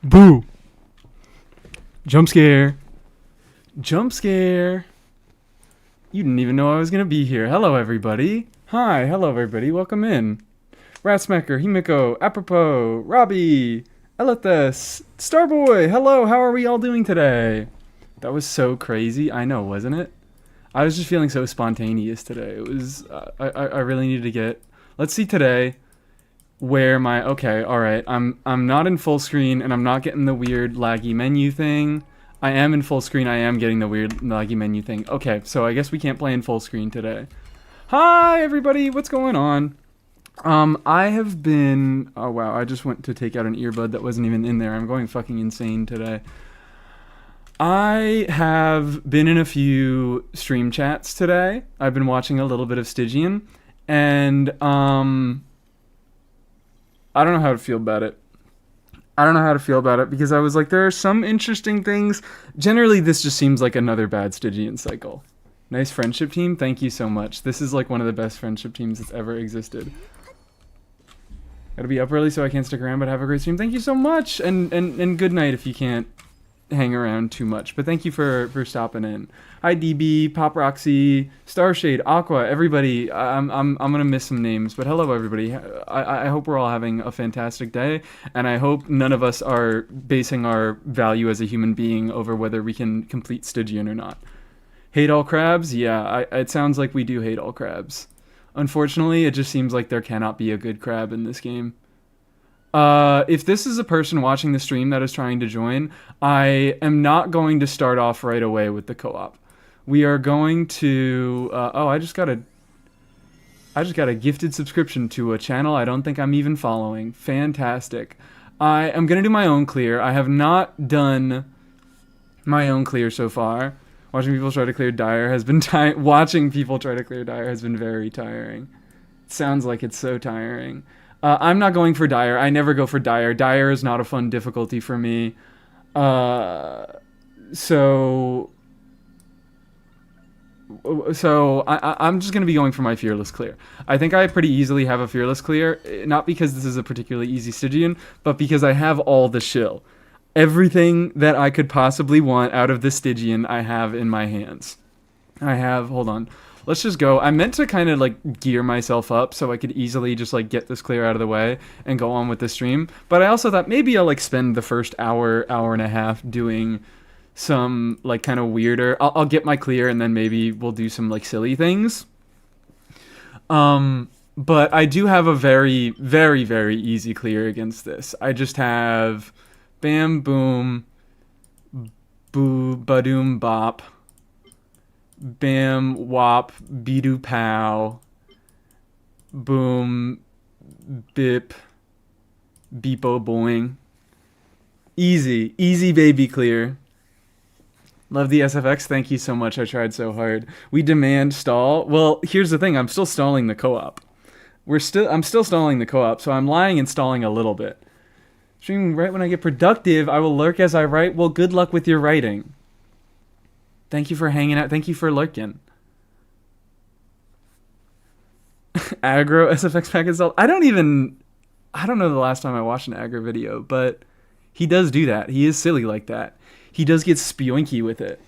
Boo! Jump scare. Jump scare. You didn't even know I was gonna be here. Hello, everybody. Hi, hello, everybody. Welcome in. Ratsmacker, Himiko, Apropos, Robbie, Elithes, Starboy. Hello, how are we all doing today? That was so crazy. I know, wasn't it? I was just feeling so spontaneous today. It was. I really needed to get. Let's see today. Where my okay, all right. I'm not in full screen and I'm not getting the weird laggy menu thing. I am in full screen. I am getting the weird laggy menu thing. Okay, so I guess we can't play in full screen today. Hi everybody, what's going on? I have been. Oh wow, I just went to take out an earbud that wasn't even in there. I'm going fucking insane today. I have been in a few stream chats today. I've been watching a little bit of Stygian, and I don't know how to feel about it. I don't know how to feel about it because I was like, there are some interesting things. Generally, this just seems like another bad Stygian cycle. Nice friendship team. Thank you so much. This is like one of the best friendship teams that's ever existed. Gotta be up early so I can't stick around, but have a great stream. Thank you so much. And good night if you can't hang around too much. But thank you for stopping in. Hi DB, Pop Roxy, Starshade, Aqua, everybody. I'm gonna miss some names, but hello everybody. I hope we're all having a fantastic day, and I hope none of us are basing our value as a human being over whether we can complete Stygian or not. Hate all crabs? Yeah, it sounds like we do hate all crabs. Unfortunately, it just seems like there cannot be a good crab in this game. If this is a person watching the stream that is trying to join, I am not going to start off right away with the co-op. We are going to. I just got a gifted subscription to a channel I don't think I'm even following. Fantastic. I am gonna do my own clear. I have not done my own clear so far. Watching people try to clear Dire has been Watching people try to clear Dire has been very tiring. It sounds like it's so tiring. I'm not going for Dire. I never go for Dire. Dire is not a fun difficulty for me. So I'm just going to be going for my Fearless Clear. I think I pretty easily have a Fearless Clear, not because this is a particularly easy Stygian, but because I have all the shill. Everything that I could possibly want out of the Stygian I have in my hands. Hold on. Let's just go. I meant to kind of like gear myself up so I could easily just like get this clear out of the way and go on with the stream. But I also thought maybe I'll like spend the first hour and a half doing some like kind of weirder. I'll get my clear and then maybe we'll do some like silly things. But I do have a very, very, very easy clear against this. I just have bam, boom, boo, badoom, bop. Bam, wop, beedoo, pow, boom, bip, beepo, boing. Easy, easy baby clear. Love the SFX, thank you so much, I tried so hard. We demand stall. Well, here's the thing, I'm still stalling the co-op. I'm still stalling the co-op, so I'm lying and stalling a little bit. Streaming right when I get productive, I will lurk as I write. Well, good luck with your writing. Thank you for hanging out. Thank you for lurking. Aggro SFX pack installed. I don't know the last time I watched an aggro video, but he does do that. He is silly like that. He does get spioinky with it.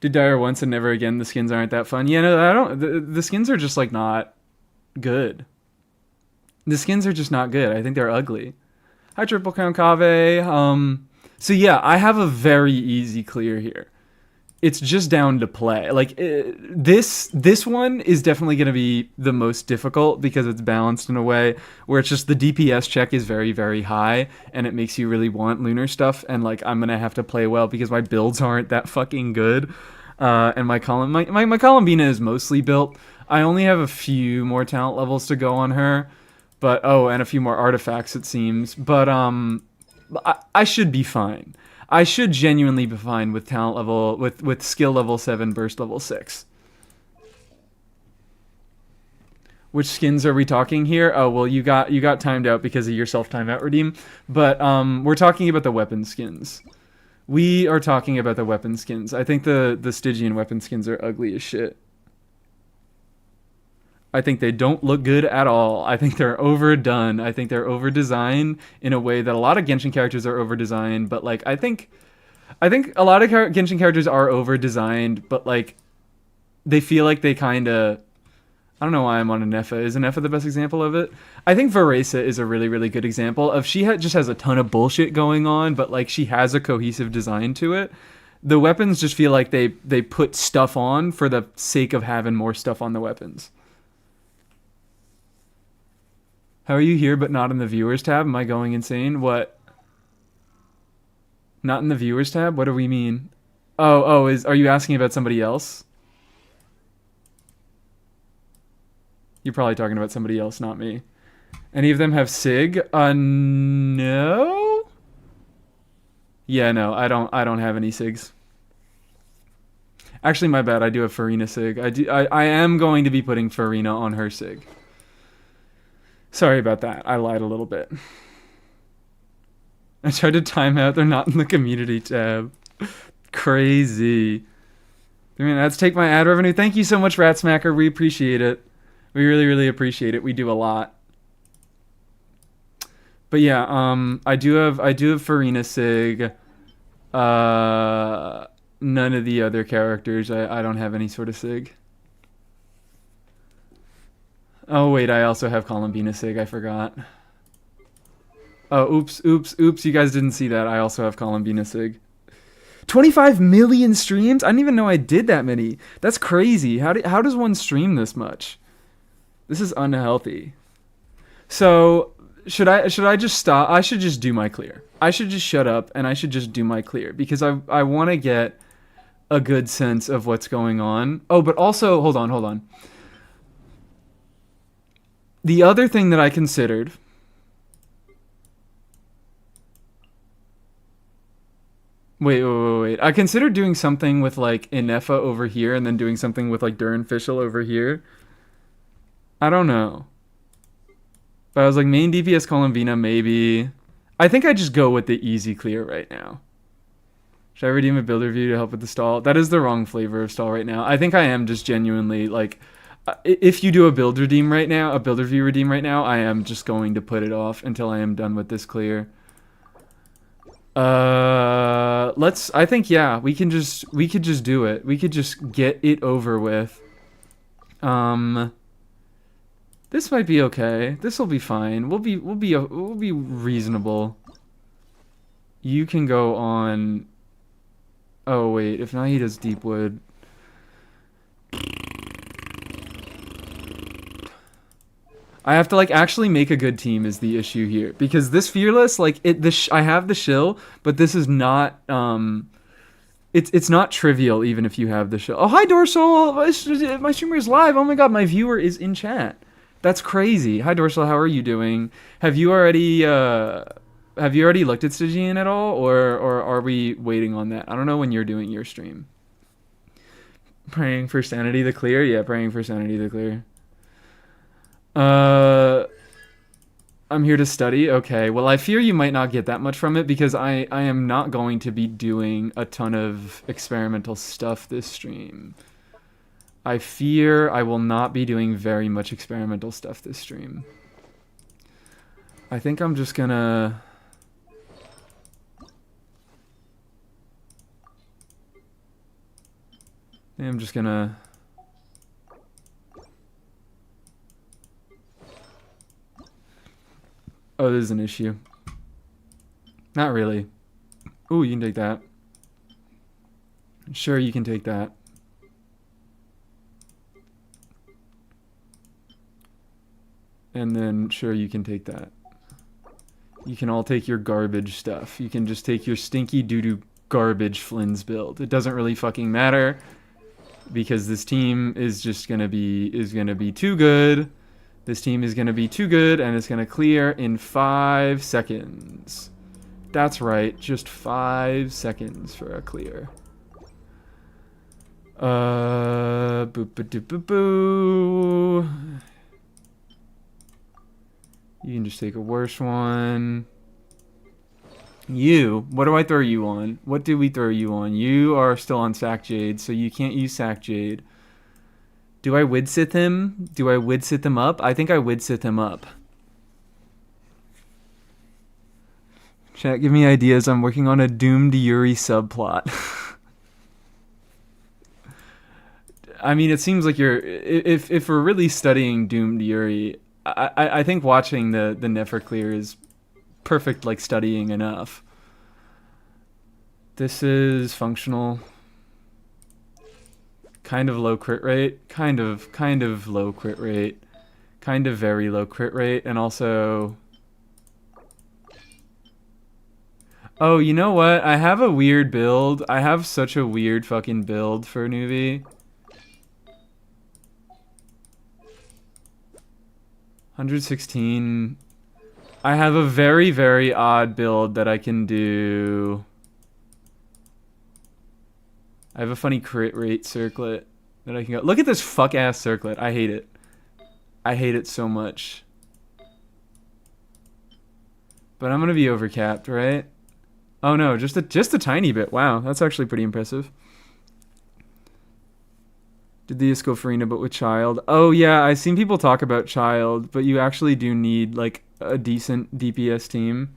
Did Dire once and never again. The skins aren't that fun. Yeah, no, I don't. The skins are just like not good. The skins are just not good. I think they're ugly. Hi, Triple Count Cave. So yeah, I have a very easy clear here. It's just down to play. Like this one is definitely going to be the most difficult because it's balanced in a way where it's just the DPS check is very, very high and it makes you really want lunar stuff. And like I'm going to have to play well because my builds aren't that fucking good. And my Columbina is mostly built. I only have a few more talent levels to go on her, but and a few more artifacts it seems. But I should be fine. I should genuinely be fine with talent level, with skill level 7, burst level 6. Which skins are we talking here? Oh, well, you got timed out because of your self-timeout redeem. But we're talking about the weapon skins. We are talking about the weapon skins. I think the Stygian weapon skins are ugly as shit. I think they don't look good at all. I think they're overdone. I think they're over-designed in a way that a lot of Genshin characters are over-designed, but like I think a lot of Genshin characters are over-designed, but like they feel like they kind of I don't know why I'm on Anefa. Is Anefa the best example of it? I think Varesa is a really, really good example of just has a ton of bullshit going on, but like she has a cohesive design to it. The weapons just feel like they put stuff on for the sake of having more stuff on the weapons. How are you here but not in the viewers tab? Am I going insane? What? Not in the viewers tab? What do we mean? Are you asking about somebody else? You're probably talking about somebody else, not me. Any of them have Sig? No? Yeah, no, I don't have any Sigs. Actually, my bad. I do have Farina Sig. I am going to be putting Farina on her Sig. Sorry about that. I lied a little bit. I tried to time out. They're not in the community tab. Crazy. 3 minutes. Take my ad revenue. Thank you so much, Ratsmacker. We appreciate it. We really, really appreciate it. We do a lot. But yeah, I do have Farina Sig. None of the other characters. I don't have any sort of Sig. Oh wait, I also have Columbina Sig. I forgot. Oh, oops. You guys didn't see that. I also have Columbina Sig. 25 million streams? I didn't even know I did that many. That's crazy. How does one stream this much? This is unhealthy. So, should I just stop? I should just do my clear. I should just shut up and I should just do my clear because I want to get a good sense of what's going on. Oh, but also, hold on. The other thing that I considered... Wait. I considered doing something with, like, Inefa over here and then doing something with, like, Durin Fischl over here. I don't know. But I was like, main DPS Columbina, maybe. I think I just go with the easy clear right now. Should I redeem a build review to help with the stall? That is the wrong flavor of stall right now. I think I am just genuinely, like... If you do a build review right now, I am just going to put it off until I am done with this clear. I think, yeah, we could just do it. We could just get it over with. This might be okay. This will be fine. We'll be reasonable. You can go on. Oh wait, if not, he does Deepwood. I have to like actually make a good team is the issue here because this Fearless like I have the shill, but this is not it's not trivial even if you have the shill. Oh hi Dorsal, my streamer is live. Oh my god, my viewer is in chat. That's crazy. Hi Dorsal, how are you doing? Have you already looked at Stygian at all, or are we waiting on that? I don't know when you're doing your stream. Praying for sanity to clear? Yeah, praying for sanity to clear. I'm here to study. Okay, well I fear you might not get that much from it because I am not going to be doing a ton of experimental stuff this stream. I fear I will not be doing very much experimental stuff this stream. I think I'm just gonna... I'm just gonna... Oh, this is an issue. Not really. Ooh, you can take that. Sure, you can take that. And then, sure, you can take that. You can all take your garbage stuff. You can just take your stinky doo-doo garbage Flynn's build. It doesn't really fucking matter because this team is just gonna be too good. This team is going to be too good, and it's going to clear in 5 seconds. That's right, just 5 seconds for a clear. Boop-a-doop-a-boo. You can just take a worse one. You, what do I throw you on? What do we throw you on? You are still on Sack Jade, so you can't use Sack Jade. Do I Widsith him? Do I Widsith him up? I think I Widsith him up. Chat, give me ideas. I'm working on a doomed Yuri subplot. I mean, it seems like you're... If we're really studying doomed Yuri, I think watching the Neferclear is perfect, like, studying enough. This is functional. Kind of low crit rate. Kind of low crit rate. Kind of very low crit rate. And also... Oh, you know what? I have a weird build. I have such a weird fucking build for Nuvi. 116. I have a very, very odd build that I can do. I have a funny crit rate circlet that I can go. Look at this fuck ass circlet. I hate it. I hate it so much. But I'm gonna be overcapped, right? Oh no, just a tiny bit. Wow, that's actually pretty impressive. Did the Escofrina but with Child? Oh yeah, I've seen people talk about Child, but you actually do need like a decent DPS team.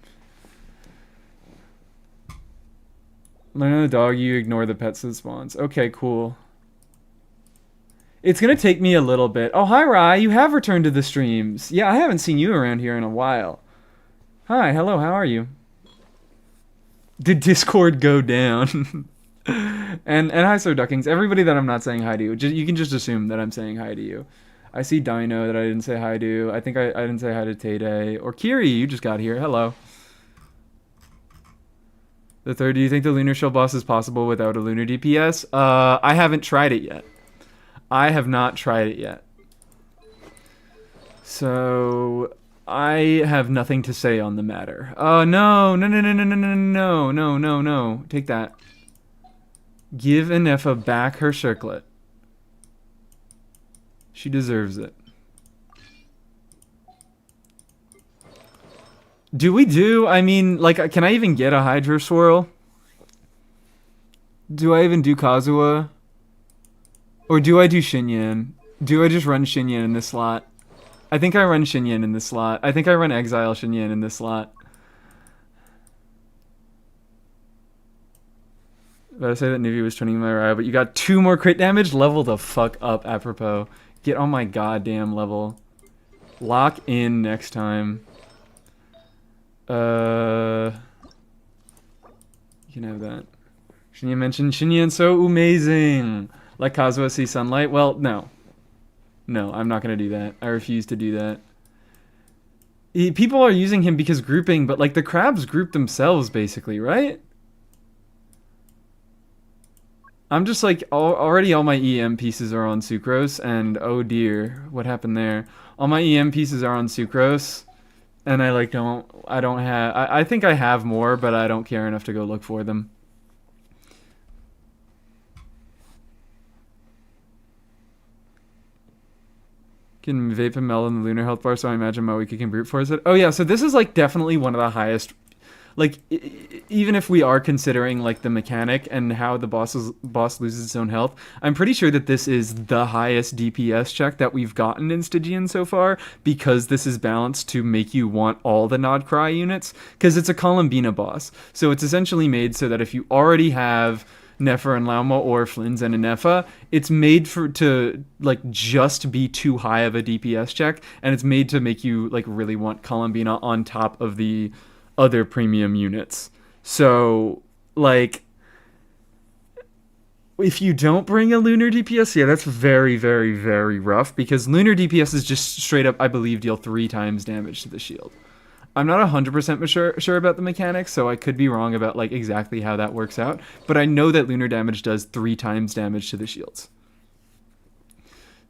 Learn on the dog, you ignore the pets that spawns. Okay, cool. It's gonna take me a little bit. Oh, hi Rai, you have returned to the streams. Yeah, I haven't seen you around here in a while. Hi, hello, how are you? Did Discord go down? and hi, Sir Duckings. Everybody that I'm not saying hi to, you can just assume that I'm saying hi to you. I see Dino that I didn't say hi to. I think I didn't say hi to Tay-Day. Or Kiri, you just got here. Hello. The third, do you think the Lunar Shell boss is possible without a Lunar DPS? I haven't tried it yet. I have not tried it yet. So... I have nothing to say on the matter. No. Take that. Give Inefa back her circlet. She deserves it. I mean, like, can I even get a Hydro Swirl? Do I even do Kazuha? Or do I do Shinyan? Do I just run Shinyan in this slot? I think I run Shinyan in this slot. I think I run Exile Shinyan in this slot. But I say that Nivi was turning my eye, but you got 2 more crit damage? Level the fuck up, apropos. Get on my goddamn level. Lock in next time. You can have that. Shinyan mentioned Shinyan so amazing. Like Kazuha see sunlight? Well, no. No, I'm not going to do that. I refuse to do that. People are using him because grouping, but like the crabs group themselves basically, right? I'm just like, already all my EM pieces are on Sucrose, and oh dear, what happened there? All my EM pieces are on Sucrose, and I think I have more, but I don't care enough to go look for them. Can vape and meld in the lunar health bar, so I imagine Moika can brute force it. Oh yeah, so this is like definitely one of the highest, like even if we are considering like the mechanic and how the boss loses its own health, I'm pretty sure that this is the highest DPS check that we've gotten in Stygian so far, because this is balanced to make you want all the Nod Cry units, because it's a Columbina boss. So it's essentially made so that if you already have Nefer and Lauma or Flynn's and Inefa, it's made to like just be too high of a DPS check, and it's made to make you like really want Columbina on top of the other premium units. So like if you don't bring a Lunar DPS, yeah, that's very, very, very rough, because Lunar DPS is just straight up, I believe, deal 3 times damage to the shield. I'm not 100% sure about the mechanics, so I could be wrong about like exactly how that works out, but I know that lunar damage does 3 times damage to the shields.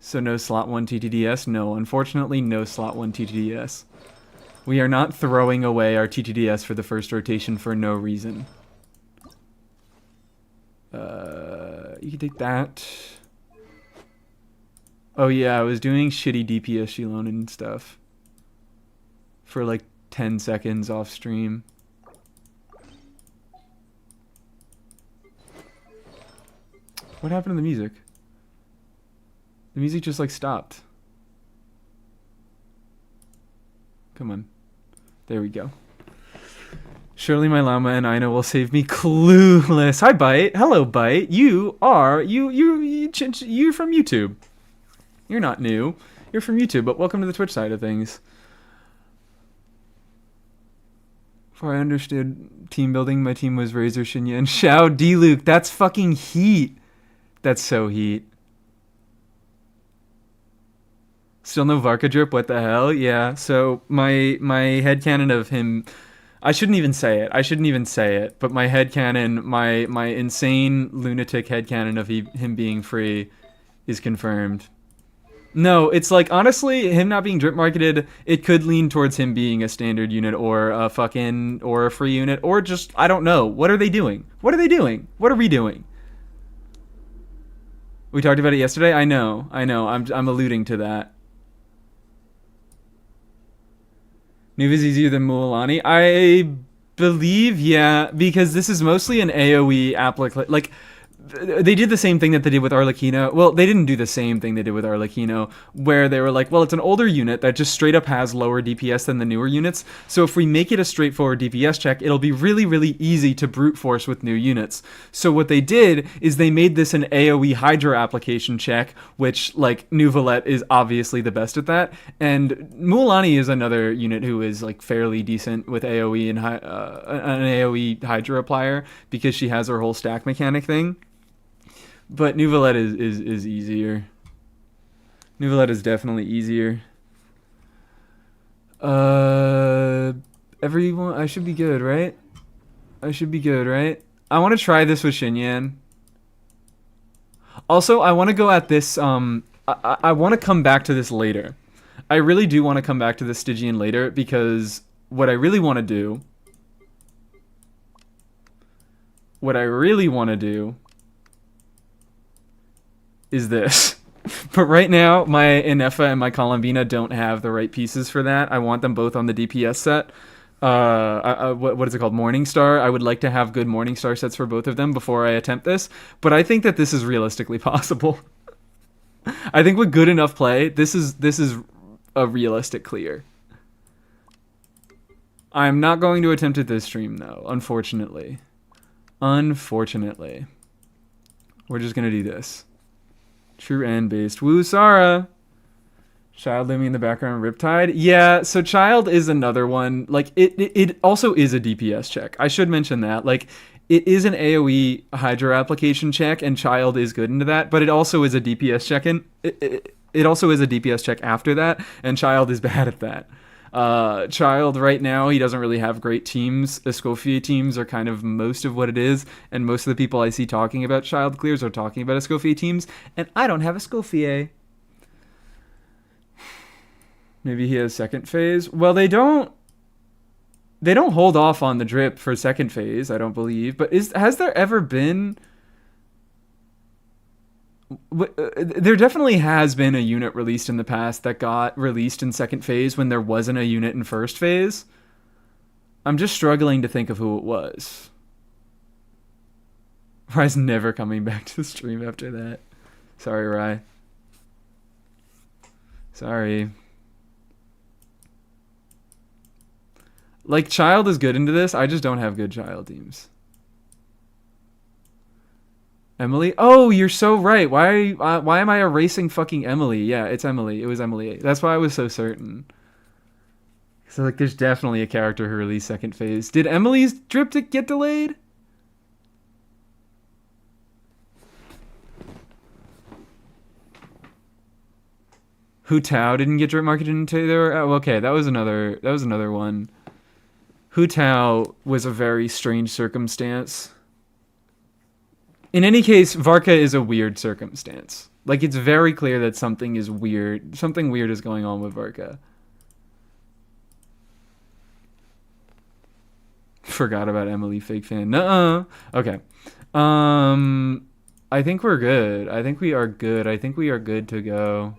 So no slot 1 TTDS? No, unfortunately no slot 1 TTDS. We are not throwing away our TTDS for the first rotation for no reason. You can take that. Oh yeah, I was doing shitty DPS Shilon and stuff for like 10 seconds off stream. What happened to the music? The music just like stopped. Come on. There we go. Surely my llama and Ina will save me. Clueless. Hi, Bite. Hello, Bite. You're from YouTube. You're not new. You're from YouTube, but welcome to the Twitch side of things. Before I understood team building, my team was Razor, Shinya, and Shao D-Luke. That's fucking heat. That's so heat. Still no Varka drip? What the hell? Yeah, so my headcanon of him... I shouldn't even say it. But my headcanon, my insane lunatic headcanon of him being free is confirmed. No, it's like, honestly, him not being drip marketed, it could lean towards him being a standard unit or a free unit, or just, I don't know. What are they doing? What are we doing? We talked about it yesterday? I know. I'm alluding to that. Nuva's easier than Mualani? I believe, yeah, because this is mostly an AoE application. Like, they did the same thing that they did with Arlecchino. Well, they didn't do the same thing they did with Arlecchino, where they were like, well, it's an older unit that just straight up has lower DPS than the newer units. So if we make it a straightforward DPS check, it'll be really, really easy to brute force with new units. So what they did is they made this an AoE Hydra application check, which, like, Nuvalet is obviously the best at that. And Mualani is another unit who is, like, fairly decent with AoE and an AoE Hydra applier, because she has her whole stack mechanic thing. But Nuvalet is easier. Nuvalet is definitely easier. Everyone, I should be good, right? I want to try this with Xinyan. Also, I want to go at this, I want to come back to this later. I really do want to come back to this Stygian later, because what I really want to do is this. But right now, my Inefa and my Colombina don't have the right pieces for that. I want them both on the DPS set. What is it called? Morningstar. I would like to have good Morningstar sets for both of them before I attempt this. But I think that this is realistically possible. I think with good enough play, this is a realistic clear. I'm not going to attempt it this stream, though, unfortunately. We're just going to do this. True and based. Woo, Sarah. Child living in the background, Riptide. Yeah, so Child is another one. Like, it also is a DPS check. I should mention that. Like, it is an AoE Hydra application check, and Child is good into that, but it also is a DPS check. It also is a DPS check after that, and Child is bad at that. Child right now, he doesn't really have great teams. Escoffier teams are kind of most of what it is, and most of the people I see talking about Child clears are talking about Escoffier teams, and I don't have Escoffier. Maybe he has second phase. Well, they don't hold off on the drip for second phase, I don't believe. But has there ever been... There definitely has been a unit released in the past that got released in second phase when there wasn't a unit in first phase. I'm just struggling to think of who it was. Rye's never coming back to the stream after that. Sorry, Rye. Sorry. Like, Child is good into this. I just don't have good Child teams. Emily? Oh, you're so right. Why am I erasing fucking Emily? Yeah, it's Emily. It was Emily. That's why I was so certain. So, like, there's definitely a character who released second phase. Did Emily's drip get delayed? Hu Tao didn't get drip marketed into there? Oh, okay, that was another one. Hu Tao was a very strange circumstance. In any case, Varka is a weird circumstance. Like, it's very clear that something is weird. Something weird is going on with Varka. Forgot about Emily, fake fan. Nuh-uh. Okay. I think we're good. I think we are good to go.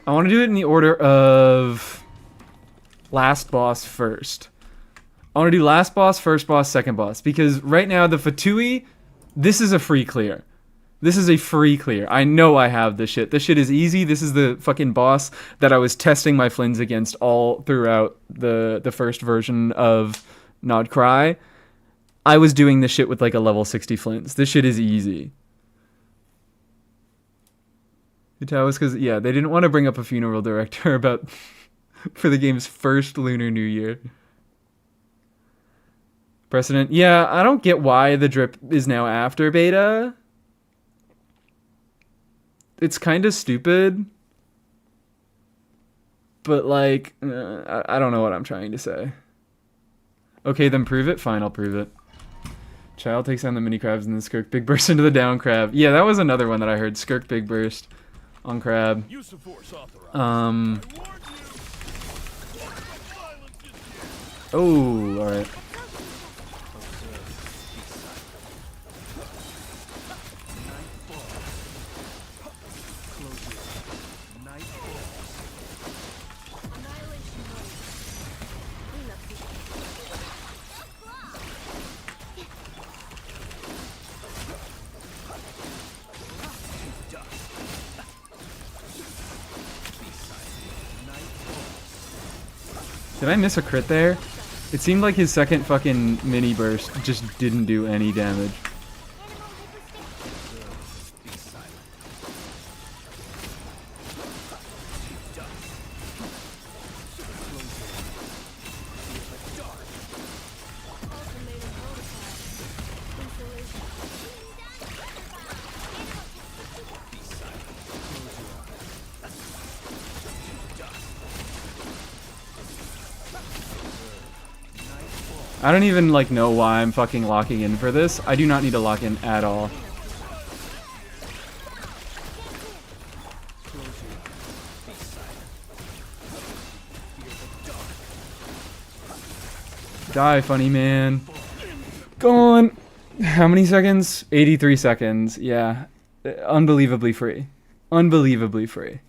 I want to do it in the order of... last boss first. I want to do last boss, first boss, second boss. Because right now, the Fatui, this is a free clear. This is a free clear. I know I have this shit. This shit is easy. This is the fucking boss that I was testing my Flins against all throughout the first version of Nod Cry. I was doing this shit with like a level 60 Flins. This shit is easy. That was because, yeah, they didn't want to bring up a funeral director about for the game's first Lunar New Year. Precedent. Yeah, I don't get why the drip is now after beta. It's kind of stupid. But, like, I don't know what I'm trying to say. Okay, then prove it. Fine, I'll prove it. Child takes on the mini crabs and then Skirk Big Burst into the down crab. Yeah, that was another one that I heard. Skirk Big Burst on crab. Oh, alright. Did I miss a crit there? It seemed like his second fucking mini burst just didn't do any damage. I don't even like know why I'm fucking locking in for this. I do not need to lock in at all. Die, funny man. Gone. How many seconds? 83 seconds. Yeah. Unbelievably free. Unbelievably free.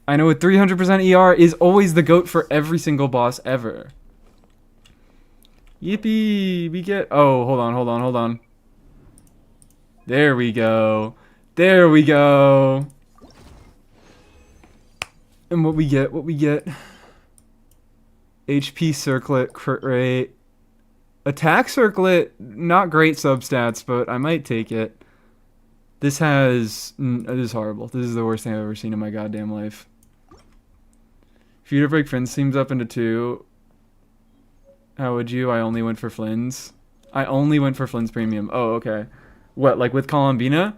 I know a 300% ER is always the GOAT for every single boss ever. Yippee! We get... Oh, hold on. There we go. There we go. And what we get? HP circlet, crit rate. Attack circlet, not great substats, but I might take it. This is horrible. This is the worst thing I've ever seen in my goddamn life. If you were to break Friends teams up into 2... How would you? I only went for Flins. I only went for Flins Premium. Oh, okay. What, like with Columbina?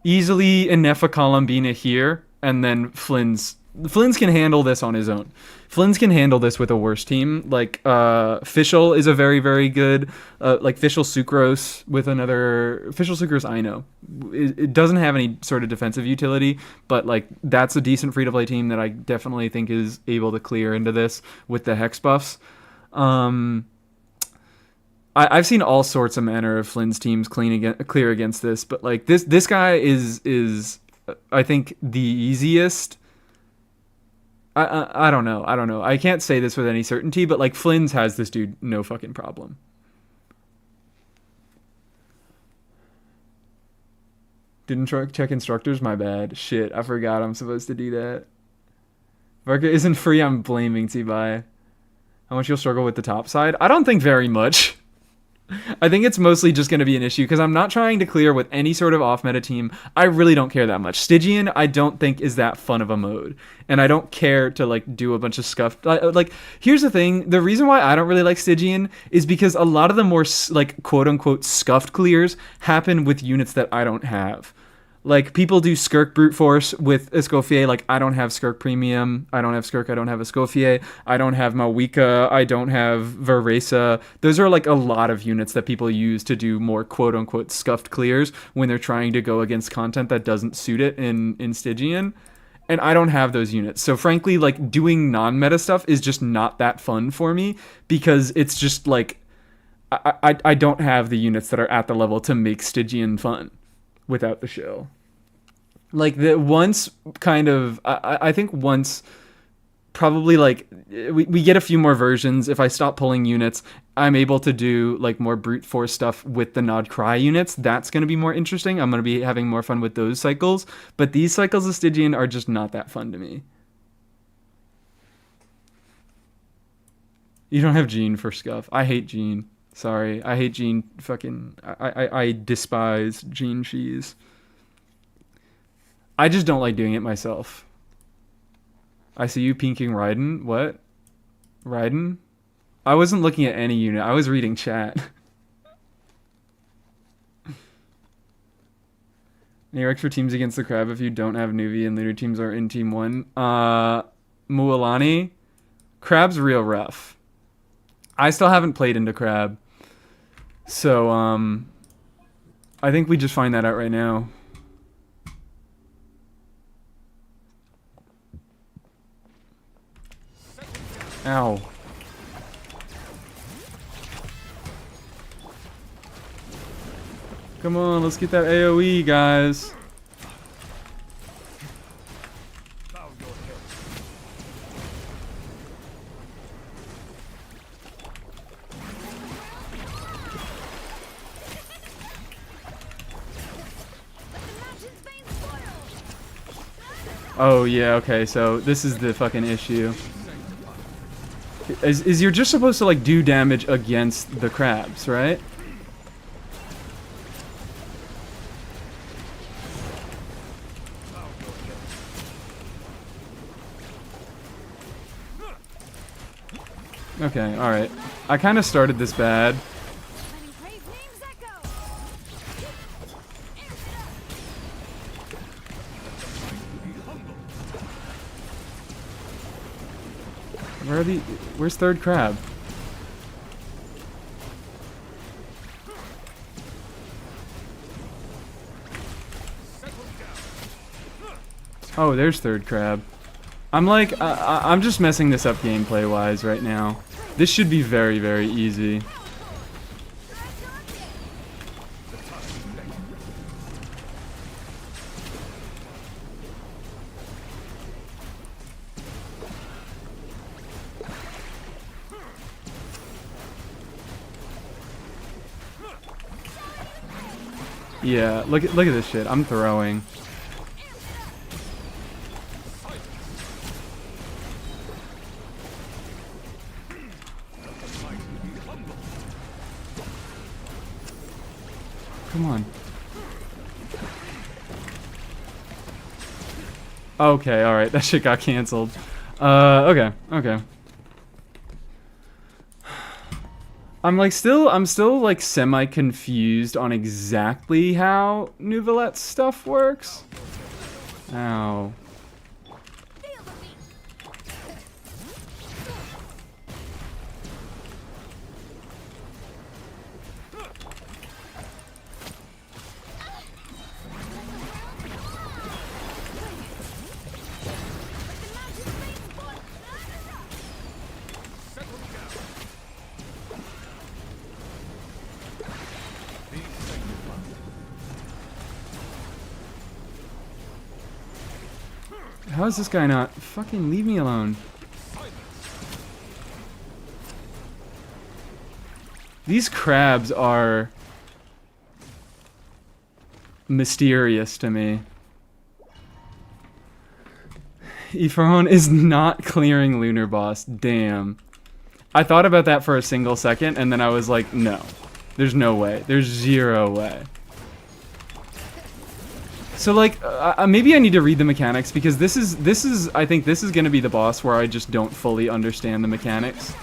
Easily Inefa Columbina here, and then Flins. Flins can handle this on his own. Flins can handle this with a worse team. Like, Fischl is a very, very good, like Fischl Sucrose with another... Fischl Sucrose, I know. It doesn't have any sort of defensive utility, but, like, that's a decent free-to-play team that I definitely think is able to clear into this with the Hex buffs. I've seen all sorts of manner of Flynn's teams clear against this, but like this guy is I think the easiest. I don't know. I can't say this with any certainty, but like Flynn's has this dude no fucking problem. Didn't check instructors? My bad. Shit, I forgot I'm supposed to do that. Varka isn't free, I'm blaming T-Bye. How much you'll struggle with the top side? I don't think very much. I think it's mostly just going to be an issue because I'm not trying to clear with any sort of off-meta team. I really don't care that much. Stygian, I don't think is that fun of a mode. And I don't care to, like, do a bunch of scuffed... Like, here's the thing. The reason why I don't really like Stygian is because a lot of the more, like, quote-unquote scuffed clears happen with units that I don't have. Like, people do Skirk Brute Force with Escoffier. Like, I don't have Skirk Premium. I don't have Skirk. I don't have Escoffier. I don't have Mawika. I don't have Veresa. Those are, like, a lot of units that people use to do more quote-unquote scuffed clears when they're trying to go against content that doesn't suit it in Stygian. And I don't have those units. So, frankly, like, doing non-meta stuff is just not that fun for me because it's just, like, I don't have the units that are at the level to make Stygian fun without the show. Like, the once kind of... I think once probably like we get a few more versions. If I stop pulling units, I'm able to do like more brute force stuff with the Nod Cry units. That's going to be more interesting. I'm going to be having more fun with those cycles. But these cycles of Stygian are just not that fun to me. You don't have Gene for Scuff. I hate Gene. Sorry. I hate Gene fucking... I despise Gene cheese. I just don't like doing it myself. I see you pinking Raiden. What? Raiden? I wasn't looking at any unit. I was reading chat. Any for teams against the Crab if you don't have Nuvi and leader teams are in Team 1? Mualani? Crab's real rough. I still haven't played into Crab. So, I think we just find that out right now. Ow. Come on, let's get that AoE, guys. Oh, yeah, okay, so this is the fucking issue. Is you're just supposed to, like, do damage against the crabs, right? Okay, alright. I kind of started this bad. Where are the... Where's third crab? Oh, there's third crab. I'm like... I'm just messing this up gameplay-wise right now. This should be very, very easy. Yeah, look at this shit. I'm throwing. Come on. Okay, alright. That shit got canceled. Okay. I'm still like semi-confused on exactly how Nouvelette's stuff works. Ow. How is this guy not? Fucking leave me alone. These crabs are mysterious to me. Ifron is not clearing Lunar Boss. Damn. I thought about that for a single second, and then I was like, no. There's no way. There's zero way. So like, maybe I need to read the mechanics, because this is, I think this is going to be the boss where I just don't fully understand the mechanics.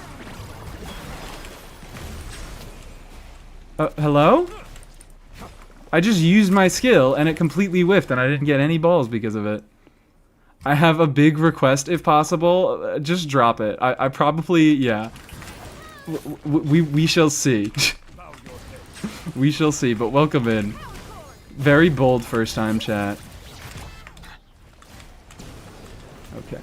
Hello? I just used my skill, and it completely whiffed, and I didn't get any balls because of it. I have a big request, if possible. Just drop it. I probably, yeah. We shall see. We shall see, but welcome in. Very bold first time chat. Okay.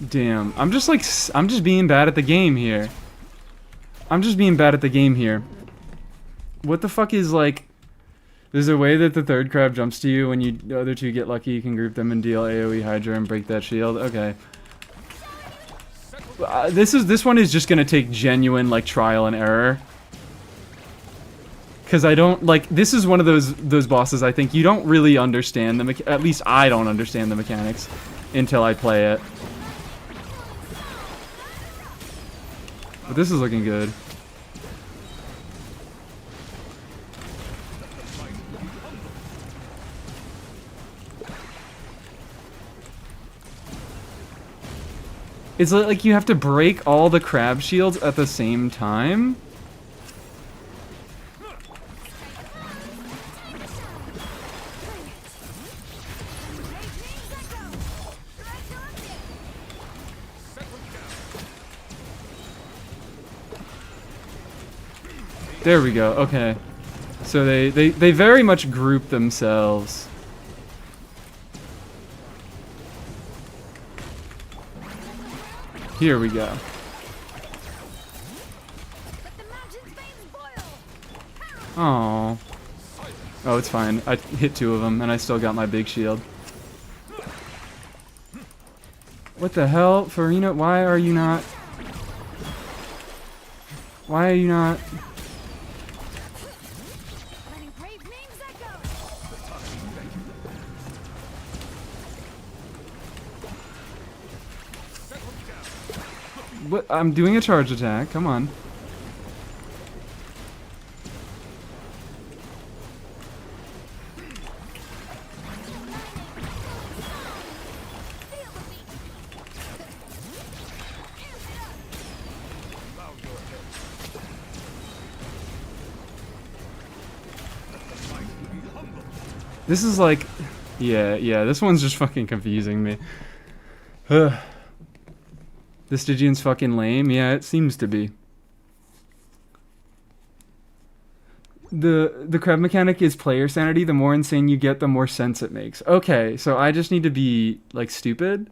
Damn. I'm just being bad at the game here. I'm just being bad at the game here. What the fuck is, like... There's a way that the third crab jumps to you. When the other two get lucky, you can group them and deal AoE Hydra and break that shield. Okay. This one is just gonna take genuine, like, trial and error. Because I don't, like, this is one of those bosses I think you don't really understand at least I don't understand the mechanics until I play it. But this is looking good. It's like you have to break all the crab shields at the same time. There we go. Okay. So they very much group themselves. Here we go. Oh. Oh, it's fine. I hit 2 of them and I still got my big shield. What the hell, Farina? Why are you not? Why are you not? What? I'm doing a charge attack. Come on. This is like... Yeah, this one's just fucking confusing me. The Stygian's fucking lame? Yeah, it seems to be. The crab mechanic is player sanity. The more insane you get, the more sense it makes. Okay, so I just need to be, like, stupid?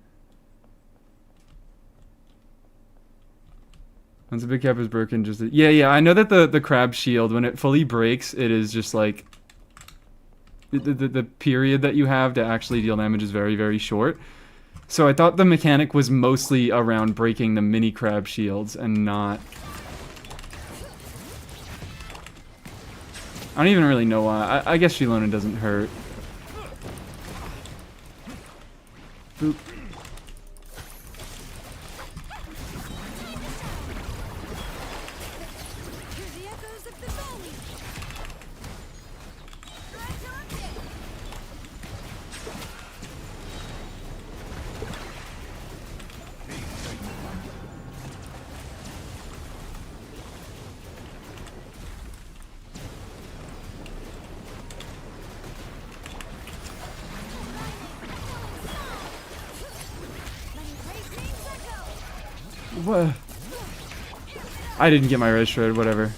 Once a big cap is broken, just... Yeah, I know that the crab shield, when it fully breaks, it is just, like... The period that you have to actually deal damage is very, very short. So I thought the mechanic was mostly around breaking the mini crab shields and not... I don't even really know why. I guess Shilona doesn't hurt. Boop. What? I didn't get my red shred, whatever.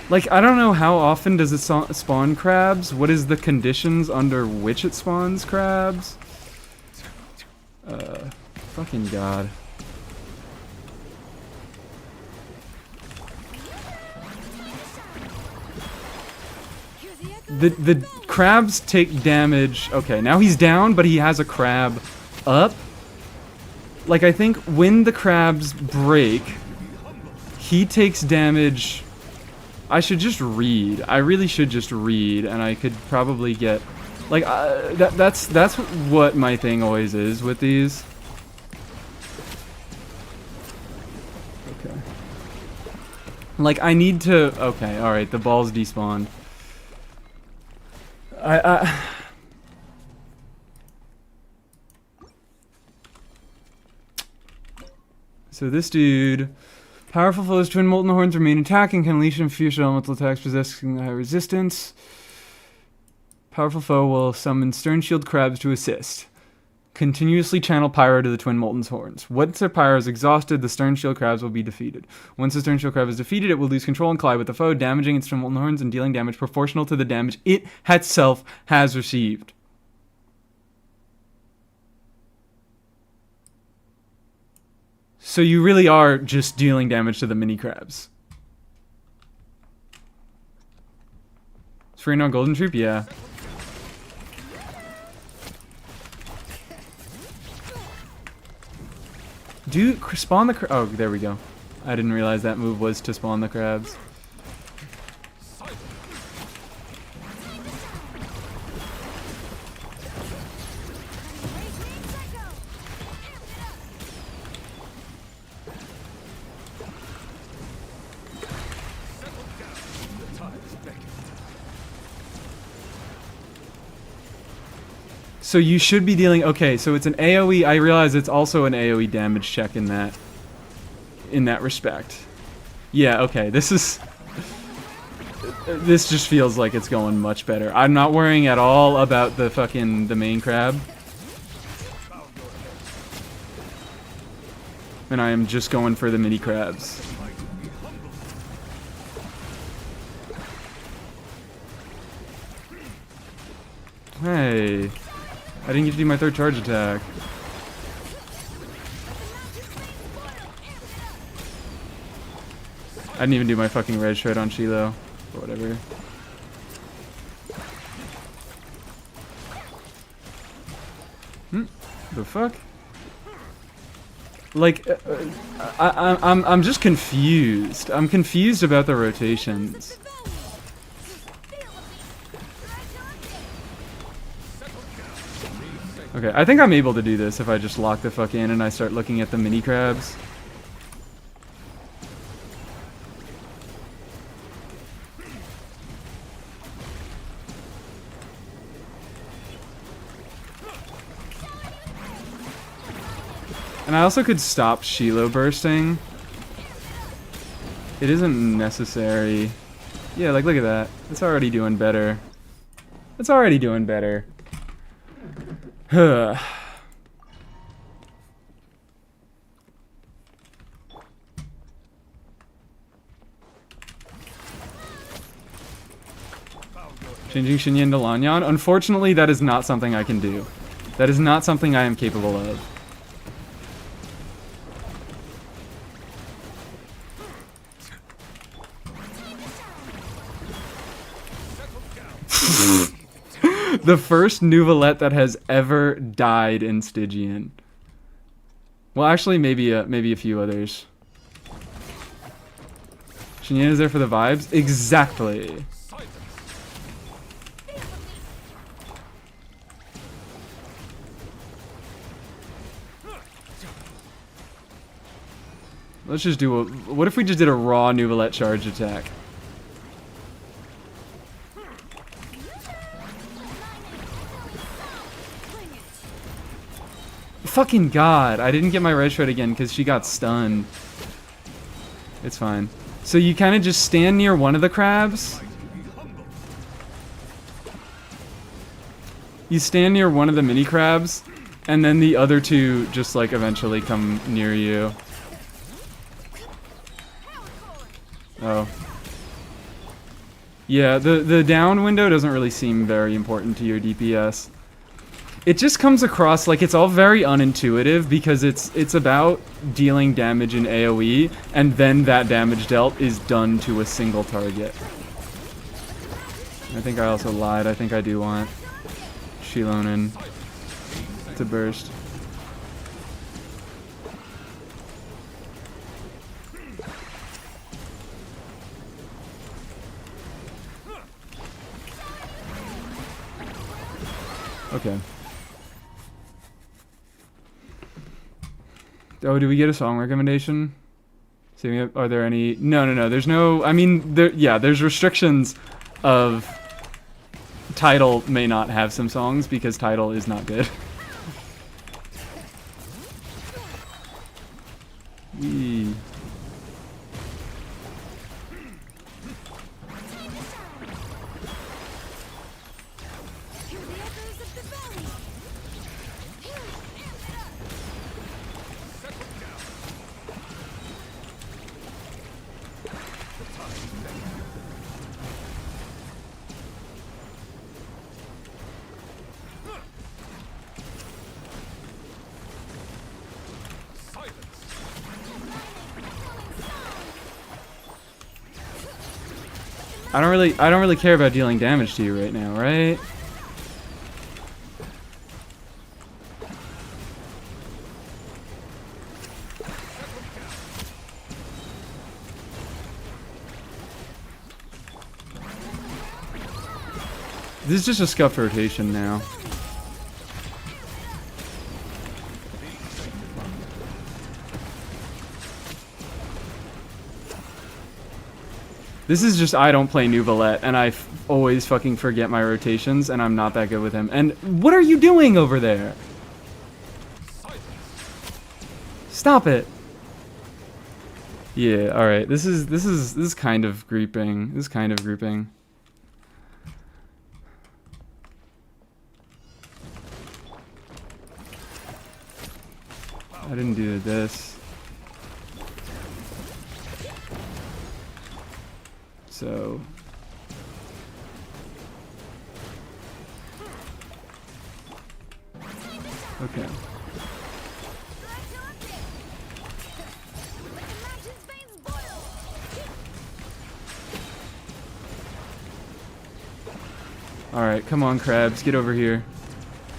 Like, I don't know how often does it spawn crabs? What is the conditions under which it spawns crabs? Fucking god. The crabs take damage. Okay, now he's down, but he has a crab up. Like, I think when the crabs break, he takes damage... I should just read. I really should just read, and I could probably get... Like, that's what my thing always is with these. Okay. Like, I need to... Okay, alright, the ball's despawned. So this dude... Powerful foes, twin molten horns remain attack and can unleash and fierce elemental attacks possessing high resistance. Powerful foe will summon stern shield crabs to assist. Continuously channel pyro to the twin molten horns. Once their pyro is exhausted, the stern shield crabs will be defeated. Once the stern shield crab is defeated, it will lose control and collide with the foe, damaging its twin molten horns and dealing damage proportional to the damage it itself has received. So you really are just dealing damage to the mini crabs. It's free on Golden Troop? Yeah. Do spawn the oh, there we go. I didn't realize that move was to spawn the crabs. So you should be dealing, okay, so it's an AoE, I realize it's also an AoE damage check in that respect. Yeah, okay, this just feels like it's going much better. I'm not worrying at all about the main crab. And I am just going for the mini crabs. Hey. I didn't get to do my third charge attack. I didn't even do my fucking red shred on Shiloh. Or whatever. The fuck? Like, I'm just confused. I'm confused about the rotations. Okay, I think I'm able to do this if I just lock the fuck in and I start looking at the mini crabs. And I also could stop Shiloh bursting. It isn't necessary. Yeah, like look at that. It's already doing better. It's already doing better. Huh. Changing Xinyan to Lanyan? Unfortunately, that is not something I can do. That is not something I am capable of. The first Nouvelette that has ever died in Stygian. Well, actually, maybe a few others. Xinyan is there for the vibes? Exactly. Let's just do a... What if we just did a raw Nouvelette charge attack? Fucking god, I didn't get my red shred again because she got stunned. It's fine. So you kind of just stand near one of the crabs. You stand near one of the mini crabs, and then the other two just like eventually come near you. Oh. Yeah, the down window doesn't really seem very important to your DPS. It just comes across like it's all very unintuitive because it's about dealing damage in AoE, and then that damage dealt is done to a single target. I think I also lied. I think I do want Shilonen to burst. Okay. Oh, do we get a song recommendation? So, are there any? No. There's no. I mean, there's restrictions of Tidal may not have some songs because Tidal is not good. I don't really care about dealing damage to you right now, right? This is just a scuffed rotation now. This is just, I don't play Nouvelette, and I always fucking forget my rotations, and I'm not that good with him. And what are you doing over there? Stop it. Yeah, alright. This is kind of grouping. This is kind of grouping. I didn't do this. So okay. Alright, come on, crabs, get over here.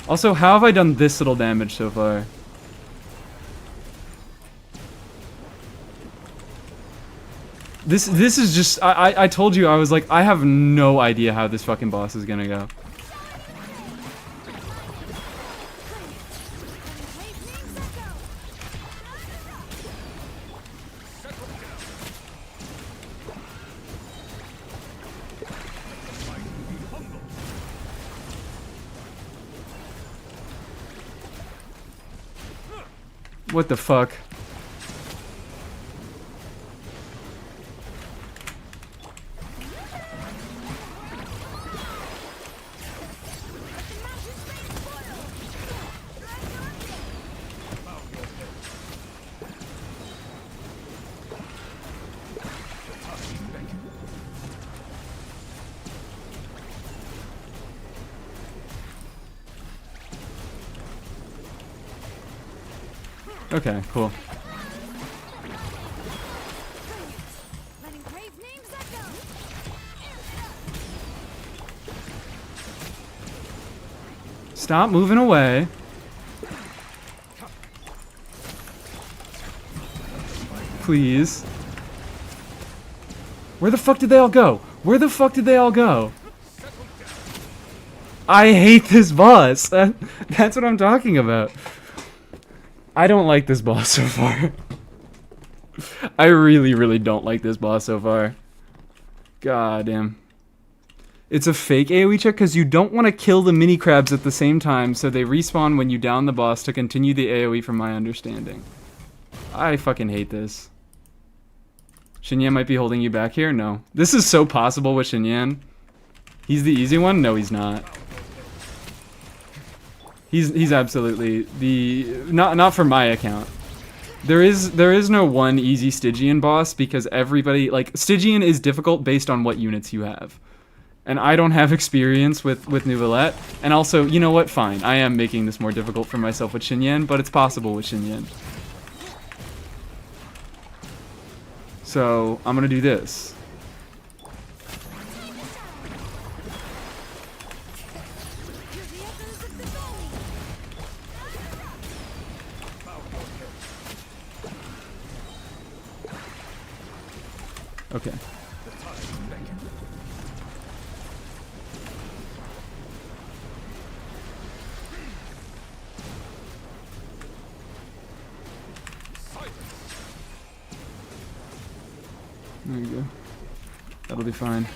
Also, how have I done this little damage so far? This is just, I told you, I was like, I have no idea how this fucking boss is gonna go. What the fuck? Okay, cool. Stop moving away. Please. Where the fuck did they all go? Where the fuck did they all go? I hate this boss. That's what I'm talking about. I don't like this boss so far. I really, really don't like this boss so far. God damn. It's a fake AoE check because you don't want to kill the mini crabs at the same time, so they respawn when you down the boss to continue the AoE from my understanding. I fucking hate this. Xinyan might be holding you back here? No. This is so possible with Xinyan. He's the easy one? No, he's not. He's absolutely the not for my account. There is no one easy Stygian boss because everybody, like, Stygian is difficult based on what units you have. And I don't have experience with Nouvelette. And also, you know what? Fine. I am making this more difficult for myself with Xinyan, but it's possible with Xinyan. So, I'm gonna do this. Okay. There you go. That'll be fine.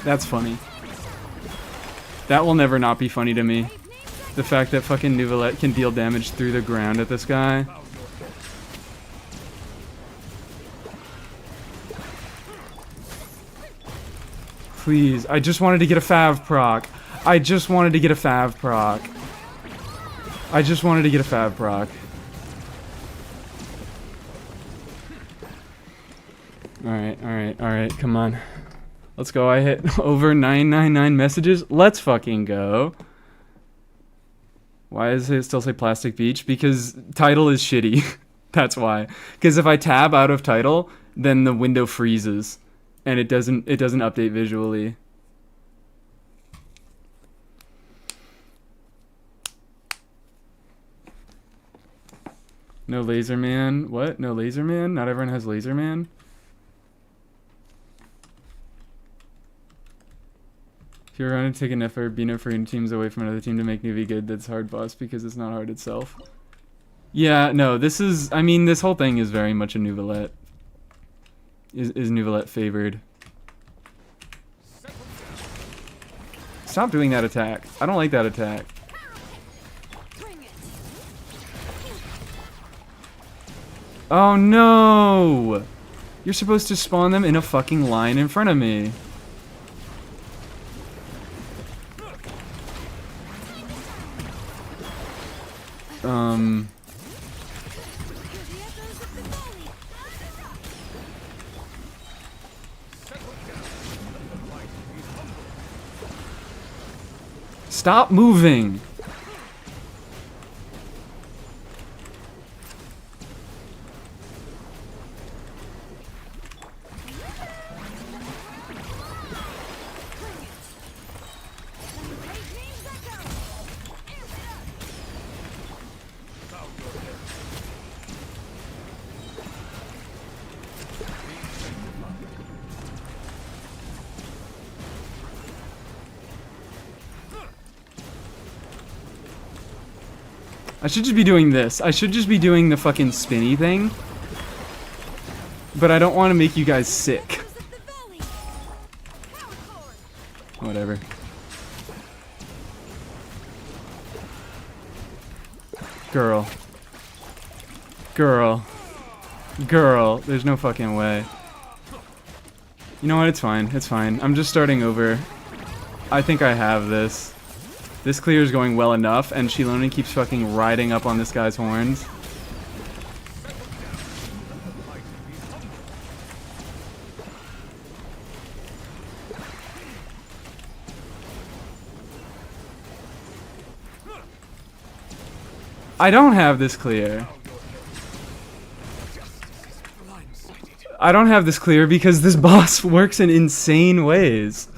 That's funny. That will never not be funny to me. The fact that fucking Neuvillette can deal damage through the ground at this guy. Please, I just wanted to get a Fav proc. I just wanted to get a Fav proc. I just wanted to get a Fav proc. Alright, alright, alright, come on. Let's go. I hit over 999 messages. Let's fucking go. Why does it still say Plastic Beach? Because title is shitty. That's why. Because if I tab out of title, then the window freezes. And it doesn't update visually. No Laser Man? What? No Laser Man? Not everyone has Laser Man? If you're going to take an effort, be no free teams away from another team to make Nuvi good, that's hard boss because it's not hard itself. Yeah, no, this is, I mean, this whole thing is very much a Neuvillette. Is Neuvillette favored. Stop doing that attack. I don't like that attack. Oh no! You're supposed to spawn them in a fucking line in front of me. Stop moving! I should just be doing this. I should just be doing the fucking spinny thing. But I don't want to make you guys sick. Whatever. Girl. Girl. Girl. There's no fucking way. You know what? It's fine. It's fine. I'm just starting over. I think I have this. This clear is going well enough, and Shiloni keeps fucking riding up on this guy's horns. I don't have this clear. I don't have this clear because this boss works in insane ways.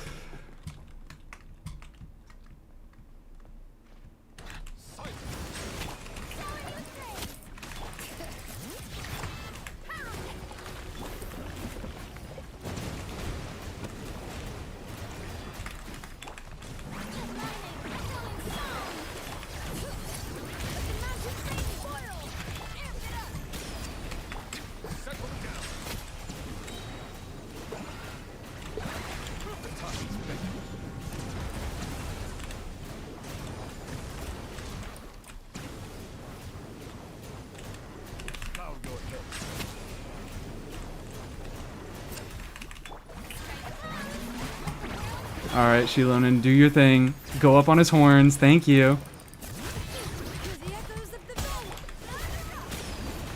Alright, Shilonen, do your thing. Go up on his horns. Thank you.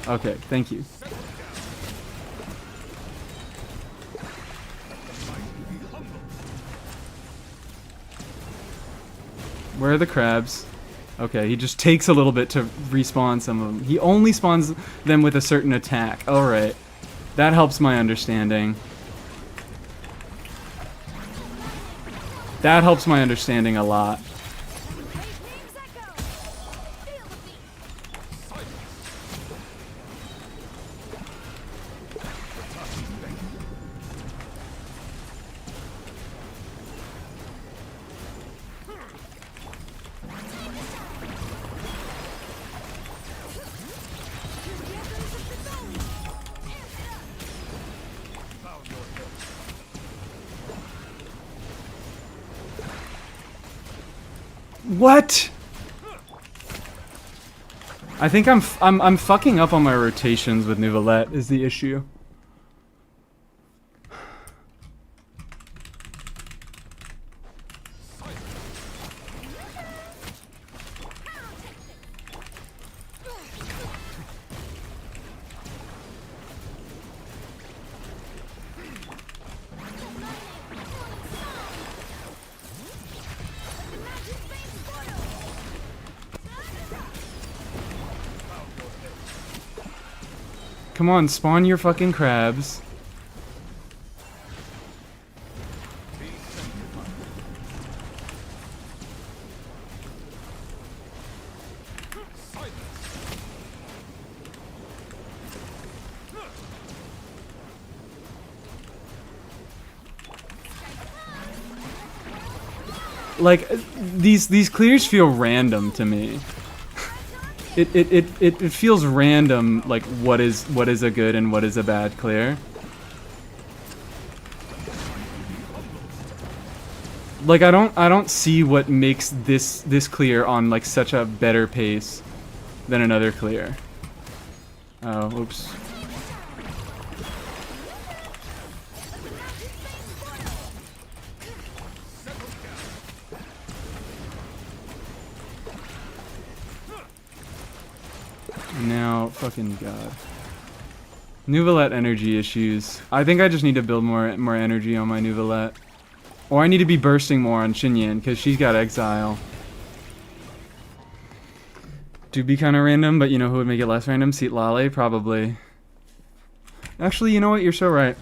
Okay, thank you. Where are the crabs? Okay, he just takes a little bit to respawn some of them. He only spawns them with a certain attack. Alright. That helps my understanding. That helps my understanding a lot. What? I think I'm fucking up on my rotations with Nouvellette is the issue. Come on, spawn your fucking crabs. Like, these clears feel random to me. It feels random, like what is a good and what is a bad clear. Like I don't see what makes this clear on like such a better pace than another clear. Oh, oops. Now, fucking god. Nouvellette energy issues. I think I just need to build more energy on my Nouvellette. Or I need to be bursting more on Xinyan, because she's got exile. Do be kind of random, but you know who would make it less random? Seat Lale, probably. Actually, you know what? You're so right.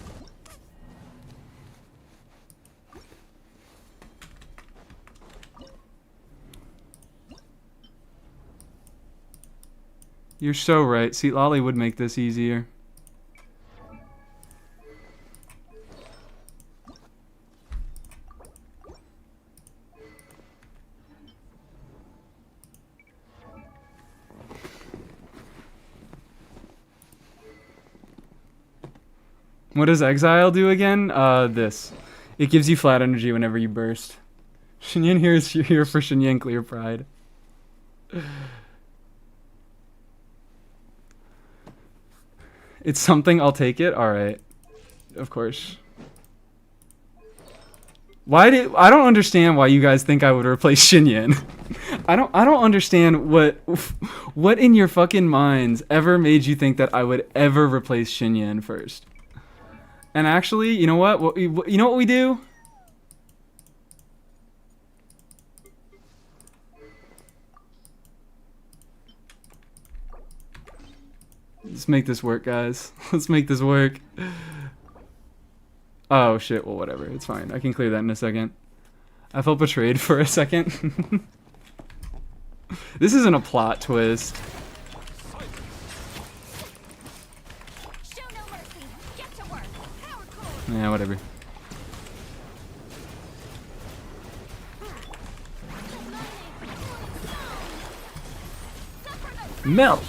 You're so right. Seat Lolly would make this easier. What does Exile do again? This. It gives you flat energy whenever you burst. Xinyan here is here for Xinyan Clear Pride. It's something, I'll take it. All right, of course. I don't understand why you guys think I would replace Xinyan. I don't understand what in your fucking minds ever made you think that I would ever replace Xinyan first. And actually, you know what? You know what we do? Let's make this work, guys. Let's make this work. Oh, shit. Well, whatever. It's fine. I can clear that in a second. I felt betrayed for a second. This isn't a plot twist. Yeah, whatever. Melt!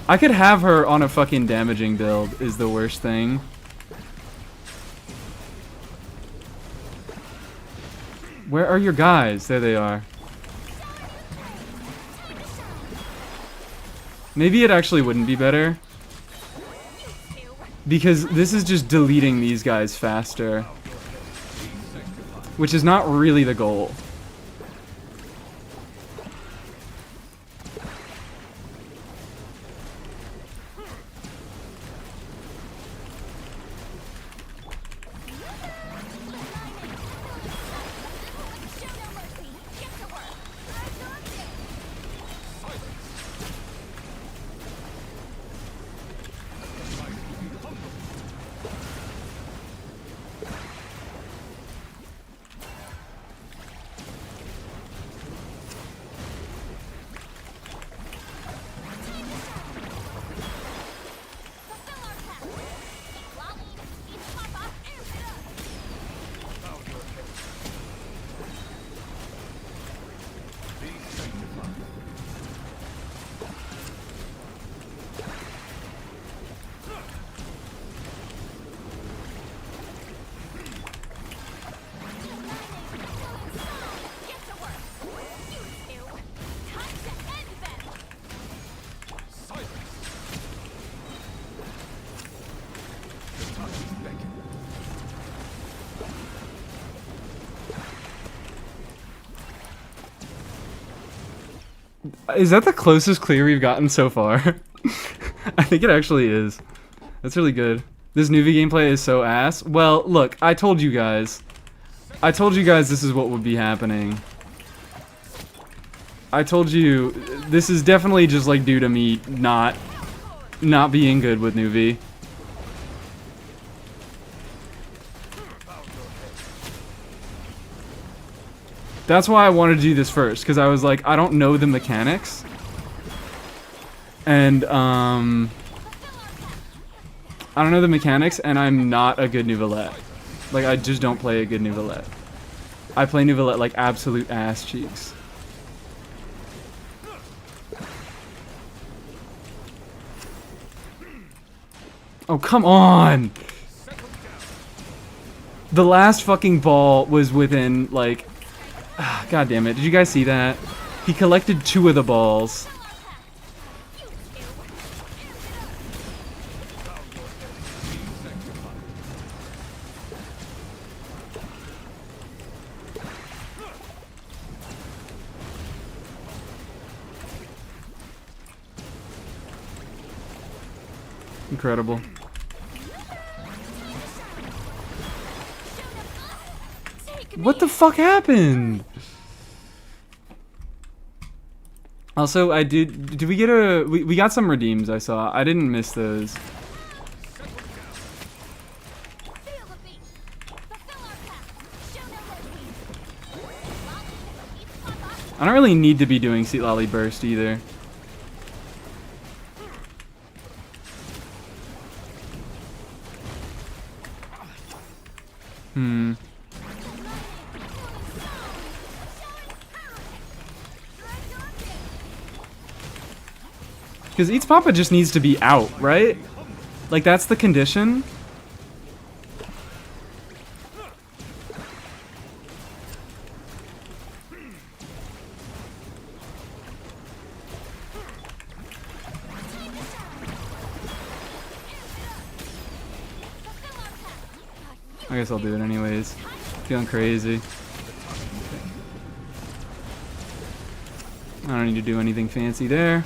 I could have her on a fucking damaging build is the worst thing. Where are your guys? There they are. Maybe it actually wouldn't be better. Because this is just deleting these guys faster. Which is not really the goal. Is that the closest clear we've gotten so far? I think it actually is. That's really good. This Nuvi gameplay is so ass. Well, look, I told you guys. I told you guys this is what would be happening. I told you this is definitely just like due to me not being good with Nuvi. That's why I wanted to do this first, because I was like, I don't know the mechanics. And, I don't know the mechanics, and I'm not a good Nouvellette. Like, I just don't play a good Nouvellette. I play Nouvellette like absolute ass cheeks. Oh, come on! The last fucking ball was within, like... God damn it. Did you guys see that? He collected 2 of the balls. Incredible. What the fuck happened? Also, did we get we got some redeems I saw. I didn't miss those. I don't really need to be doing Seat Lolly Burst either. Because Eats Papa just needs to be out, right? Like, that's the condition. I guess I'll do it anyways. Feeling crazy. I don't need to do anything fancy there.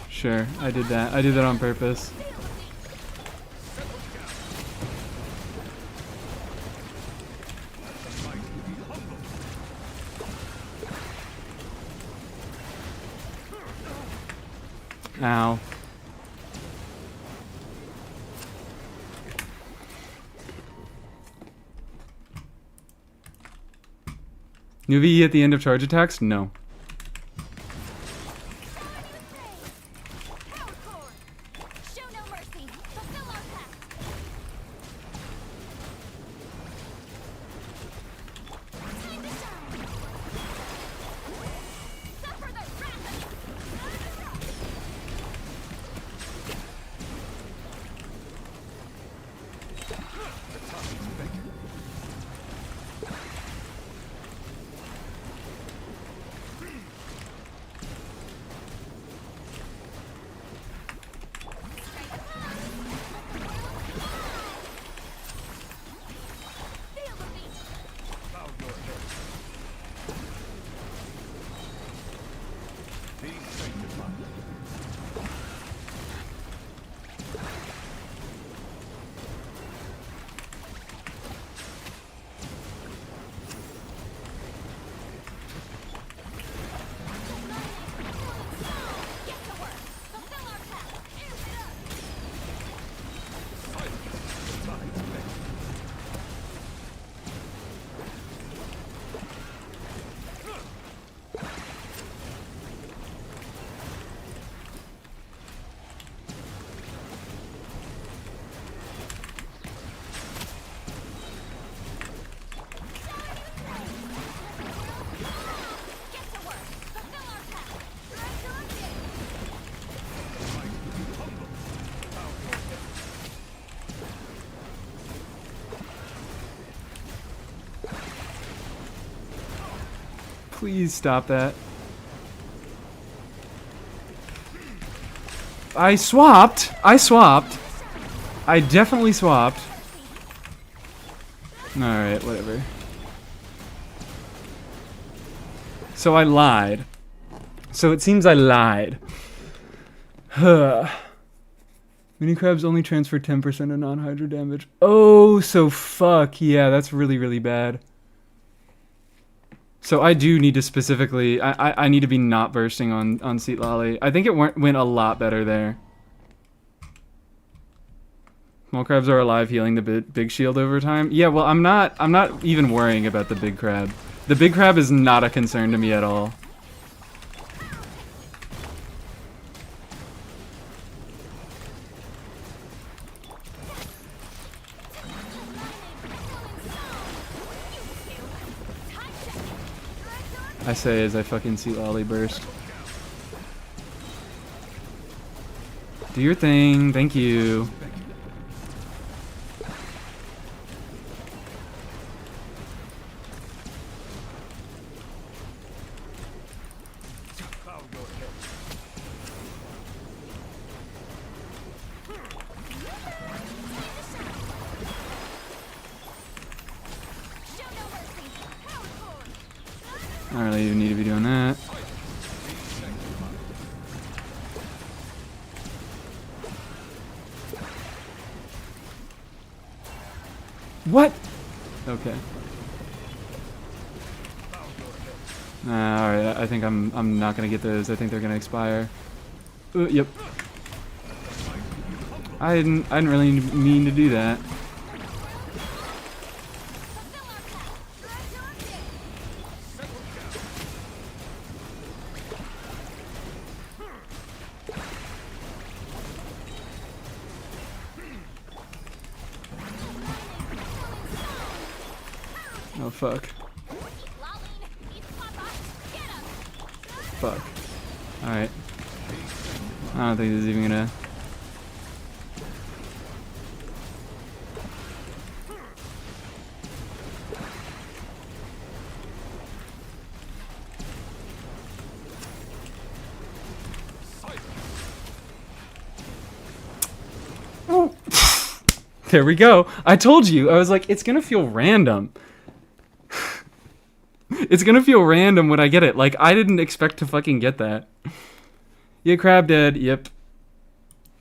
Sure, I did that. I did that on purpose. Ow. Nuvi at the end of charge attacks? No. Please stop that. I swapped. I definitely swapped. Alright, whatever. So I lied. So it seems I lied. Mini crabs only transfer 10% of non-hydro damage. Oh, so fuck. Yeah, that's really, really bad. So I do need to specifically... I need to be not bursting on Seat Lolly. I think it went a lot better there. Small crabs are alive, healing the big shield over time. Yeah, well, I'm not even worrying about the big crab. The big crab is not a concern to me at all. I say as I fucking see Lolly burst. Do your thing, thank you. I don't really even need to be doing that. What? Okay. Alright, I think I'm not gonna get those. I think they're gonna expire. Yep. I didn't really mean to do that. Oh fuck. Fuck. Alright. I don't think this is even gonna... Oh. There we go. I told you. I was like, it's gonna feel random. It's gonna feel random when I get it. Like, I didn't expect to fucking get that. Yeah, crab dead. Yep.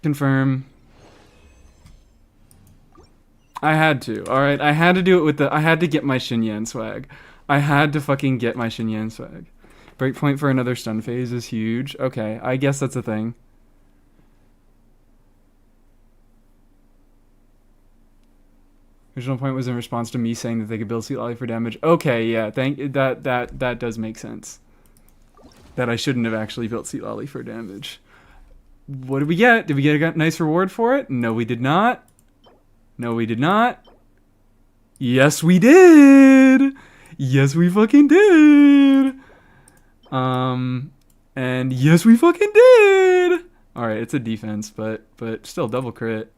Confirm. I had to. Alright, I had to do it with the... I had to get my Xinyan swag. I had to fucking get my Xinyan swag. Breakpoint for another stun phase is huge. Okay, I guess that's a thing. Original point was in response to me saying that they could build Seat Lolly for damage. Okay, yeah, that does make sense. That I shouldn't have actually built Seat Lolly for damage. What did we get? Did we get a nice reward for it? No, we did not. No, we did not. Yes, we did. Yes, we fucking did. And yes, we fucking did. All right, it's a defense, but still double crit.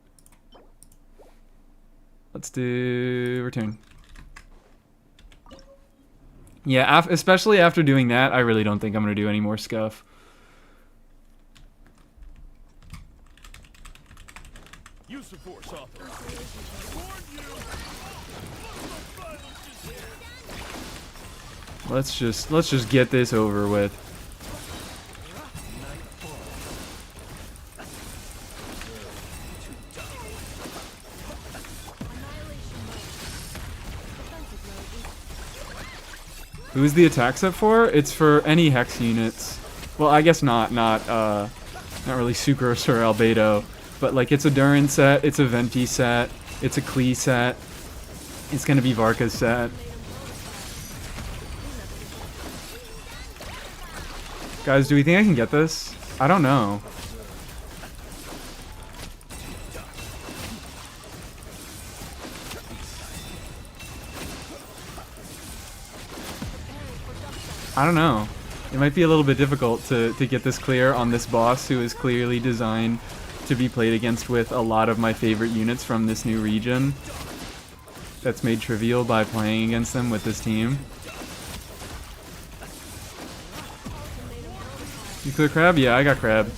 Let's do return. Yeah, especially after doing that, I really don't think I'm going to do any more scuff. Use the force let's just get this over with. Who's the attack set for? It's for any hex units. Well, I guess not really Sucrose or Albedo, but like it's a Durin set, it's a Venti set, it's a Klee set, it's gonna be Varka's set. Guys, do we think I can get this? I don't know. I don't know. It might be a little bit difficult to get this clear on this boss who is clearly designed to be played against with a lot of my favorite units from this new region. That's made trivial by playing against them with this team. You clear crab? Yeah, I got crab.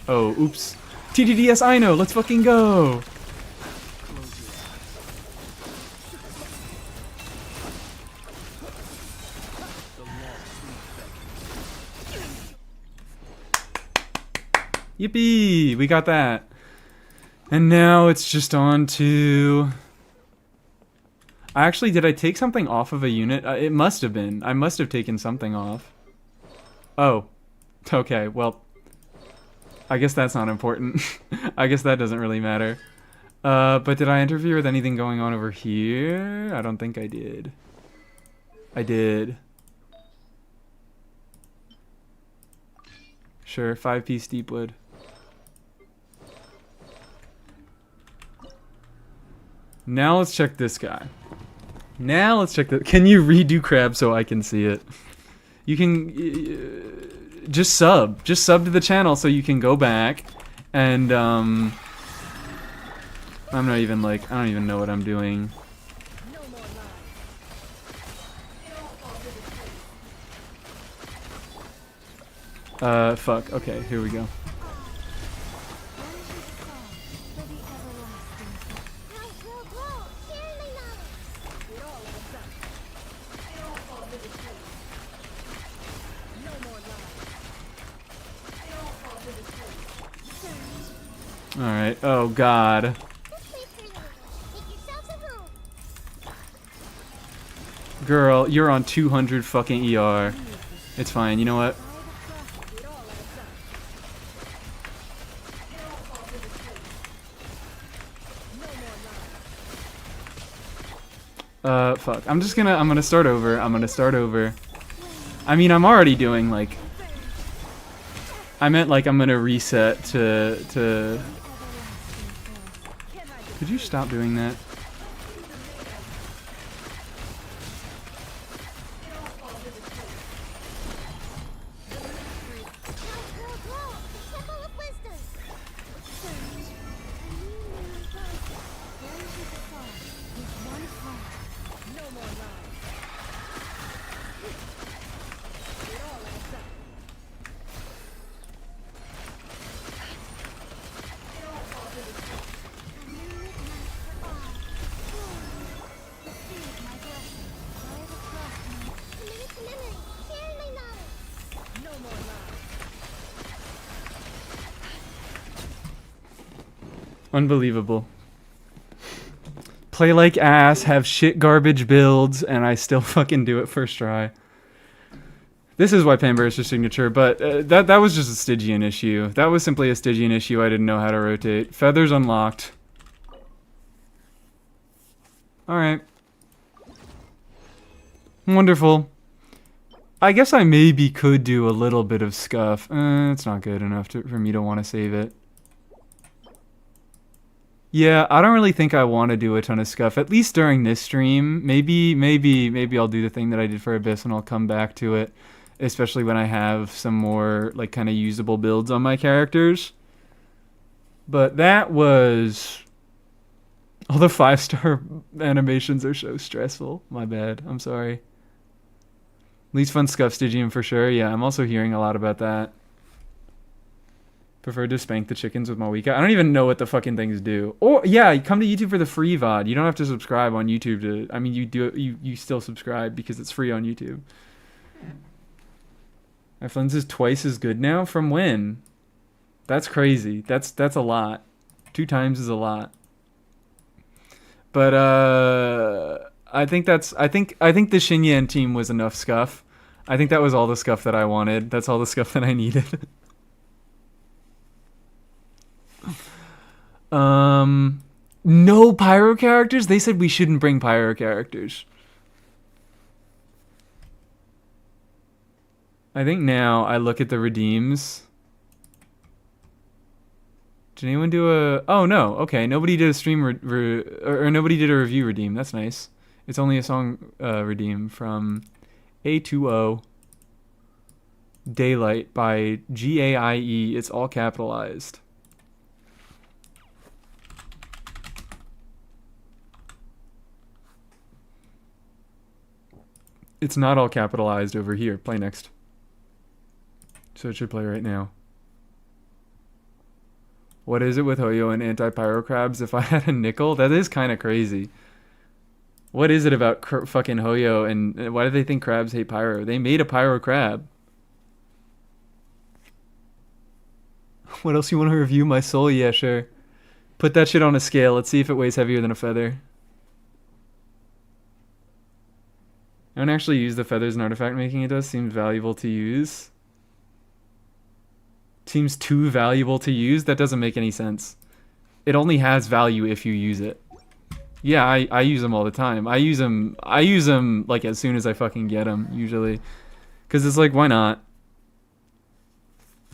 Oh, oops. TTDS, I know. Let's fucking go. Yippee! We got that. And now it's just on to... Actually, did I take something off of a unit? It must have been. I must have taken something off. Oh. Okay, well... I guess that's not important. I guess that doesn't really matter. But did I interfere with anything going on over here? I don't think I did. I did. Sure, 5-piece deepwood. Now let's check this guy. Now let's check the... Can you redo crab so I can see it? You can... just sub. Just sub to the channel so you can go back and, I'm not even, like... I don't even know what I'm doing. Fuck. Okay, here we go. Alright, oh god. Girl, you're on 200 fucking ER. It's fine, you know what? Fuck. I'm gonna start over. I'm gonna start over. I mean, I'm already doing, like... I meant, like, I'm gonna reset to... Could you stop doing that? Unbelievable. Play like ass, have shit garbage builds, and I still fucking do it first try. This is why Pamber is your signature, but that was just a Stygian issue. That was simply a Stygian issue. I didn't know how to rotate. Feathers unlocked. Alright. Wonderful. I guess I maybe could do a little bit of scuff. It's not good enough for me to want to save it. Yeah, I don't really think I want to do a ton of scuff, at least during this stream. Maybe I'll do the thing that I did for Abyss and I'll come back to it, especially when I have some more, like, kind of usable builds on my characters. But that was... All the 5-star animations are so stressful. My bad. I'm sorry. Least fun scuff Stygian for sure. Yeah, I'm also hearing a lot about that. Prefer to spank the chickens with Malika. I don't even know what the fucking things do. Or yeah, come to YouTube for the free VOD. You don't have to subscribe on YouTube to... I mean, you do. You still subscribe because it's free on YouTube. My lens is twice as good now. From when? That's crazy. That's a lot. 2 times is a lot. But I think the Xinyan team was enough scuff. I think that was all the scuff that I wanted. That's all the scuff that I needed. No pyro characters? They said we shouldn't bring pyro characters. I think now I look at the redeems. Did anyone do a... Oh, no. Okay, nobody did a stream... or nobody did a review redeem. That's nice. It's only a song redeem from A2O Daylight by GAIE. It's all capitalized. It's not all capitalized over here. Play next. So it should play right now. What is it with Hoyo and anti-pyro crabs? If I had a nickel, that is kind of crazy. What is it about fucking Hoyo and why do they think crabs hate pyro? They made a pyro crab. What else you want to review? My soul? Yeah, sure. Put that shit on a scale. Let's see if it weighs heavier than a feather. I don't actually use the feathers in artifact making. It does seem valuable to use. Seems too valuable to use? That doesn't make any sense. It only has value if you use it. Yeah, I use them all the time. I use them like as soon as I fucking get them, usually. Because it's like, why not?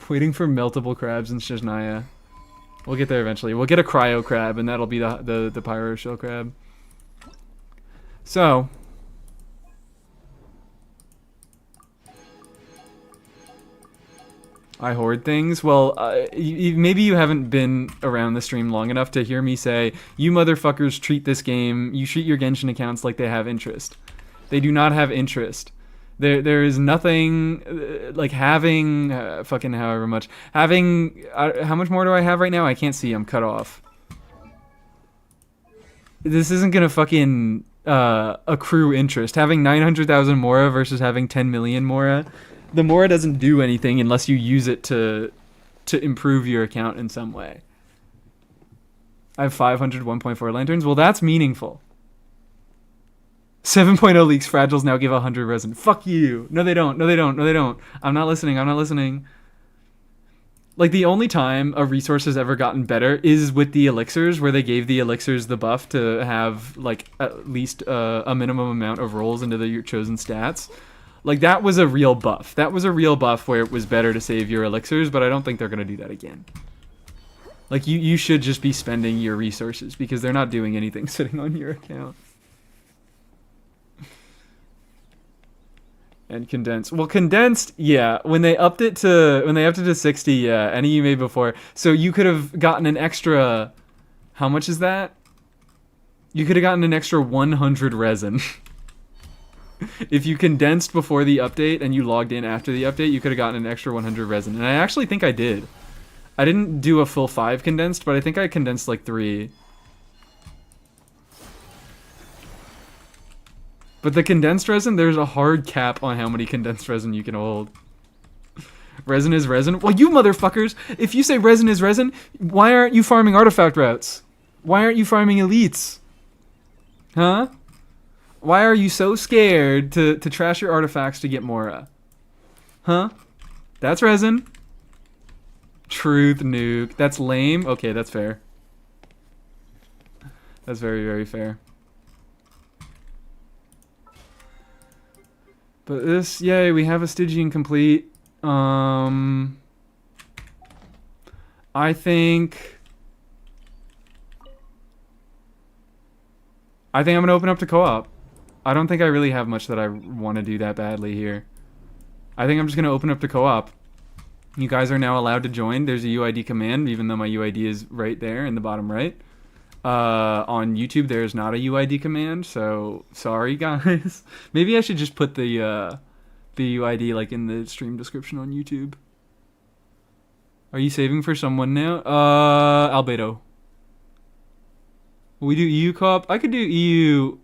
Waiting for meltable crabs in Shizhnaya. We'll get there eventually. We'll get a cryo crab, and that'll be the pyro shell crab. So... I hoard things. Well, maybe you haven't been around the stream long enough to hear me say, you motherfuckers treat this game, you treat your Genshin accounts like they have interest. They do not have interest. There is nothing, like having, fucking however much, having, how much more do I have right now? I can't see, I'm cut off. This isn't gonna fucking accrue interest. Having 900,000 Mora versus having 10 million Mora. The Mora doesn't do anything unless you use it to improve your account in some way. I have 500 1.4 lanterns. Well, that's meaningful. 7.0 leaks fragiles now give 100 resin. Fuck you. No, they don't. No, they don't. No, they don't. I'm not listening. I'm not listening. Like, the only time a resource has ever gotten better is with the elixirs, where they gave the elixirs the buff to have, like, at least a minimum amount of rolls into your chosen stats. Like, that was a real buff. That was a real buff where it was better to save your elixirs, but I don't think they're going to do that again. Like, you should just be spending your resources, because they're not doing anything sitting on your account. And condensed. Well, condensed, yeah. When they upped it to 60, yeah. Any you made before. So you could have gotten an extra... How much is that? You could have gotten an extra 100 resin. If you condensed before the update and you logged in after the update, you could have gotten an extra 100 resin. And I actually think I did. I didn't do a full 5 condensed, but I think I condensed like 3. But the condensed resin, there's a hard cap on how many condensed resin you can hold. Resin is resin? Well, you motherfuckers, if you say resin is resin, why aren't you farming artifact routes? Why aren't you farming elites? Huh? Why are you so scared to trash your artifacts to get Mora? Huh? That's resin. Truth nuke. That's lame. Okay, that's fair. That's very, very fair. But this, yay, we have a Stygian complete. I think I'm gonna open up to co-op. I don't think I really have much that I want to do that badly here. I think I'm just gonna open up to co-op. You guys are now allowed to join. There's a UID command, even though my UID is right there in the bottom right. On YouTube, there's not a UID command, so sorry, guys. Maybe I should just put the UID like in the stream description on YouTube. Are you saving for someone now? Albedo. Will we do EU co-op? I could do EU.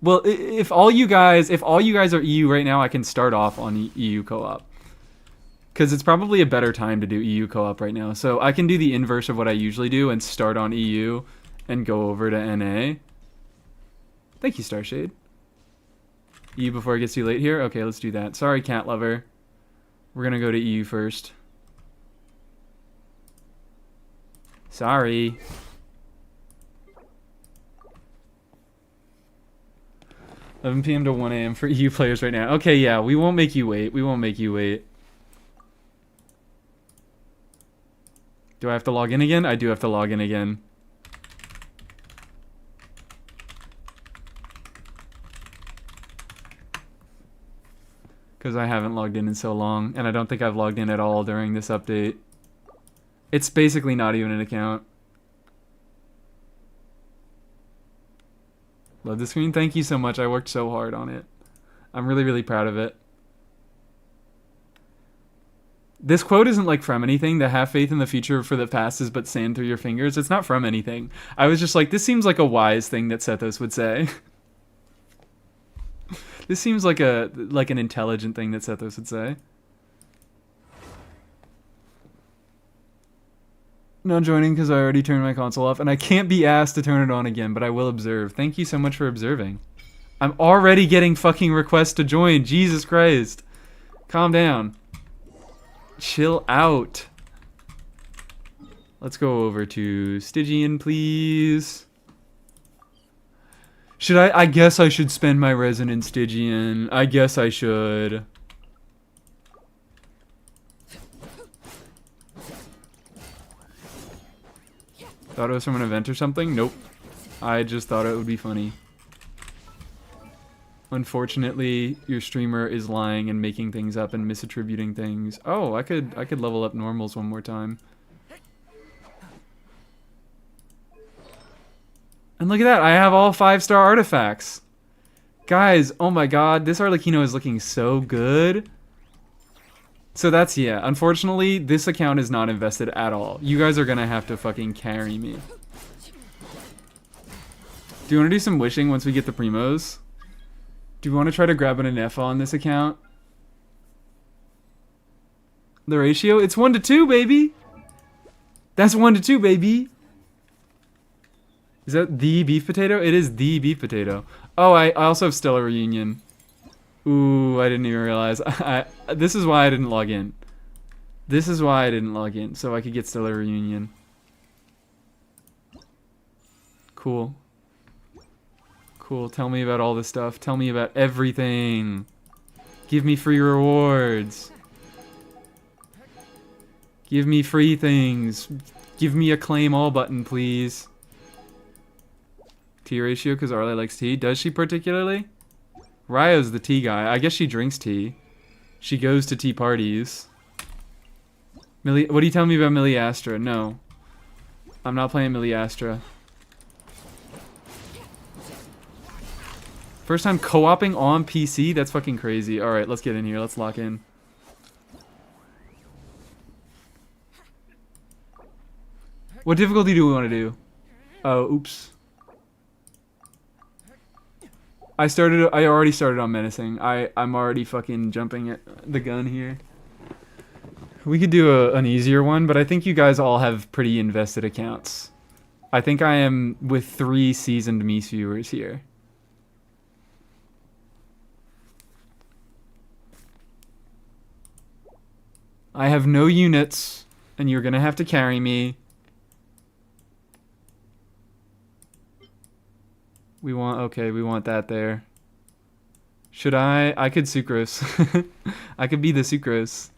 Well, if all you guys are EU right now, I can start off on EU co-op. Because it's probably a better time to do EU co-op right now. So I can do the inverse of what I usually do and start on EU and go over to NA. Thank you, Starshade. EU before it gets too late here? Okay, let's do that. Sorry, cat lover. We're going to go to EU first. Sorry. $11 p.m. to 1 a.m. for EU players right now. Okay, yeah, we won't make you wait. We won't make you wait. Do I have to log in again? I do have to log in again. Because I haven't logged in so long, and I don't think I've logged in at all during this update. It's basically not even an account. Love the screen. Thank you so much. I worked so hard on it. I'm really, really proud of it. This quote isn't like from anything. The have faith in the future, for the past is but sand through your fingers. It's not from anything. I was just like, this seems like a wise thing that Sethos would say. This seems like an intelligent thing that Sethos would say. Not joining because I already turned my console off, and I can't be asked to turn it on again, but I will observe. Thank you so much for observing. I'm already getting fucking requests to join. Jesus Christ. Calm down. Chill out. Let's go over to Stygian, please. Should I guess I should spend my resin in Stygian. I guess I should. Thought it was from an event or something? Nope. I just thought it would be funny. Unfortunately, your streamer is lying and making things up and misattributing things. Oh, I could level up normals one more time. And look at that, I have all 5-star artifacts. Guys, oh my god, this Arlecchino is looking so good. So that's, yeah, unfortunately, this account is not invested at all. You guys are gonna have to fucking carry me. Do you want to do some wishing once we get the primos? Do you want to try to grab an Anefa on this account? The ratio? It's 1 to 2, baby! That's 1 to 2, baby! Is that the beef potato? It is the beef potato. Oh, I also have Stellar Reunion. Ooh, I didn't even realize. This is why I didn't log in. This is why I didn't log in, so I could get Stellar Reunion. Cool. Cool, tell me about all this stuff. Tell me about everything. Give me free rewards. Give me free things. Give me a claim all button, please. Tea ratio, because Arlie likes tea. Does she particularly? Ryo's the tea guy. I guess she drinks tea. She goes to tea parties. What do you tell me about Millie Astra? No. I'm not playing Millie Astra. First time co-oping on PC? That's fucking crazy. Alright, let's get in here. Let's lock in. What difficulty do we want to do? Oh, oops. I already started on menacing. I'm already fucking jumping at the gun here. We could do an easier one, but I think you guys all have pretty invested accounts. I think I am with 3 seasoned Mies viewers here. I have no units, and you're gonna have to carry me. We want that there. Should I could Sucrose. I could be the Sucrose.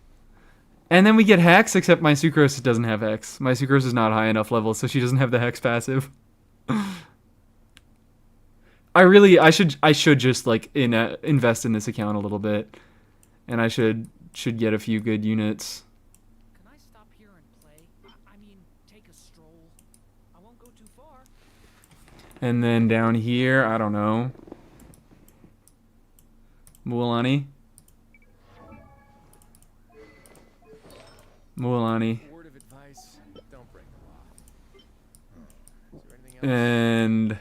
And then we get Hex, except my Sucrose doesn't have Hex. My Sucrose is not high enough level, so she doesn't have the Hex passive. I should just like invest in this account a little bit. And I should get a few good units. Can I stop here and play? I mean, take a stroll. I won't go too far. And then down here, I don't know. Mualani. Word of advice, don't break the law. Is there anything else? And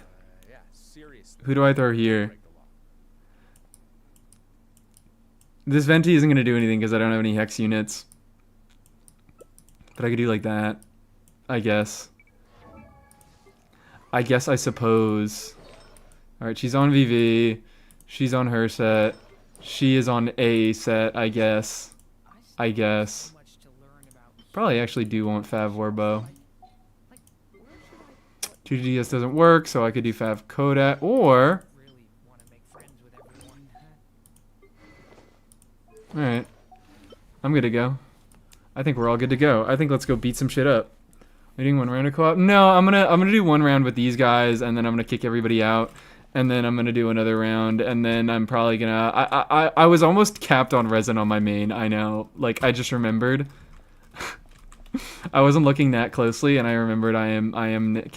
Yeah, seriously. who do I throw here? Break the law. This Venti isn't going to do anything because I don't have any Hex units. But I could do like that. I guess. I suppose. Alright, she's on VV. She's on her set. She is on A set, I guess. Probably actually do want Fav Warbow. 2GS doesn't work, so I could do Fav Kodak. Or... Alright. I'm good to go. I think we're all good to go. I think let's go beat some shit up. Are you doing 1 round of co-op? No, I'm gonna do 1 round with these guys, and then I'm gonna kick everybody out. And then I'm gonna do another round, and then I'm probably gonna... I was almost capped on resin on my main, I know. Like, I just remembered. I wasn't looking that closely, and I remembered I am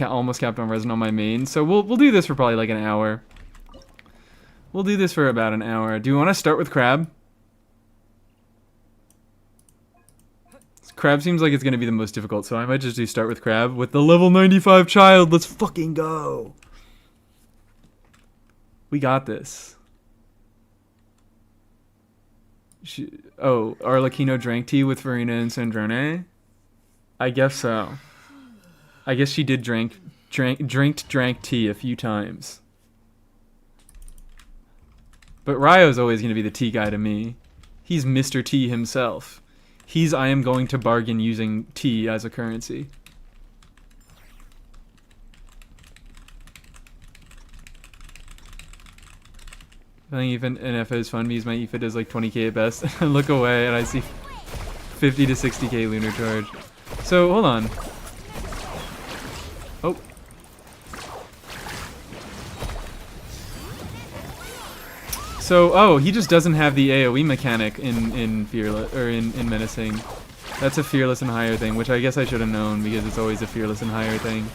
almost capped on resin on my main. So we'll do this for probably like an hour. We'll do this for about an hour. Do you want to start with Crab? Crab seems like it's gonna be the most difficult, so I might just do start with Crab with the level 95 child. Let's fucking go. We got this. Arlecchino drank tea with Farina and Sandrone? I guess so. I guess she did drank tea a few times. But Ryo's always going to be the tea guy to me. He's Mr. T himself. I am going to bargain using tea as a currency. I think even NFA is fun because my EFA does like 20k at best. I look away and I see 50 to 60k lunar charge. So, hold on. Oh. So, he just doesn't have the AoE mechanic in Fearless, or in Menacing. That's a Fearless and higher thing, which I guess I should have known because it's always a Fearless and higher thing.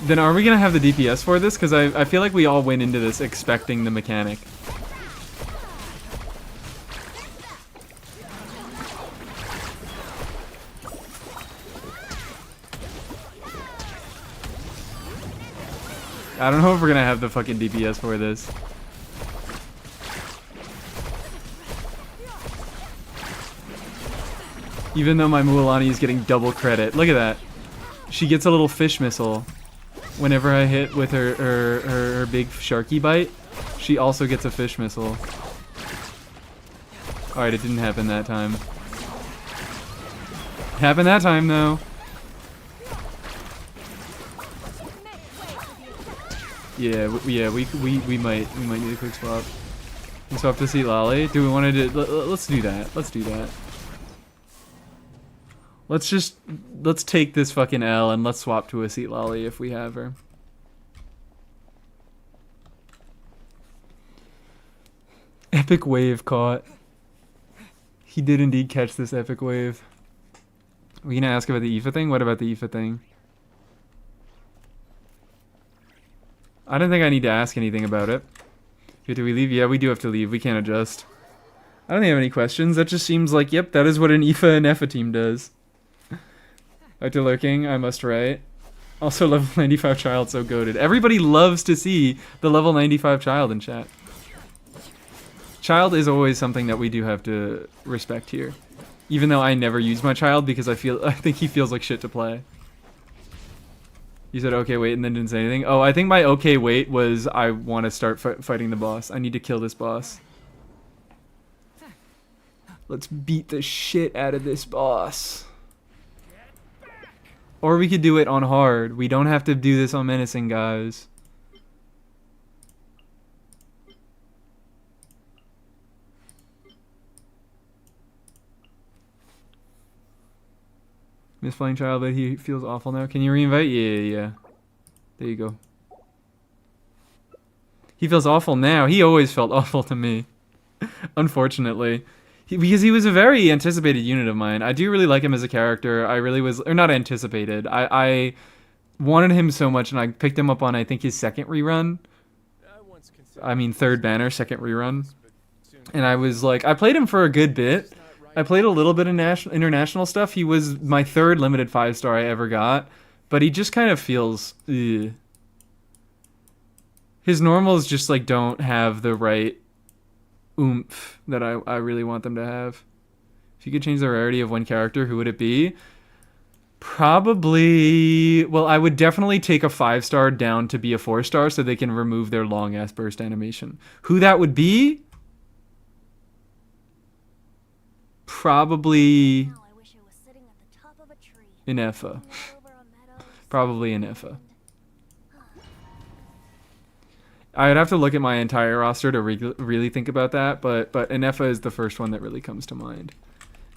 Then are we going to have the DPS for this? Because I feel like we all went into this expecting the mechanic. I don't know if we're going to have the fucking DPS for this. Even though my Mualani is getting double credit. Look at that. She gets a little fish missile. Whenever I hit with her big sharky bite, she also gets a fish missile. Alright, it didn't happen that time. Happened that time, though. Yeah, we might need a quick swap. And swap to see Lolly. Do we want to do... Let's do that. Let's do that. Let's take this fucking L and let's swap to a seat Lolly if we have her. Epic wave caught. He did indeed catch this epic wave. Are we gonna ask about the Aoife thing? What about the Aoife thing? I don't think I need to ask anything about it. Do we leave? Yeah, we do have to leave. We can't adjust. I don't have any questions. That just seems like, yep, that is what an Aoife and Effa team does. Back to lurking, I must write. Also, level 95 child, so goated. Everybody loves to see the level 95 child in chat. Child is always something that we do have to respect here. Even though I never use my child because I think he feels like shit to play. You said okay wait and then didn't say anything. Oh, I think my okay wait was I want to start fighting the boss. I need to kill this boss. Let's beat the shit out of this boss. Or we could do it on hard. We don't have to do this on menacing, guys. Miss Flying Child, but he feels awful now. Can you reinvite? Yeah. There you go. He feels awful now. He always felt awful to me. Unfortunately. Because he was a very anticipated unit of mine. I do really like him as a character. I really was... Or not anticipated. I wanted him so much, and I picked him up on, I think, his second rerun. I mean, third banner, second rerun. And I was like... I played him for a good bit. I played a little bit of international stuff. He was my third limited 5-star I ever got. But he just kind of feels... Ugh. His normals just, like, don't have the right... oomph that I really want them to have. If you could change the rarity of one character, who would it be? Probably... Well, I would definitely take a 5-star down to be a 4-star so they can remove their long-ass burst animation. Who that would be? Probably... an Effa. Probably an Effa. I'd have to look at my entire roster to really think about that, but Anefa is the first one that really comes to mind.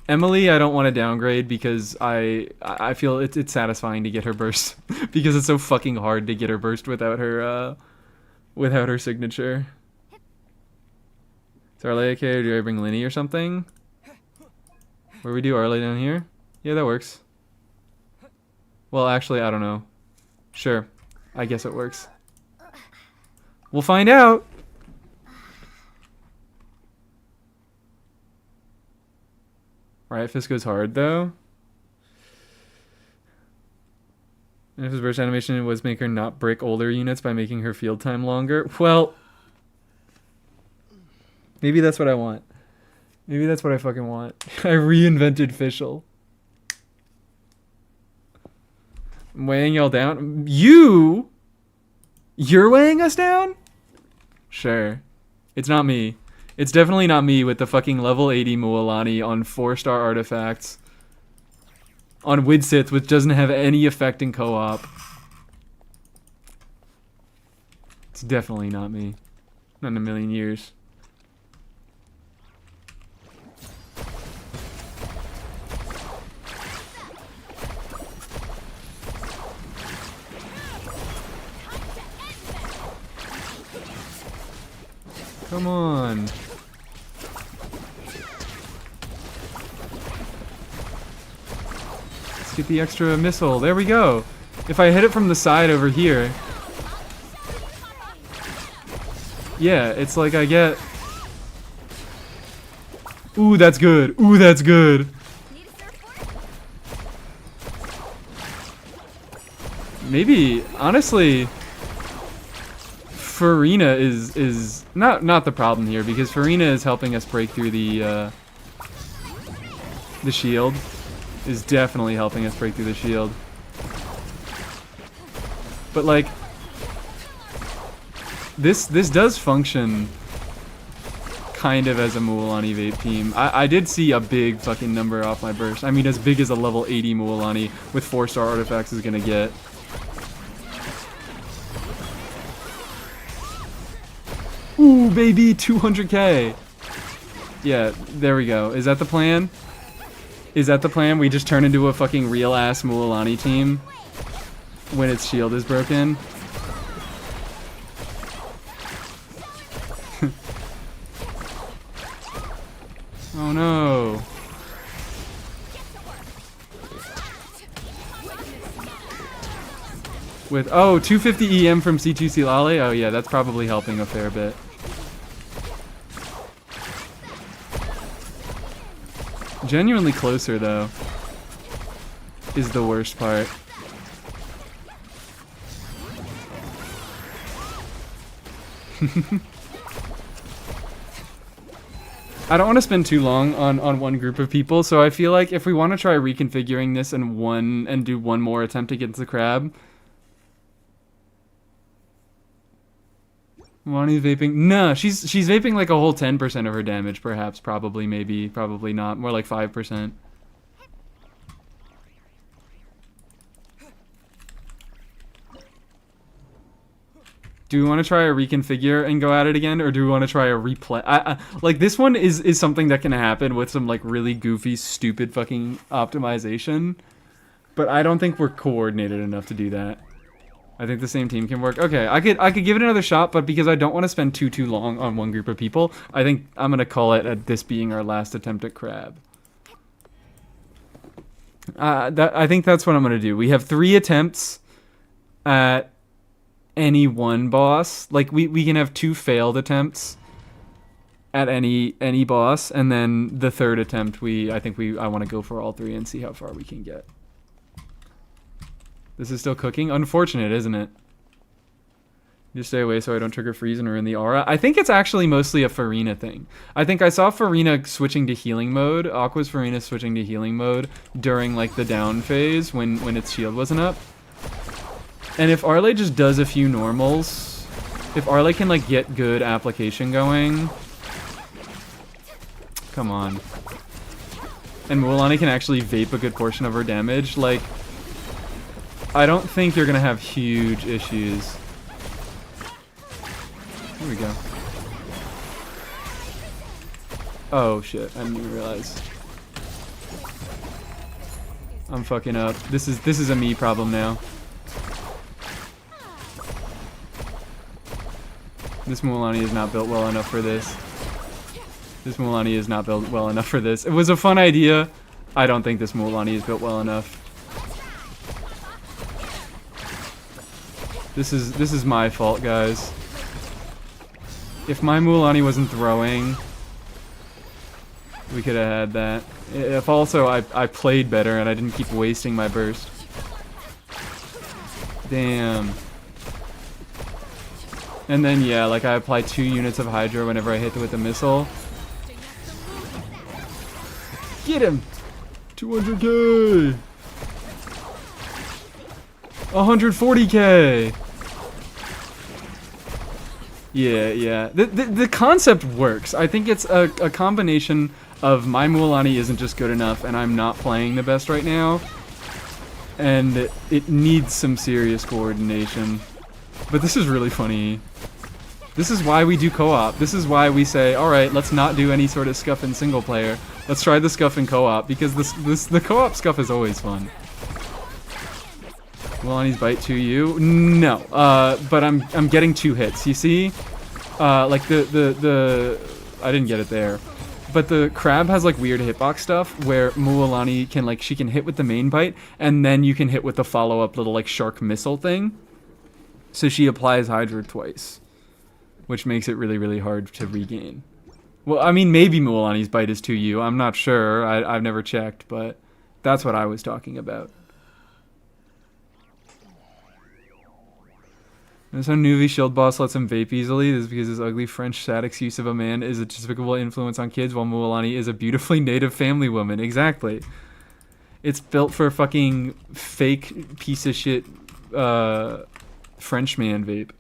Emily, I don't want to downgrade because I feel it's satisfying to get her burst because it's so fucking hard to get her burst without her signature. Is Arle okay, or do I bring Linny or something? Where we do Arle down here? Yeah, that works. Well, actually, I don't know. Sure, I guess it works. We'll find out. Riot Fist goes hard though. And if his burst animation was make her not break older units by making her field time longer. Well, maybe that's what I want. Maybe that's what I fucking want. I reinvented Fischl. I'm weighing y'all down. You're weighing us down? Sure. It's not me. It's definitely not me with the fucking level 80 Mualani on 4-star artifacts. On Widsith, which doesn't have any effect in co-op. It's definitely not me. Not in a million years. Come on. Let's get the extra missile. There we go. If I hit it from the side over here. Yeah, it's like I get... Ooh, that's good. Ooh, that's good. Maybe, honestly... Farina is not the problem here, because Farina is helping us break through the shield. Is definitely helping us break through the shield. But like this does function kind of as a Mualani vape team. I did see a big fucking number off my burst. I mean, as big as a level 80 Mualani with 4-star artifacts is gonna get. Ooh, baby, 200k. Yeah, there we go. Is that the plan? Is that the plan? We just turn into a fucking real-ass Mualani team when its shield is broken? Oh no. With, oh, 250 EM from C2 Silale? Oh yeah, that's probably helping a fair bit. Genuinely closer, though, is the worst part. I don't want to spend too long on one group of people, so I feel like if we want to try reconfiguring this and do one more attempt against the crab. Wani's vaping. No, she's vaping like a whole 10% of her damage, perhaps, probably, maybe, probably not. More like 5%. Do we want to try a reconfigure and go at it again, or do we want to try a replay? Like, this one is something that can happen with some, like, really goofy, stupid fucking optimization. But I don't think we're coordinated enough to do that. I think the same team can work. Okay, I could give it another shot, but because I don't want to spend too long on one group of people, I think I'm gonna call it at this being our last attempt at crab. I think that's what I'm gonna do. We have 3 attempts at any one boss. Like we can have 2 failed attempts at any boss, and then the 3rd attempt I want to go for all 3 and see how far we can get. This is still cooking? Unfortunate, isn't it? Just stay away so I don't trigger freeze and ruin the aura. I think it's actually mostly a Farina thing. I think I saw Farina switching to healing mode, Aqua's Farina switching to healing mode during like the down phase when its shield wasn't up. And if Arle just does a few normals, if Arle can like get good application going, come on. And Mualani can actually vape a good portion of her damage, like, I don't think you're gonna have huge issues. Here we go. Oh shit, I didn't even realize. I'm fucking up. This is a me problem now. This Mualani is not built well enough for this. This Mualani is not built well enough for this. It was a fun idea. I don't think this Mualani is built well enough. This is my fault, guys. If my Mualani wasn't throwing... We could have had that. If also I played better and I didn't keep wasting my burst. Damn. And then yeah, like I apply 2 units of Hydra whenever I hit with a missile. Get him! 200k! 140k! Yeah. The concept works. I think it's a combination of my Mualani isn't just good enough and I'm not playing the best right now. And it needs some serious coordination. But this is really funny. This is why we do co-op. This is why we say, alright, let's not do any sort of scuff in single player. Let's try the scuff in co-op, because the co-op scuff is always fun. Mualani's bite to you? No. But I'm getting 2 hits. You see? Like the I didn't get it there. But the crab has like weird hitbox stuff where Mualani can like, she can hit with the main bite and then you can hit with the follow-up little like shark missile thing. So she applies Hydra twice, which makes it really, really hard to regain. Well, I mean, maybe Mualani's bite is 2U. I'm not sure. I've never checked, but that's what I was talking about. Notice how Nuvi Shield Boss lets him vape easily. This is because his ugly French sad excuse of a man is a despicable influence on kids, while Mualani is a beautifully native family woman. Exactly. It's built for a fucking fake piece of shit French man vape.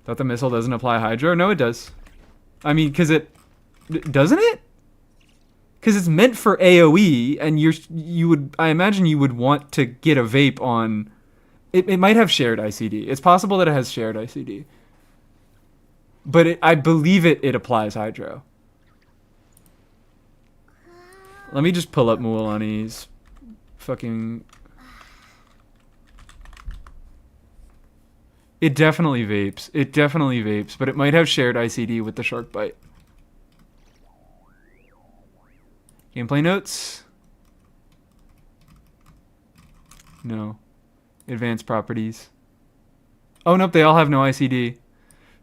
Thought the missile doesn't apply Hydra? No, it does. I mean, because it... Doesn't it? Because it's meant for AoE, and you would... I imagine you would want to get a vape on... It might have shared ICD. It's possible that it has shared ICD. But I believe it applies Hydro. Let me just pull up Mualani's fucking... It definitely vapes. It definitely vapes, but it might have shared ICD with the shark bite. Gameplay notes? No. Advanced properties. Oh, nope, they all have no ICD.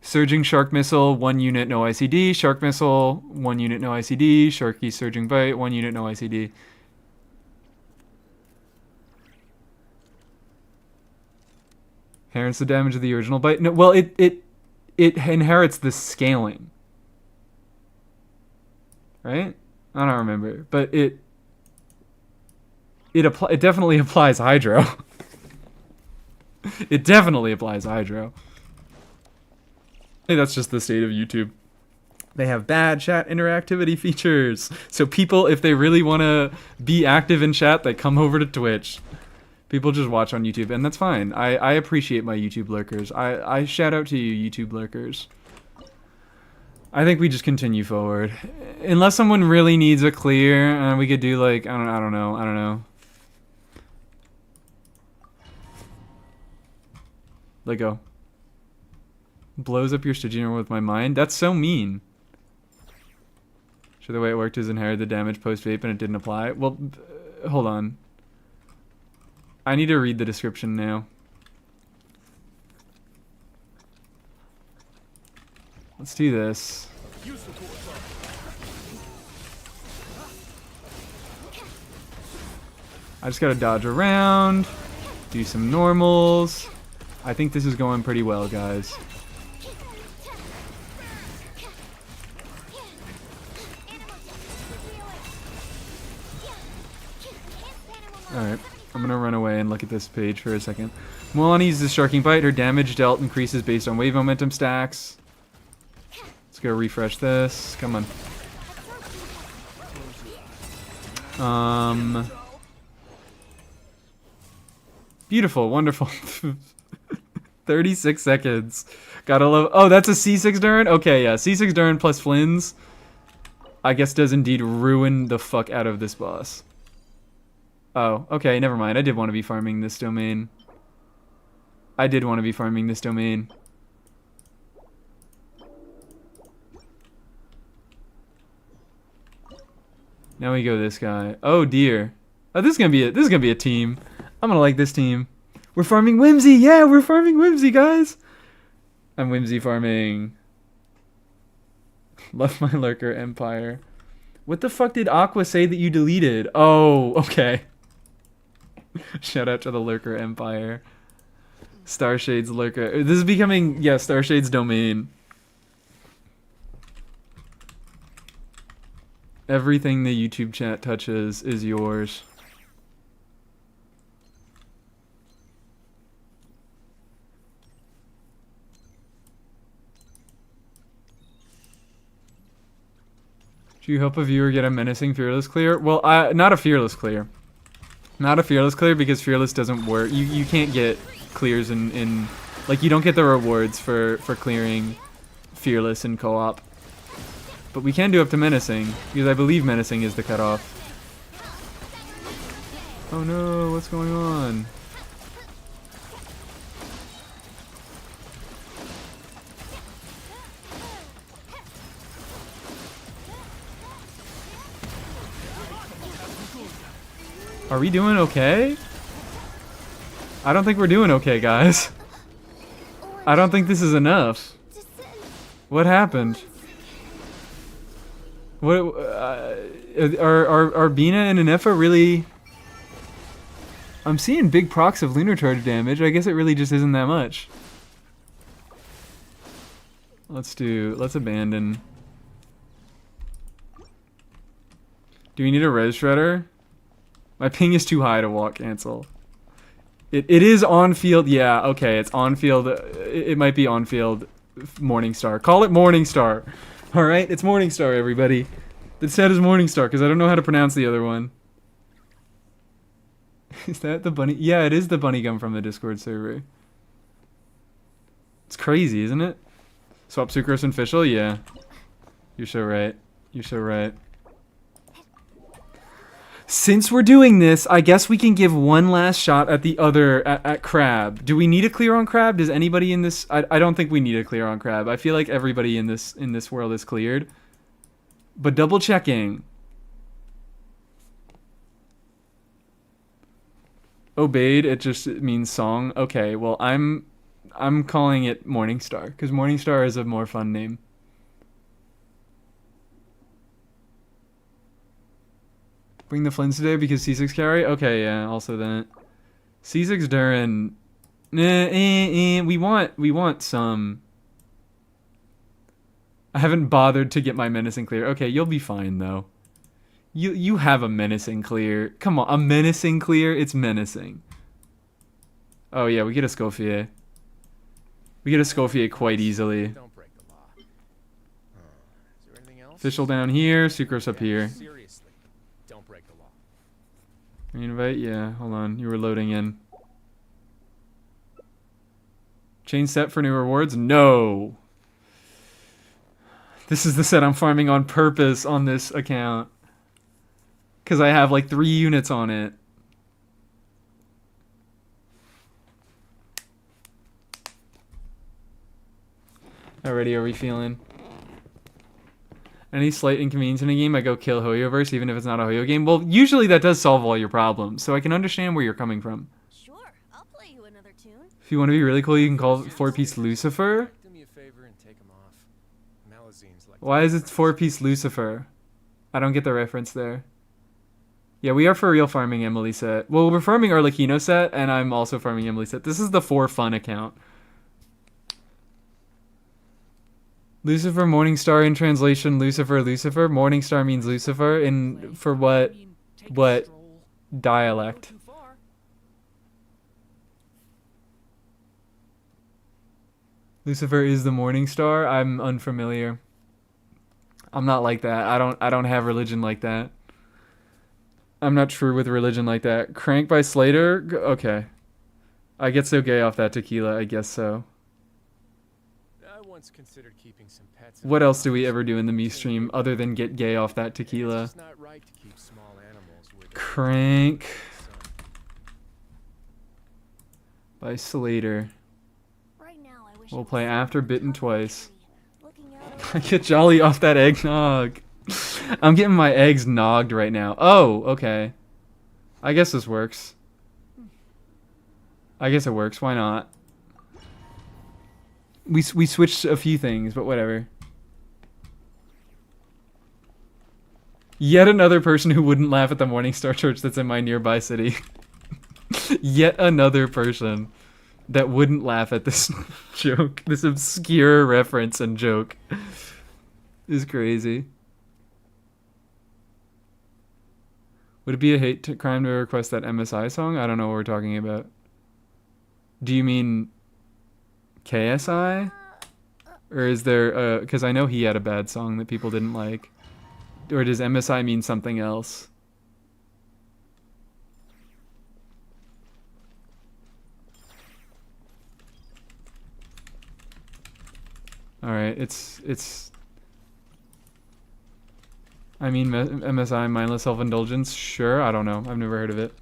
Surging Shark Missile, 1 unit, no ICD. Shark Missile, 1 unit, no ICD. Sharky Surging Bite, 1 unit, no ICD. Inherits the damage of the original bite. No, well, it inherits the scaling. Right? I don't remember, but it definitely applies Hydro. It definitely applies Hydro. Hey, that's just the state of YouTube. They have bad chat interactivity features. So people, if they really want to be active in chat, they come over to Twitch. People just watch on YouTube, and that's fine. I appreciate my YouTube lurkers. I shout out to you, YouTube lurkers. I think we just continue forward. Unless someone really needs a clear, we could do like, I don't know. Let go. Blows up your Stygian with my mind? That's so mean. Sure, the way it worked is inherit the damage post-vape and it didn't apply. Well, hold on. I need to read the description now. Let's do this. I just gotta dodge around, do some normals. I think this is going pretty well, guys. Alright, I'm gonna run away and look at this page for a second. Mualani uses Sharking Bite. Her damage dealt increases based on wave momentum stacks. Let's go refresh this. Come on. Beautiful, wonderful. 36 seconds. Gotta love... Oh, that's a C6 Durin? Okay, yeah. C6 Durin plus Flynn's, I guess, does indeed ruin the fuck out of this boss. Oh, okay, never mind. I did want to be farming this domain. Now we go this guy. Oh dear. Oh, this is gonna be a team. I'm gonna like this team. We're farming Whimsy! Yeah, we're farming Whimsy, guys! I'm Whimsy farming. Love my lurker empire. What the fuck did Aqua say that you deleted? Oh, okay. Shout out to the Lurker Empire. Starshade's Lurker. This is becoming, yeah, Starshade's domain. Everything the YouTube chat touches is yours. Do you help a viewer get a menacing fearless clear? Well, not a fearless clear. Not a fearless clear because fearless doesn't work. You can't get clears in like you don't get the rewards for clearing fearless in co-op. But we can do up to menacing because I believe menacing is the cutoff. Oh no, what's going on? Are we doing okay? I don't think we're doing okay, guys. I don't think this is enough. What happened? What are Bina and Anefa really? I'm seeing big procs of lunar charge damage. I guess it really just isn't that much. Let's abandon. Do we need a res shredder? My ping is too high to walk cancel. It is on field. Yeah, okay, it's on field. It might be on field Morningstar. Call it Morningstar. All right, it's Morningstar, everybody. The set is Morningstar because I don't know how to pronounce the other one. Is that the bunny? Yeah, it is the bunny gum from the Discord server. It's crazy, isn't it? Swap Sucrose and Fischl? Yeah. You're so right. You're so right. Since we're doing this, I guess we can give one last shot at the other, at Crab. Do we need a clear on Crab? Does anybody in this... I don't think we need a clear on Crab. I feel like everybody in this world is cleared. But double checking. Obeyed, it just means song. Okay, well, I'm calling it Morningstar, because Morningstar is a more fun name. Bring the Flins today because C6 carry? Okay, yeah, also that. C6 Durin. We want some. I haven't bothered to get my menacing clear. Okay, you'll be fine though. You have a menacing clear. Come on, a menacing clear? It's menacing. Oh yeah, we get a Scofier. We get a Scofier quite easily. Don't break the law. Is there anything else? Fischl down here, Sucrose up here. Seriously, don't break the law. Reinvite? Yeah, hold on. You were loading in. Chain set for new rewards? No. This is the set I'm farming on purpose on this account. Because I have like 3 units on it. Alrighty, are we feeling? Any slight inconvenience in a game, I go kill Hoyoverse, even if it's not a Hoyo game. Well, usually that does solve all your problems, so I can understand where you're coming from. Sure, I'll play you another tune. If you want to be really cool, you can call it 4-piece Lucifer. Do me a favor and take 'em off. Malazine's like. Why is it 4-piece Lucifer? I don't get the reference there. Yeah, we are for real farming Emily set. Well, we're farming Arlecchino set, and I'm also farming Emily set. This is the for fun account. Lucifer, Morningstar in translation, Lucifer, Lucifer. Morningstar means Lucifer in for what dialect? Lucifer is the Morningstar. I'm unfamiliar. I'm not like that. I don't have religion like that. I'm not true with religion like that. Crank by Slater? Okay. I get so gay off that tequila, I guess so. I once considered keeping some pets. What else do we ever do in the me stream other than get gay off that tequila? It's not right to keep small animals with Crank by Slater. Right now, I wish We'll I was play after bitten twice. looking out I get jolly off that eggnog. I'm getting my eggs nogged right now. Oh, okay. I guess this works. I guess it works. Why not? We switched a few things, but whatever. Yet another person who wouldn't laugh at the Morningstar Church that's in my nearby city. Yet another person that wouldn't laugh at this joke. This obscure reference and joke is crazy. Would it be a hate crime to request that MSI song? I don't know what we're talking about. Do you mean KSI? Or is there, because I know he had a bad song that people didn't like. Or does MSI mean something else? Alright, it's... I mean, MSI, mindless self-indulgence? Sure, I don't know. I've never heard of it.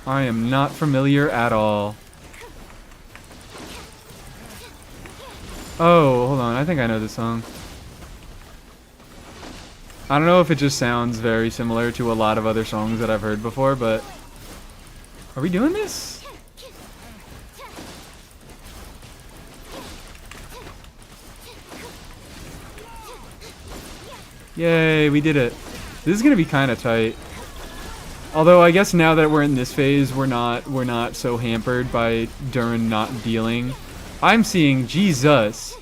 I am not familiar at all. Oh, hold on. I think I know this song. I don't know if it just sounds very similar to a lot of other songs that I've heard before, but... Are we doing this? Yay, we did it. This is gonna be kind of tight. Although I guess now that we're in this phase, we're not so hampered by Durin not dealing. I'm seeing Jesus,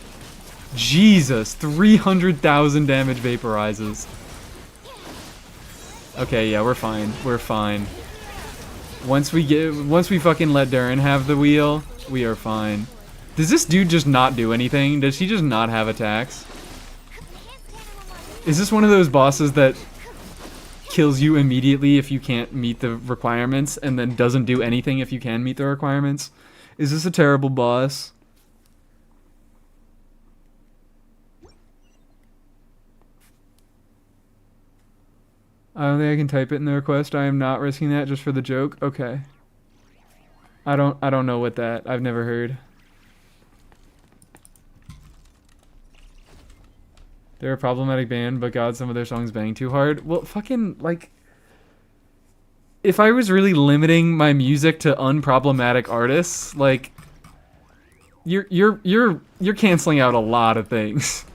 300,000 damage vaporizes. Okay, yeah, we're fine. We're fine. Once we fucking let Durin have the wheel, we are fine. Does this dude just not do anything? Does he just not have attacks? Is this one of those bosses that kills you immediately if you can't meet the requirements and then doesn't do anything if you can meet the requirements? Is this a terrible boss? I don't think I can type it in the request. I am not risking that just for the joke. Okay. I don't know what that. I've never heard. They're a problematic band, but God, some of their songs bang too hard. Well, fucking, like... If I was really limiting my music to unproblematic artists, like... You're canceling out a lot of things.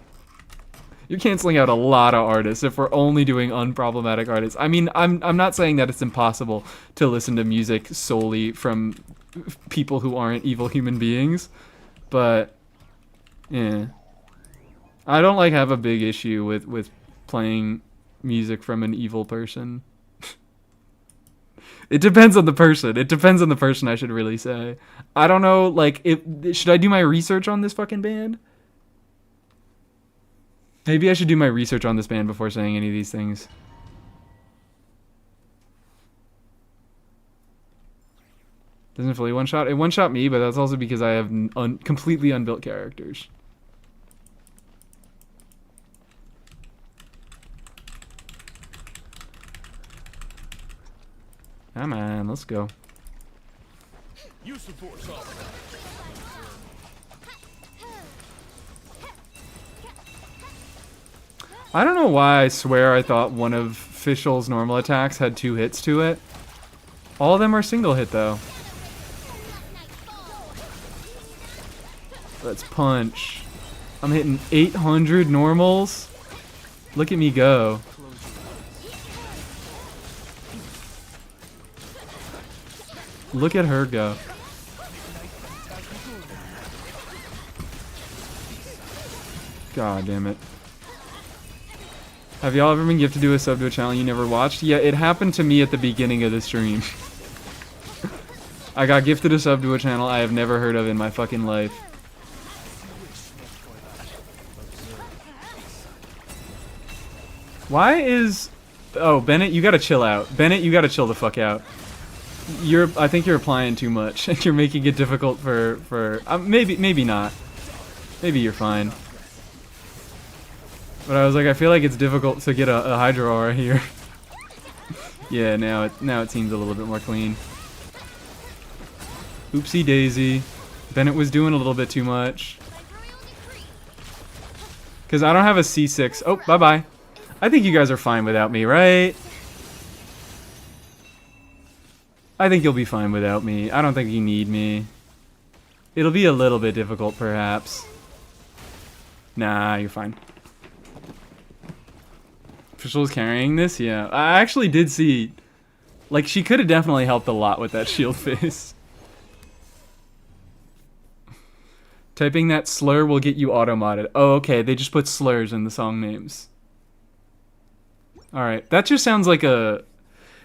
You're canceling out a lot of artists if we're only doing unproblematic artists. I mean, I'm not saying that it's impossible to listen to music solely from people who aren't evil human beings, but... Yeah. I don't like have a big issue with playing music from an evil person. It depends on the person. It depends on the person, I should really say. I don't know, like, should I do my research on this fucking band? Maybe I should do my research on this band before saying any of these things. Doesn't fully one-shot. It one-shot me, but that's also because I have completely unbuilt characters. Come on, let's go. You support something. I don't know why I swear I thought one of Fischl's normal attacks had 2 hits to it. All of them are single hit though. Let's punch. I'm hitting 800 normals. Look at me go. Look at her go. God damn it. Have y'all ever been gifted to a sub to a channel you never watched? Yeah, it happened to me at the beginning of the stream. I got gifted a sub to a channel I have never heard of in my fucking life. Why is... Oh, Bennett, you gotta chill out. Bennett, you gotta chill the fuck out. I think you're applying too much, and you're making it difficult for maybe not. Maybe you're fine. But I was like, I feel like it's difficult to get a Hydro Aura here. Yeah, now it seems a little bit more clean. Oopsie daisy. Bennett was doing a little bit too much. Because I don't have a C6. Oh, bye-bye. I think you guys are fine without me, right? I think you'll be fine without me. I don't think you need me. It'll be a little bit difficult, perhaps. Nah, you're fine. Official's carrying this? Yeah. I actually did see... Like, she could have definitely helped a lot with that shield face. Typing that slur will get you auto-modded. Oh, okay. They just put slurs in the song names. Alright. That just sounds like a...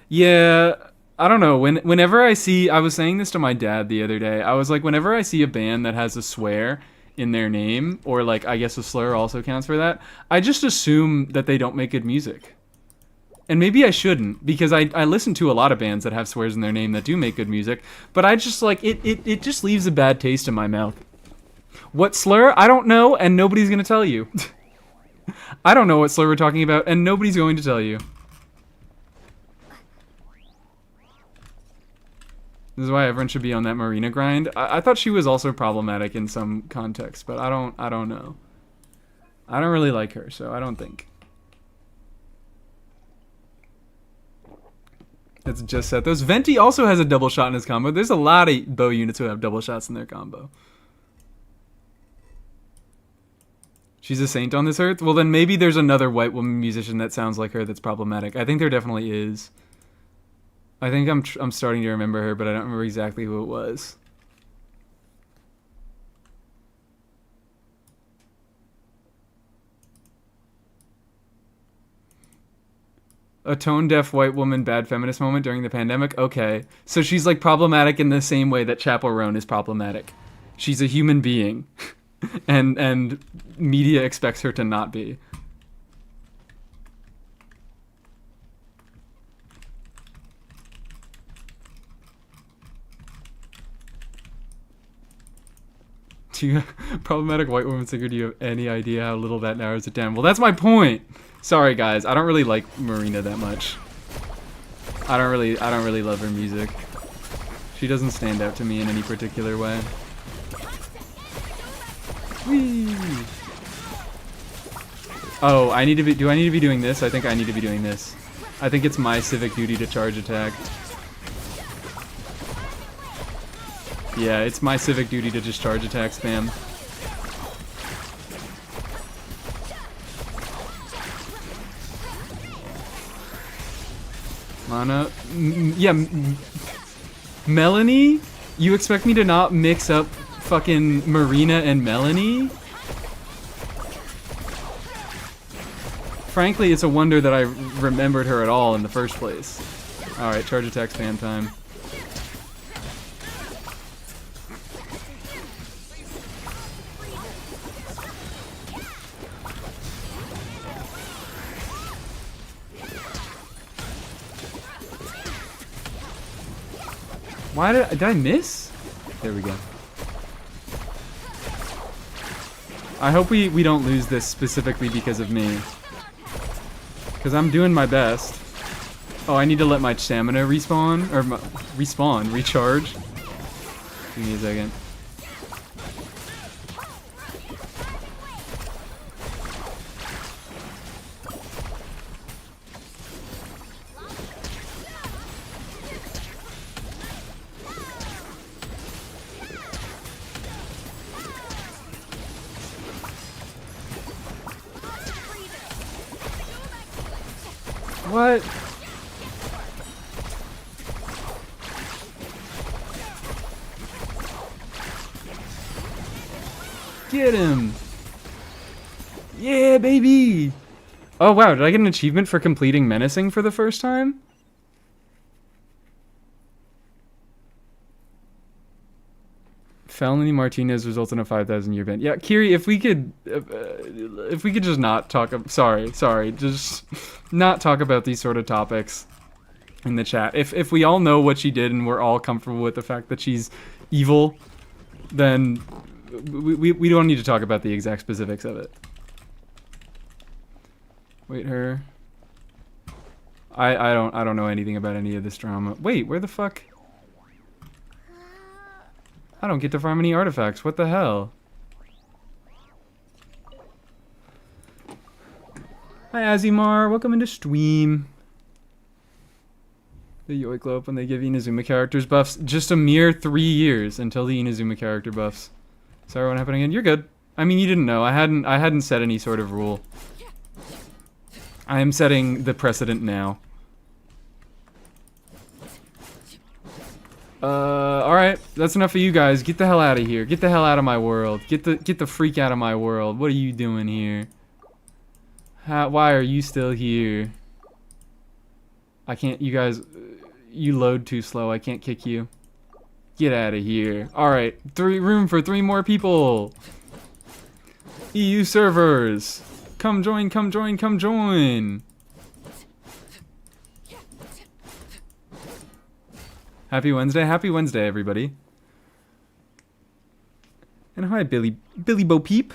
Yeah... I don't know, whenever I see, I was saying this to my dad the other day, I was like, whenever I see a band that has a swear in their name, or like, I guess a slur also counts for that, I just assume that they don't make good music. And maybe I shouldn't, because I listen to a lot of bands that have swears in their name that do make good music, but I just like, it just leaves a bad taste in my mouth. What slur? I don't know, and nobody's gonna tell you. I don't know what slur we're talking about, and nobody's going to tell you. This is why everyone should be on that Marina grind. I thought she was also problematic in some context, but I don't know. I don't really like her, so I don't think. It's just set. Those Venti also has a double shot in his combo. There's a lot of bow units who have double shots in their combo. She's a saint on this earth? Well, then maybe there's another white woman musician that sounds like her that's problematic. I think there definitely is. I think I'm starting to remember her, but I don't remember exactly who it was. A tone-deaf white woman bad feminist moment during the pandemic? Okay. So she's like problematic in the same way that Chappell Roan is problematic. She's a human being. and media expects her to not be. Problematic white woman singer, do you have any idea how little that narrows it down? Well, that's my point. Sorry, guys. I don't really like Marina that much. I don't really love her music. She doesn't stand out to me in any particular way. Whee! Oh, do I need to be doing this? I think I need to be doing this. I think it's my civic duty to charge attack. Yeah, it's my civic duty to just charge attack spam. Mana. Melanie? You expect me to not mix up fucking Marina and Melanie? Frankly, it's a wonder that I remembered her at all in the first place. Alright, charge attack spam time. Why did I miss? There we go. I hope we don't lose this specifically because of me. Because I'm doing my best. Oh, I need to let my stamina respawn, or recharge. Give me a second. What? Get him! Yeah, baby! Oh wow, did I get an achievement for completing Menacing for the first time? Felony Martinez results in a 5,000-year ban. Yeah, Kiri, if we could just not talk. Sorry, just not talk about these sort of topics in the chat. If we all know what she did and we're all comfortable with the fact that she's evil, then we don't need to talk about the exact specifics of it. Wait, her. I don't know anything about any of this drama. Wait, where the fuck? I don't get to farm any artifacts. What the hell? Hi, Azimar. Welcome into stream. The Yoiklo up when they give Inazuma characters buffs. Just a mere 3 years until the Inazuma character buffs. Sorry, what happened again? You're good. I mean, you didn't know. I hadn't set any sort of rule. I am setting the precedent now. Alright. That's enough of you guys. Get the hell out of here. Get the hell out of my world. Get the freak out of my world. What are you doing here? Why are you still here? I can't, you guys, you load too slow. I can't kick you. Get out of here. Alright, room for 3 more people. EU servers. Come join, come join, come join. Happy Wednesday, everybody. And hi, Billy Bo Peep.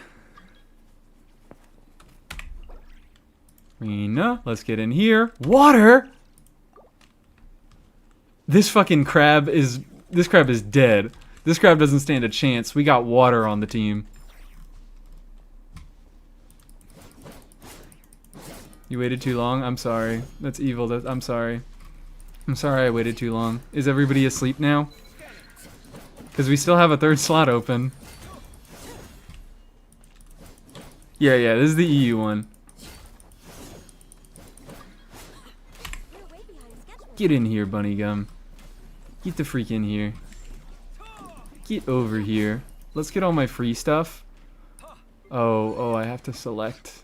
Rena, let's get in here. Water! This fucking crab is dead. This crab doesn't stand a chance. We got water on the team. You waited too long? I'm sorry. That's evil. I'm sorry. I'm sorry I waited too long. Is everybody asleep now? Because we still have a 3rd slot open. Yeah, this is the EU one. Get in here, Bunny Gum. Get the freak in here. Get over here. Let's get all my free stuff. Oh, I have to select.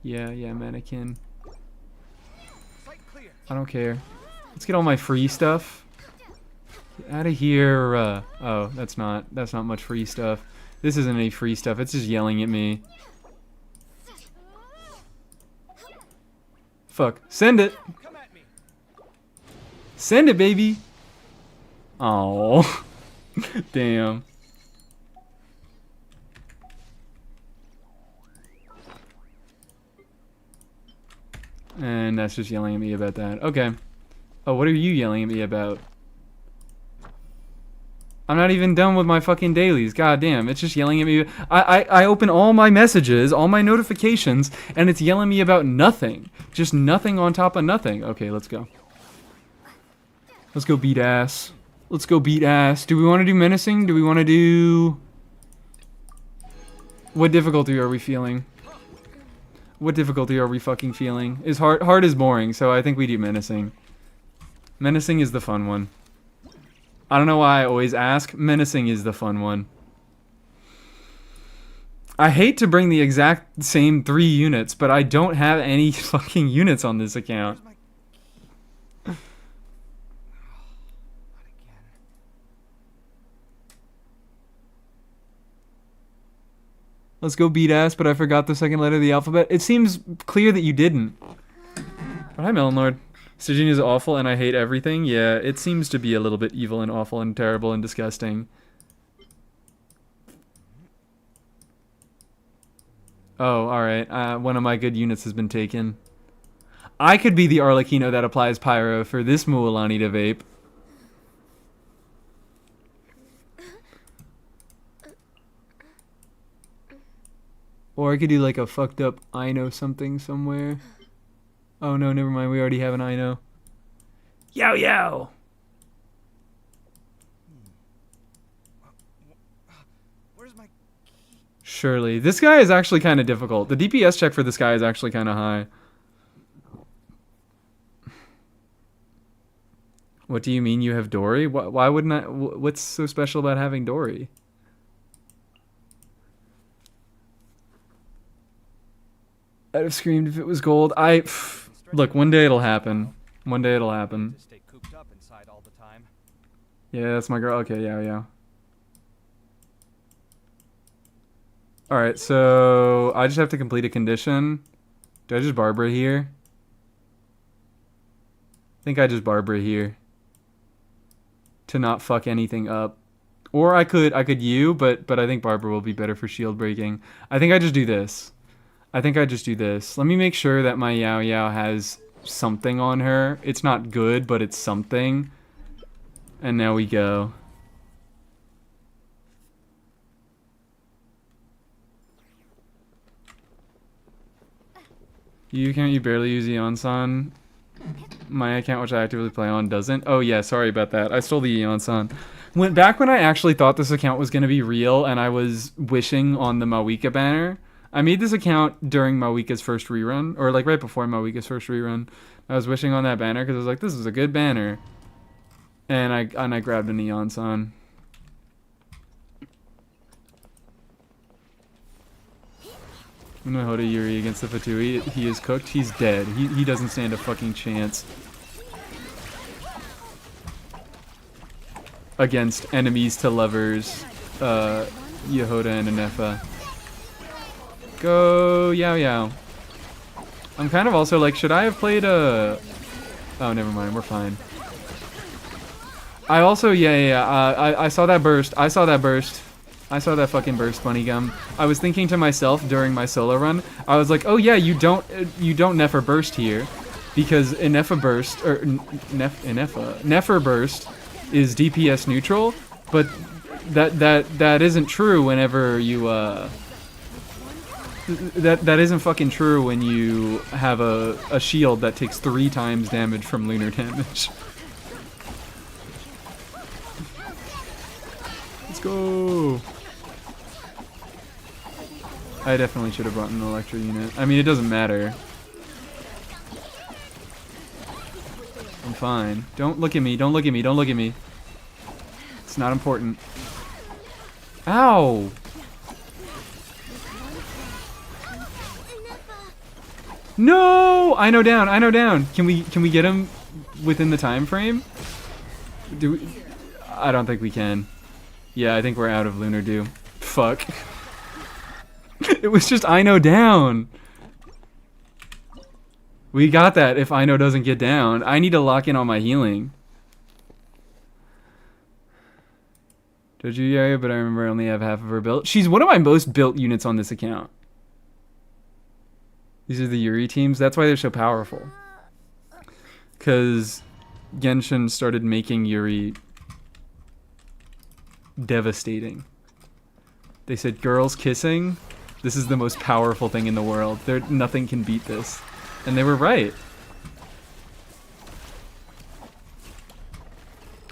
Yeah, mannequin. I don't care. Let's get all my free stuff. Get out of here. Oh, that's not much free stuff. This isn't any free stuff. It's just yelling at me. Fuck. Send it. Send it, baby. Oh, damn. And that's just yelling at me about that. Okay. Oh, what are you yelling at me about? I'm not even done with my fucking dailies. God damn, it's just yelling at me. I open all my messages, all my notifications, and it's yelling me about nothing. Just nothing on top of nothing. Okay, let's go. Let's go beat ass. Let's go beat ass. Do we want to do menacing? Do we want to do... What difficulty are we feeling? What difficulty are we fucking feeling? Is hard is boring, so I think we do menacing. Menacing is the fun one. I don't know why I always ask. Menacing is the fun one. I hate to bring the exact same 3 units, but I don't have any fucking units on this account. Let's go beat ass, but I forgot the 2nd letter of the alphabet. It seems clear that you didn't. But hi, Melon Lord. Stygian is awful and I hate everything. Yeah, it seems to be a little bit evil and awful and terrible and disgusting. Oh, alright. One of my good units has been taken. I could be the Arlecchino that applies Pyro for this Mualani to vape. Or I could do like a fucked up Ino something somewhere. Oh no, never mind. We already have an Ino. Yow yow! Where's my... Surely. This guy is actually kind of difficult. The DPS check for this guy is actually kind of high. What do you mean you have Dory? Why wouldn't I... What's so special about having Dory? I'd have screamed if it was gold. Look, one day it'll happen. One day it'll happen. Stay cooped up inside all the time. Yeah, that's my girl. Okay, yeah. Alright, so I just have to complete a condition. Do I just Barbara here? I think I just Barbara here. To not fuck anything up. Or I could you, but I think Barbara will be better for shield breaking. I think I just do this. Let me make sure that my Yao Yao has something on her. It's not good, but it's something. And now we go. You barely use Eonsan? My account, which I actively play on, doesn't. Oh yeah, sorry about that. I stole the Eon Sun. Back when I actually thought this account was gonna be real, and I was wishing on the Mawika banner. I made this account during Mawika's first rerun, or like right before Mawika's first rerun. I was wishing on that banner because I was like, this is a good banner, and I grabbed an Eon Sun. I'm gonna hold a Yuri against the Fatui. He is cooked. He's dead. He doesn't stand a fucking chance against enemies to lovers, Yehoda and Anefa. Go Yao Yao. I'm kind of also like, should I have played a... Oh, never mind. We're fine. I also, I saw that burst. I saw that burst. I saw that fucking burst, Bunny Gum. I was thinking to myself during my solo run, I was like, oh yeah, you don't Nefer burst here, because Inefa burst, or Nefer burst is DPS neutral, but that isn't true whenever you that isn't fucking true when you have a shield that takes 3 times damage from lunar damage. Let's go. I definitely should have brought an Electro unit. I mean, it doesn't matter. I'm fine. Don't look at me. Don't look at me. Don't look at me. It's not important. Ow! No! I know down. I know down. Can we get him within the time frame? Do we? I don't think we can. Yeah, I think we're out of Lunar Dew. Fuck. It was just Ino down. We got that if Ino doesn't get down. I need to lock in on my healing. Doju area, but I remember I only have half of her built. She's one of my most built units on this account. These are the Yuri teams. That's why they're so powerful. Because Genshin started making Yuri devastating. They said, girls kissing, this is the most powerful thing in the world. Nothing can beat this. And they were right.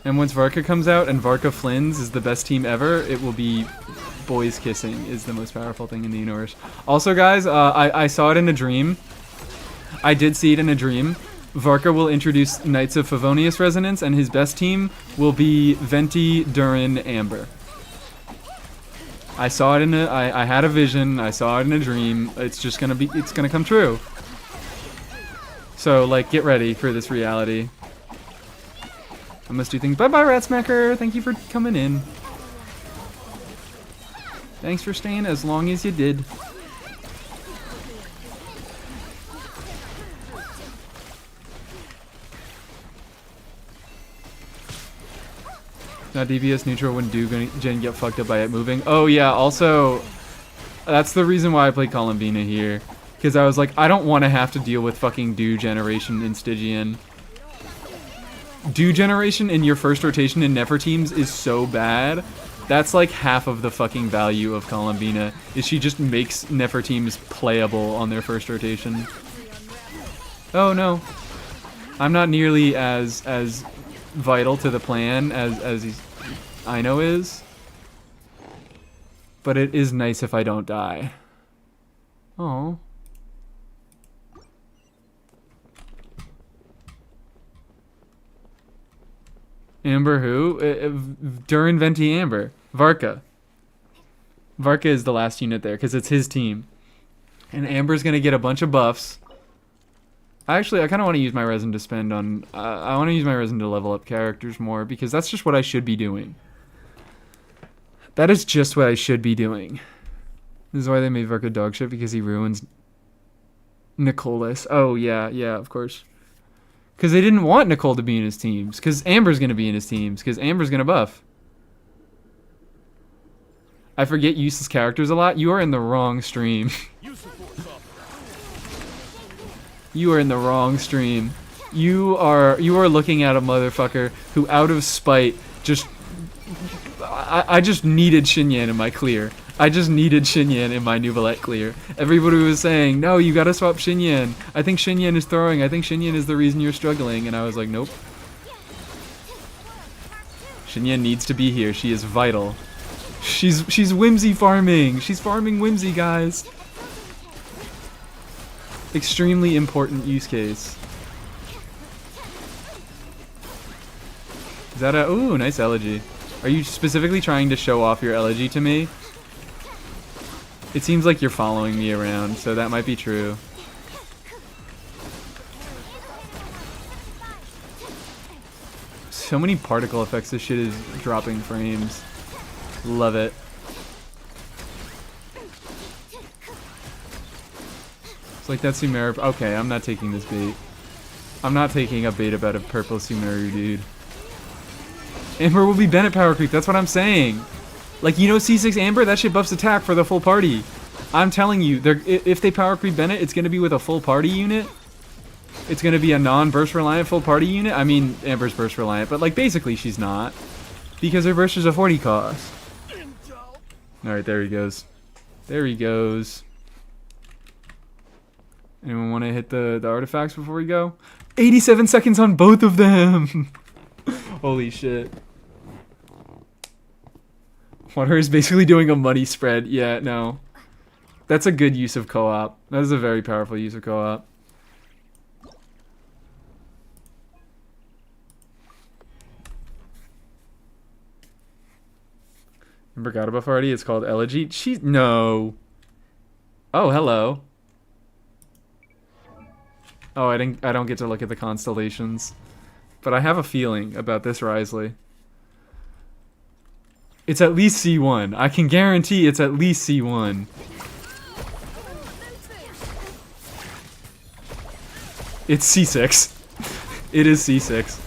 And once Varka comes out and Varka Flynn's is the best team ever, it will be boys kissing is the most powerful thing in the universe. Also, guys, I saw it in a dream. I did see it in a dream. Varka will introduce Knights of Favonius Resonance, and his best team will be Venti, Durin, Amber. I saw it in a... I had a vision. I saw it in a dream. It's just gonna be... It's gonna come true. So, like, get ready for this reality. I must do things. Bye-bye, Ratsmacker. Thank you for coming in. Thanks for staying as long as you did. Not DPS neutral when Gen get fucked up by it moving. Oh yeah, also, that's the reason why I played Columbina here. Because I was like, I don't want to have to deal with fucking Dew generation in Stygian. Dew generation in your first rotation in Nefer teams is so bad. That's like half of the fucking value of Columbina, is she just makes Nefer teams playable on their first rotation. Oh no. I'm not nearly as vital to the plan as Ino is. But it is nice if I don't die. Oh. Amber who? Durin Venti Amber. Varka. Varka is the last unit there because it's his team. And Amber's going to get a bunch of buffs. Actually, I kind of want to use my resin to spend on... I want to use my resin to level up characters more because that's just what I should be doing. That is just what I should be doing. This is why they made Varka dogshit, because he ruins Nicholas. Oh, yeah, of course. Because they didn't want Nicole to be in his teams. Because Amber's going to be in his teams. Because Amber's going to buff. I forget useless characters a lot. You are in the wrong stream. You are in the wrong stream. You are looking at a motherfucker who, out of spite, just... I just needed Xinyan in my clear. I just needed Xinyan in my Nuvolette clear. Everybody was saying, no, you gotta swap Xinyan. I think Xinyan is throwing. I think Xinyan is the reason you're struggling. And I was like, nope. Xinyan needs to be here. She is vital. She's whimsy farming. She's farming whimsy, guys. Extremely important use case. Is that a... Ooh, nice elegy. Are you specifically trying to show off your elegy to me? It seems like you're following me around, so that might be true. So many particle effects. This shit is dropping frames. Love it. It's like that Sumeru. Okay, I'm not taking this bait. I'm not taking a bait about a purple Sumeru, dude. Amber will be Bennett power creep. That's what I'm saying. Like, you know, C6 Amber, that shit buffs attack for the full party. I'm telling you, if they power creep Bennett, it's going to be with a full party unit. It's going to be a non-burst reliant full party unit. I mean, Amber's burst reliant, but like basically she's not. Because her burst is a 40 cost. Alright, there he goes. There he goes. Anyone want to hit the artifacts before we go? 87 seconds on both of them! Holy shit. Water is basically doing a money spread. Yeah, no. That's a good use of co-op. That is a very powerful use of co-op. Remember got a buff already? It's called Elegy. No. Oh, hello. Oh, I don't get to look at the constellations. But I have a feeling about this Risley. It's at least C1. I can guarantee it's at least C1. It's C6. It is C6.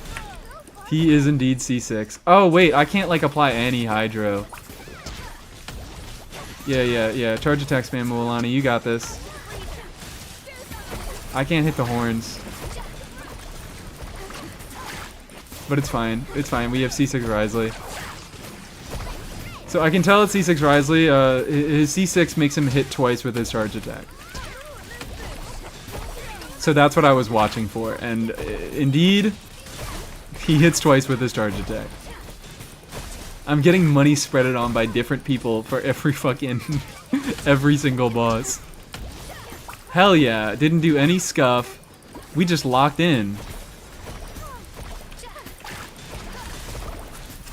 He is indeed C6. Oh, wait. I can't, like, apply any Hydro. Yeah. Charge attack spam, Moalani. You got this. I can't hit the horns. But it's fine. It's fine. We have C6 Risley. So I can tell it's C6 Risley. His C6 makes him hit twice with his charge attack. So that's what I was watching for. And indeed, he hits twice with his charge attack. I'm getting money spreaded on by different people for every fucking... every single boss. Hell yeah. Didn't do any scuff. We just locked in.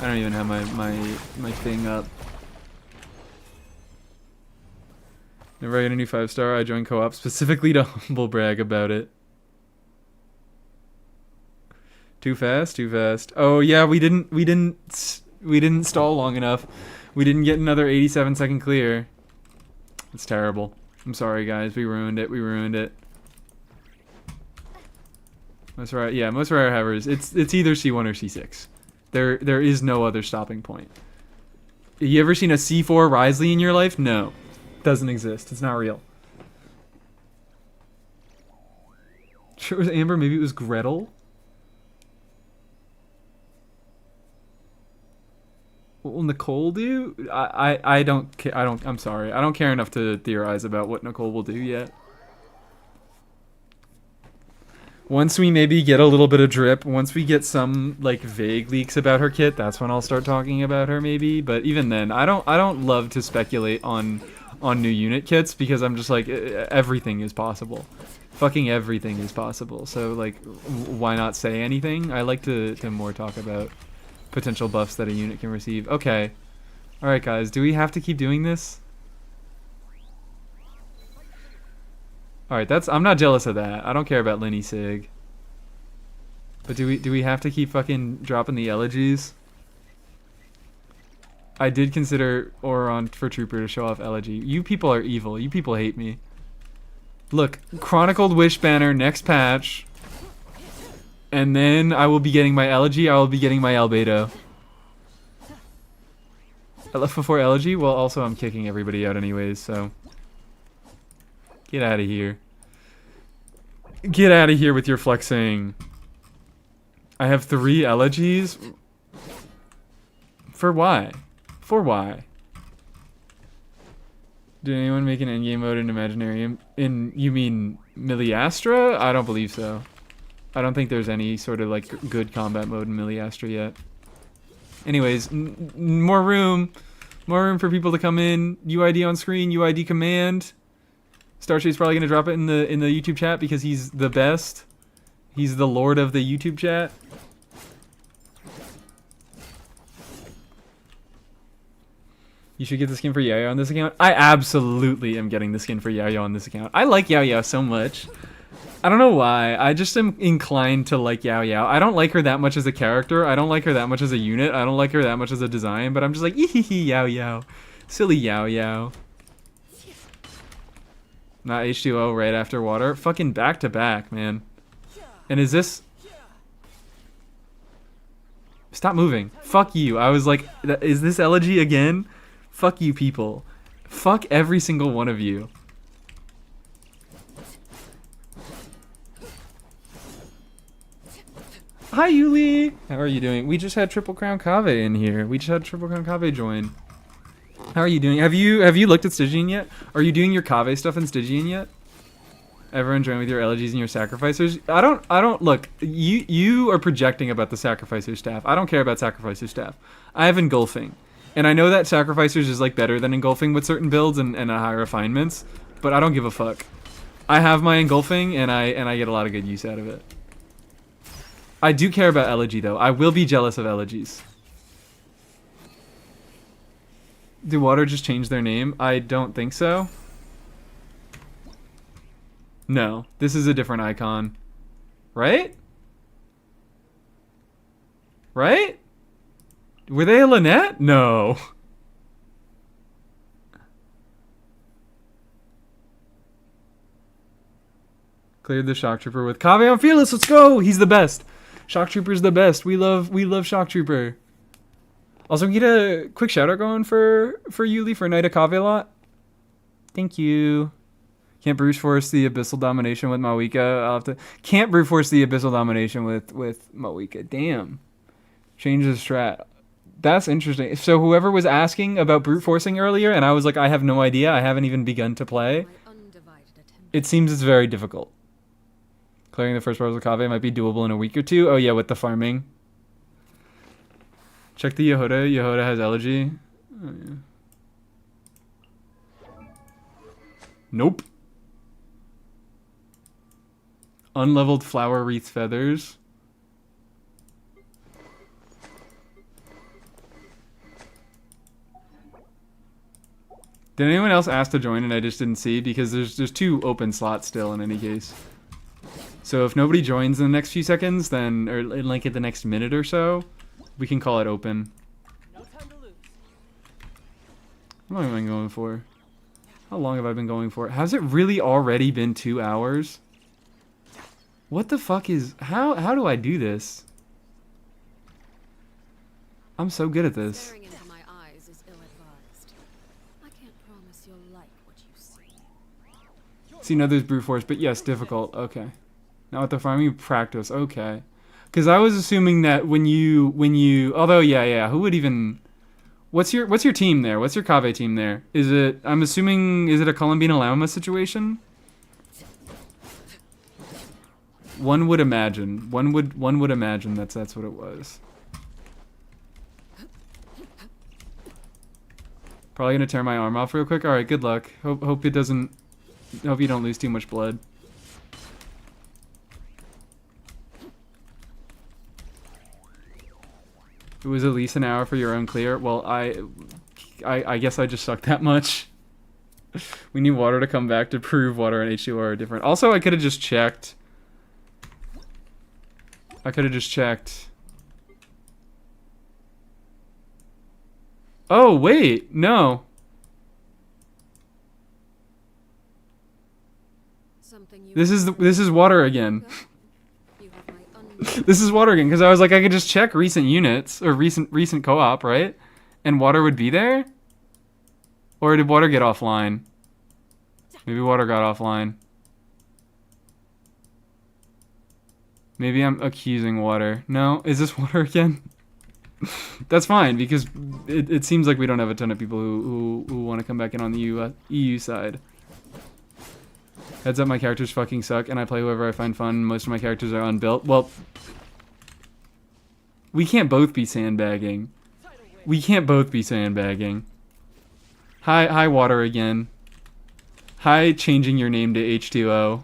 I don't even have my thing up. Whenever I get a new 5-star, I join co-op specifically to humble brag about it. Too fast, too fast. Oh yeah, we didn't stall long enough. We didn't get another 87-second clear. It's terrible. I'm sorry guys, we ruined it. We ruined it. Most rare, yeah, most rare havers. It's either C1 or C6. There is no other stopping point. You ever seen a C4 Risley in your life? No. Doesn't exist. It's not real. Sure it was Amber, maybe it was Gretel? What will Nicole do? I'm sorry. I don't care enough to theorize about what Nicole will do yet. Once we maybe get a little bit of drip, once we get some like vague leaks about her kit, that's when I'll start talking about her maybe. But even then, I don't love to speculate on new unit kits because I'm just like everything is possible. Fucking everything is possible. So like why not say anything? I like to more talk about potential buffs that a unit can receive. Okay. All right guys, do we have to keep doing this? Alright, I'm not jealous of that. I don't care about Lenny Sig. But do we have to keep fucking dropping the elegies? I did consider Auron for Trooper to show off elegy. You people are evil. You people hate me. Look, Chronicled Wish banner next patch. And then I will be getting my elegy. I will be getting my albedo. I left before elegy? Well, also I'm kicking everybody out anyways, so... Get out of here. Get out of here with your flexing. I have 3 elegies? For why? For why? Did anyone make an endgame mode in Imaginarium? You mean Miliastra? I don't believe so. I don't think there's any sort of like good combat mode in Miliastra yet. Anyways, more room. More room for people to come in. UID on screen, UID command. Starshade's probably gonna drop it in the YouTube chat because he's the best. He's the lord of the YouTube chat. You should get the skin for Yao on this account. I absolutely am getting the skin for Yao on this account. I like Yao so much. I don't know why. I just am inclined to like Yao. I don't like her that much as a character. I don't like her that much as a unit. I don't like her that much as a design. But I'm just like, Yao. Silly Yao. Not H2O right after water. Fucking back to back, man. And is this... Stop moving. Fuck you. I was like, is this elegy again? Fuck you people. Fuck every single one of you. Hi Yuli! How are you doing? We just had Triple Crown Cave in here. We just had Triple Crown Cave join. How are you doing? Have you looked at Stygian yet? Are you doing your Cave stuff in Stygian yet? Everyone join with your elegies and your sacrificers. I don't look, you are projecting about the sacrificer staff. I don't care about sacrificer staff. I have engulfing. And I know that sacrificers is like better than engulfing with certain builds and high refinements, but I don't give a fuck. I have my engulfing and I get a lot of good use out of it. I do care about elegy though. I will be jealous of elegies. Do Water just change their name? I don't think so. No, this is a different icon. Right? Right? Were they a Lynette? No. Cleared the Shock Trooper with Cave on Fearless. Let's go. He's the best. Shock Trooper's the best. We love Shock Trooper. Also, we get a quick shout out going for Yuli for Knight of Cave lot. Thank you. Can't brute force the Abyssal Domination with Mawika. I'll have to. Can't brute force the Abyssal Domination with Mawika. Damn. Change the strat. That's interesting. So whoever was asking about brute forcing earlier, and I was like, I have no idea. I haven't even begun to play. It seems it's very difficult. Clearing the first part of the Cave might be doable in a week or two. Oh yeah, with the farming. Check the Yehoda. Yehoda has elegy. Oh, yeah. Nope. Unleveled flower wreath feathers. Did anyone else ask to join and I just didn't see? Because there's 2 open slots still in any case. So if nobody joins in the next few seconds, then, or like at the next minute or so, we can call it open. No time to lose. How long have I been going for? How long have I been going for? Has it really already been 2 hours? What the fuck is... How do I do this? I'm so good at this. Staring into my eyes is ill-advised. I can't promise you'll like what you see. See, no, there's brute force, but yes, difficult. Okay. Now with the farming practice, okay. Because I was assuming that when you, although yeah, who would even? What's your team there? What's your Cave team there? Is it? I'm assuming is it a Columbina Lama situation? One would imagine. One would imagine that's what it was. Probably gonna tear my arm off real quick. All right, good luck. Hope it doesn't. Hope you don't lose too much blood. It was at least an hour for your own clear. Well, I guess I just suck that much. We need water to come back to prove water and H2O are different. Also, I could have just checked. Oh, wait. No. This is water again. This is water again, because I was like, I could just check recent units, or recent co-op, right? And water would be there? Or did water get offline? Maybe water got offline. Maybe I'm accusing water. No, is this water again? That's fine because it seems like we don't have a ton of people who want to come back in on the EU side. Heads up, my characters fucking suck, and I play whoever I find fun. Most of my characters are unbuilt. Well, we can't both be sandbagging. We can't both be sandbagging. Hi, water again. Hi, changing your name to H2O.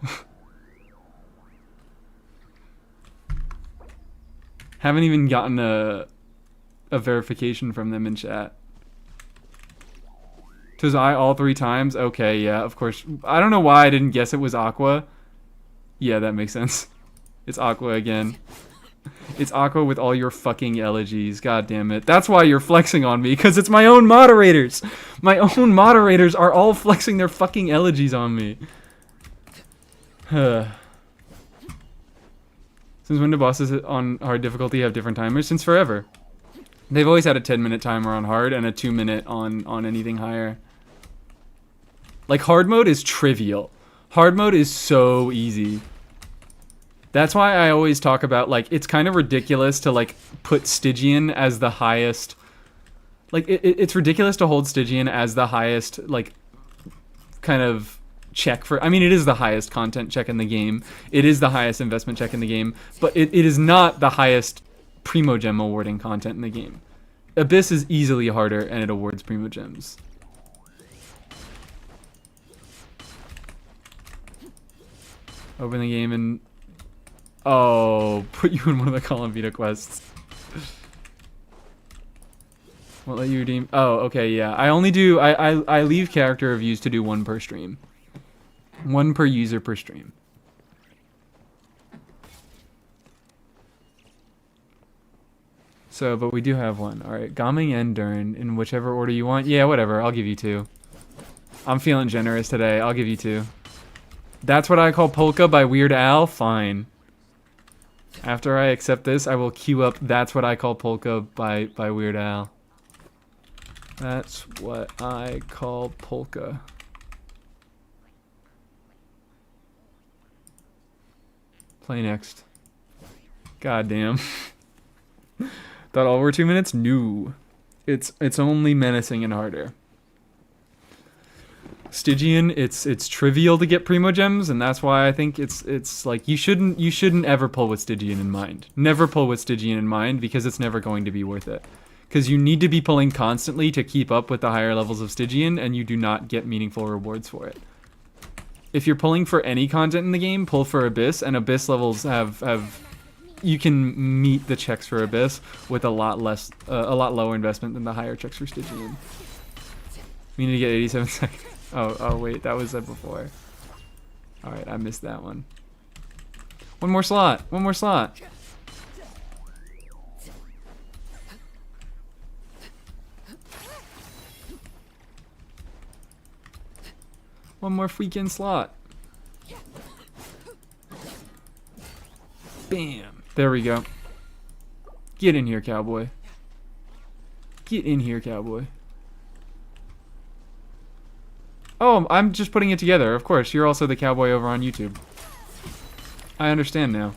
Haven't even gotten a verification from them in chat. Tis I all 3 times? Okay, yeah, of course. I don't know why I didn't guess it was Aqua. Yeah, that makes sense. It's Aqua again. It's Aqua with all your fucking elegies. God damn it. That's why you're flexing on me, because it's my own moderators. My own moderators are all flexing their fucking elegies on me. Since when do bosses on hard difficulty have different timers? Since forever. They've always had a 10-minute timer on hard and a 2-minute on anything higher. Like, hard mode is trivial. Hard mode is so easy. That's why I always talk about, like, it's kind of ridiculous to, like, put Stygian as the highest. Like, it's ridiculous to hold Stygian as the highest, like, kind of check for. I mean, it is the highest content check in the game. It is the highest investment check in the game. But it is not the highest Primogem awarding content in the game. Abyss is easily harder, and it awards Primogems. Open the game and... Oh, put you in one of the Column Vita quests. Won't let you redeem... Oh, okay, yeah. I only do... I leave character reviews to do 1 per stream. 1 per user per stream. So, but we do have 1. Alright, Gaming and Dern in whichever order you want. Yeah, whatever. I'll give you 2. I'm feeling generous today. I'll give you 2. That's what I call Polka by Weird Al? Fine. After I accept this, I will queue up That's What I Call Polka by Weird Al. That's what I call polka. Play next. God damn. Thought all were 2 minutes? No. It's only menacing and harder. Stygian, it's trivial to get Primogems, and that's why I think it's like you shouldn't ever pull with Stygian in mind. Never pull with Stygian in mind because it's never going to be worth it. Because you need to be pulling constantly to keep up with the higher levels of Stygian, and you do not get meaningful rewards for it. If you're pulling for any content in the game, pull for Abyss, and Abyss levels have you can meet the checks for Abyss with a lot lower investment than the higher checks for Stygian. We need to get 87 seconds. Oh wait, that was said before. Alright, I missed that one. One more slot. One more slot. One more freaking slot. Bam. There we go. Get in here, cowboy. Get in here, cowboy. Oh, I'm just putting it together. Of course, you're also the cowboy over on YouTube. I understand now.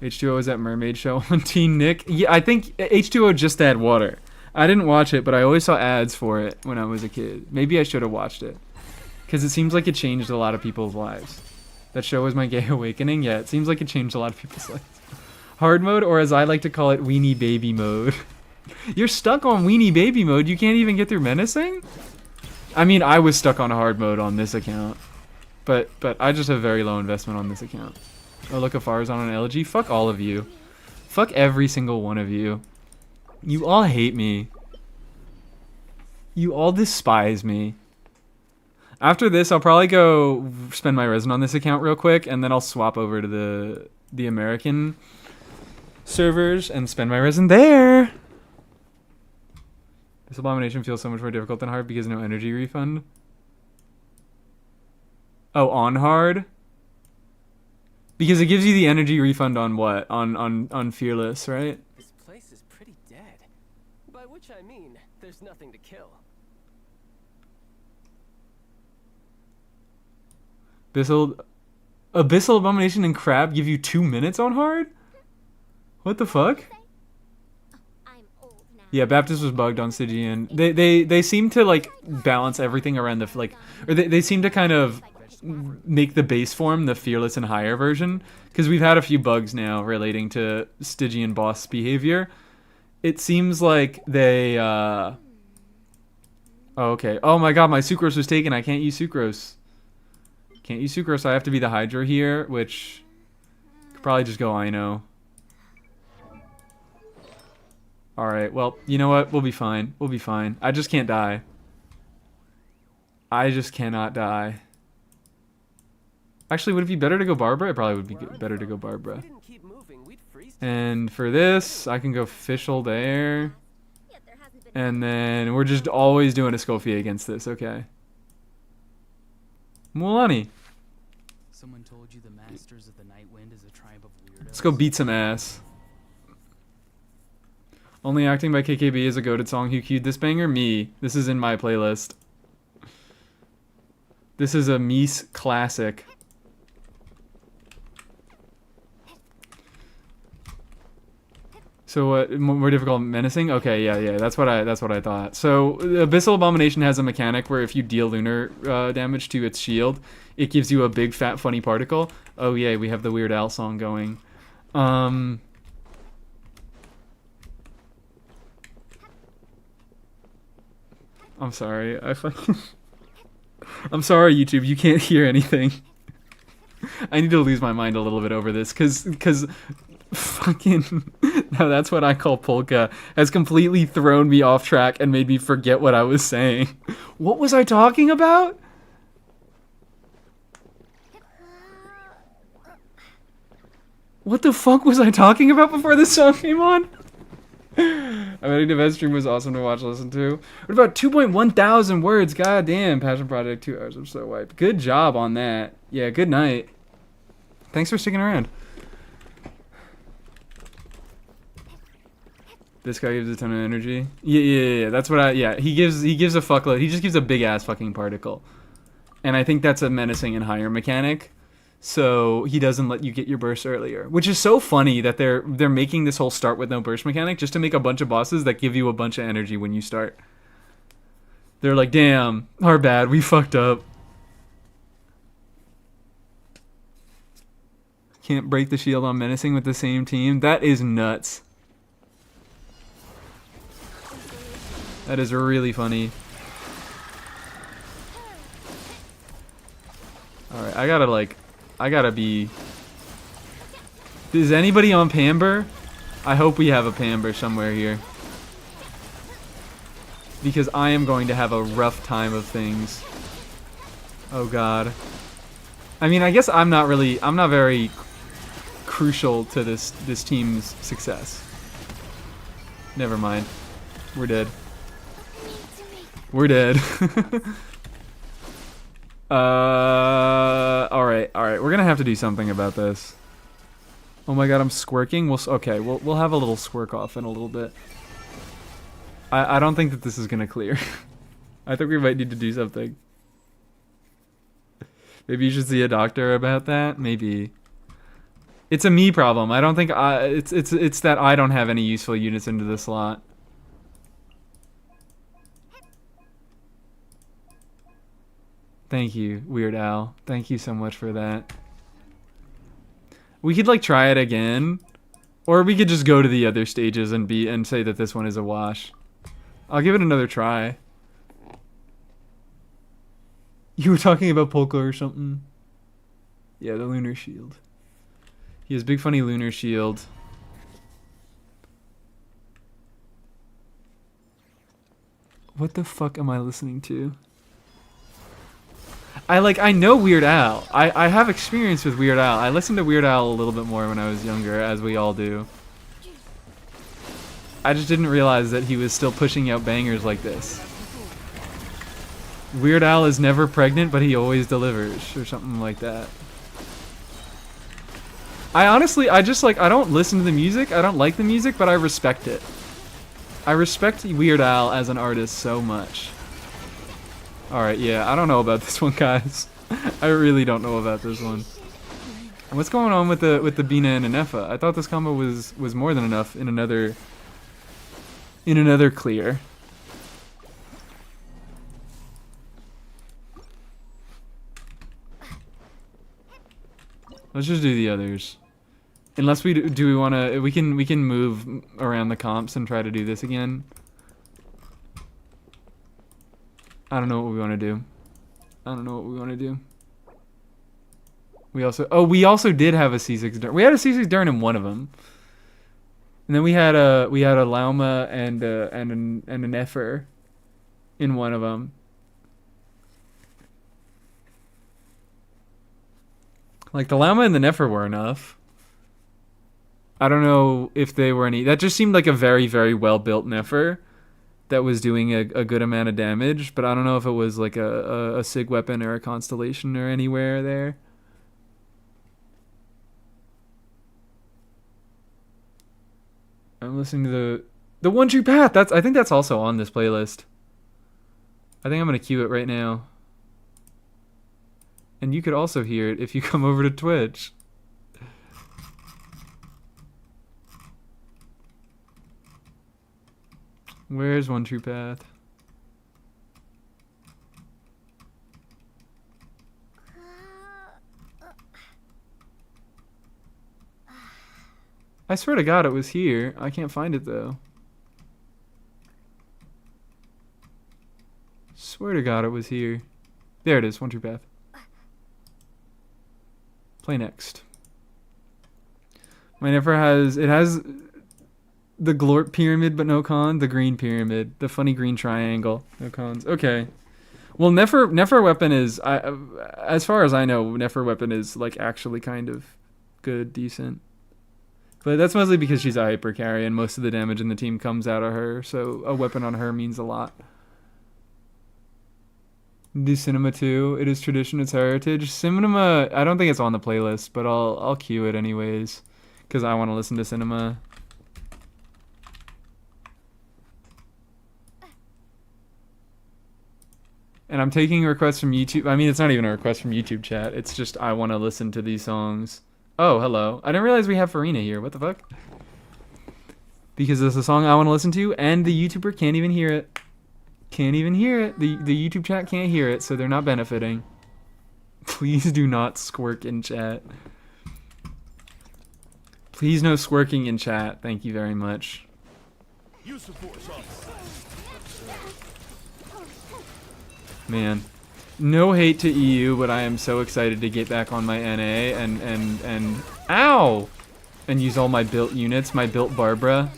H2O is that mermaid show on Teen Nick? Yeah, I think H2O just had water. I didn't watch it, but I always saw ads for it when I was a kid. Maybe I should have watched it. Because it seems like it changed a lot of people's lives. That show was my gay awakening? Yeah, it seems like it changed a lot of people's lives. Hard mode, or as I like to call it, weenie baby mode. You're stuck on weenie baby mode? You can't even get through menacing? I mean, I was stuck on hard mode on this account. But I just have very low investment on this account. Oh, look, Afar's on an elegy. Fuck all of you. Fuck every single one of you. You all hate me. You all despise me. After this, I'll probably go spend my resin on this account real quick, and then I'll swap over to the American servers and spend my resin there. This abomination feels so much more difficult than hard because no energy refund. Oh, on hard? Because it gives you the energy refund on what? On Fearless, right? This place is pretty dead. By which I mean, there's nothing to kill. Abyssal Abomination and Crab give you 2 minutes on hard? What the fuck? Yeah, Baptist was bugged on Stygian. They seem to like balance everything around the like, or they seem to kind of make the base form the fearless and higher version, because we've had a few bugs now relating to Stygian boss behavior. It seems like they oh, okay. Oh my god, my sucrose was taken. I can't use sucrose. Can't use sucrose. I have to be the Hydra here, which could probably just go Ino. Alright, well, you know what? We'll be fine. We'll be fine. I just can't die. I just cannot die. Actually, would it be better to go Barbara? It probably would be better to go Barbara. Didn't keep moving, we'd freeze. And for this, I can go Fischl there. Yet there hasn't been And then we're just always doing a Scofie against this. Okay. Mulani. Someone told you the Masters of the Night Wind is a tribe of weirdos. Let's go beat some ass. Only acting by KKB is a goated song. Who queued this banger? Me. This is in my playlist. This is a Mies classic. So what? More difficult, menacing. Okay, yeah. That's what I thought. So Abyssal Abomination has a mechanic where if you deal lunar damage to its shield, it gives you a big fat funny particle. Oh yeah, we have the Weird Al song going. I'm sorry. I'm sorry, YouTube. You can't hear anything. I need to lose my mind a little bit over this, cause fucking now that's what I call polka has completely thrown me off track and made me forget what I was saying. What was I talking about? What the fuck was I talking about before this song came on? I bet the event stream was awesome to watch, listen to. What about 2.1 thousand words? God damn, Passion Project, 2 hours. I'm so wiped. Good job on that. Yeah, good night. Thanks for sticking around. This guy gives a ton of energy. Yeah. That's what he gives a fuckload. He just gives a big ass fucking particle. And I think that's a menacing and higher mechanic. So he doesn't let you get your burst earlier, which is so funny that they're making this whole start with no burst mechanic just to make a bunch of bosses that give you a bunch of energy when you start. They're like, damn, our bad, we fucked up. Can't break the shield on menacing with the same team. That is nuts. That is really funny. Alright, I gotta be... Is anybody on Pamber? I hope we have a Pamber somewhere here. Because I am going to have a rough time of things. Oh god. I mean, I guess I'm not very crucial to this team's success. Never mind. We're dead. We're dead. Alright. We're gonna have to do something about this. Oh my god, I'm squirking. We'll have a little squirk off in a little bit. I don't think that this is gonna clear. I think we might need to do something. Maybe you should see a doctor about that. Maybe. It's a me problem. I don't think it's that I don't have any useful units into the slot. Thank you, Weird Al. Thank you so much for that. We could like try it again, or we could just go to the other stages and say that this one is a wash. I'll give it another try. You were talking about Polka or something? Yeah, the lunar shield. He has big funny lunar shield. What the fuck am I listening to? I know Weird Al. I have experience with Weird Al. I listened to Weird Al a little bit more when I was younger, as we all do. I just didn't realize that he was still pushing out bangers like this. Weird Al is never pregnant, but he always delivers, or something like that. I don't listen to the music, I don't like the music, but I respect it. I respect Weird Al as an artist so much. Alright, yeah, I don't know about this one, guys. I really don't know about this one. What's going on with the Bina and Anefa? I thought this combo was more than enough in another in another clear. Let's just do the others. Unless do we want to? We can move around the comps and try to do this again. I don't know what we want to do. I don't know what we want to do. We also did have a C6 Durn. We had a C6 Durn in one of them. And then we had a Lauma and an Nefer in one of them. Like the Lauma and the Nefer were enough. I don't know if they were any. That just seemed like a very, very well built Nefer that was doing a good amount of damage. But I don't know if it was like a Sig weapon or a Constellation or anywhere there. I'm listening to the One True Path. I think that's also on this playlist. I think I'm gonna cue it right now. And you could also hear it if you come over to Twitch. Where's One True Path? I swear to God it was here. I can't find it though. Swear to God it was here. There it is, One True Path. Play next. My Nefer has the Glorp pyramid but no con, the green pyramid, the funny green triangle, no cons. Okay. Well, Nefer weapon is as far as I know, Nefer weapon is like actually kind of good, decent. But that's mostly because she's a hyper carry and most of the damage in the team comes out of her, so a weapon on her means a lot. Do Cinema too. It is tradition, it's heritage. Cinema, I don't think it's on the playlist, but I'll cue it anyways because I want to listen to Cinema. And I'm taking requests from YouTube. I mean, it's not even a request from YouTube chat. It's just I want to listen to these songs. Oh, hello. I didn't realize we have Farina here. What the fuck? Because it's a song I want to listen to, and the YouTuber can't even hear it. Can't even hear it. The YouTube chat can't hear it, so they're not benefiting. Please do not squirk in chat. Please no squirking in chat. Thank you very much. Man. No hate to EU, but I am so excited to get back on my NA and ow! And use all my built units, my built Barbara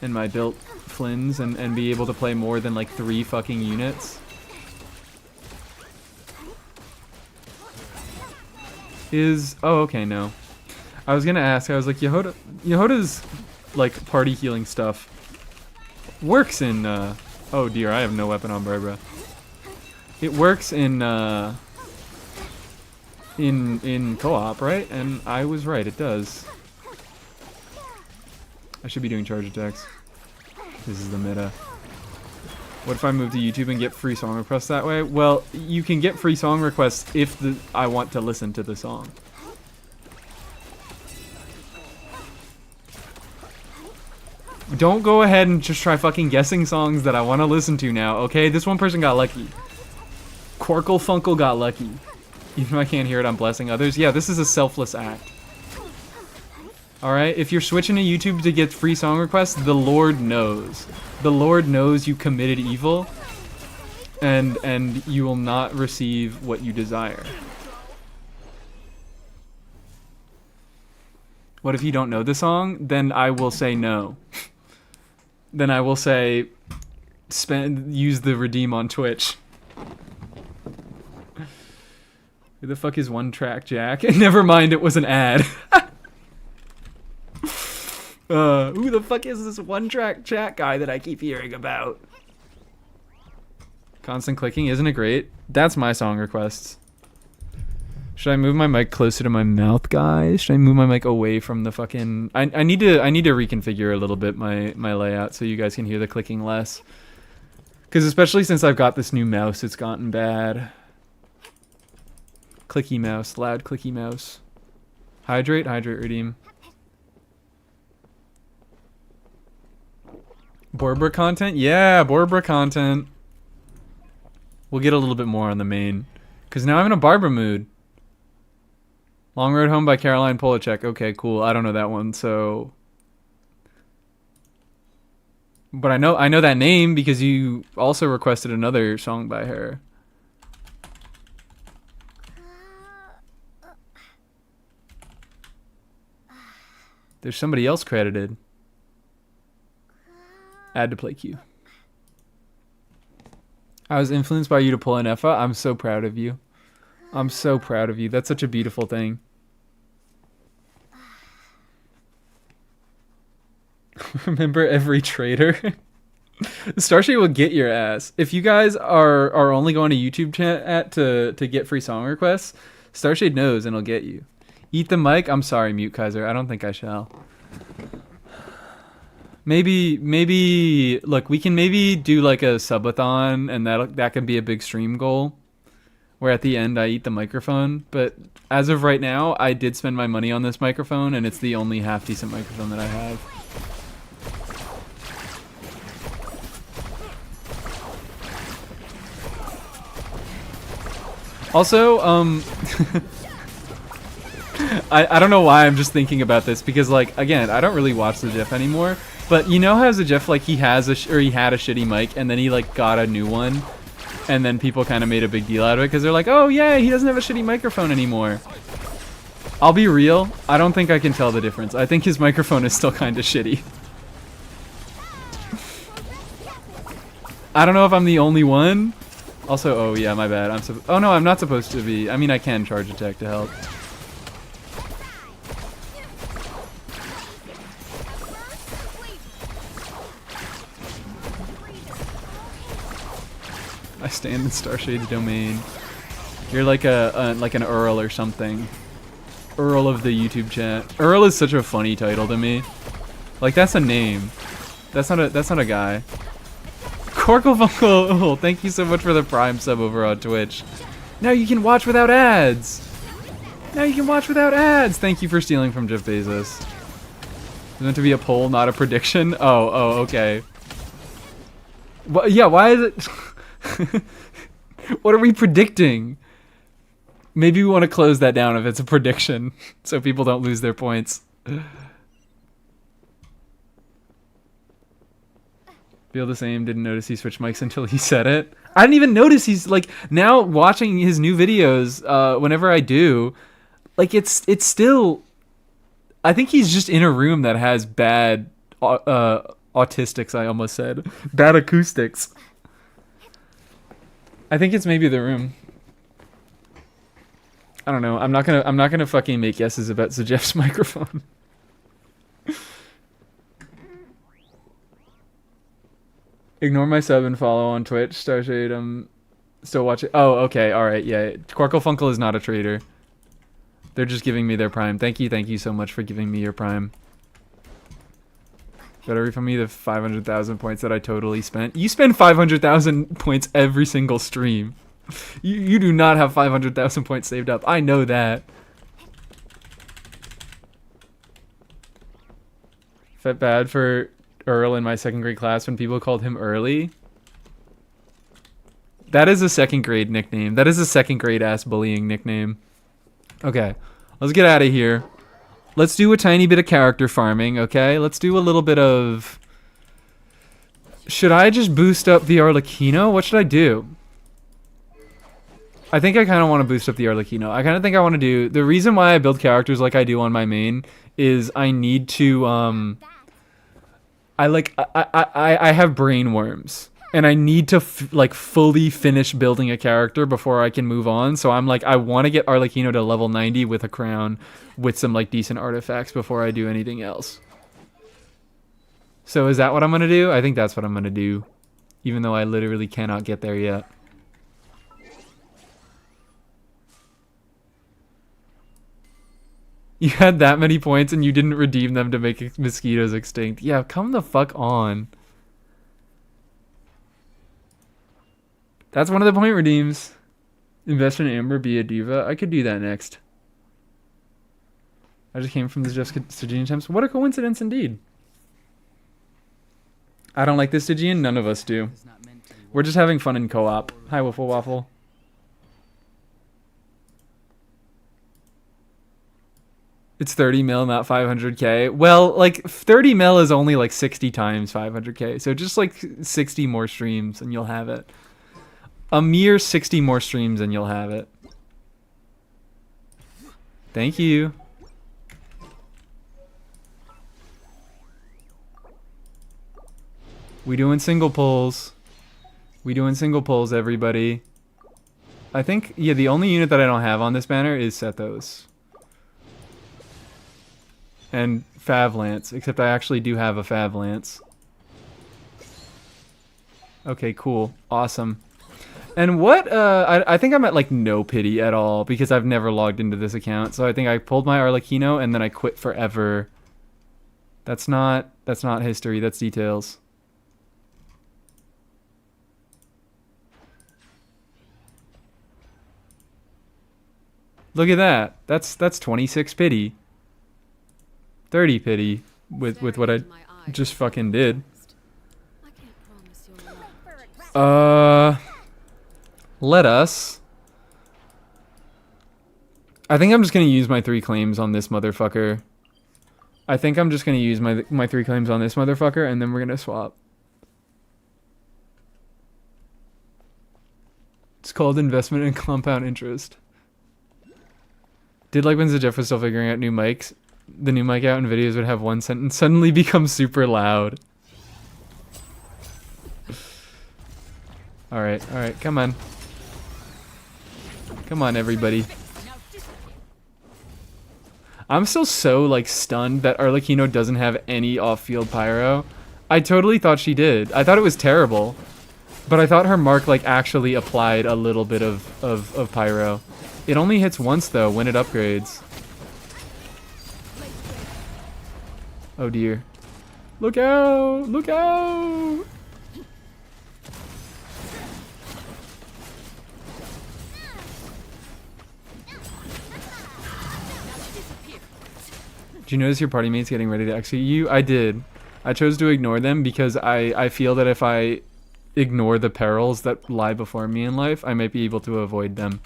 and my built Flynn's and be able to play more than like 3 fucking units. Oh, okay, no. I was gonna ask, I was like, Yehoda's like party healing stuff works in oh dear, I have no weapon on Barbara. It works in co-op, right? And I was right, it does. I should be doing charge attacks. This is the meta. What if I move to YouTube and get free song requests that way? Well, you can get free song requests if I want to listen to the song. Don't go ahead and just try fucking guessing songs that I want to listen to now, okay? This one person got lucky. Quarkle Funkle got lucky. Even though I can't hear it, I'm blessing others. Yeah, this is a selfless act. Alright, if you're switching to YouTube to get free song requests, the Lord knows. The Lord knows you committed evil, and you will not receive what you desire. What if you don't know the song? Then I will say no. Then I will say, use the redeem on Twitch. Who the fuck is One Track Jack? Never mind, it was an ad. Who the fuck is this One Track Jack guy that I keep hearing about? Constant clicking, isn't it great? That's my song requests. Should I move my mic closer to my mouth, guys? Should I move my mic away from the fucking... I need to reconfigure a little bit my layout so you guys can hear the clicking less. Because especially since I've got this new mouse, it's gotten bad. Clicky mouse, loud clicky mouse. Hydrate, redeem. Borbra content? Yeah, Borbra content. We'll get a little bit more on the main. Because now I'm in a Barbara mood. Long Road Home by Caroline Polachek. Okay, cool. I don't know that one, so... But I know that name because you also requested another song by her. There's somebody else credited. Add to play queue. I was influenced by you to pull an Effa. I'm so proud of you. I'm so proud of you. That's such a beautiful thing. Remember every traitor? Starshade will get your ass. If you guys are only going to YouTube chat to get free song requests, Starshade knows and he'll get you. Eat the mic? I'm sorry, Mute Kaiser. I don't think I shall. Maybe look, we can maybe do like a subathon and that can be a big stream goal. Where at the end I eat the microphone, but as of right now, I did spend my money on this microphone and it's the only half decent microphone that I have. Also, I don't know why I'm just thinking about this because, like, again, I don't really watch the Jeff anymore. But you know how the Jeff, like, he had a shitty mic and then he like got a new one, and then people kind of made a big deal out of it because they're like, oh yeah, he doesn't have a shitty microphone anymore. I'll be real, I don't think I can tell the difference. I think his microphone is still kind of shitty. I don't know if I'm the only one. Also, oh yeah, my bad. Oh no, I'm not supposed to be. I mean, I can charge attack to help. I stand in Starshade's domain. You're like an Earl or something. Earl of the YouTube chat. Earl is such a funny title to me. Like, that's a name. That's not a guy. Corklefunkel, thank you so much for the Prime sub over on Twitch. Now you can watch without ads. Now you can watch without ads. Thank you for stealing from Jeff Bezos. It's meant to be a poll, not a prediction. Oh, okay. Well, yeah, why is it? What are we predicting? Maybe we want to close that down if it's a prediction, so people don't lose their points. Feel the same, didn't notice he switched mics until he said it. I didn't even notice he's, like, now watching his new videos, whenever I do, like, it's still, I think he's just in a room that has bad, autistics, I almost said. Bad acoustics. I think it's maybe the room. I don't know. I'm not gonna fucking make guesses about Zajeff's microphone. Ignore my sub and follow on Twitch. Starshade, I'm still watching. Oh, okay, alright, yeah. Quarklefunkel is not a traitor. They're just giving me their Prime. Thank you so much for giving me your Prime. Better refund me the 500,000 points that I totally spent. You spend 500,000 points every single stream. You do not have 500,000 points saved up. I know that. Felt bad for Earl in my second grade class when people called him Early. That is a second grade nickname. That is a second grade ass bullying nickname. Okay, let's get out of here. Let's do a tiny bit of character farming, okay? Let's do a little bit of... Should I just boost up the Arlecchino? What should I do? I think I kind of want to boost up the Arlecchino. I kind of think I want to do... The reason why I build characters like I do on my main is I need to, I have brain worms. And I need to, fully finish building a character before I can move on. So I'm like, I want to get Arlecchino to level 90 with a crown with some, decent artifacts before I do anything else. So is that what I'm going to do? I think that's what I'm going to do. Even though I literally cannot get there yet. You had that many points and you didn't redeem them to make mosquitoes extinct. Yeah, come the fuck on. That's one of the point redeems. Invest in Amber, be a diva. I could do that next. I just came from the STYGIAN attempts. What a coincidence indeed. I don't like this Stygian. None of us do. Is not meant to be We're just having fun in co-op. Hi, Waffle Waffle. It's 30 mil, not 500k. Well, like 30 mil is only like 60 times 500k. So just like 60 more streams and you'll have it. A mere 60 more streams and you'll have it. Thank you. We doing single pulls. We doing single pulls, everybody. I think, yeah, the only unit that I don't have on this banner is Sethos. And Fav Lance, except I actually do have a Fav Lance. Okay, cool. Awesome. And what, I think I'm at like no pity at all because I've never logged into this account. So I think I pulled my Arlecchino and then I quit forever. That's not history, that's details. Look at that. That's 26 pity. 30 pity with what I just fucking did. I can't promise you'll like Let us. I think I'm just gonna use my 3 claims on this motherfucker. I think I'm just gonna use my 3 claims on this motherfucker, and then we're gonna swap. It's called investment in compound interest. Did like when Jeff was still figuring out new mics, the new mic out in videos would have one sentence suddenly become super loud. Alright, come on. Come on, everybody. I'm still so, like, stunned that Arlecchino doesn't have any off-field pyro. I totally thought she did. I thought it was terrible. But I thought her mark, like, actually applied a little bit of pyro. It only hits once, though, when it upgrades. Oh, dear. Look out! Look out! Did you notice your party mates getting ready to execute you? I did. I chose to ignore them because I feel that if I ignore the perils that lie before me in life, I might be able to avoid them.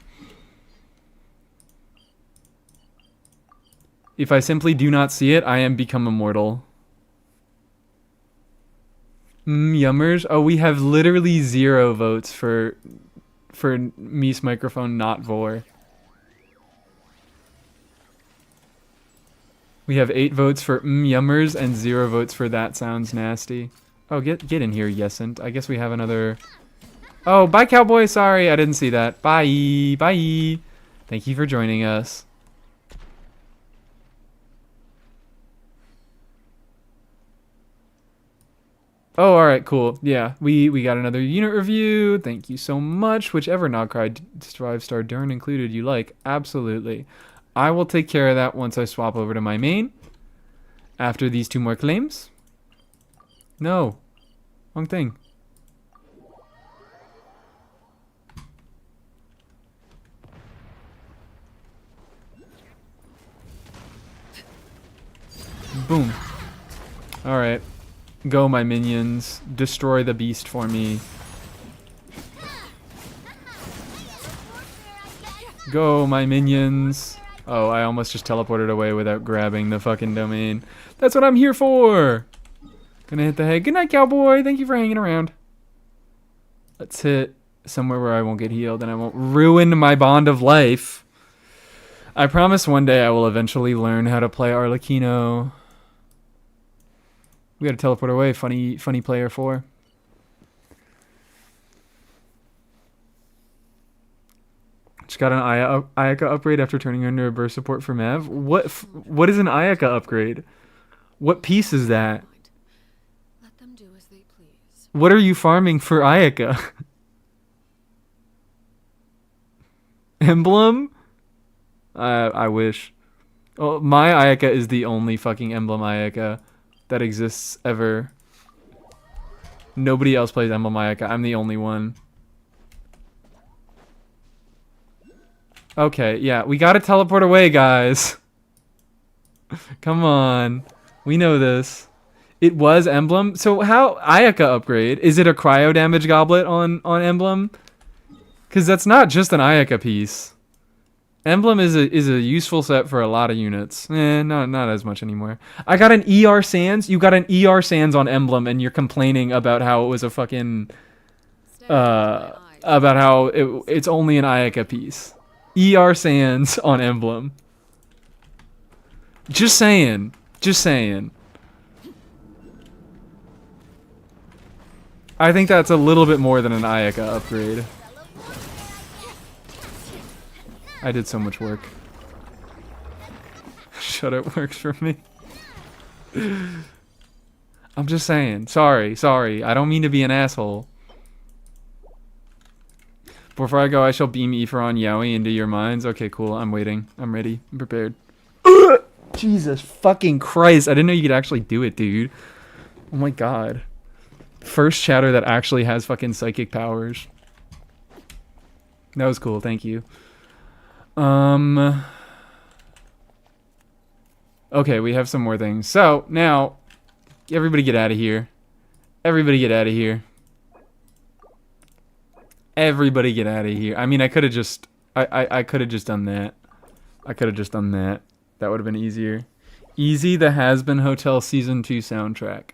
If I simply do not see it, I am become immortal. Yummers? Oh, we have literally 0 votes for Mies microphone not Vor. We have 8 votes for yummers and 0 votes for that sounds nasty. Oh, get in here, Yesent. I guess we have another... Oh, bye, cowboy. Sorry, I didn't see that. Bye. Bye. Thank you for joining us. Oh, alright, cool. Yeah, we got another unit review. Thank you so much. Whichever Nogcry 5-star Durn included you like. Absolutely. I will take care of that once I swap over to my main. After these 2 more claims. No. Wrong thing. Boom. Alright. Go, my minions. Destroy the beast for me. Go, my minions. Oh, I almost just teleported away without grabbing the fucking domain. That's what I'm here for. Gonna hit the head. Good night, cowboy. Thank you for hanging around. Let's hit somewhere where I won't get healed and I won't ruin my bond of life. I promise one day I will eventually learn how to play Arlecchino. We gotta teleport away. Funny player 4. Just got an Ayaka upgrade after turning under a burst support for Mav. What is an Ayaka upgrade? What piece is that? let them do as they please. What are you farming for Ayaka? Emblem? I wish. Oh, my Ayaka is the only fucking emblem Ayaka that exists ever. Nobody else plays emblem Ayaka. I'm the only one. Okay, yeah, we gotta teleport away, guys. Come on. We know this. It was Emblem. So how Ayaka upgrade? Is it a cryo damage goblet on Emblem? Because that's not just an Ayaka piece. Emblem is a useful set for a lot of units. Not as much anymore. I got an ER Sands. You got an ER Sands on Emblem, and you're complaining about how it was a fucking about how it's only an Ayaka piece. ER Sands on Emblem. Just saying. Just saying. I think that's a little bit more than an Ayaka upgrade. I did so much work. Shut up works for me. I'm just saying. Sorry. I don't mean to be an asshole. Before I go, I shall beam Ephron Yowie into your minds. Okay, cool. I'm waiting. I'm ready. I'm prepared. Jesus fucking Christ. I didn't know you could actually do it, dude. Oh my god. First chatter that actually has fucking psychic powers. That was cool. Thank you. Okay, we have some more things. So, now, everybody get out of here. Everybody get out of here. Everybody get out of here. I mean, I could have just... I could have just done that. I could have just done that. That would have been easier. Easy the Has-Been Hotel Season 2 soundtrack.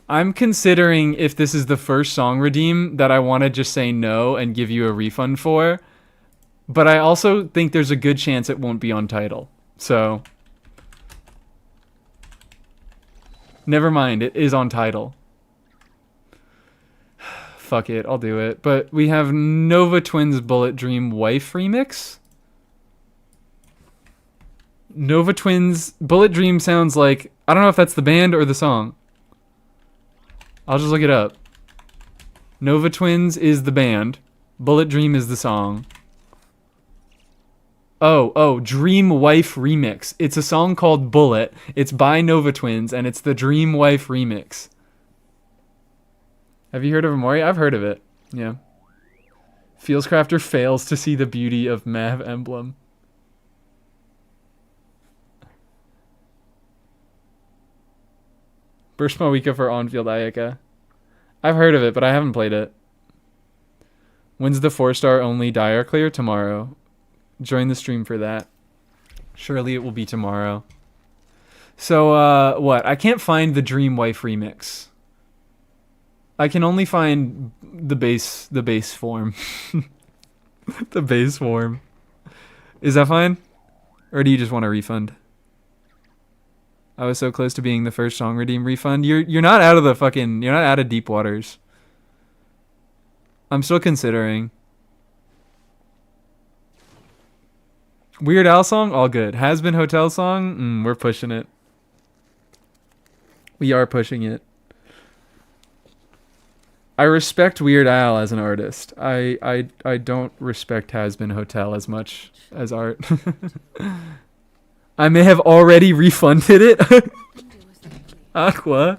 I'm considering if this is the first song redeem that I want to just say no and give you a refund for. But I also think there's a good chance it won't be on title. So, never mind, it is on title. Fuck it, I'll do it. But we have Nova Twins Bullet Dream Wife remix. Nova Twins Bullet Dream sounds like, I don't know if that's the band or the song. I'll just look it up. Nova Twins is the band. Bullet Dream is the song. Oh, Dream Wife remix. It's a song called Bullet. It's by Nova Twins, and it's the Dream Wife remix. Have you heard of Amori? I've heard of it. Yeah. Fieldscrafter fails to see the beauty of Mav Emblem. Burst Mawika for on-field Ayaka. I've heard of it, but I haven't played it. When's the 4-star only Dire clear? Tomorrow. Join the stream for that. Surely it will be tomorrow. So, what? I can't find the Dream Wife remix. I can only find the base form. The base form. Is that fine? Or do you just want a refund? I was so close to being the first song redeem refund. You're not out of the fucking... You're not out of deep waters. I'm still considering. Weird Al song? All good. Has Been Hotel song? We're pushing it. We are pushing it. I respect Weird Al as an artist. I don't respect Has Been Hotel as much as art. I may have already refunded it. Aqua.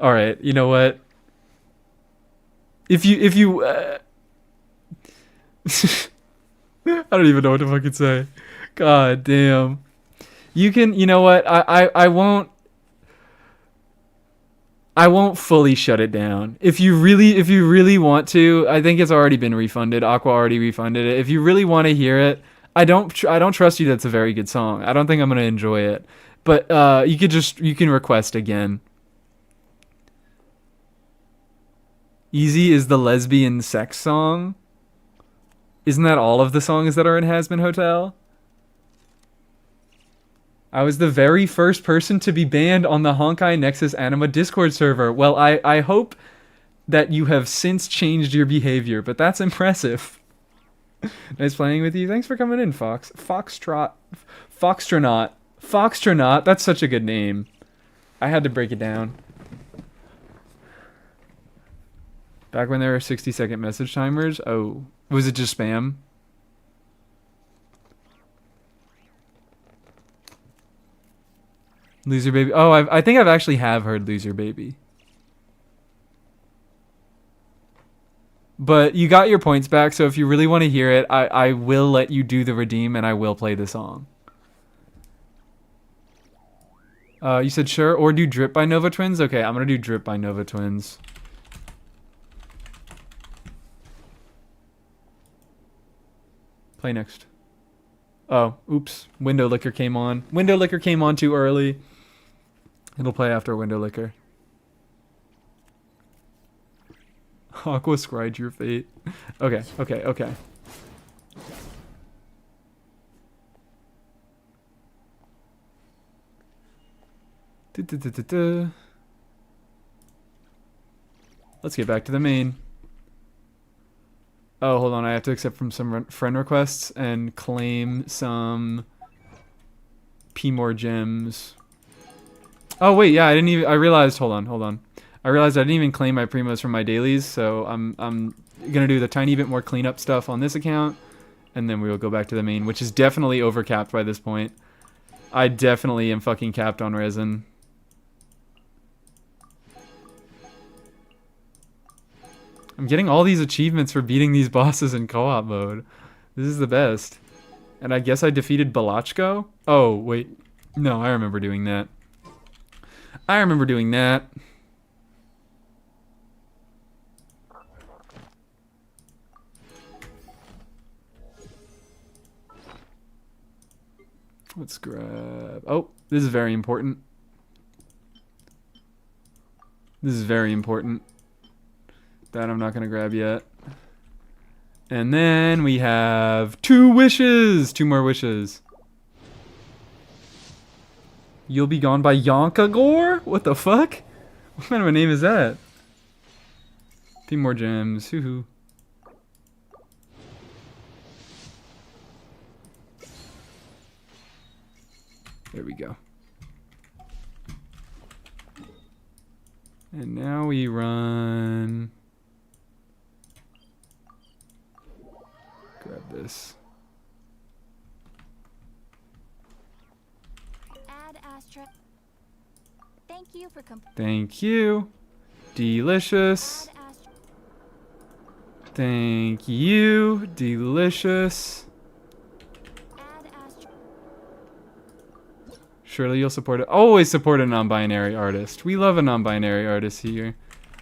All right, you know what? If you I don't even know what to fucking say. God damn. You can, you know what? I won't fully shut it down. If you really want to, I think it's already been refunded. Aqua already refunded it. If you really want to hear it, I don't trust you. That's a very good song. I don't think I'm gonna enjoy it, but you can request again. Easy is the lesbian sex song. Isn't that all of the songs that are in Has Been Hotel? I was the very first person to be banned on the Honkai Nexus Anima Discord server. Well, I hope that you have since changed your behavior, but that's impressive. Nice playing with you. Thanks for coming in, Fox. Foxtronaut. That's such a good name. I had to break it down. Back when there were 60-second message timers? Oh, was it just spam? Loser Baby. Oh, I think I've actually heard Loser Baby. But you got your points back, so if you really want to hear it, I will let you do the redeem and I will play the song. You said sure, or do Drip by Nova Twins? Okay, I'm gonna do Drip by Nova Twins. Play next. Oh, oops. Window Licker came on. Window Licker came on too early. It'll play after Window Licker. Aqua scried your fate. Okay, okay, okay. Let's get back to the main. Oh, hold on. I have to accept from some friend requests and claim some P more gems. Oh, wait. Yeah, I didn't even... I realized... Hold on. I realized I didn't even claim my primos from my dailies, so I'm going to do the tiny bit more cleanup stuff on this account, and then we will go back to the main, which is definitely overcapped by this point. I definitely am fucking capped on resin. I'm getting all these achievements for beating these bosses in co-op mode. This is the best. And I guess I defeated Balachko? Oh, wait. No, I remember doing that. Let's grab... Oh, this is very important. That I'm not going to grab yet. And then we have 2 wishes. 2 more wishes. You'll Be Gone by Yonkagore? What the fuck? What kind of a name is that? 3 more gems. Hoo-hoo. There we go. And now we run... Grab this. Add Astra. Thank you for Thank you. Delicious. Add Astra. Thank you. Delicious. Add Astra. Surely you'll support it. Always support a non-binary artist. We love a non-binary artist here.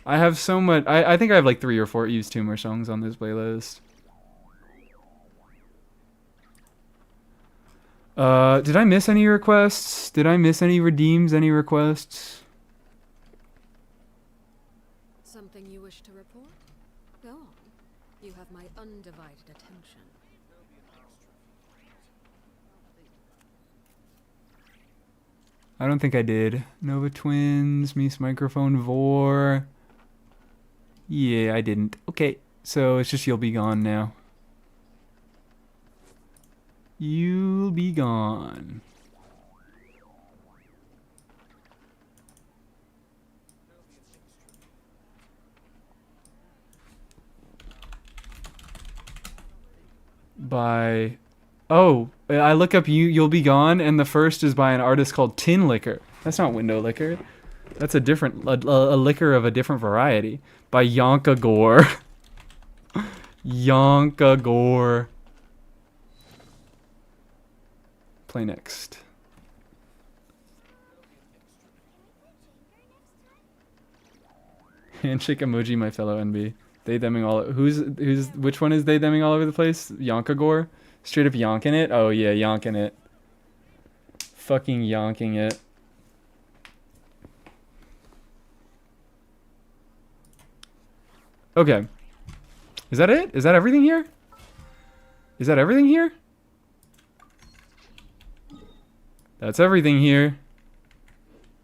I have so much. I think I have like 3 or 4 used tumor songs on this playlist. Did I miss any requests? Did I miss any redeems? Any requests? Something you wish to report? Go on. You have my undivided attention. I don't think I did. Nova Twins, Mies Microphone, Vor. Yeah, I didn't. Okay, so it's just You'll Be Gone now. You'll be gone. By... Oh, I look up You'll Be Gone, and the first is by an artist called Tin Liquor. That's not Window Liquor. That's a different... a liquor of a different variety. By Yonkagore. Yonkagore. Play next. Handshake emoji, my fellow NB. They theming all... Which one is they theming all over the place? Yonkagore? Straight up yonking it? Oh yeah, yonking it. Fucking yonking it. Okay. Is that it? Is that everything here? Is that everything here? That's everything here.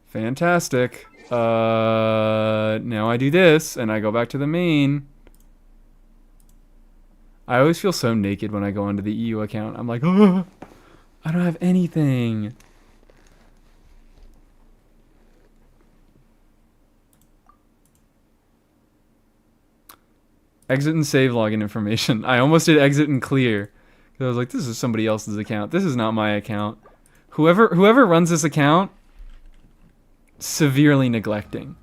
Fantastic. Now I do this, and I go back to the main. I always feel so naked when I go onto the EU account. I'm like, oh, I don't have anything. Exit and save login information. I almost did exit and clear. I was like, this is somebody else's account. This is not my account. Whoever runs this account, severely neglecting.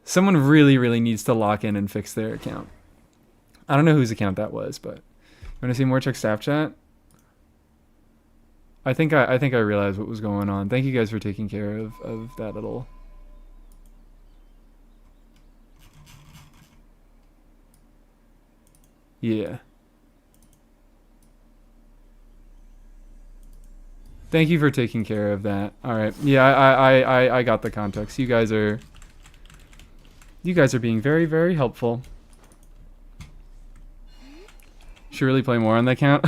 Someone really, really needs to lock in and fix their account. I don't know whose account that was, but you want to see more? Check staff chat. I think I realized what was going on. Thank you guys for taking care of that little. Yeah. Thank you for taking care of that. All right. Yeah, I got the context. You guys are being very, very helpful. Should really play more on that count.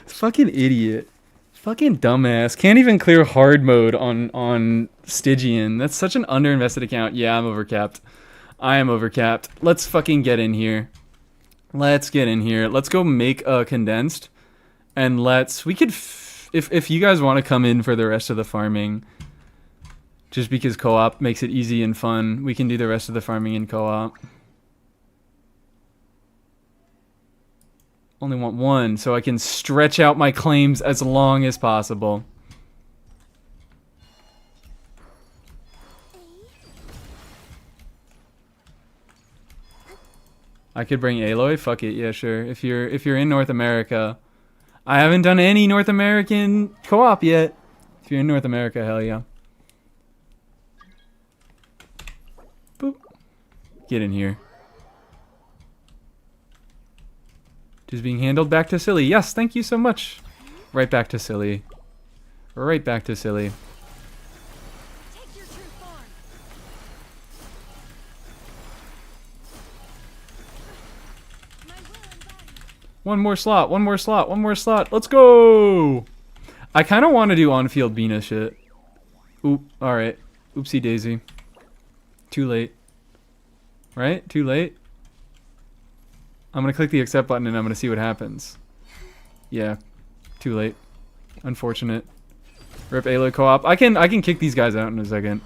Fucking idiot. Fucking dumbass. Can't even clear hard mode on Stygian. That's such an underinvested account. Yeah, I'm overcapped. I am overcapped. Let's fucking get in here. Let's get in here. Let's go make a condensed. And we could... If you guys want to come in for the rest of the farming, just because co-op makes it easy and fun, we can do the rest of the farming in co-op. Only want one, so I can stretch out my claims as long as possible. I could bring Aloy. Fuck it, yeah, sure. If you're in North America, I haven't done any North American co-op yet. If you're in North America, hell yeah. Boop. Get in here. Just being handled back to Silly. Yes, thank you so much. Right back to Silly. Right back to Silly. Take your true form. My will and body. One more slot, one more slot, one more slot. Let's go! I kind of want to do on-field Bina shit. Oop, alright. Oopsie daisy. Too late. Right? Too late? I'm going to click the accept button and I'm going to see what happens. Yeah. Too late. Unfortunate. Rip Aloy co-op. I can kick these guys out in a second.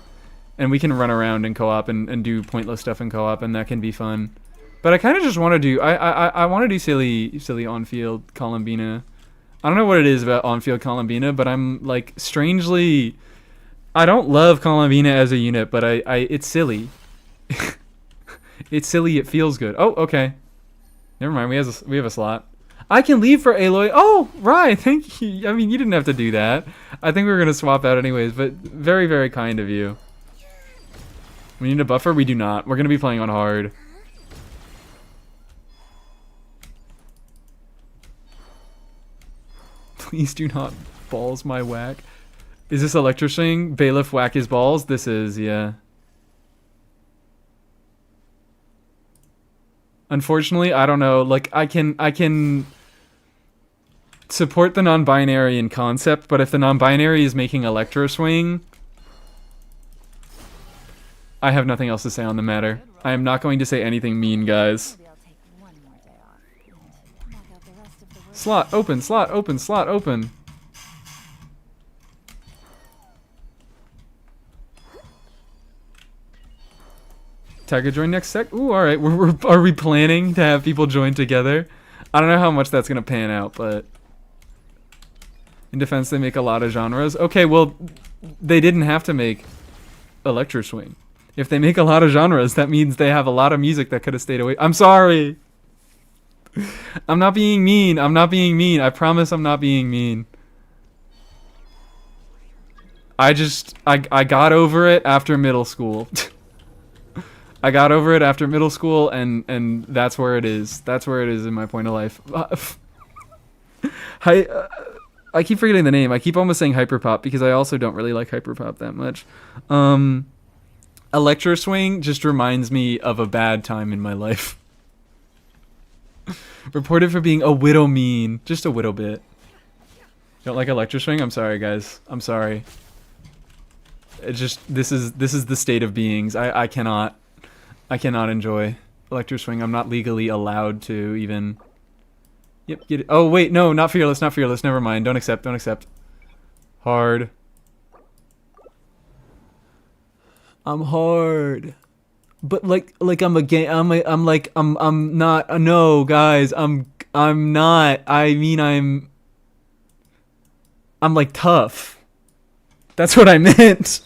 And we can run around in co-op and do pointless stuff in co-op, and that can be fun. But I kind of just want to do... I want to do silly on-field Columbina. I don't know what it is about on-field Columbina, but I'm, like, strangely... I don't love Columbina as a unit, but it's silly. It's silly, it feels good. Oh, okay. Never mind, we have a slot. I can leave for Aloy. Oh, right, thank you. I mean, you didn't have to do that. I think we were going to swap out anyways, but very, very kind of you. We need a buffer? We do not. We're going to be playing on hard. Please do not balls my whack. Is this Electro Swing? Bailiff whack his balls? This is, yeah. Unfortunately, I don't know. Like, I can support the non-binary in concept, but if the non-binary is making Electro Swing, I have nothing else to say on the matter. I am not going to say anything mean, guys. Maybe I'll take one more day off and knock out the rest of the work. Slot open, slot open, slot open. Tiger join next sec? Ooh, alright. Are we planning to have people join together? I don't know how much that's going to pan out, but... In defense, they make a lot of genres. Okay, well, they didn't have to make Electro Swing. If they make a lot of genres, that means they have a lot of music that could have stayed away. I'm sorry! I'm not being mean. I'm not being mean. I promise I'm not being mean. I got over it after middle school. I got over it after middle school, and that's where it is. That's where it is in my point of life. I keep forgetting the name. I keep almost saying hyperpop because I also don't really like hyperpop that much. Electro Swing just reminds me of a bad time in my life. Reported for being a widow mean. Just a widow bit. Don't like Electro Swing? I'm sorry, guys. I'm sorry. It just this is the state of beings. I cannot enjoy Electro Swing. I'm not legally allowed to even. Yep, get it. Oh wait, no, not fearless, not fearless. Never mind. Don't accept. Don't accept. Hard. I'm hard. But like I'm a gay. I'm not. No, guys. I'm not. I mean I'm like tough. That's what I meant.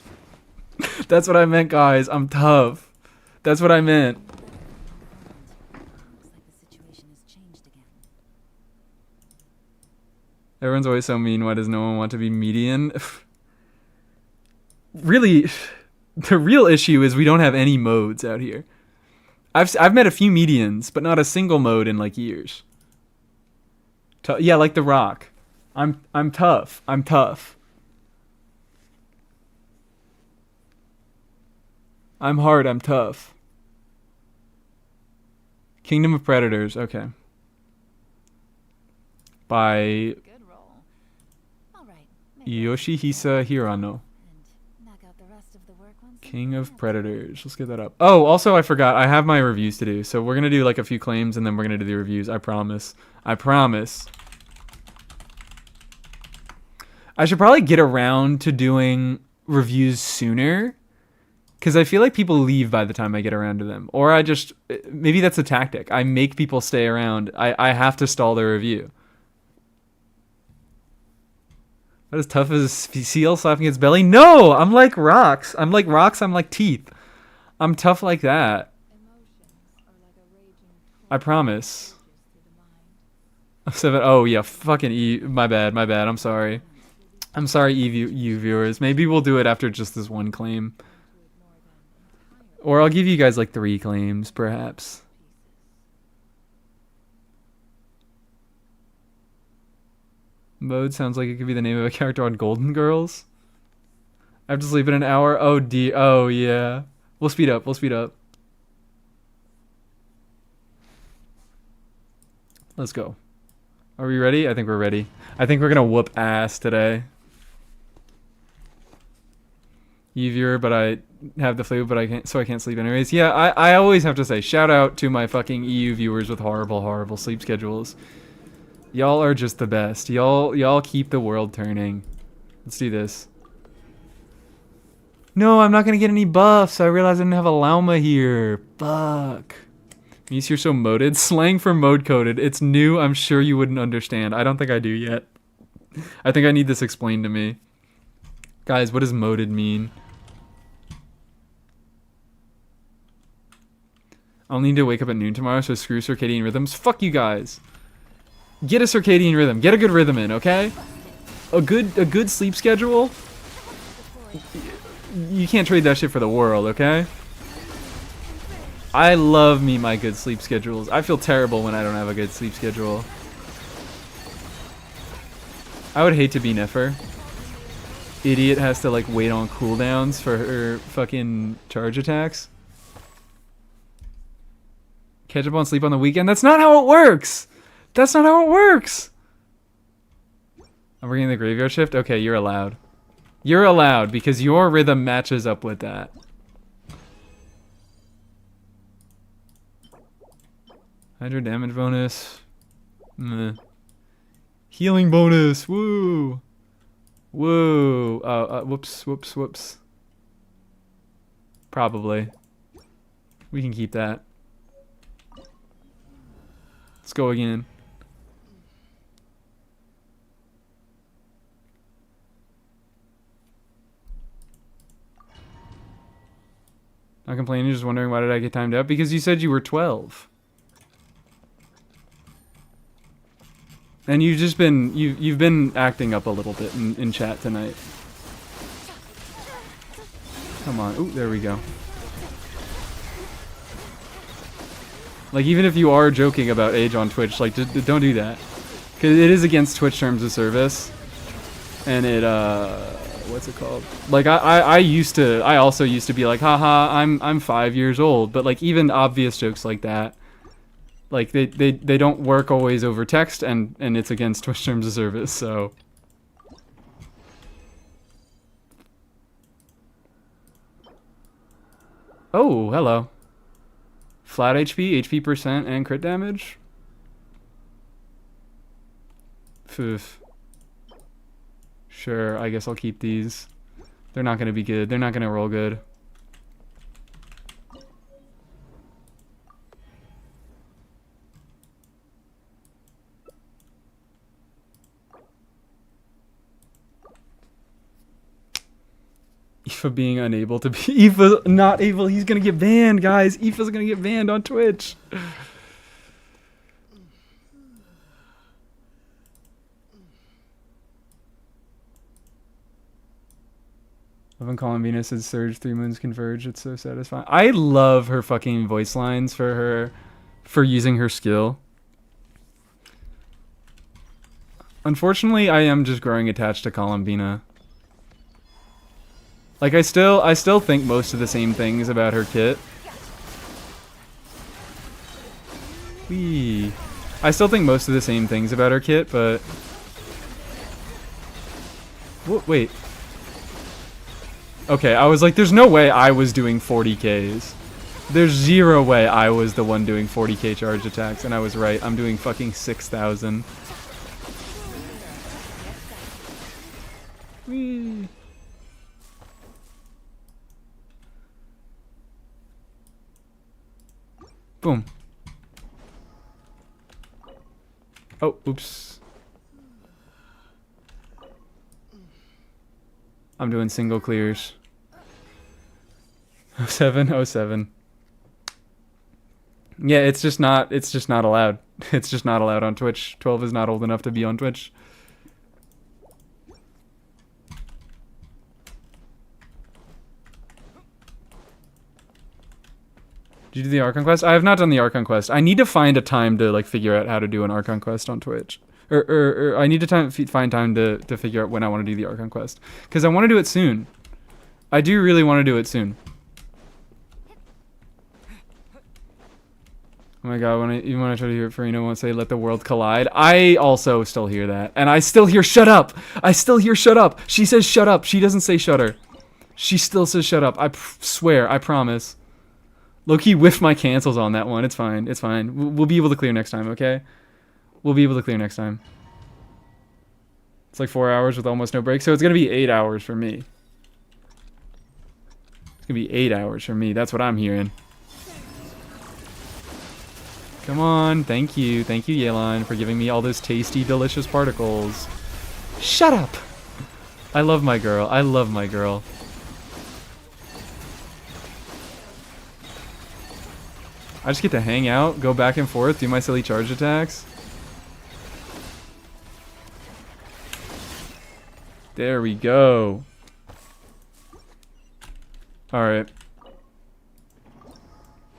That's what I meant, guys. I'm tough. That's what I meant. Looks like the situation has changed again. Everyone's always so mean. Why does no one want to be median? Really, the real issue is we don't have any modes out here. I've met a few medians, but not a single mode in like years. Yeah, like The Rock. I'm tough. I'm tough. I'm hard. I'm tough. Kingdom of Predators. Okay. By Good roll. All right. maybe I'll Yoshihisa Hirano. and knock out the rest of the work once in King of advance. Predators. Let's get that up. Oh, also I forgot. I have my reviews to do. So we're going to do like a few claims and then we're going to do the reviews. I promise. I promise. I should probably get around to doing reviews sooner. Because I feel like people leave by the time I get around to them. Or I just... Maybe that's a tactic. I make people stay around. I have to stall their review. Not as tough as a seal slapping its belly? No! I'm like rocks. I'm like rocks. I'm like teeth. I'm tough like that. I promise. Oh, yeah. Fucking E. My bad. My bad. I'm sorry. I'm sorry, you viewers. Maybe we'll do it after just this one claim. Or I'll give you guys like 3 claims, perhaps. Mode sounds like it could be the name of a character on Golden Girls. I have to sleep in an hour. Oh, dear. Oh, yeah. We'll speed up. We'll speed up. Let's go. Are we ready? I think we're ready. I think we're going to whoop ass today. You viewer, but I have the flu, but I can't, so I can't sleep anyways. Yeah, I always have to say, shout out to my fucking EU viewers with horrible, horrible sleep schedules. Y'all are just the best. Y'all keep the world turning. Let's do this. No, I'm not gonna get any buffs. I realized I didn't have a llama here. Fuck. You're so moded. Slang for mode coded. It's new. I'm sure you wouldn't understand. I don't think I do yet. I think I need this explained to me. Guys, what does moded mean? I'll need to wake up at noon tomorrow, so screw circadian rhythms. Fuck you guys. Get a circadian rhythm. Get a good rhythm in, okay? A good sleep schedule. You can't trade that shit for the world, okay? I love me my good sleep schedules. I feel terrible when I don't have a good sleep schedule. I would hate to be Nefer. Idiot has to like wait on cooldowns for her fucking charge attacks. Catch up on sleep on the weekend? That's not how it works! That's not how it works! I'm working the graveyard shift? Okay, you're allowed. You're allowed because your rhythm matches up with that. Hydro damage bonus. Meh. Healing bonus! Woo! Woo! Whoops. Probably. We can keep that. Let's go again. Not complaining, just wondering why did I get timed out? Because you said you were 12. And you've been acting up a little bit in chat tonight. Come on. Ooh, there we go. Like, even if you are joking about age on Twitch, like, don't do that. Because it is against Twitch terms of service. And it, what's it called? Like, I also used to be like, haha, I'm 5 years old. But, like, even obvious jokes like that, like, they don't work always over text, and it's against Twitch terms of service, so. Oh, hello. Flat HP, HP percent, and crit damage? Poof. Sure, I guess I'll keep these. They're not gonna be good. They're not gonna roll good. Aoife being unable to be... Aoife not able. He's gonna get banned, guys. Aoife's gonna get banned on Twitch. Love when Columbina says Surge, 3 moons converge. It's so satisfying. I love her fucking voice lines for using her skill. Unfortunately, I am just growing attached to Columbina. Like, I still think most of the same things about her kit. Whee. I still think most of the same things about her kit, but... Wait. Okay, I was like, there's no way I was doing 40Ks. There's zero way I was the one doing 40K charge attacks, and I was right. I'm doing fucking 6,000. Whee. Boom. Oh, oops. I'm doing single clears. 07, 07. Yeah, it's just not allowed. It's just not allowed on Twitch. 12 is not old enough to be on Twitch. Did you do the Archon quest? I have not done the Archon quest. I need to find a time to like figure out how to do an Archon quest on Twitch. Or I need to find time to figure out when I want to do the Archon quest. Because I want to do it soon. I do really want to do it soon. Oh my god, even when I try to hear it, Farina won't say let the world collide. I also still hear that. And I still hear shut up! I still hear shut up! She says shut up. She doesn't say shutter. She still says shut up. I swear, I promise. Low-key whiffed my cancels on that one. It's fine. It's fine. We'll be able to clear next time, okay? We'll be able to clear next time. It's like 4 hours with almost no break. So it's going to be 8 hours for me. It's going to be 8 hours for me. That's what I'm hearing. Come on. Thank you. Thank you, Yelan, for giving me all those tasty, delicious particles. Shut up! I love my girl. I love my girl. I just get to hang out, go back and forth, do my silly charge attacks. There we go. Alright.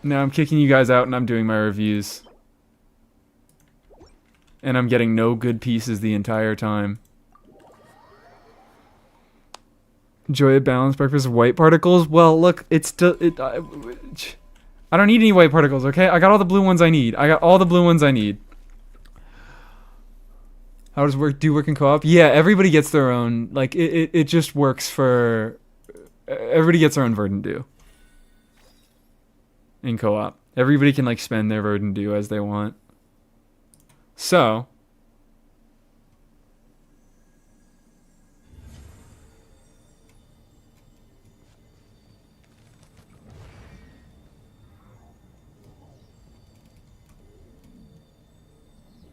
Now I'm kicking you guys out and I'm doing my reviews. And I'm getting no good pieces the entire time. Enjoy a balanced breakfast of white particles? Well, look, it's still... I don't need any white particles, okay? I got all the blue ones I need. I got all the blue ones I need. How does work in co-op? Yeah, everybody gets their own. Like, it just works for... Everybody gets their own verdant due. In co-op. Everybody can, like, spend their verdant due as they want. So...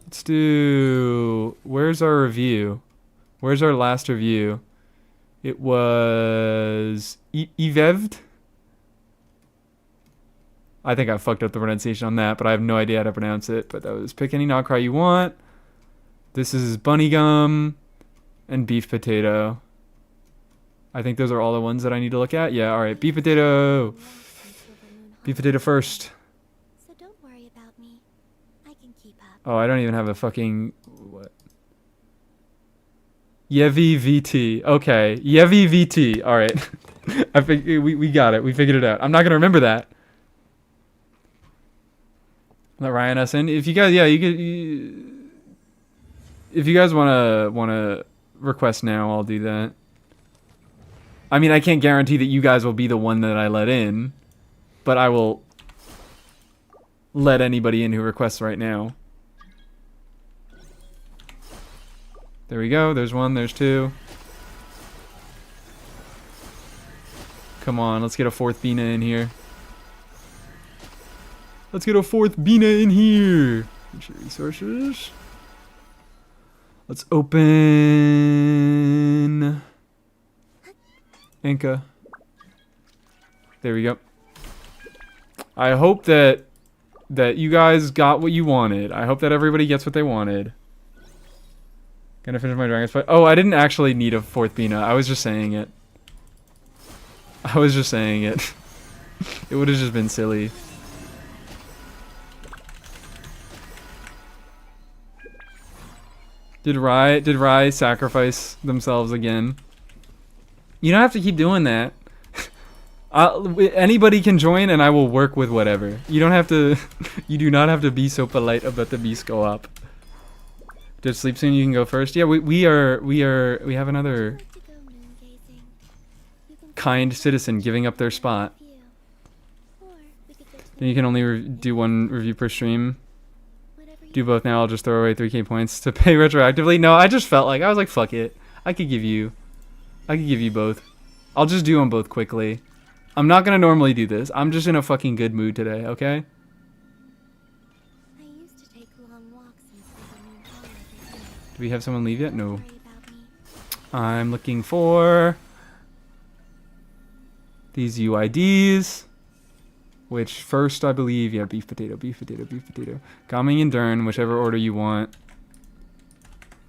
Let's do... Where's our review? Where's our last review? It was... Evevd? I think I fucked up the pronunciation on that, but I have no idea how to pronounce it. But that was Pick Any Not Cry You Want. This is Bunny Gum and Beef Potato. I think those are all the ones that I need to look at. Yeah, alright. Beef Potato! Beef Potato first. So don't worry about me. I can keep up. Oh, I don't even have a fucking... What? Yevi VT. Okay. Yevi VT. Alright. I think we got it. We figured it out. I'm not going to remember that. Let Ryan us in. If you guys... Yeah, you could... if you guys want to request now, I'll do that. I mean, I can't guarantee that you guys will be the one that I let in. But I will... let anybody in who requests right now. There we go. There's one. There's two. Come on. Let's get a fourth Bina in here. Let's get a fourth Bina in here. Resources. Let's open... Inca. There we go. I hope that you guys got what you wanted. I hope that everybody gets what they wanted. Gonna finish my Dragon's Fight. Oh, I didn't actually need a fourth Bina. I was just saying it. I was just saying it. It would have just been silly. Did Rye sacrifice themselves again? You don't have to keep doing that. Anybody can join and I will work with whatever. You don't have to, you do not have to be so polite about the beast go up. Did sleep soon? You can go first. Yeah, we have another Like to go moon gazing. You can kind citizen giving up their spot. view. Or we could go to Then you can only do one review per stream. whatever you Do both now. I'll just throw away 3k points to pay retroactively. No, I just felt like, I was like, fuck it. I could give you both. I'll just do them both quickly. I'm not gonna normally do this. I'm just in a fucking good mood today, okay? I used to take long walks and see the moon fall every day. Do we have someone leave yet? Don't No. worry about me. I'm looking for these UIDs. Which first, I believe, yeah, beef potato, beef potato, beef potato. Gaming and Dern, whichever order you want.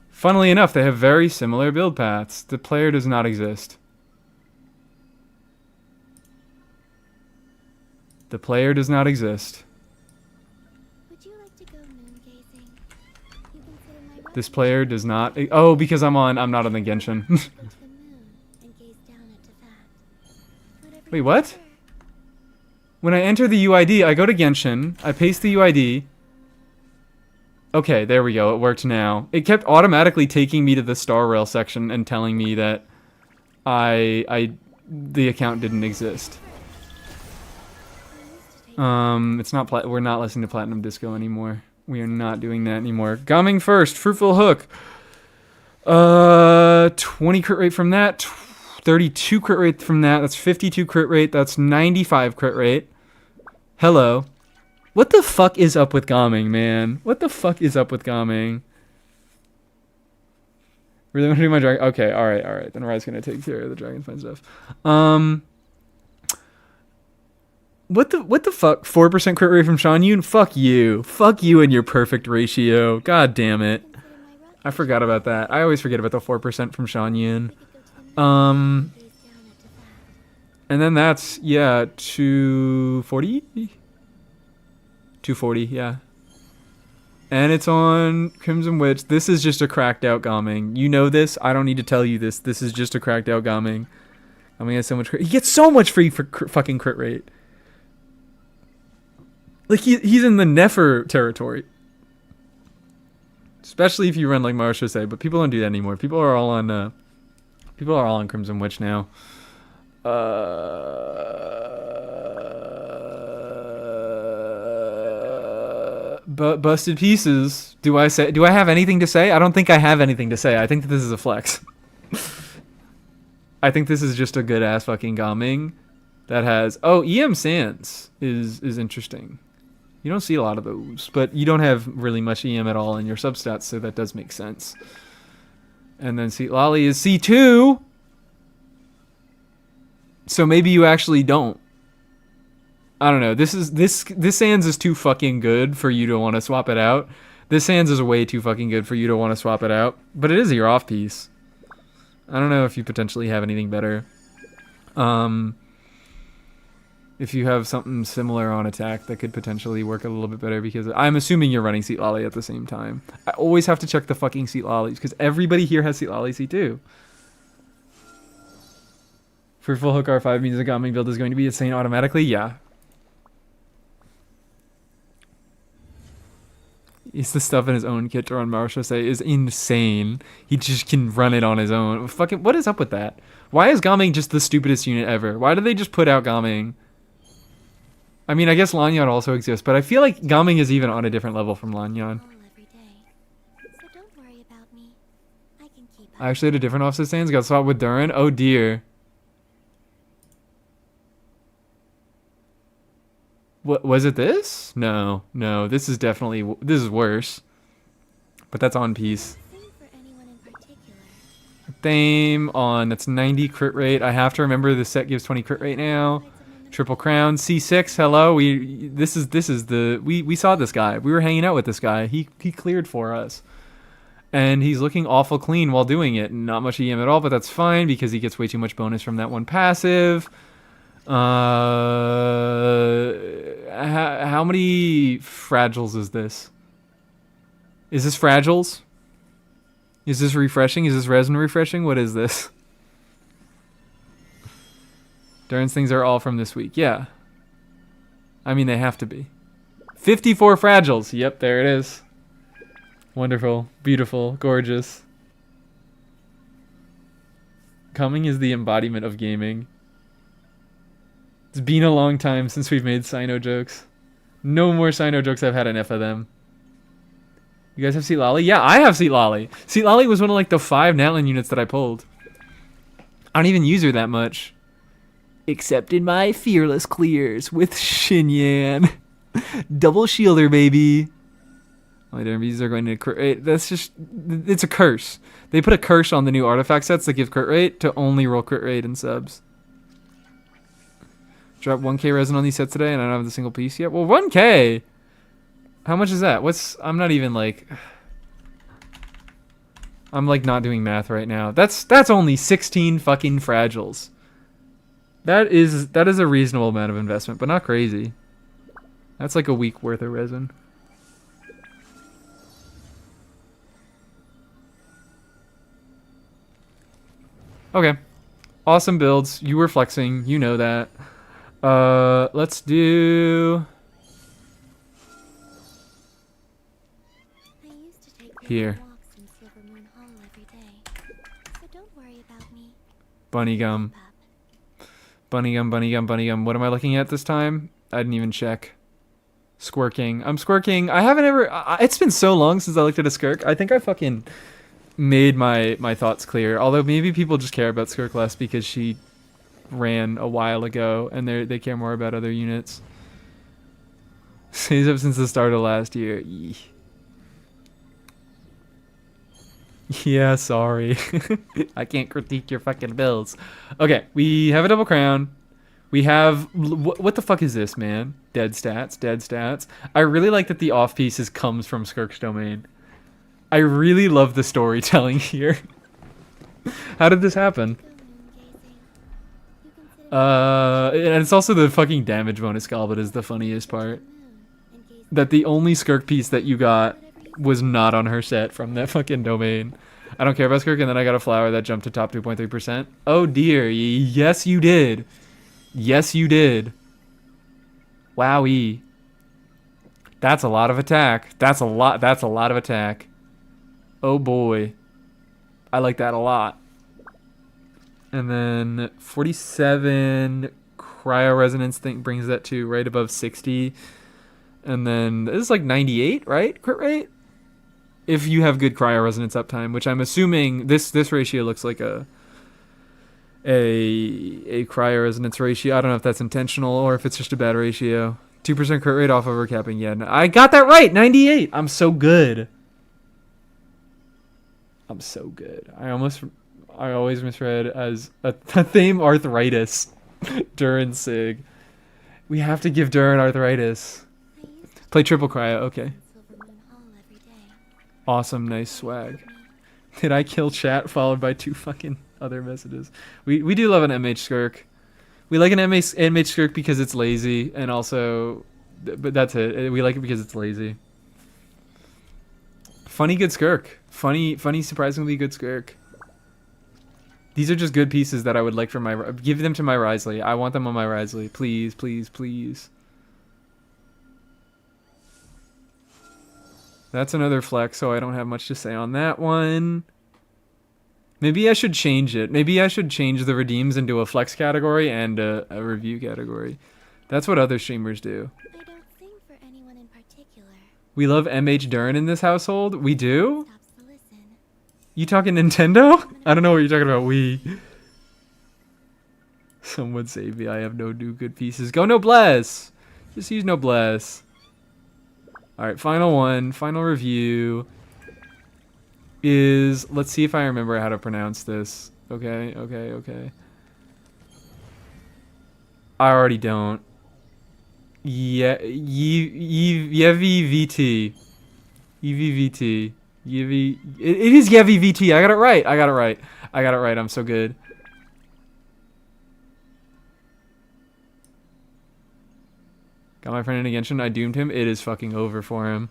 Funnily enough, they have very similar build paths. The player does not exist. The player does not exist. Would you like to go moon gazing? You can sit in my right This hand player does not. Oh, because I'm not on the Genshin. go to the moon and gaze down into that. Whatever Wait, you what? prefer. When I enter the UID, I go to Genshin. I paste the UID. Okay, there we go. It worked now. It kept automatically taking me to the Star Rail section and telling me that the account didn't exist. It's not we're not listening to Platinum Disco anymore. We are not doing that anymore. Gumming first, Fruitful Hook. 20 crit rate from that, 32 crit rate from that. That's 52 crit rate. That's 95 crit rate. Hello. What the fuck is up with Gaming, man? What the fuck is up with Gaming? Really want to do my dragon? Okay, all right. Then Rye's gonna take care of the Dragonfine stuff. What the fuck? 4% crit rate from Sean Yoon? Fuck you and your perfect ratio. God damn it. Sit in my right I forgot about that. I always forget about the 4% from Sean Yoon. We could go to the moon and gaze down into that. And then that's, yeah, 240? 240, yeah. And it's on Crimson Witch. This is just a cracked out Gaming. You know this. I don't need to tell you this. This is just a cracked out Gaming. Gaming has so much crit. He gets so much free for fucking crit rate. Like, he's in the Nefer territory. Especially if you run like Marsha say, but people don't do that anymore. People are all on Crimson Witch now. Busted pieces. Do I have anything to say? I don't think I have anything to say. I think that this is a flex. I think this is just a good ass fucking Gaming that has EM Sands is interesting. You don't see a lot of those, but you don't have really much EM at all in your substats, so that does make sense. And then Lolly is C2. So maybe you actually don't. I don't know. This Sands is too fucking good for you to want to swap it out. This Sands is way too fucking good for you to want to swap it out. But it is your off piece. I don't know if you potentially have anything better. If you have something similar on attack that could potentially work a little bit better, because I'm assuming you're running Seat Lolly at the same time. I always have to check the fucking Seat Lollies because everybody here has Seat Lolly C2. For full hook R5 means the Gaming build is going to be insane automatically? Yeah. It's the stuff in his own kit to run Marsha say is insane. He just can run it on his own. Fucking, what is up with that? Why is Gaming just the stupidest unit ever? Why do they just put out Gaming? I mean, I guess Lanyan also exists, but I feel like Gaming is even on a different level from Lanyan. All every day. So don't worry about me. I can keep up. I actually had a different offset stance. Got swapped with Durin. Oh dear. What was it? This? No. This is definitely this is worse. But that's on piece. Same for anyone in particular. Thame on that's 90 crit rate. I have to remember the set gives 20 crit rate now. Triple Crown C6. Hello. This is the we saw this guy. We were hanging out with this guy. He cleared for us. And he's looking awful clean while doing it. Not much EM at all, but that's fine because he gets way too much bonus from that one passive. How many fragiles is this? Is this fragiles? Is this refreshing? Is this resin refreshing? What is this? Darren's things are all from this week. Yeah. I mean, they have to be. 54 fragiles. Yep, there it is. Wonderful. Beautiful. Gorgeous. Coming is the embodiment of gaming. It's been a long time since we've made Sino jokes. No more Sino jokes. I've had enough of them. You guys have Seat Lolly? Yeah, I have Seat Lolly. Seat Lolly was one of like the 5 Natlan units that I pulled. I don't even use her that much. Except in my fearless clears with Xinyan. Double shielder, baby. My derbies are going to crit rate. That's just, it's a curse. They put a curse on the new artifact sets that give crit rate to only roll crit rate in subs. Drop 1k resin on these sets today and I don't have the single piece yet. Well, 1k? How much is that? I'm not even like... I'm like not doing math right now. That's only 16 fucking fragiles. That is a reasonable amount of investment, but not crazy. That's like a week worth of resin. Okay. Awesome builds. You were flexing. You know that. Let's do... I used to take Here. walks in Silver Moon Hall every day, so don't worry about me. Bunny gum. Pup. Bunny gum, bunny gum, bunny gum. What am I looking at this time? I didn't even check. Squirking. I'm squirking. I haven't ever... it's been so long since I looked at a skirk. I think I fucking made my thoughts clear. Although maybe people just care about skirk less because she ran a while ago and they care more about other units. Stays up since the start of last year. Eeh. Yeah, sorry. I can't critique your fucking builds. Okay, we have a double crown. We have... What the fuck is this, man? Dead stats, dead stats. I really like that the off pieces comes from Skirk's domain. I really love the storytelling here. How did this happen? Go moon gazing. You consider And it's also the fucking damage bonus goblet is the funniest part. the moon and gaze That the only Skirk piece that you got was not on her set from that fucking domain. I don't care about Skirk, and then I got a flower that jumped to top 2.3%. Oh dear, yes you did. Yes you did. Wowee. That's a lot of attack. That's a lot of attack. Oh boy. I like that a lot. And then 47 cryo resonance thing brings that to right above 60. And then this is like 98, right? Crit rate? If you have good cryo resonance uptime, which I'm assuming this ratio looks like a cryo resonance ratio. I don't know if that's intentional or if it's just a bad ratio. 2% crit rate off overcapping. Yeah, no, I got that right. 98. I'm so good. I'm so good. I always misread as a theme arthritis. Durin Sig. We have to give Durin arthritis. I used to Play triple cryo. Okay. in Silver Moon Hall every day. Awesome. Nice swag. Did I kill chat followed by 2 fucking other messages? We do love an MH Skirk. We like an MH Skirk because it's lazy, and also, but that's it. We like it because it's lazy. Funny good Skirk. Funny surprisingly good Skirk. These are just good pieces that I would like for my... Give them to my Risley. I want them on my Risley. Please, please, please. That's another flex, so I don't have much to say on that one. Maybe I should change it. Maybe I should change the redeems into a flex category and a review category. That's what other streamers do. I don't think for anyone in particular. We love MH Durin in this household. We do? Stops to listen. You talking Nintendo? I don't know what you're talking about. Wii. Someone save me. I have no new good pieces. Go Noblesse. Just use Noblesse. Alright, final one. Final review is... Let's see if I remember how to pronounce this. Okay. I already don't. Yeah, Yevi VT. EVVT. Yevi... It is Yevi VT. I got it right. I'm so good. Got my friend in Genshin. I doomed him. It is fucking over for him.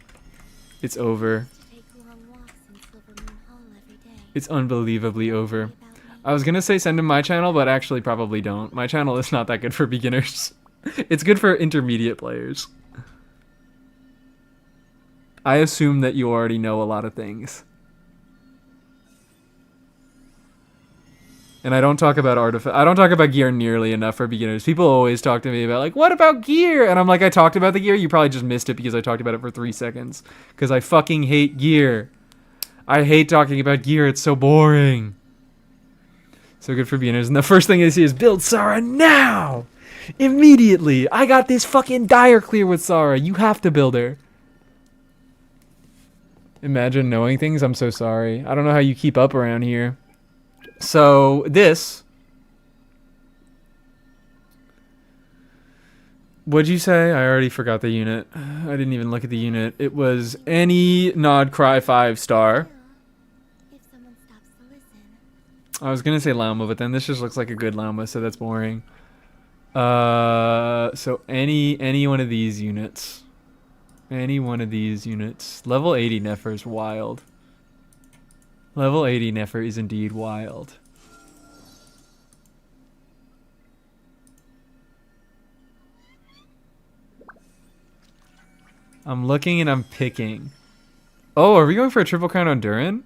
It's over. To take long walks in Silver Moon Hall every day. It's unbelievably over. About me. I was gonna say send him my channel, but actually probably don't. My channel is not that good for beginners. It's good for intermediate players. I assume that you already know a lot of things. And I don't talk about I don't talk about gear nearly enough for beginners. People always talk to me about like, what about gear? And I'm like, I talked about the gear. You probably just missed it because I talked about it for 3 seconds. Because I fucking hate gear. I hate talking about gear. It's so boring. So good for beginners. And the first thing they see is build Sarah now! Immediately! I got this fucking dire clear with Sarah. You have to build her. Imagine knowing things. I'm so sorry. I don't know how you keep up around here. So this. What'd you say? I already forgot the unit. I didn't even look at the unit. It was any Nod Cry 5-star. If someone stops to listen. I was gonna say Llama, but then this just looks like a good Llama, so that's boring. So any one of these units. Any one of these units. Level 80 Nefer is wild. Level 80 Nefer is indeed wild. I'm looking and I'm picking. Oh, are we going for a triple crown on Durin?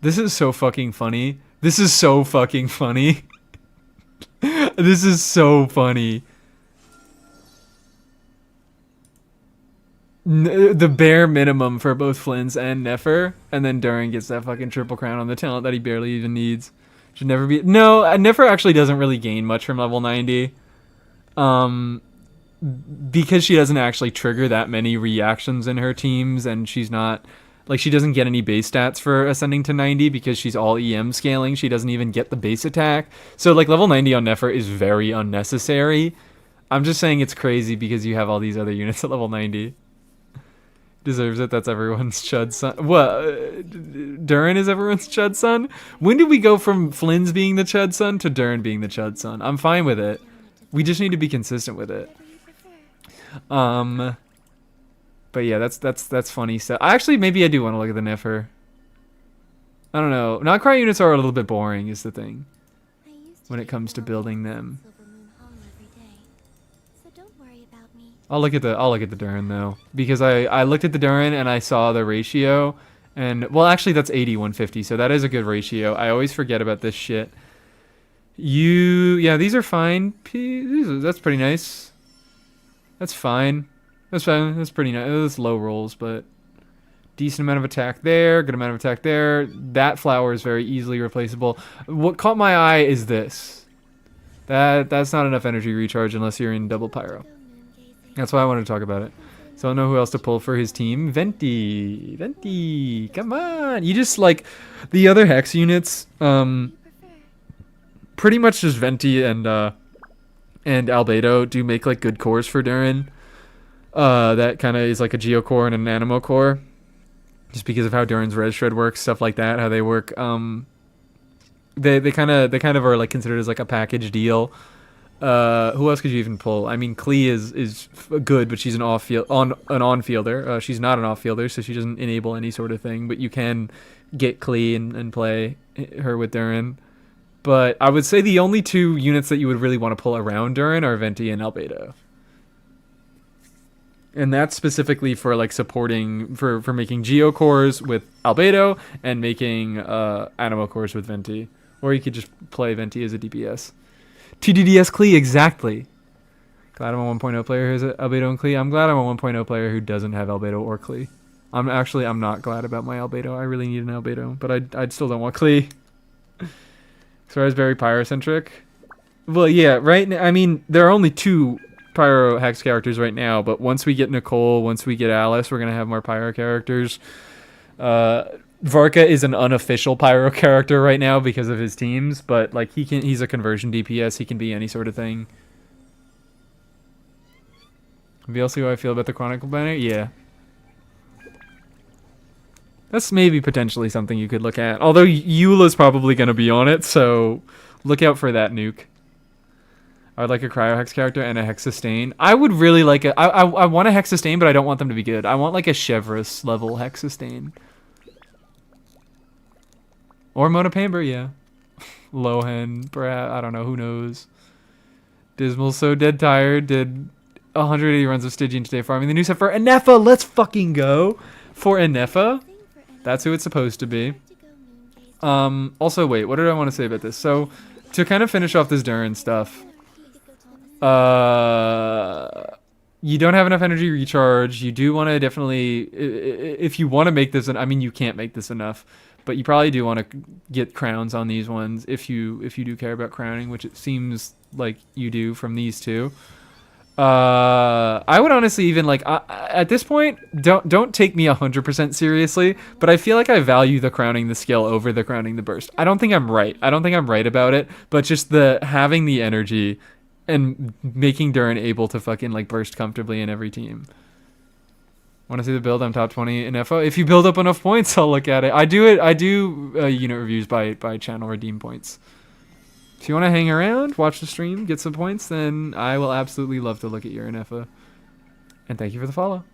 This is so fucking funny. This is so fucking funny. This is so funny. The bare minimum for both Flynn's and Nefer, and then Durin gets that fucking triple crown on the talent that he barely even needs. Should never be. No, Nefer actually doesn't really gain much from level 90. Because she doesn't actually trigger that many reactions in her teams, and she's not like, she doesn't get any base stats for ascending to 90 because she's all EM scaling. She doesn't even get the base attack. So like level 90 on Nefer is very unnecessary. I'm just saying it's crazy because you have all these other units at level 90. Deserves it. That's everyone's Chud son. What? Durin is everyone's Chud son? When did we go from Flynn's being the Chud son to Durin being the Chud son? I'm fine with it. We just need to be consistent with it. But yeah, that's funny stuff. Actually, maybe I do want to look at the Nefer. I don't know. Not-Cry units are a little bit boring, is the thing. When it comes to building them. I'll look at the Durin though, because I looked at the Durin and I saw the ratio, and well, actually that's 80-150, so that is a good ratio. I always forget about this shit. Yeah, these are fine. That's pretty nice. That's fine. That's fine. That's pretty nice. That's low rolls, but decent amount of attack there. Good amount of attack there. That flower is very easily replaceable. What caught my eye is this. That's not enough energy recharge unless you're in double pyro. That's why I wanted to talk about it. So I don't know who else to pull for his team. Venti. Venti. Come on. You just like the other Hex units. Pretty much just Venti and Albedo do make like good cores for Durin. That kind of is like a Geo core and an Animo core. Just because of how Durin's Res Shred works, stuff like that, how they work. They kind of are like considered as like a package deal. Who else could you even pull? I mean, Klee is good, but she's an on-fielder. She's not an off-fielder, so she doesn't enable any sort of thing. But you can get Klee and play her with Durin. But I would say the only two units that you would really want to pull around Durin are Venti and Albedo. And that's specifically for like supporting for making Geo cores with Albedo and making Animo cores with Venti. Or you could just play Venti as a DPS. 2DDS Klee, exactly. Glad I'm a 1.0 player who has Albedo and Klee. I'm glad I'm a 1.0 player who doesn't have Albedo or Klee. I'm not glad about my Albedo. I really need an Albedo, but I still don't want Klee. So is very pyrocentric. Well, yeah, right now, I mean, there are only 2 pyro Hex characters right now, but once we get Nicole, once we get Alice, we're going to have more pyro characters. Varka is an unofficial pyro character right now because of his teams, but like he's a conversion DPS. He can be any sort of thing. VLC, how I feel about the Chronicle banner? Yeah. That's maybe potentially something you could look at. Although Eula's probably going to be on it, so look out for that nuke. I would like a cryo hex character and a hex sustain. I would really like a. I want a hex sustain, but I don't want them to be good. I want like a Chevrolet level hex sustain. Or Monopamber, yeah. Lohan, perhaps. I don't know. Who knows? Dismal's so dead tired. Did 180 runs of Stygian today farming the new set for Anefa. Let's fucking go for Anefa. That's who it's supposed to be. Also, wait. What did I want to say about this? So, to kind of finish off this Durin stuff. You don't have enough energy recharge. You do want to definitely, if you want to make this, I mean, you can't make this enough, but you probably do want to get crowns on these ones if you do care about crowning, which it seems like you do from these two. I would honestly even like at this point, don't take me 100% seriously, but I feel like I value the crowning the skill over the crowning the burst. I don't think I'm right. I don't think I'm right about it, but just the having the energy and making Durin able to fucking like burst comfortably in every team. Want to see the build? I'm top 20 in FO. If you build up enough points, I'll look at it. I do unit reviews by channel redeem points. If you want to hang around, watch the stream, get some points, then I will absolutely love to look at your NFA. And thank you for the follow.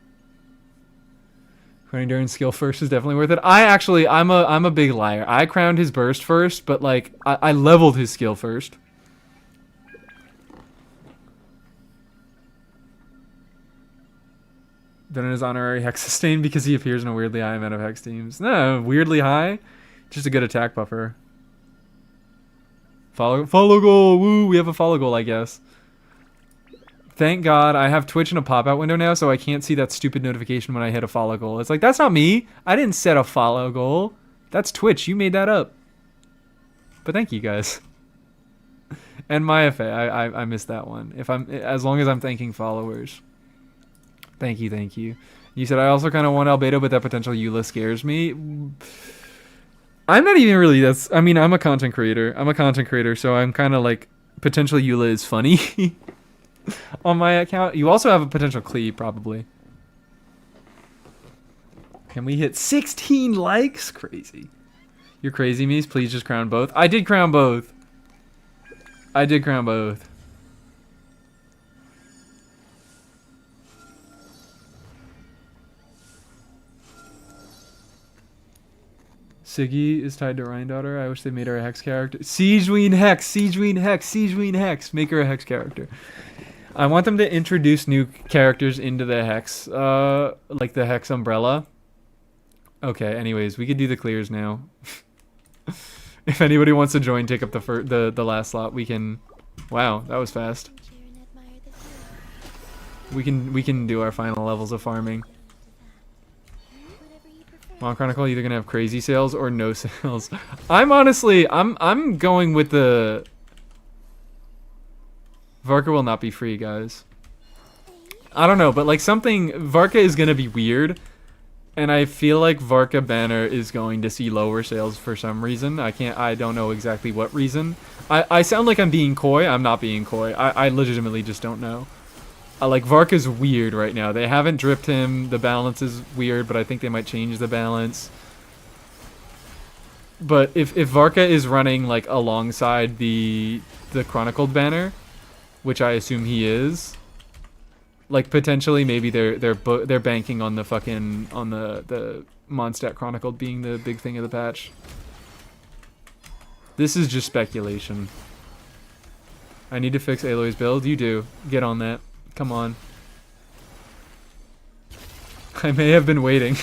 Crowning Durin's skill first is definitely worth it. I'm a big liar. I crowned his burst first, but like I leveled his skill first. Then it is honorary hex sustain because he appears in a weirdly high amount of hex teams. No, weirdly high. Just a good attack buffer. Follow goal. Woo, we have a follow goal, I guess. Thank God I have Twitch in a pop-out window now, so I can't see that stupid notification when I hit a follow goal. It's like, that's not me. I didn't set a follow goal. That's Twitch. You made that up. But thank you guys. And Maya Fey, I missed that one. As long as I'm thanking followers. Thank you, thank you. You said I also kind of want Albedo, but that potential Eula scares me. I'm not even really. I'm a content creator. So I'm kind of like potential Eula is funny on my account. You also have a potential Clee probably. Can we hit 16 likes? Crazy. You're crazy, Mies. Please just crown both. I did crown both. Siggy is tied to Rhindaughter. I wish they made her a Hex character. Siegeween Hex. Make her a Hex character. I want them to introduce new characters into the Hex, like the Hex umbrella. Okay, anyways, we could do the clears now. If anybody wants to join, take up the last slot. We can. Wow, that was fast. We can do our final levels of farming. Mom Chronicle either gonna have crazy sales or no sales. I'm going with the Varka will not be free, guys. I don't know, but like Varka is gonna be weird, and I feel like Varka banner is going to see lower sales for some reason. I don't know exactly what reason. I sound like I'm being coy. I'm not being coy. I legitimately just don't know. Like, Varka's weird right now. They haven't dripped him. The balance is weird, but I think they might change the balance. But if Varka is running, like, alongside the Chronicled banner, which I assume he is, like, potentially maybe they're banking on the the Mondstadt Chronicled being the big thing of the patch. This is just speculation. I need to fix Aloy's build. You do. Get on that. Come on. I may have been waiting.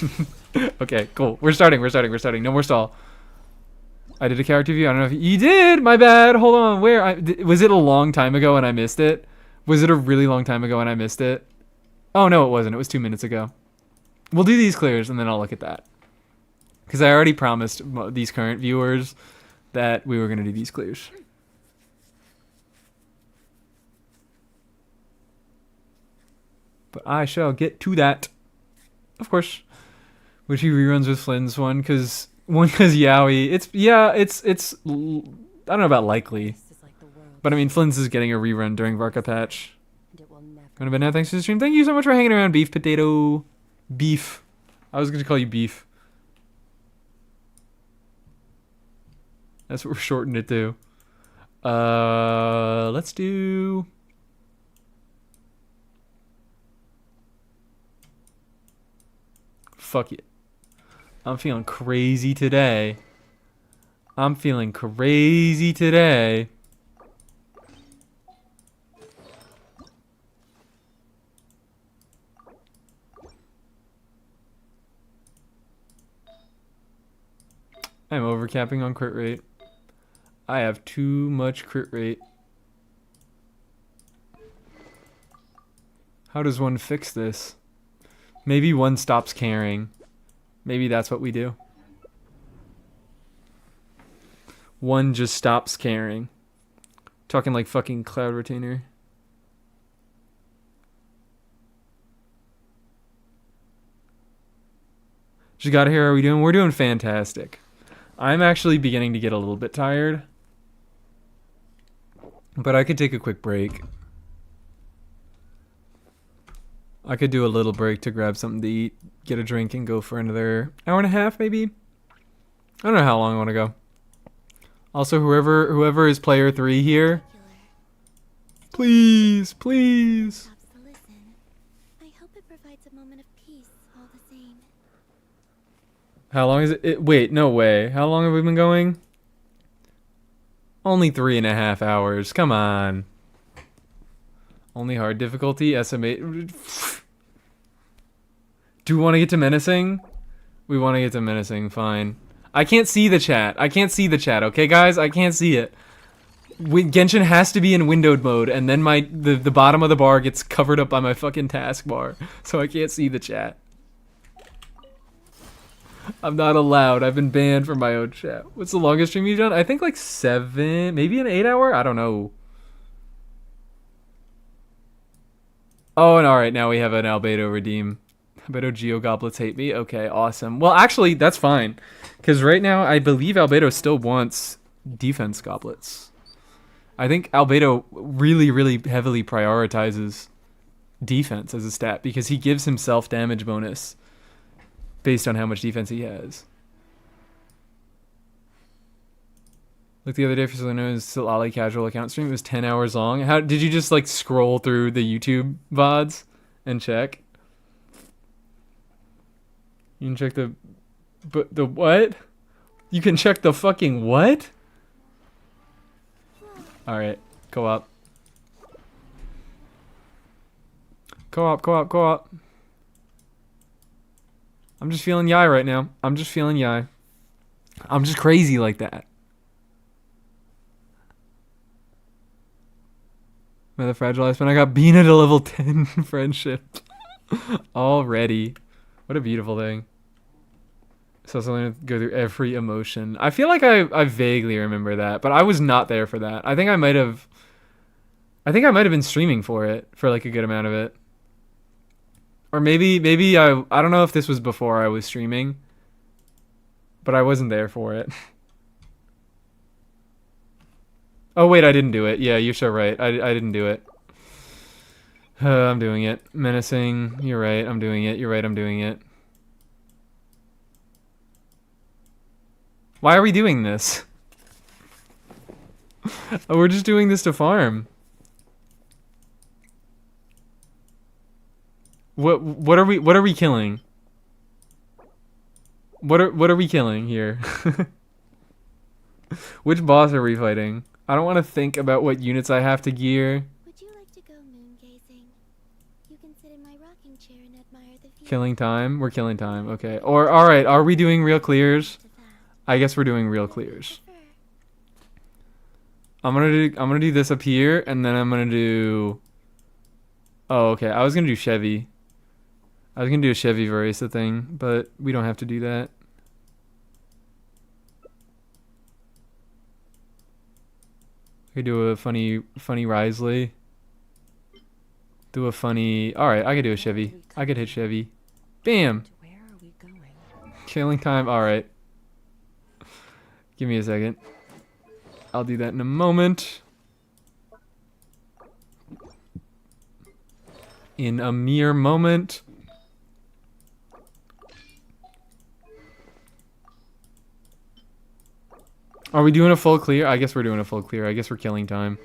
Okay, cool. We're starting. No more stall. I did a character view. I don't know if you did. My bad. Hold on. Where? Was it a long time ago and I missed it? Was it a really long time ago and I missed it? Oh, no, it wasn't. It was 2 minutes ago. We'll do these clears and then I'll look at that. Because I already promised these current viewers that we were going to do these clears. But I shall get to that. Of course. Which he reruns with Flynn's one, because Yowie. It's I don't know about likely. But I mean, Flynn's is getting a rerun during Varka patch. Gonna be now, thanks for the stream. Thank you so much for hanging around, Beef Potato. Beef. I was gonna call you Beef. That's what we're shortening it to. Let's do... Fuck it. I'm feeling crazy today. I'm feeling crazy today. I'm overcapping on crit rate. I have too much crit rate. How does one fix this? Maybe one stops caring. Maybe that's what we do. One just stops caring. Talking like fucking Cloud Retainer. Just got here. How are we doing? We're doing fantastic. I'm actually beginning to get a little bit tired. But I could take a quick break. I could do a little break to grab something to eat, get a drink, and go for another hour and a half, maybe? I don't know how long I want to go. Also, whoever is player 3 here, please, please. Stops to listen. I hope it provides a moment of peace all the same. How long is it? Wait, no way. How long have we been going? Only 3.5 hours. Come on. Only hard difficulty. Estimate. Do we want to get to menacing? We want to get to menacing. Fine. I can't see the chat. I can't see the chat. Okay, guys? I can't see it. Genshin has to be in windowed mode, and then the bottom of the bar gets covered up by my fucking taskbar, so I can't see the chat. I'm not allowed. I've been banned from my own chat. What's the longest stream you've done? I think like 7, maybe an 8 hour? I don't know. Oh, and alright, now we have an Albedo redeem. Albedo Geo Goblets hate me? Okay, awesome. Well, actually, that's fine. Because right now, I believe Albedo still wants defense goblets. I think Albedo really, really heavily prioritizes defense as a stat because he gives himself damage bonus based on how much defense he has. Like the other day for someone knows still Ali casual account stream, it was 10 hours long. How did you just like scroll through the YouTube VODs and check? You can check the what? You can check the fucking what? Alright, co-op. Co-op. I'm just feeling yai right now. I'm just feeling yai. I'm just crazy like that. Another fragilized when I got Bean at a level 10 friendship. Already. What a beautiful thing. So something to go through every emotion. I feel like I vaguely remember that, but I was not there for that. I think I might have been streaming for it for like a good amount of it. Or maybe I don't know if this was before I was streaming, but I wasn't there for it. Oh wait, I didn't do it. Yeah, you're so right. I didn't do it. I'm doing it. Menacing. You're right. I'm doing it. You're right. I'm doing it. Why are we doing this? Oh, we're just doing this to farm. What are we killing? What are we killing here? Which boss are we fighting? I don't want to think about what units I have to gear. Would you like to go moon gazing? You can sit in my rocking chair and admire the view. Killing time? We're killing time. Okay. Or alright, are we doing real clears? To that. I guess we're doing real clears. I'm gonna do this up here, and then I'm gonna do... Oh, okay. I was gonna do Chevy. I was gonna do a Chevy Verisa thing, but we don't have to do that. I could do a funny Risley. Do a funny... Alright, I could do a Chevy. I could hit Chevy. Bam! Where are we going? Killing time. Alright. Give me a second. I'll do that in a moment. In a mere moment. Are we doing a full clear? I guess we're doing a full clear. I guess we're killing time.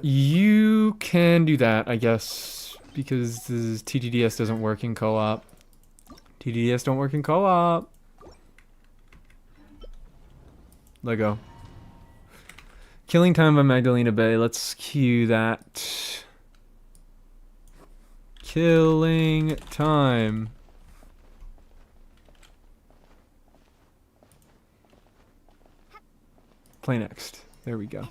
You can do that, I guess, because this TTDS doesn't work in co-op. TTDS don't work in co-op. Let go. Killing Time by Magdalena Bay. Let's cue that. Killing Time. Play next. There we go.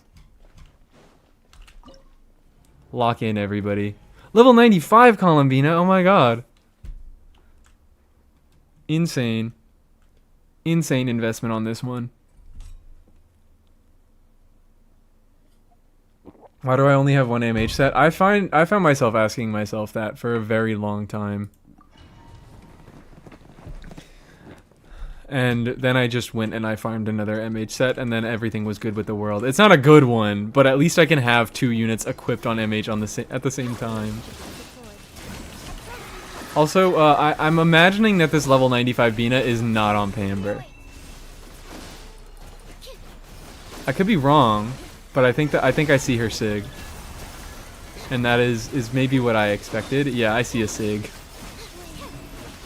Lock in, everybody. Level 95 Columbina. Oh my god. Insane. Insane investment on this one. Why do I only have one AMH set? I found myself asking myself that for a very long time. And then I just went and I farmed another MH set, and then everything was good with the world. It's not a good one, but at least I can have 2 units equipped on MH on the at the same time. Also, I'm imagining that this level 95 Bina is not on Pamber. I could be wrong, but I think I see her Sig. And that is maybe what I expected. Yeah, I see a Sig.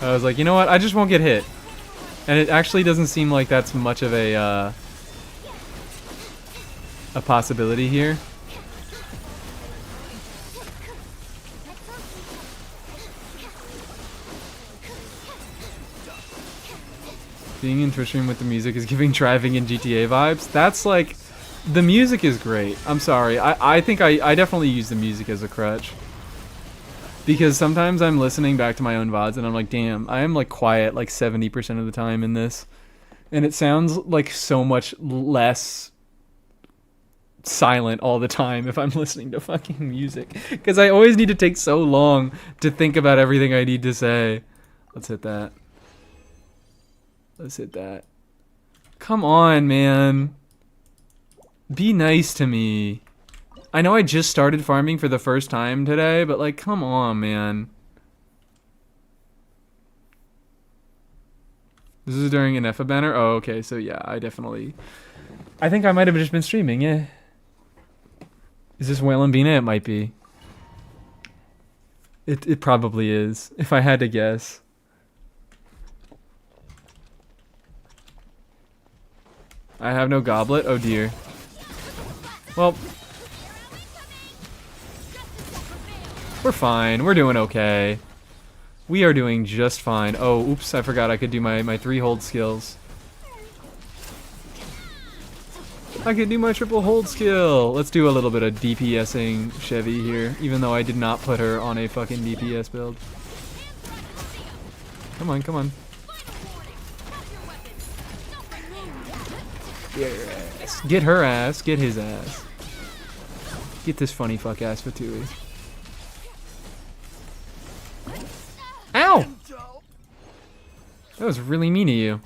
I was like, you know what? I just won't get hit. And it actually doesn't seem like that's much of a possibility here. Being in Twitch stream with the music is giving driving in GTA vibes. That's like, the music is great. I'm sorry. I think I definitely use the music as a crutch. Because sometimes I'm listening back to my own VODs and I'm like, damn, I am like quiet like 70% of the time in this. And it sounds like so much less silent all the time if I'm listening to fucking music. Because I always need to take so long to think about everything I need to say. Let's hit that. Let's hit that. Come on, man. Be nice to me. I know I just started farming for the first time today, but like, come on, man. This is during an EFA banner? Oh, okay, so yeah, I think I might have just been streaming, yeah. Is this Whale and Bina? It might be. It probably is, if I had to guess. I have no goblet? Oh dear. Well, we're fine. We're doing okay. We are doing just fine. Oh, oops, I forgot I could do my 3 hold skills. I could do my triple hold skill. Let's do a little bit of DPSing Chevy here, even though I did not put her on a fucking DPS build. Come on, come on. Get her ass. Get her ass. Get his ass. Get this funny fuck ass Fatui. Ow! That was really mean of you.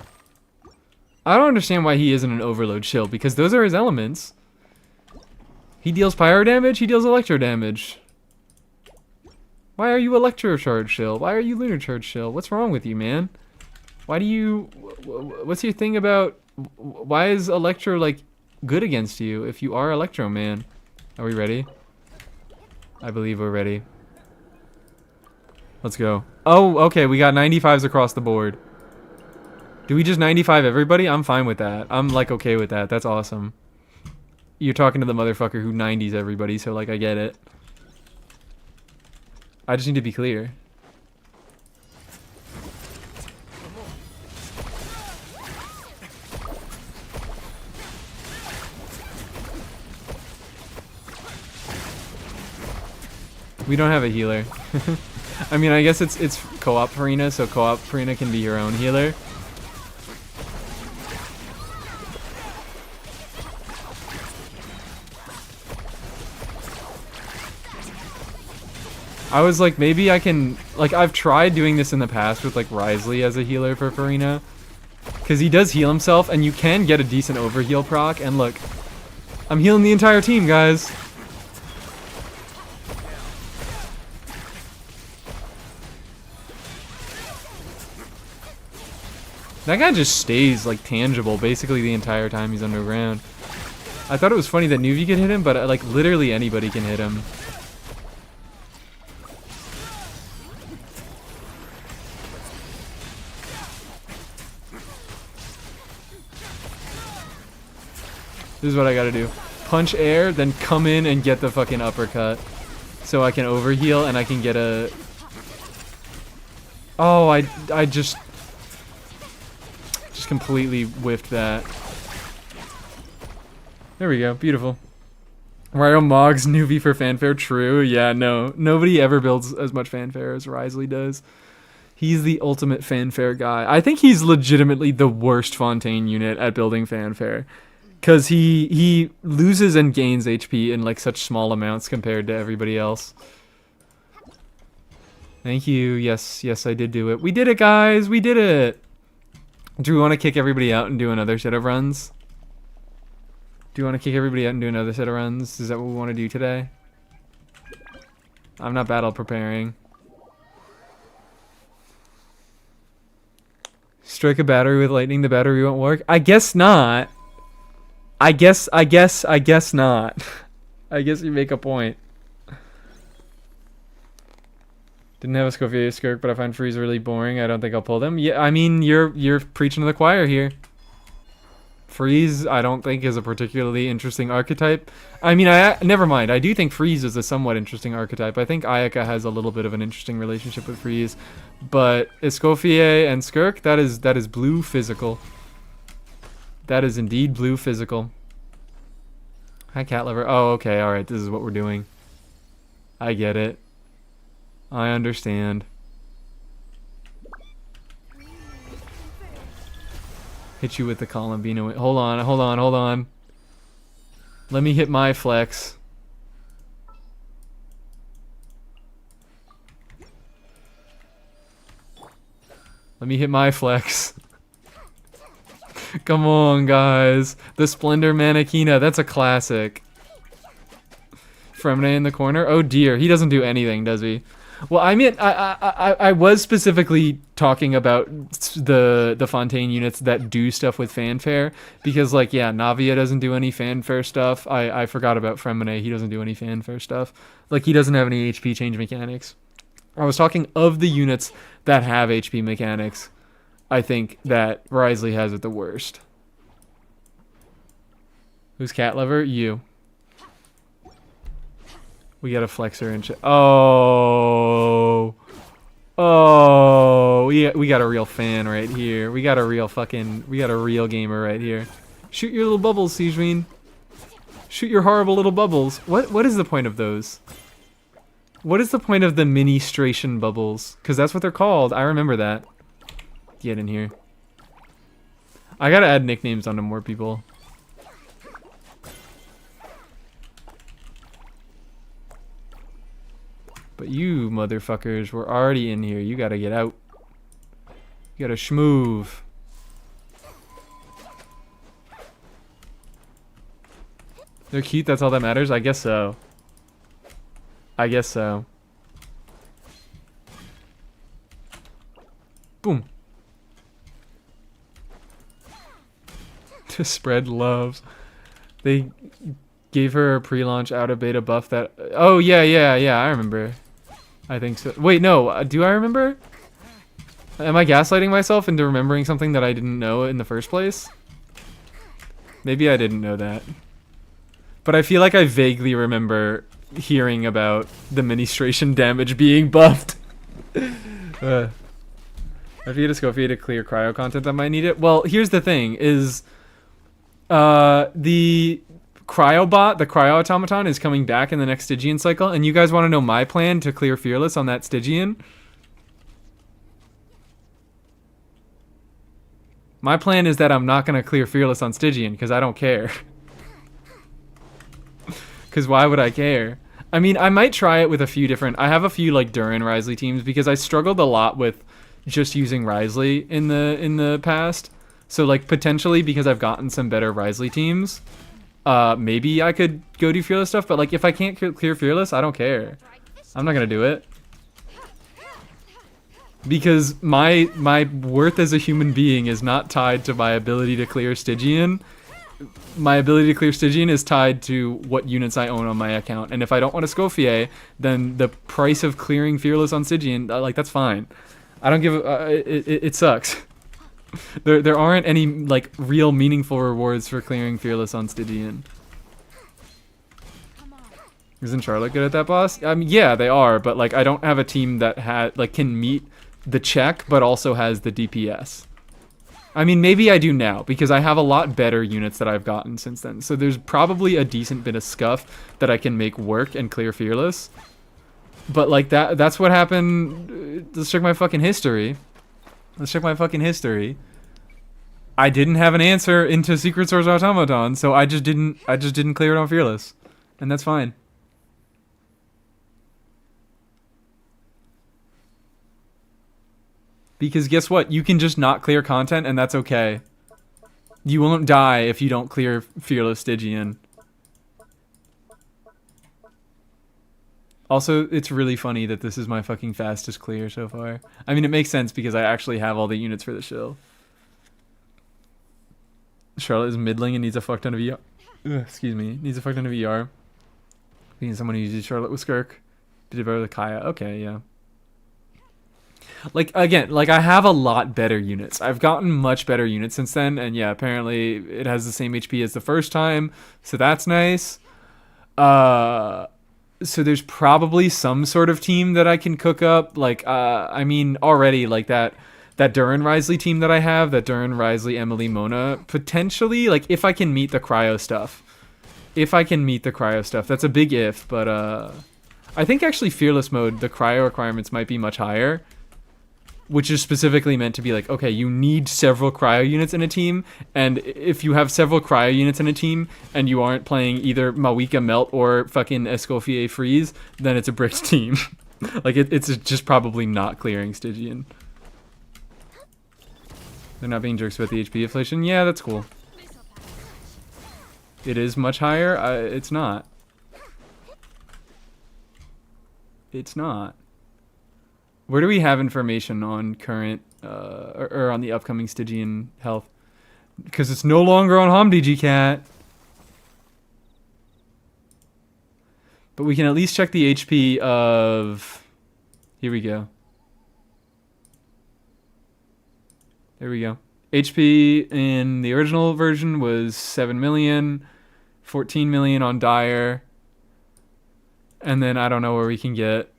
I don't understand why he isn't an overload shield, because those are his elements. He deals pyro damage, he deals electro damage. Why are you electro charge shield? Why are you lunar charge shield? What's wrong with you, man? Why do you... What's your thing about... Why is electro, like, good against you if you are electro, man? Are we ready? I believe we're ready. Let's go. Oh, okay, we got 95s across the board. Do we just 95 everybody? I'm fine with that. I'm, like, okay with that. That's awesome. You're talking to the motherfucker who 90s everybody, so, like, I get it. I just need to be clear. We don't have a healer. I mean, I guess it's co-op Farina, so co-op Farina can be your own healer. I was like, maybe I can... Like, I've tried doing this in the past with, like, Risley as a healer for Farina. Because he does heal himself, and you can get a decent overheal proc. And look, I'm healing the entire team, guys. That guy just stays like tangible basically the entire time he's underground. I thought it was funny that Nuvi could hit him, but like literally anybody can hit him. This is what I gotta do. Punch air, then come in and get the fucking uppercut. So I can overheal and I can get a... Oh, I just completely whiffed that. There we go. Beautiful. Ryo Moggs Nuvi for fanfare. True. Yeah, no. Nobody ever builds as much fanfare as Risley does. He's the ultimate fanfare guy. I think he's legitimately the worst Fontaine unit at building fanfare. Because he loses and gains HP in like such small amounts compared to everybody else. Thank you. Yes, I did do it. We did it, guys. We did it. Do we want to kick everybody out and do another set of runs? Do you want to kick everybody out and do another set of runs? Is that what we want to do today? I'm not battle preparing. Strike a battery with lightning, the battery won't work? I guess not. I guess not. I guess you make a point. Didn't have a Scofier Skirk, but I find Freeze really boring. I don't think I'll pull them. Yeah, I mean, you're preaching to the choir here. Freeze, I don't think is a particularly interesting archetype. I mean, never mind. I do think Freeze is a somewhat interesting archetype. I think Ayaka has a little bit of an interesting relationship with Freeze, but Escoffier and Skirk, that is blue physical. That is indeed blue physical. Hi, cat lover. Oh, okay. All right. This is what we're doing. I get it. I understand. Hit you with the Columbino. Hold on. Let me hit my flex. Let me hit my flex. Come on, guys. The Splendor Manakina. That's a classic. Fremne in the corner. Oh dear, he doesn't do anything, does he? Well, I mean, I was specifically talking about the Fontaine units that do stuff with fanfare because, like, yeah, Navia doesn't do any fanfare stuff. I forgot about Fremne. He doesn't do any fanfare stuff. Like, he doesn't have any HP change mechanics. I was talking of the units that have HP mechanics. I think that Risley has it the worst. Who's cat lover? You. We got a flexor and shit. Oh, we got a real fan right here. We got a real gamer right here. Shoot your little bubbles, Sijween. Shoot your horrible little bubbles. What is the point of those? What is the point of the ministration bubbles? Because that's what they're called. I remember that. Get in here. I gotta add nicknames onto more people. But you motherfuckers were already in here. You gotta get out. You gotta schmoove. They're cute, that's all that matters? I guess so. I guess so. Boom. To spread love. They gave her a pre-launch out of beta buff that... Oh, yeah, I remember. I think so. Wait, no. Do I remember? Am I gaslighting myself into remembering something that I didn't know in the first place? Maybe I didn't know that. But I feel like I vaguely remember hearing about the ministration damage being buffed. If you had a Scofier to clear cryo content that might need it. Well, here's the thing, is the cryobot, the cryo automaton, is coming back in the next Stygian cycle, and you guys want to know my plan to clear Fearless on that Stygian? My plan is that I'm not going to clear Fearless on Stygian, because I don't care. Because why would I care? I mean, I might try it with a few different... I have a few, like, Durin Risley teams, because I struggled a lot with just using Risley in the past. So, like, potentially, because I've gotten some better Risley teams, maybe I could go do Fearless stuff. But, like, if I can't clear Fearless, I don't care. I'm not going to do it. Because my worth as a human being is not tied to my ability to clear Stygian. My ability to clear Stygian is tied to what units I own on my account. And if I don't want to Scofier, then the price of clearing Fearless on Stygian, like, that's fine. I don't give it sucks. There aren't any, like, real meaningful rewards for clearing Fearless on Stygian. Isn't Charlotte good at that boss? I mean, yeah, they are, but, like, I don't have a team that can meet the check, but also has the DPS. I mean, maybe I do now, because I have a lot better units that I've gotten since then. So there's probably a decent bit of scuff that I can make work and clear Fearless. But, like, that's what happened. Let's check my fucking history. I didn't have an answer into Secret Source Automaton, so I just didn't clear it on Fearless. And that's fine. Because guess what? You can just not clear content, and that's okay. You won't die if you don't clear Fearless Stygian. Also, it's really funny that this is my fucking fastest clear so far. I mean, it makes sense because I actually have all the units for the shill. Charlotte is middling and needs a fuck ton of ER. Excuse me. Needs a fuck ton of ER. Being someone who uses Charlotte with Skirk. Did it better with Kaya. Okay, yeah. Like, again, like, I have a lot better units. I've gotten much better units since then, and yeah, apparently it has the same HP as the first time, so that's nice. So there's probably some sort of team that I can cook up. Like, I mean, already, like, that Duran Risley team that I have, that Duran Risley, Emily, Mona, potentially, like, if I can meet the cryo stuff. That's a big if, but, I think actually Fearless mode, the cryo requirements might be much higher. Which is specifically meant to be like, okay, you need several cryo units in a team, and if you have several cryo units in a team, and you aren't playing either Mawika Melt or fucking Escoffier Freeze, then it's a bricked team. Like, it's just probably not clearing Stygian. They're not being jerks about the HP inflation? Yeah, that's cool. It is much higher? It's not. It's not. Where do we have information on current, or on the upcoming Stygian health? Because it's no longer on HomDGCat. But we can at least check the HP of... Here we go. There we go. HP in the original version was 7 million, 14 million on Dire. And then I don't know where we can get...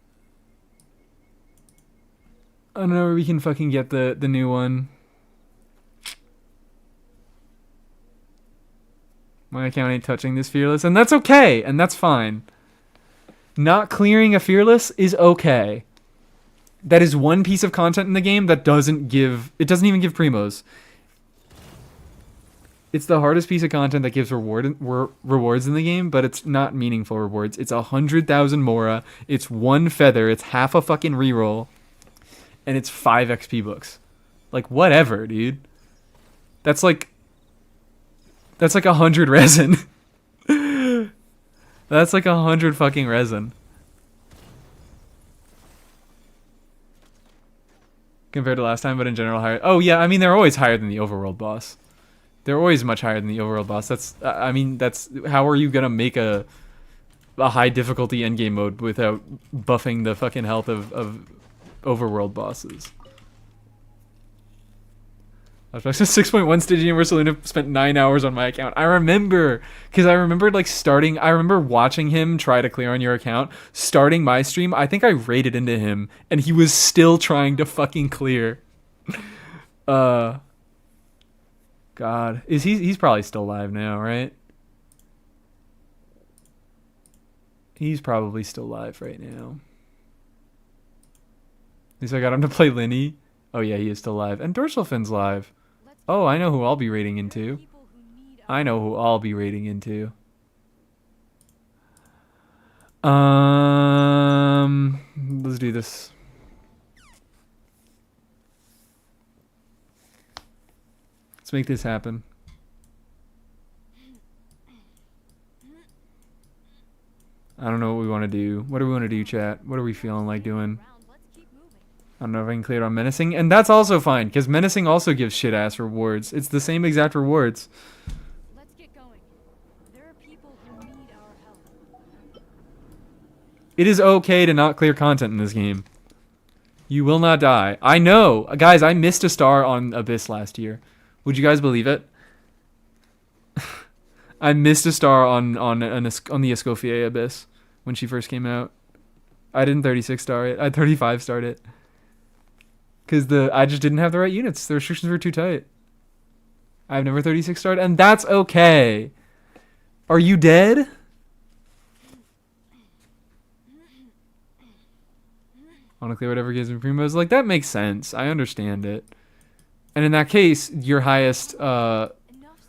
I don't know where we can fucking get the new one. My account ain't touching this Fearless, and that's okay, and that's fine. Not clearing a Fearless is okay. That is one piece of content in the game that doesn't even give primos. It's the hardest piece of content that gives rewards in the game, but it's not meaningful rewards. It's 100,000 Mora, it's 1 feather, it's half a fucking reroll. And it's 5 XP books. Like, whatever, dude. That's like 100 resin. That's like 100 fucking resin. Compared to last time, but in general higher. Oh, yeah, I mean, they're always higher than the overworld boss. They're always much higher than the overworld boss. That's, I mean, that's, how are you gonna make a high difficulty endgame mode without buffing the fucking health of overworld bosses? I was 6.1 Stygian where Selena spent 9 hours on my account. I remember, because I remember like I remember watching him try to clear on your account, starting my stream. I think I raided into him, and he was still trying to fucking clear. God, he's probably still live now, right? He's probably still live right now. At least I got him to play Linny. Oh yeah, he is still live. And Dorsal Fin's live. Oh, I know who I'll be raiding into. Let's do this. Let's make this happen. I don't know what we want to do. What do we want to do, chat? What are we feeling like doing? I don't know if I can clear it on menacing, and that's also fine because menacing also gives shit ass rewards. It's the same exact rewards. Let's get going. There are people who need our help. It is okay to not clear content in this game. You will not die. I know, guys. I missed a star on Abyss last year. Would you guys believe it? I missed a star on the Escoffier Abyss when she first came out. I didn't 36 star it. I 35 starred it. Because I just didn't have the right units. The restrictions were too tight. I've never 36 starred, and that's okay. Are you dead? I want to clear whatever gives me primos. Like, that makes sense. I understand it. And in that case, your highest, Enough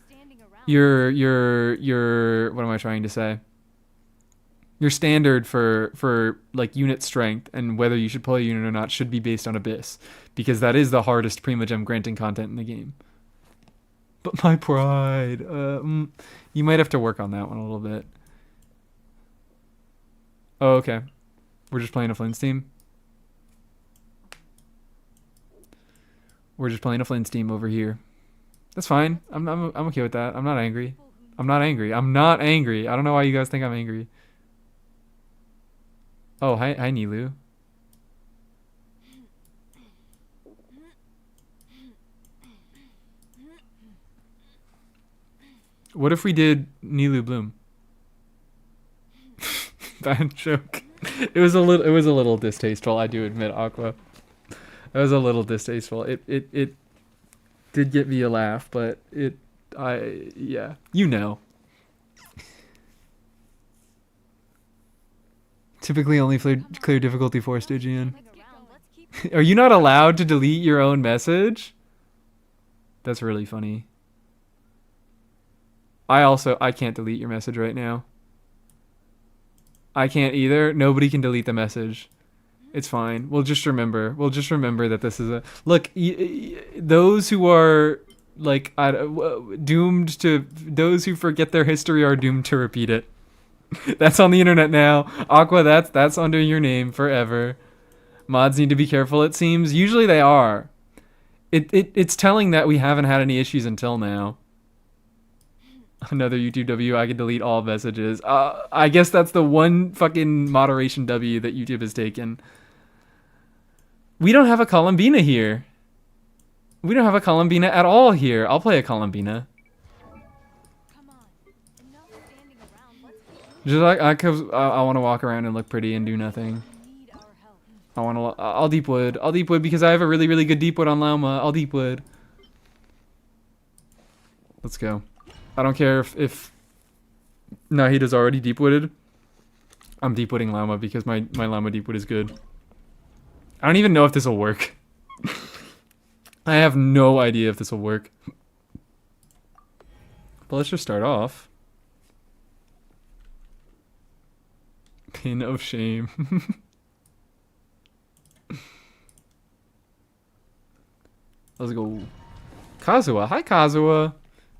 standing around. your what am I trying to say? Your standard for like unit strength and whether you should play a unit or not should be based on Abyss, because that is the hardest primogem granting content in the game. But my pride, you might have to work on that one a little bit. Oh, okay. We're just playing a Flynn's team. We're just playing a Flynn's team over here. That's fine. I'm okay with that. I'm not angry. I'm not angry. I'm not angry. I don't know why you guys think I'm angry. Oh, hi Nilu. What if we did Nilu Bloom? Bad joke. It was a little distasteful, I do admit, Aqua. That was a little distasteful. It did get me a laugh, but yeah, you know. Typically only clear difficulty 4 Stygian. Are you not allowed to delete your own message? That's really funny. I can't delete your message right now. I can't either. Nobody can delete the message. It's fine. We'll just remember that this is a look. Those who are like doomed to, those who forget their history are doomed to repeat it. That's on the internet now. Aqua, that's under your name forever. Mods need to be careful, it seems. Usually they are. It's telling that we haven't had any issues until now. Another YouTube W, I can delete all messages. I guess that's the one fucking moderation W that YouTube has taken. We don't have a Columbina here. We don't have a Columbina at all here. I'll play a Columbina. Come on. Enough standing around. Let's keep Just like I want to walk around and look pretty and do nothing. need our help. I'll deep wood. I'll deep wood because I have a really, really good deep wood on Lauma. I'll deep wood. Let's go. I don't care if Nahida's already deep wooded. I'm deep wooding Lauma because my Lauma deep wood is good. I don't even know if this will work. I have no idea if this will work. But let's just start off. Pin of shame. Let's go. Kazuha. Hi, Kazuha.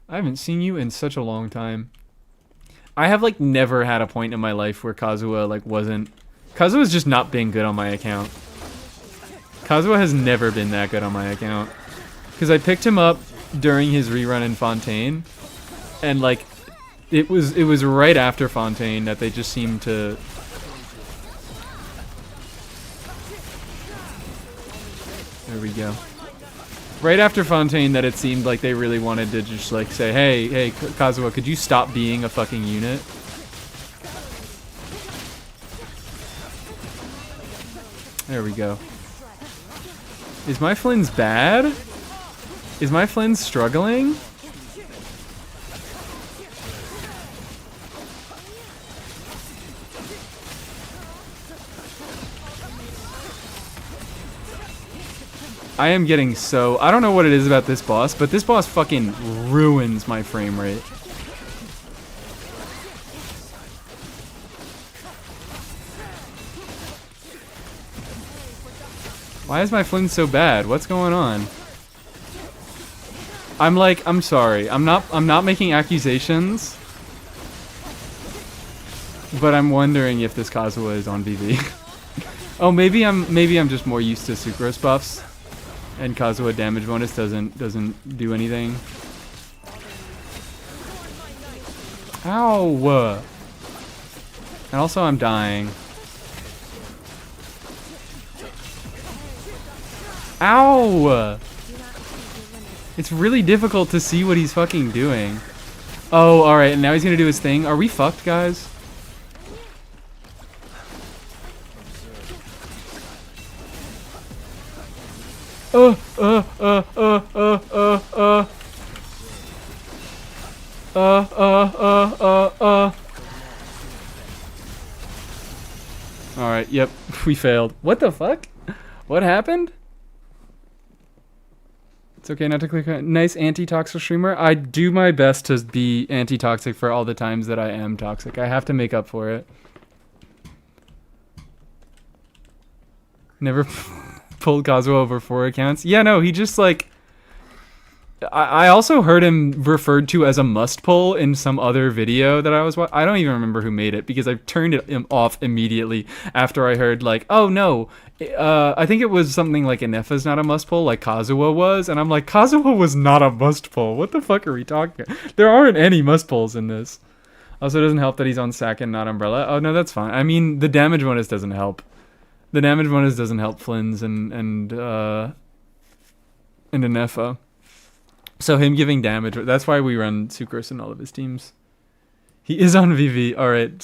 I haven't seen you in such a long time. I have like never had a point in my life where Kazuha like wasn't. Kazuha's just not been good on my account. Kazuha has never been that good on my account. Because I picked him up during his rerun in Fontaine, and like it was right after Fontaine that they just seemed to. There we go. Right after Fontaine that it seemed like they really wanted to just like say, hey Kazuha, could you stop being a fucking unit? There we go. Is my Flynn's bad? Is my Flynn struggling? I am getting so... I don't know what it is about this boss, but this boss fucking ruins my frame rate. Why is my Flynn so bad? What's going on? I'm sorry. I'm not making accusations. But I'm wondering if this Kazuha is on BB. Oh, maybe I'm just more used to sucrose buffs, and Kazuha damage bonus doesn't do anything. Ow! And also I'm dying. Ow! It's really difficult to see what he's fucking doing. Oh, alright, and now he's gonna do his thing. Are we fucked, guys? Uh. Alright, yep, we failed. What the fuck? What happened? It's okay not to click on. Nice anti-toxic streamer. I do my best to be anti-toxic for all the times that I am toxic. I have to make up for it. Never pulled Kazuo over 4 accounts. Yeah, no, he just like... I also heard him referred to as a must pull in some other video that I was watching. I don't even remember who made it because I turned it off immediately after I heard like, oh no, I think it was something like Inefa's not a must pull like Kazuha was, and I'm like, Kazuha was not a must pull. What the fuck are we talking about? There aren't any must pulls in this. Also, it doesn't help that he's on Sack and not Umbrella. Oh no, that's fine. I mean, the damage bonus doesn't help. The damage bonus doesn't help Flynn's and Inefa. So him giving damage, that's why we run Sucrose in all of his teams. He is on VV. All right.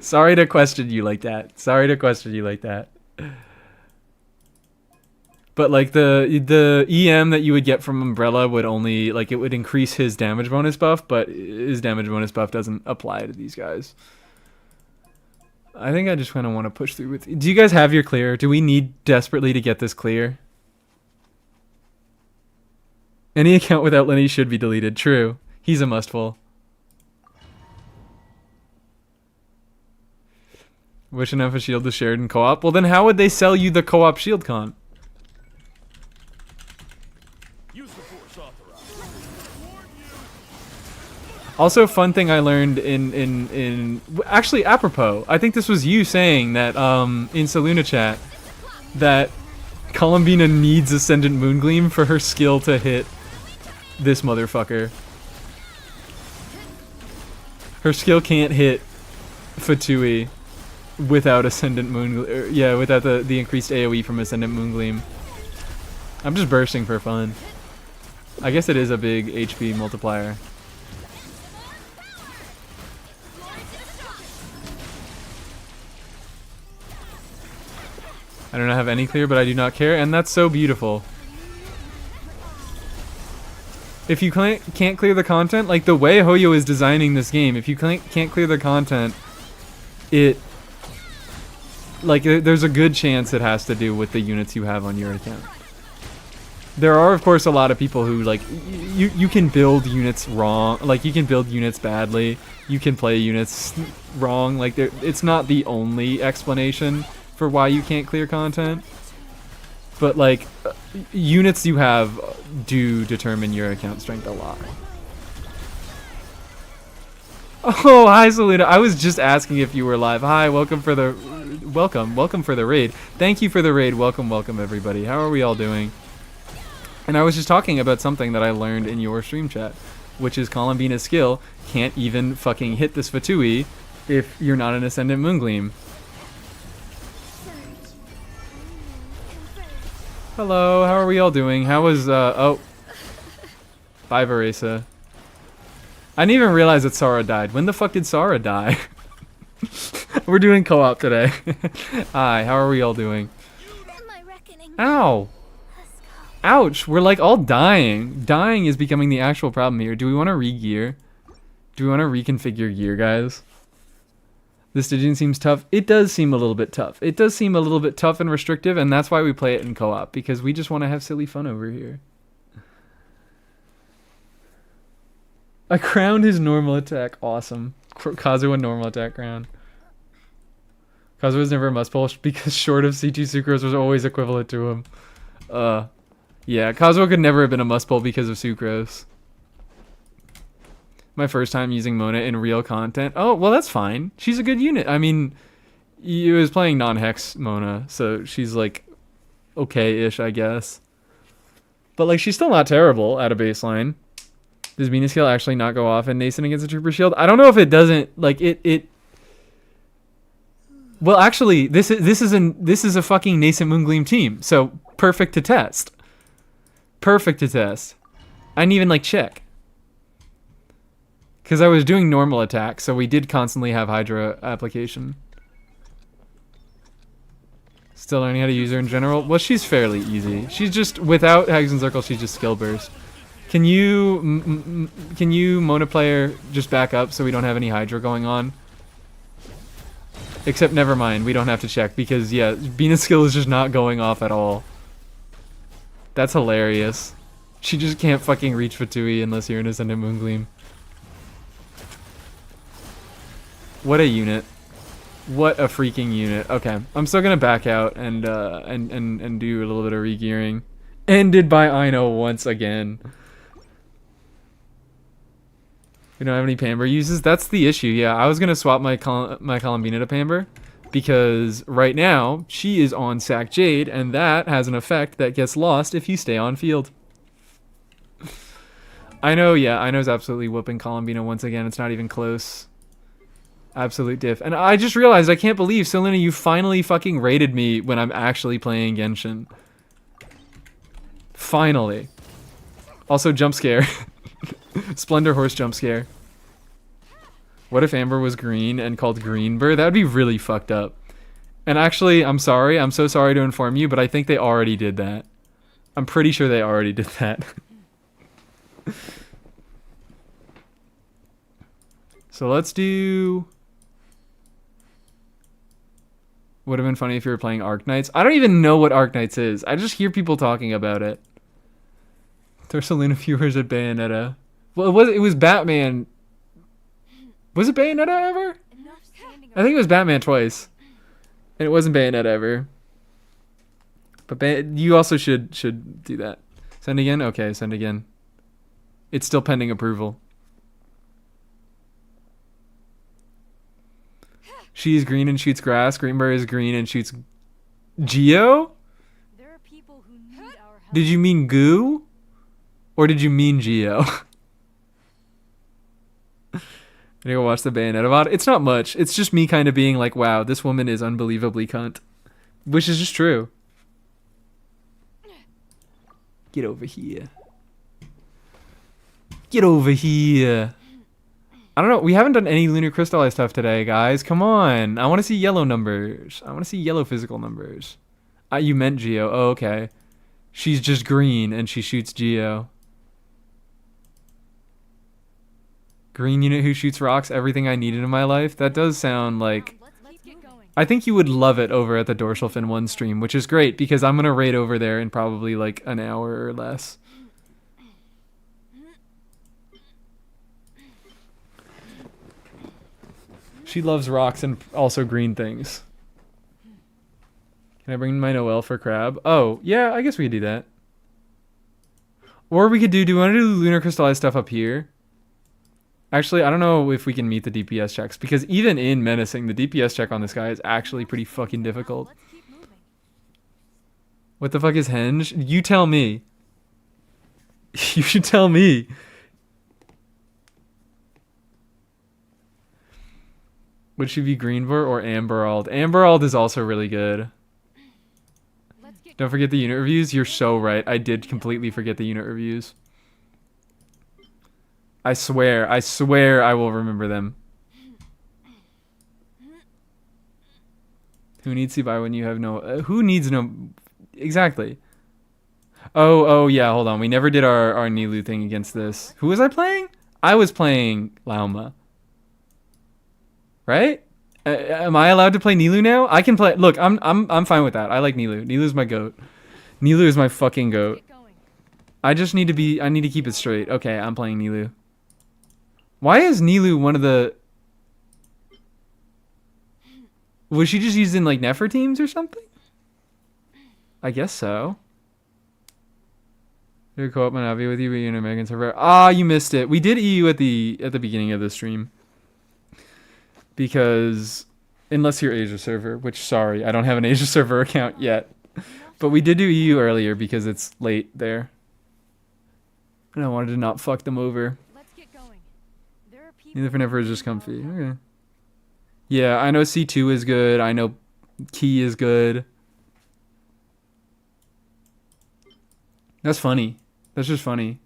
Sorry to question you like that. But like the EM that you would get from Umbrella would only, like, it would increase his damage bonus buff, but his damage bonus buff doesn't apply to these guys. I think I just kind of want to push through with... Do you guys have your clear? Do we need desperately to get this clear? Any account without Lenny should be deleted. True. He's a must-full. Wish enough a shield is shared in co-op. Well, then how would they sell you the co-op shield con? Also, fun thing I learned in actually, apropos, I think this was you saying that in Saluna chat that Columbina needs Ascendant Moongleam for her skill to hit this motherfucker. Her skill can't hit Fatui without Ascendant Moongleam. Yeah, without the increased AoE from Ascendant Moongleam. I'm just bursting for fun. I guess it is a big HP multiplier. I do not have any clear, but I do not care, and that's so beautiful. If you can't clear the content, like the way Hoyo is designing this game, if you can't clear the content, there's a good chance it has to do with the units you have on your account. There are, of course, a lot of people who, like, you can build units wrong, like, you can build units badly, you can play units wrong, like, it's not the only explanation for why you can't clear content. But, like, units you have do determine your account strength a lot. Oh, hi, Saluna. I was just asking if you were live. Hi, welcome for the raid. Thank you for the raid. Welcome, everybody. How are we all doing? And I was just talking about something that I learned in your stream chat, which is Columbina's skill can't even fucking hit this Fatui if you're not an Ascendant Moongleam. Hello, how are we all doing? How was, oh. Bye, Varesa. I didn't even realize that Sara died. When the fuck did Sara die? We're doing co-op today. Hi, how are we all doing? Ow! Ouch, we're like all dying. Dying is becoming the actual problem here. Do we want to re-gear? Do we want to reconfigure gear, guys? The Stygian seems tough. It does seem a little bit tough. It does seem a little bit tough and restrictive, and that's why we play it in co-op, because we just want to have silly fun over here. I crowned his normal attack. Awesome. Kazuha normal attack crown. Kazuha was never a must pull because short of C2 Sucrose was always equivalent to him. Yeah, Kazuha could never have been a must pull because of Sucrose. My first time using Mona in real content. Oh, well, that's fine. She's a good unit. I mean, He was playing non-hex Mona, so she's like okay-ish, I guess. But like she's still not terrible at a baseline. Does Venus Scale actually not go off in Nascent against a Trooper Shield? I don't know if it doesn't. Like it. Well, actually, this is a fucking Nascent Moongleam team, so perfect to test. Perfect to test. I didn't even like check. Because I was doing normal attack, so we did constantly have Hydra application. Still learning how to use her in general. Well, she's fairly easy. She's just, without Hags and Circle, she's just skill burst. Can you Mona player just back up so we don't have any Hydra going on? Except never mind, we don't have to check because yeah, Venus skill is just not going off at all. That's hilarious. She just can't fucking reach Fatui unless you're in Ascendant Moongleam. What a unit. What a freaking unit. Okay, I'm still gonna back out and do a little bit of regearing. Ended by Ino once again. We don't have any Pamber uses. That's the issue. Yeah, I was gonna swap my Columbina to Pamber because right now she is on Sack Jade, and that has an effect that gets lost if you stay on field. I know. Yeah, I know's absolutely whooping Columbina once again. It's not even close. Absolute diff. And I just realized I can't believe, Selena, you finally fucking rated me when I'm actually playing Genshin. Finally. Also, jump scare. Splendor Horse jump scare. What if Amber was green and called Greenbird? That would be really fucked up. And actually, I'm sorry. I'm so sorry to inform you, but I think they already did that. I'm pretty sure they already did that. So let's do... Would have been funny if you were playing Arknights. I don't even know what Arknights is. I just hear people talking about it. There's Selena viewers at Bayonetta. Well, it was Batman. Was it Bayonetta ever? I think it was Batman twice. And it wasn't Bayonetta ever. But you also should do that. Send again? Okay, send again. It's still pending approval. She's green and shoots grass. Greenberry is green and shoots Geo? There are people who need our help. Did you mean goo? Or did you mean Geo? I go watch the Bayonetta VOD. It's not much. It's just me kind of being like, wow, this woman is unbelievably cunt. Which is just true. Get over here. Get over here. I don't know. We haven't done any lunar crystallized stuff today, guys. Come on. I want to see yellow numbers. I want to see yellow physical numbers. You meant Geo. Oh, okay. She's just green and she shoots Geo. Green unit who shoots rocks. Everything I needed in my life. That does sound like... Let's get going. I think you would love it over at the Dorsal Fin 1 stream, which is great because I'm going to raid over there in probably like an hour or less. She loves rocks and also green things. Can I bring my Noelle for crab? Oh, yeah, I guess we could do that. Or we could do we want to do lunar crystallized stuff up here? Actually, I don't know if we can meet the DPS checks because even in menacing, the DPS check on this guy is actually pretty fucking difficult. Let's keep moving. What the fuck is Henge? You tell me. You should tell me. Would she be Greenver or Amberald? Amberald is also really good. Let's get Don't forget the unit reviews. You're so right. I did completely forget the unit reviews. I swear I will remember them. Who needs to buy when you have no... who needs no... Exactly. Oh, yeah, hold on. We never did our Nilu thing against this. Who was I playing? I was playing Lauma. Right? Am I allowed to play Nilu now? I can play. Look, I'm fine with that. I like Nilu. Nilu's my goat. Nilu is my fucking goat. get going. I just need to be. I need to keep it straight. Okay, I'm playing Nilu. Why is Nilu one of the? Was she just used in like Nefer teams or something? I guess so. Did co-op Manavi with you, but you're an American server. Ah, you missed it. We did EU at the beginning of the stream. Because Unless you're Asia server, which, sorry, I don't have an Asia server account yet. But we did do EU earlier because it's late there. And I wanted to not fuck them over. Let's get going. There are people Neither for never is just comfy. Okay. Yeah, I know C2 is good. I know Key is good. That's funny. That's just funny.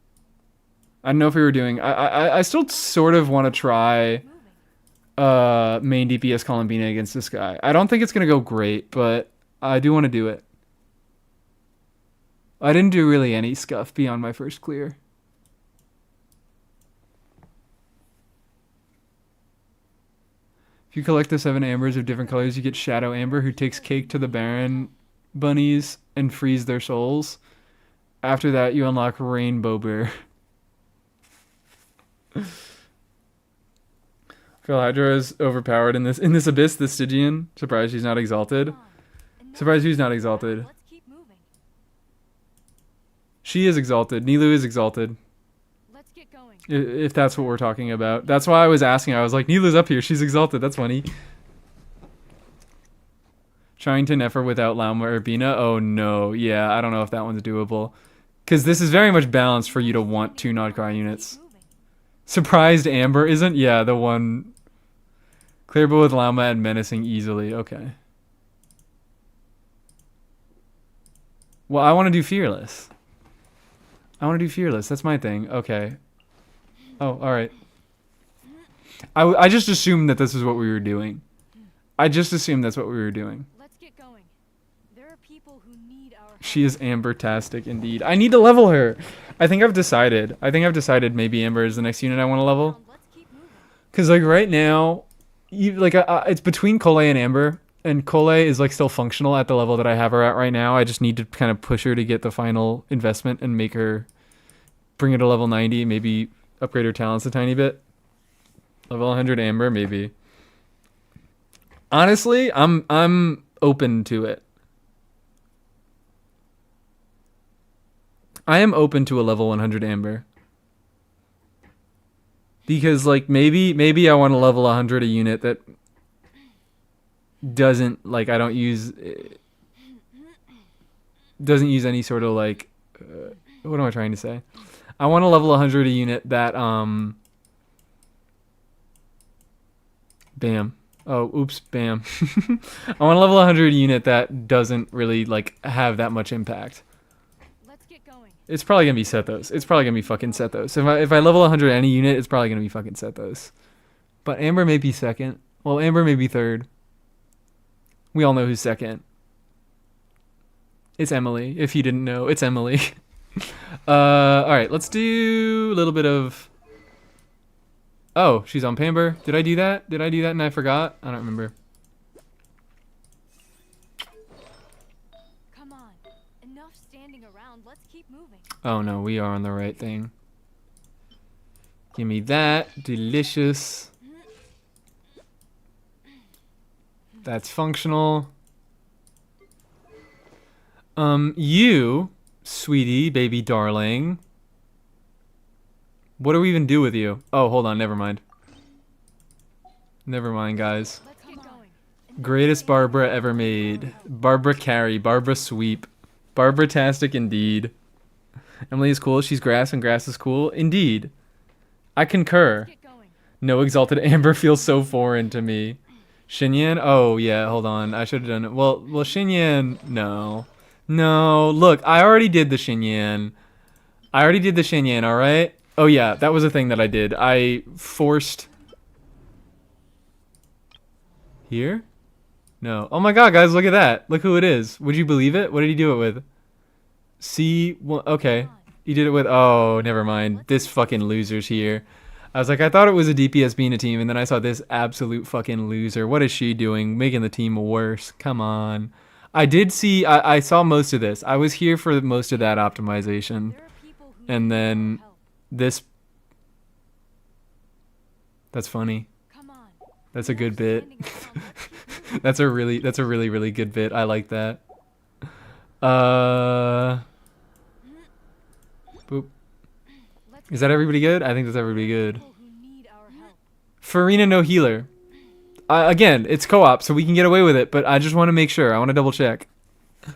I don't know if we were doing... I still sort of want to try main DPS Columbina against this guy. I don't think it's going to go great, but I do want to do it. I didn't do really any scuff beyond my first clear. If you collect the 7 ambers of different colors, you get Shadow Amber, who takes cake to the Baron bunnies and frees their souls. After that, you unlock Rainbow Bear. Phil Hydra is overpowered in this abyss, this Stygian. Surprised he's not exalted. Surprised he's not exalted. Let's keep moving. She is exalted. Nilu is exalted. Let's get going. If that's what we're talking about. That's why I was asking. I was like, Nilu's up here. She's exalted. That's funny. Trying to Nefer without Lauma or Bina? Oh no. Yeah, I don't know if that one's doable. Because this is very much balanced for you to want 2 Nodcry units. Surprised Amber isn't? Yeah, the one... Clearable with Lauma and Menacing easily. Okay. Well, I want to do Fearless. I want to do Fearless. That's my thing. Okay. Oh, alright. I just assumed that this is what we were doing. I just assumed that's what we were doing. Let's get going. There are people who need our help. She is Amber-tastic indeed. I need to level her. I think I've decided maybe Amber is the next unit I want to level. Let's keep moving. Because, like, right now, it's between Cole and Amber. And Cole is, like, still functional at the level that I have her at right now. I just need to kind of push her to get the final investment and make her... Bring her to level 90. Maybe upgrade her talents a tiny bit. Level 100 Amber, maybe. Honestly, I'm open to it. I am open to a level 100 Amber. Because, like, maybe I want to level 100 a unit that doesn't, like, I don't use... Doesn't use any sort of, like... what am I trying to say? I want to level 100 a unit that, Bam. Oh, oops, bam. I want to level 100 a unit that doesn't really, like, have that much impact. Let's get going. It's probably going to be Sethos. It's probably going to be fucking Sethos. If I level 100 any unit, it's probably going to be fucking Sethos. But Amber may be second. Well, Amber may be third. We all know who's second. It's Emily. If you didn't know, it's Emily. Alright, let's do a little bit of... Oh, she's on Pamber. Did I do that? Did I do that and I forgot? I don't remember. Come on. Enough standing around. Let's keep moving. Oh no, we are on the right thing. Give me that. Delicious. That's functional. You, sweetie, baby darling. What do we even do with you? Oh, hold on, never mind. Never mind, guys. Let's get going. Greatest Barbara ever made. Barbara carry, Barbara sweep. Barbara-tastic indeed. Emily is cool, she's grass and grass is cool. Indeed. I concur. Get going. No exalted Amber feels so foreign to me. Xinyan? Oh, yeah, hold on. I should have done it. Well, Xinyan, no. No, look, I already did the Xinyan. Alright? Oh, yeah, that was a thing that I did. I forced... Here? No. Oh my god, guys, look at that. Look who it is. Would you believe it? What did he do it with? Okay. He did it with... Oh, never mind. This fucking loser's here. I was like, I thought it was a DPS being a team, and then I saw this absolute fucking loser. What is she doing? Making the team worse. Come on. I did see... I saw most of this. I was here for most of that optimization. There are people who And need our then... help. This... That's funny. Come on. That's a good bit. Standing around. Let's keep moving. That's a really good bit. I like that. Boop. Let's Is that everybody good? I think that's everybody good. people who need our help. Farina no healer. Again, it's co-op, so we can get away with it, but I just want to make sure. I want to double check. You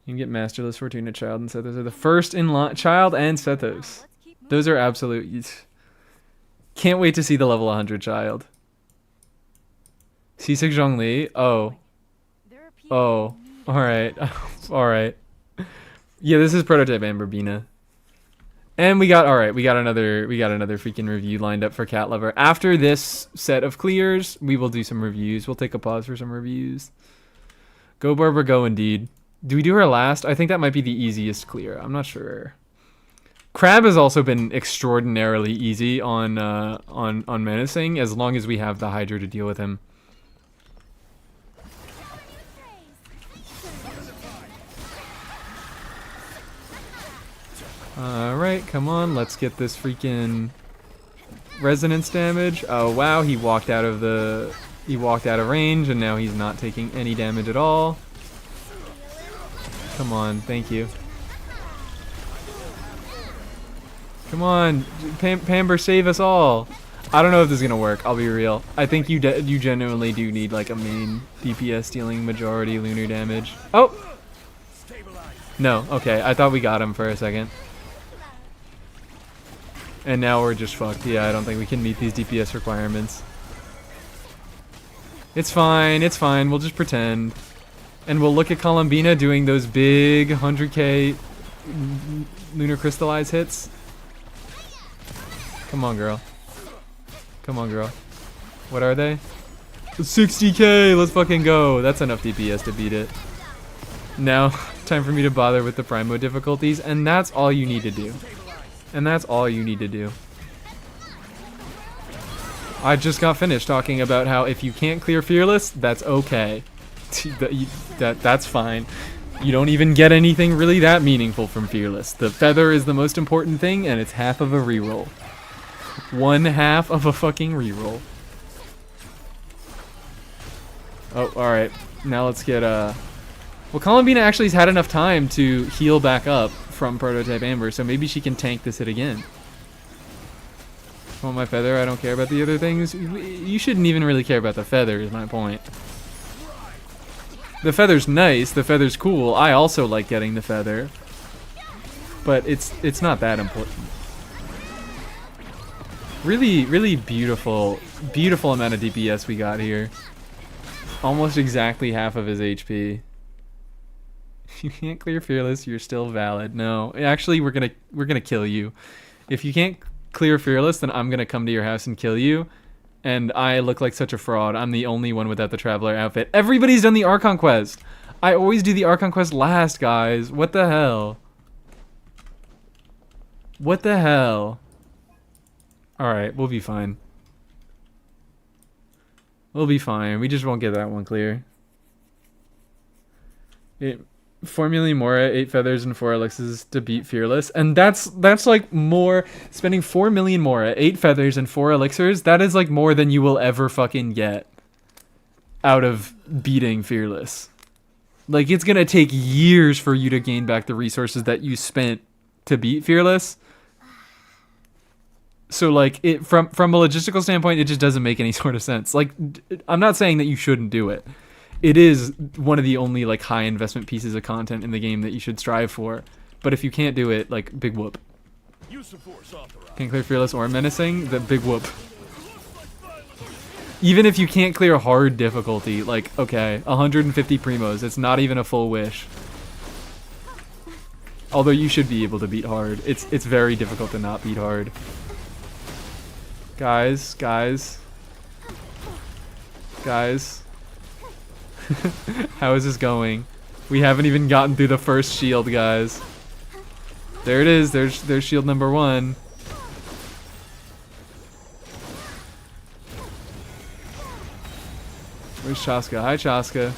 can get Masterless, Fortuna, Child, and Sethos are the first in line. Child and Sethos. Those are absolute. Can't wait to see the level 100 Child. Seasick Zhongli. Oh. Oh. Alright. Alright. Yeah, this is Prototype Amber Bina. And we got another freaking review lined up for Cat Lover. After this set of clears, we will do some reviews. We'll take a pause for some reviews. Go Barbara, go indeed. Do we do her last? I think that might be the easiest clear. I'm not sure. Crab has also been extraordinarily easy on menacing, as long as we have the Hydra to deal with him. Alright, come on, let's get this freaking resonance damage. Oh wow, he walked out of range and now he's not taking any damage at all. Come on, thank you. Come on, Pamber, save us all. I don't know if this is gonna work, I'll be real. I think you genuinely do need like a main DPS dealing majority lunar damage. Oh! No, okay, I thought we got him for a second. And now we're just fucked. Yeah, I don't think we can meet these DPS requirements. It's fine, we'll just pretend. And we'll look at Columbina doing those big 100k lunar crystallize hits. Come on, girl. Come on, girl. What are they? 60k! Let's fucking go! That's enough DPS to beat it. Now, time for me to bother with the Primo difficulties, and that's all you need to do. And that's all you need to do. I just got finished talking about how if you can't clear Fearless, that's okay. That's fine. You don't even get anything really that meaningful from Fearless. The feather is the most important thing, and it's half of a reroll. 1/2 of a fucking reroll. Oh, alright. Now let's get, well, Columbina actually has had enough time to heal back up from Prototype Amber, so maybe she can tank this hit again. Oh, my feather, I don't care about the other things. You shouldn't even really care about the feather, is my point. The feather's nice, the feather's cool. I also like getting the feather. But it's not that important. Really, really beautiful amount of DPS we got here. Almost exactly half of his HP. If you can't clear Fearless, you're still valid. No, actually, we're gonna kill you. If you can't clear Fearless, then I'm gonna come to your house and kill you. And I look like such a fraud. I'm the only one without the Traveler outfit. Everybody's done the Archon quest. I always do the Archon quest last, guys. What the hell? What the hell? Alright, we'll be fine. We'll be fine. We just won't get that one clear. 4 million Mora, 8 feathers, and 4 elixirs to beat Fearless. And that's like more, spending 4 million Mora, 8 feathers, and 4 elixirs, that is like more than you will ever fucking get out of beating Fearless. Like, it's gonna take years for you to gain back the resources that you spent to beat Fearless. So, like, from a logistical standpoint, it just doesn't make any sort of sense. Like, I'm not saying that you shouldn't do it. It is one of the only, like, high investment pieces of content in the game that you should strive for. But if you can't do it, like, big whoop. Can't clear Fearless or Menacing, the big whoop. Even if you can't clear hard difficulty, like, okay, 150 primos, it's not even a full wish. Although you should be able to beat hard. It's very difficult to not beat hard. Guys. How is this going? We haven't even gotten through the first shield, guys. There it is. There's shield number 1. Where's Chaska? Hi, Chaska.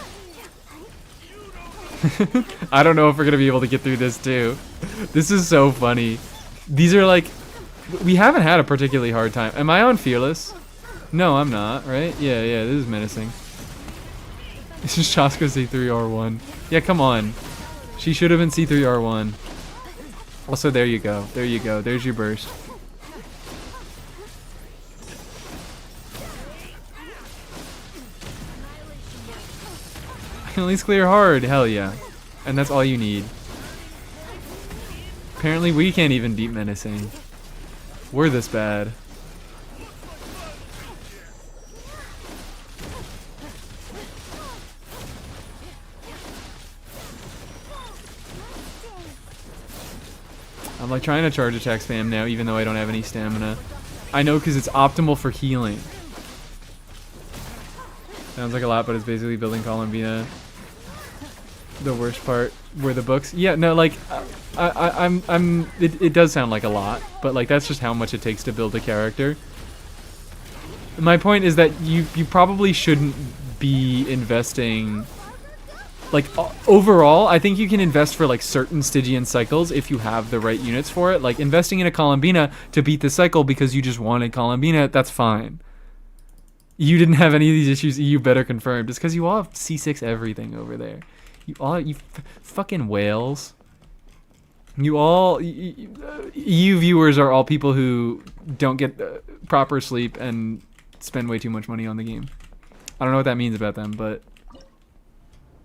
I don't know if we're going to be able to get through this, too. This is so funny. These are like... We haven't had a particularly hard time. Am I on Fearless? No, I'm not, right? Yeah, this is menacing. This is Chaska C3R1. Yeah, come on. She should have been C3R1. Also, there you go. There's your burst. Can at least clear hard. Hell yeah. And that's all you need. Apparently we can't even beat menacing. We're this bad. I'm like trying to charge attack spam now even though I don't have any stamina. I know because it's optimal for healing. Sounds like a lot, but it's basically building Columbina. The worst part were the books. Yeah, no, like it does sound like a lot, but like that's just how much it takes to build a character. My point is that you probably shouldn't be investing. Like overall, I think you can invest for like certain Stygian cycles if you have the right units for it. Like investing in a Columbina to beat the cycle because you just wanted Columbina, that's fine. You didn't have any of these issues. EU better confirmed. It's because you all have C6 everything over there. You fucking whales. You all EU viewers are all people who don't get proper sleep and spend way too much money on the game. I don't know what that means about them, but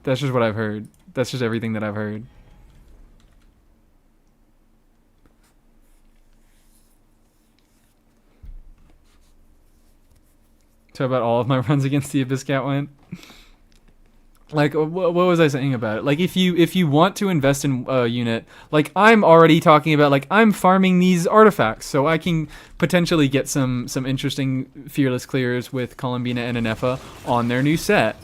that's just what I've heard. That's just everything that I've heard. So about all of my runs against the Abyss Cat went. Like, what was I saying about it? Like, if you want to invest in a unit, like I'm already talking about, like I'm farming these artifacts, so I can potentially get some interesting fearless clears with Columbina and Anefa on their new set.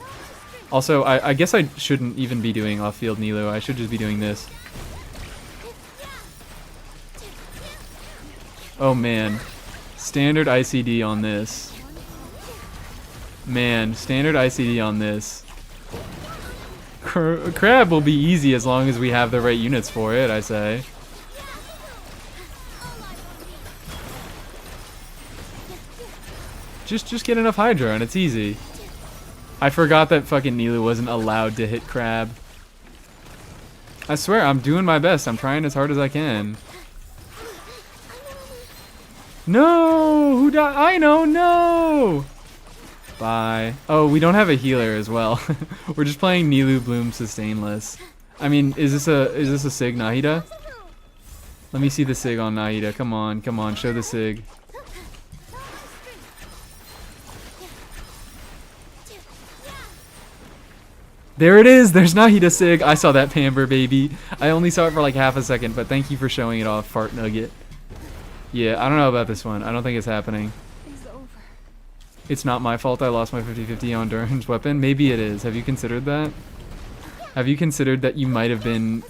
Also, I guess I shouldn't even be doing off-field Nilu. I should just be doing this. Oh man, standard ICD on this. Man, standard ICD on this. Crab will be easy as long as we have the right units for it, I say. Just get enough Hydra and it's easy. I forgot that fucking Nilu wasn't allowed to hit Crab. I swear, I'm doing my best. I'm trying as hard as I can. No! Who died? I know, no! Bye. Oh, we don't have a healer as well. We're just playing Nilu Bloom Sustainless. I mean, is this a Sig Nahida? Let me see the Sig on Nahida. Come on, show the Sig. There it is! There's Nahida Sig! I saw that Pamber, baby. I only saw it for like half a second, but thank you for showing it off, Fart Nugget. Yeah, I don't know about this one. I don't think it's happening. It's not my fault I lost my 50-50 on Duran's weapon. Maybe it is. Have you considered that? Have you considered that you might have been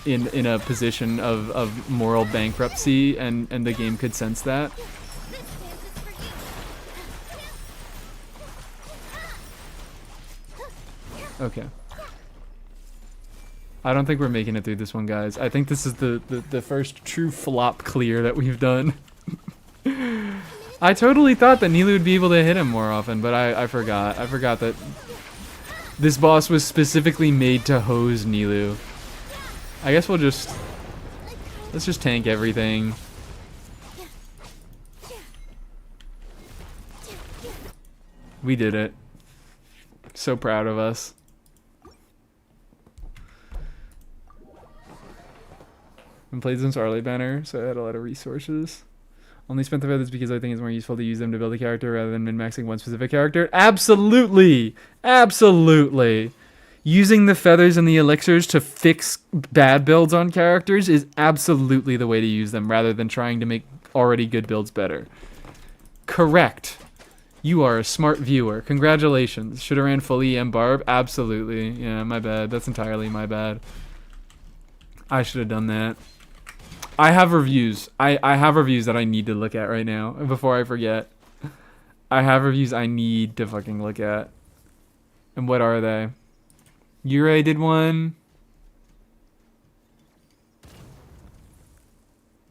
in a position of moral bankruptcy and the game could sense that? Okay. I don't think we're making it through this one, guys. I think this is the first true flop clear that we've done. I totally thought that Nilu would be able to hit him more often, but I forgot. I forgot that this boss was specifically made to hose Nilu. I guess let's just tank everything. We did it. So proud of us. And played some Starlight Banner, so I had a lot of resources. Only spent the feathers because I think it's more useful to use them to build a character rather than min-maxing one specific character. Absolutely! Absolutely! Using the feathers and the elixirs to fix bad builds on characters is absolutely the way to use them rather than trying to make already good builds better. Correct. You are a smart viewer. Congratulations. Should have ran fully EM Barb? Absolutely. Yeah, my bad. That's entirely my bad. I should have done that. I have reviews. I have reviews that I need to look at right now before I forget. I have reviews I need to fucking look at. And what are they? Yurei did one.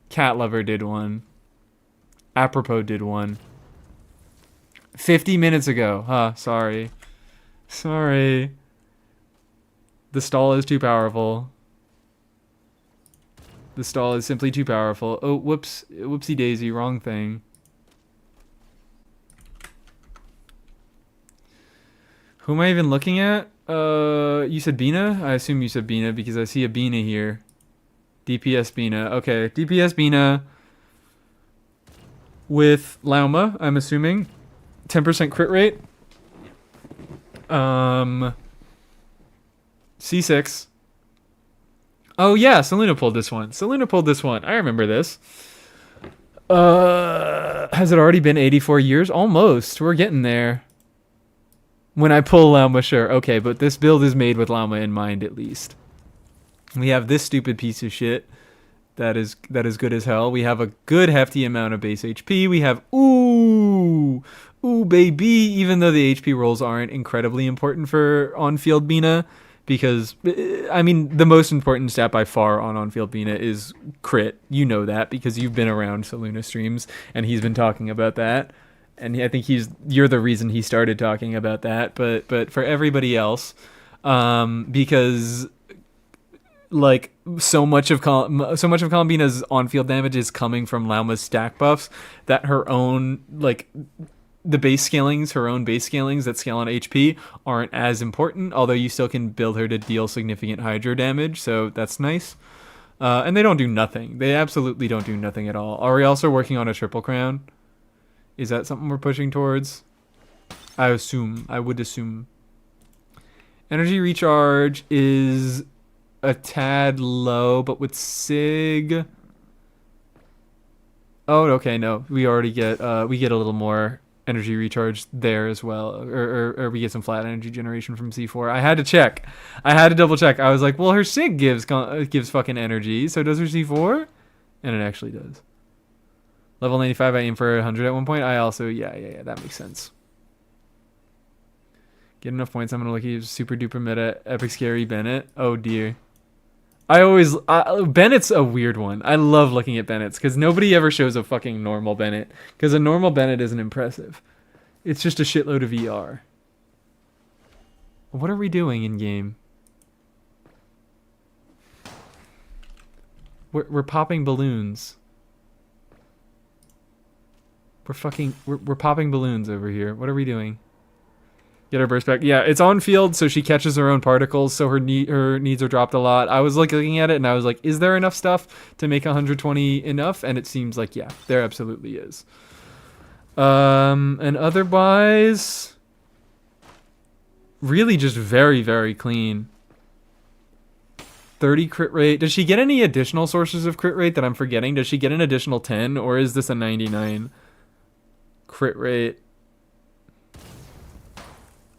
Cat Lover did one. Apropos did one. 50 minutes ago. Huh, sorry. Sorry. The stall is too powerful. The stall is simply too powerful. Oh, whoops. Whoopsie daisy. Wrong thing. Who am I even looking at? You said Bina? I assume you said Bina because I see a Bina here. DPS Bina. Okay, DPS Bina with Lauma, I'm assuming. 10% crit rate. C6. Oh yeah, Selena pulled this one. I remember this. Has it already been 84 years? Almost. We're getting there. When I pull Lauma, sure. Okay, but this build is made with Lauma in mind at least. We have this stupid piece of shit that is good as hell. We have a good hefty amount of base HP. We have ooh baby, even though the HP rolls aren't incredibly important for on-field Bina, because I mean the most important stat by far on on-field Bina is crit. You know that because you've been around Seluna streams and he's been talking about that. And I think you're the reason he started talking about that, but for everybody else, because like so much of Columbina's on-field damage is coming from Lauma's stack buffs, that her own like her own base scalings that scale on HP aren't as important, although you still can build her to deal significant hydro damage, so that's nice. And they don't do nothing. They absolutely don't do nothing at all. Are we also working on a triple crown? Is that something we're pushing towards? I would assume. Energy recharge is a tad low, but with Sig. Oh, okay, no. We already get a little more energy recharge there as well, or we get some flat energy generation from C4. I had to double check. I was like, well, her Sig gives fucking energy, so does her C4? And it actually does. Level 95, I aim for 100 at one point. I also, yeah, that makes sense. Get enough points, I'm going to look at super duper meta, epic scary Bennett. Oh dear. Bennett's a weird one. I love looking at Bennett's because nobody ever shows a fucking normal Bennett. Because a normal Bennett isn't impressive. It's just a shitload of ER. What are we doing in game? We're popping balloons. We're popping balloons over here. What are we doing? Get her burst back. Yeah, it's on field, so she catches her own particles, so her needs are dropped a lot. I was like looking at it, and I was like, is there enough stuff to make 120 enough? And it seems like, yeah, there absolutely is. And otherwise, really just very, very clean. 30 crit rate. Does she get any additional sources of crit rate that I'm forgetting? Does she get an additional 10, or is this a 99? Crit rate.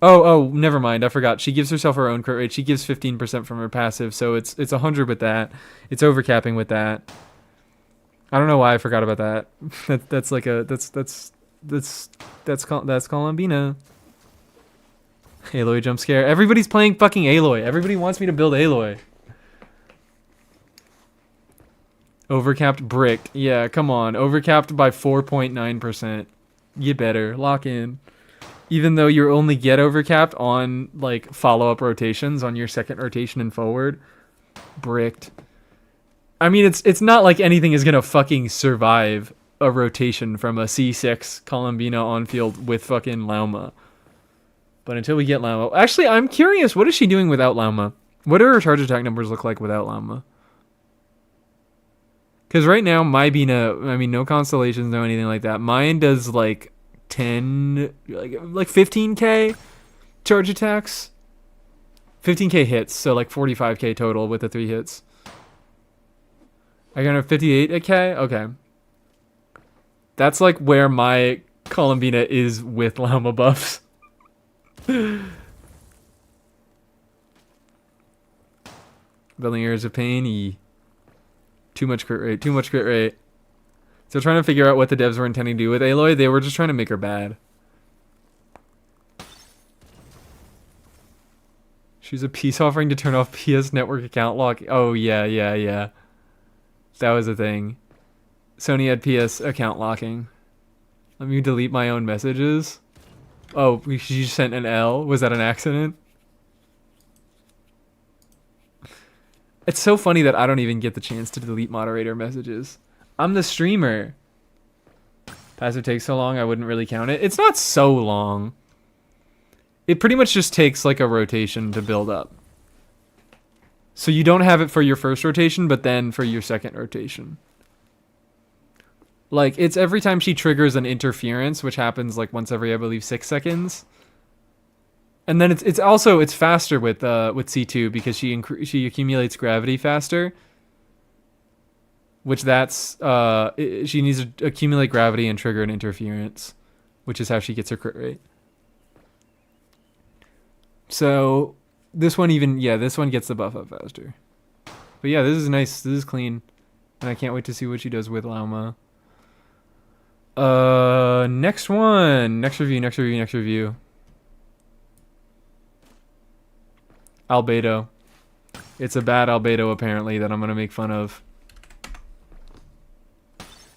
Oh, never mind. I forgot. She gives herself her own crit rate. She gives 15% from her passive, so it's 100 with that. It's overcapping with that. I don't know why I forgot about that. That's Columbina. Aloy jump scare. Everybody's playing fucking Aloy. Everybody wants me to build Aloy. Overcapped brick. Yeah, come on. Overcapped by 4.9%. You better lock in. Even though you only get overcapped on like follow-up rotations on your second rotation and forward. Bricked. I mean, it's not like anything is gonna fucking survive a rotation from a C6 Columbina on field with fucking Lauma. But until we get Lauma, actually, I'm curious. What is she doing without Lauma? What do her charge attack numbers look like without Lauma? Because right now, my Bina, I mean, no constellations, no anything like that. Mine does like 10, like 15k charge attacks. 15k hits, so like 45k total with the 3 hits. I got a 58k? Okay. That's like where my Columbina is with Lauma buffs. Building Areas of Pain, Too much crit rate. So trying to figure out what the devs were intending to do with Aloy. They were just trying to make her bad. She's a peace offering to turn off PS network account lock. Oh, yeah. That was a thing. Sony had PS account locking. Let me delete my own messages. Oh, she sent an L. Was that an accident? It's so funny that I don't even get the chance to delete moderator messages. I'm the streamer. Passive takes so long, I wouldn't really count it. It's not so long. it pretty much just takes like a rotation to build up. So you don't have it for your first rotation, but then for your second rotation. Like, it's every time she triggers an interference, which happens like once every, I believe, 6 seconds. And then it's also it's faster with C2 because she accumulates gravity faster. Which that's she needs to accumulate gravity and trigger an interference, which is how she gets her crit rate. So this one this one gets the buff up faster. But yeah, this is nice. This is clean, and I can't wait to see what she does with Lauma. Next one, next review. Albedo. It's a bad Albedo apparently that I'm gonna make fun of.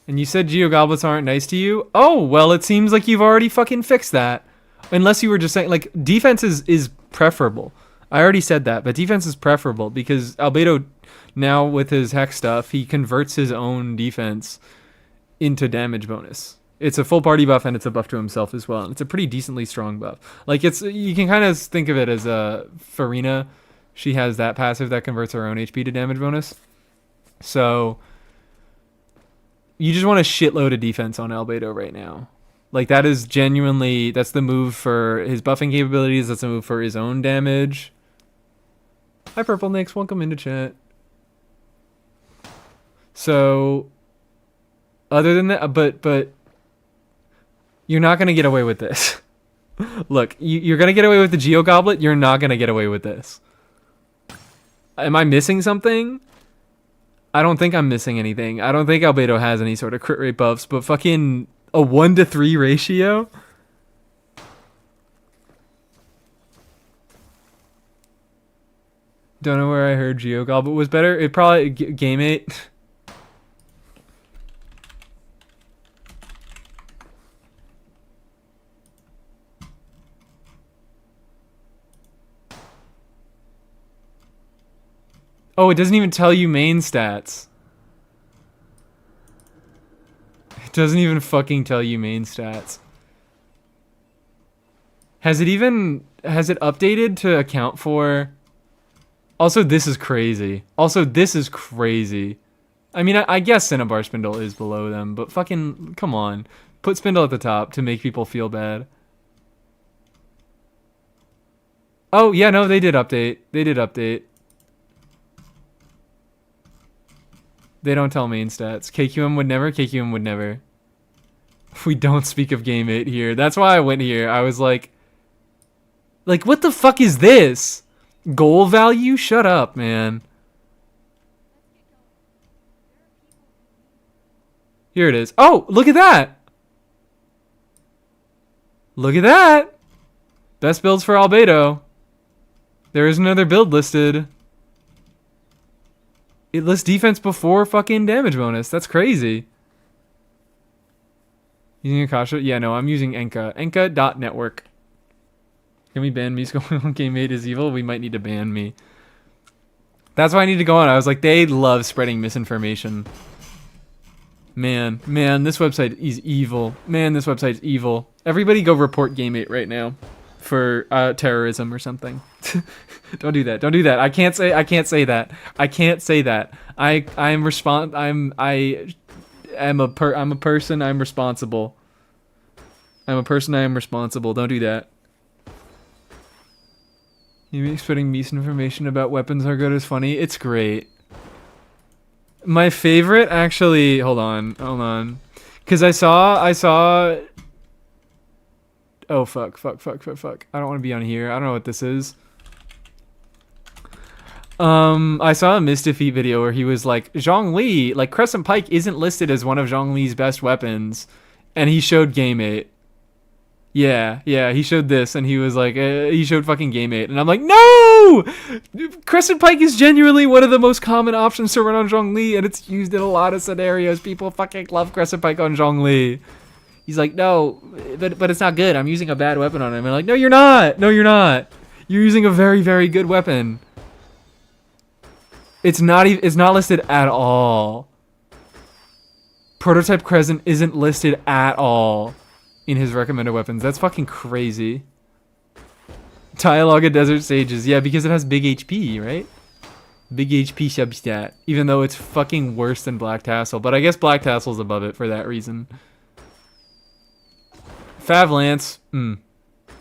And you said Geogoblets aren't nice to you? Oh, well, it seems like you've already fucking fixed that. Unless you were just saying, like, defense is preferable. I already said that, but defense is preferable because Albedo, now with his hex stuff, he converts his own defense into damage bonus. It's a full party buff and it's a buff to himself as well. And it's a pretty decently strong buff. Like, you can kind of think of it as Farina. She has that passive that converts her own HP to damage bonus. So you just want a shitload of defense on Albedo right now. Like, that is genuinely, that's the move for his buffing capabilities. That's a move for his own damage. Hi, Purple Nix. Welcome into chat. So, other than that, but you're not going to get away with this. Look, you're going to get away with the Geo Goblet. You're not going to get away with this. Am I missing something? I don't think I'm missing anything. I don't think Albedo has any sort of crit rate buffs, but fucking a 1-to-3 ratio? Don't know where I heard Geo Goblet was better. It probably Game 8. Oh, it doesn't even tell you main stats. It doesn't even fucking tell you main stats. Has it updated to account for... Also, this is crazy. I mean, I guess Cinnabar Spindle is below them, but fucking, come on. Put Spindle at the top to make people feel bad. Oh, yeah, no, they did update. They don't tell main stats. KQM would never. We don't speak of Game 8 here. That's why I went here. I was like, what the fuck is this? Goal value? Shut up, man. Here it is. Oh, look at that. Best builds for Albedo. There is another build listed. It lists defense before fucking damage bonus. That's crazy. Using Akasha? Yeah, no, I'm using Enka. Enka.network. Can we ban me going on Game 8 is evil? We might need to ban me. That's why I need to go on. I was like, they love spreading misinformation. Man, this website is evil. Everybody go report Game 8 right now for terrorism or something. Don't do that. I can't say that. I'm a person. I'm responsible. Don't do that. You expecting misinformation about weapons are good is funny. It's great. My favorite, actually, hold on. Because I saw. Oh fuck. I don't want to be on here. I don't know what this is. I saw a Misdefeat video where he was like, Zhongli, like Crescent Pike isn't listed as one of Zhongli's best weapons, and he showed Game 8. Yeah, he showed this, and he was like, he showed fucking Game 8, and I'm like, no! Crescent Pike is genuinely one of the most common options to run on Zhongli, and it's used in a lot of scenarios. People fucking love Crescent Pike on Zhongli. He's like, no, but it's not good. I'm using a bad weapon on him. And I'm like, no, you're not. You're using a very, very good weapon. It's not listed at all. Prototype Crescent isn't listed at all in his recommended weapons. That's fucking crazy. Dialogue of Desert Sages. Yeah, because it has big HP, right? Big HP substat. Even though it's fucking worse than Black Tassel. But I guess Black Tassel's above it for that reason. Fav Lance.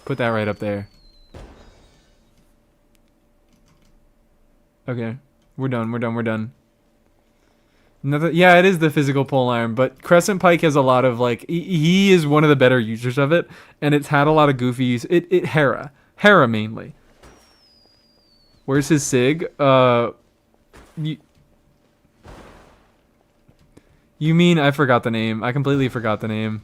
Put that right up there. Okay. We're done. Yeah, it is the physical polearm, but Crescent Pike has a lot of, like, he is one of the better users of it, and it's had a lot of goofy use. Hera mainly. Where's his Sig? You mean I forgot the name? I completely forgot the name.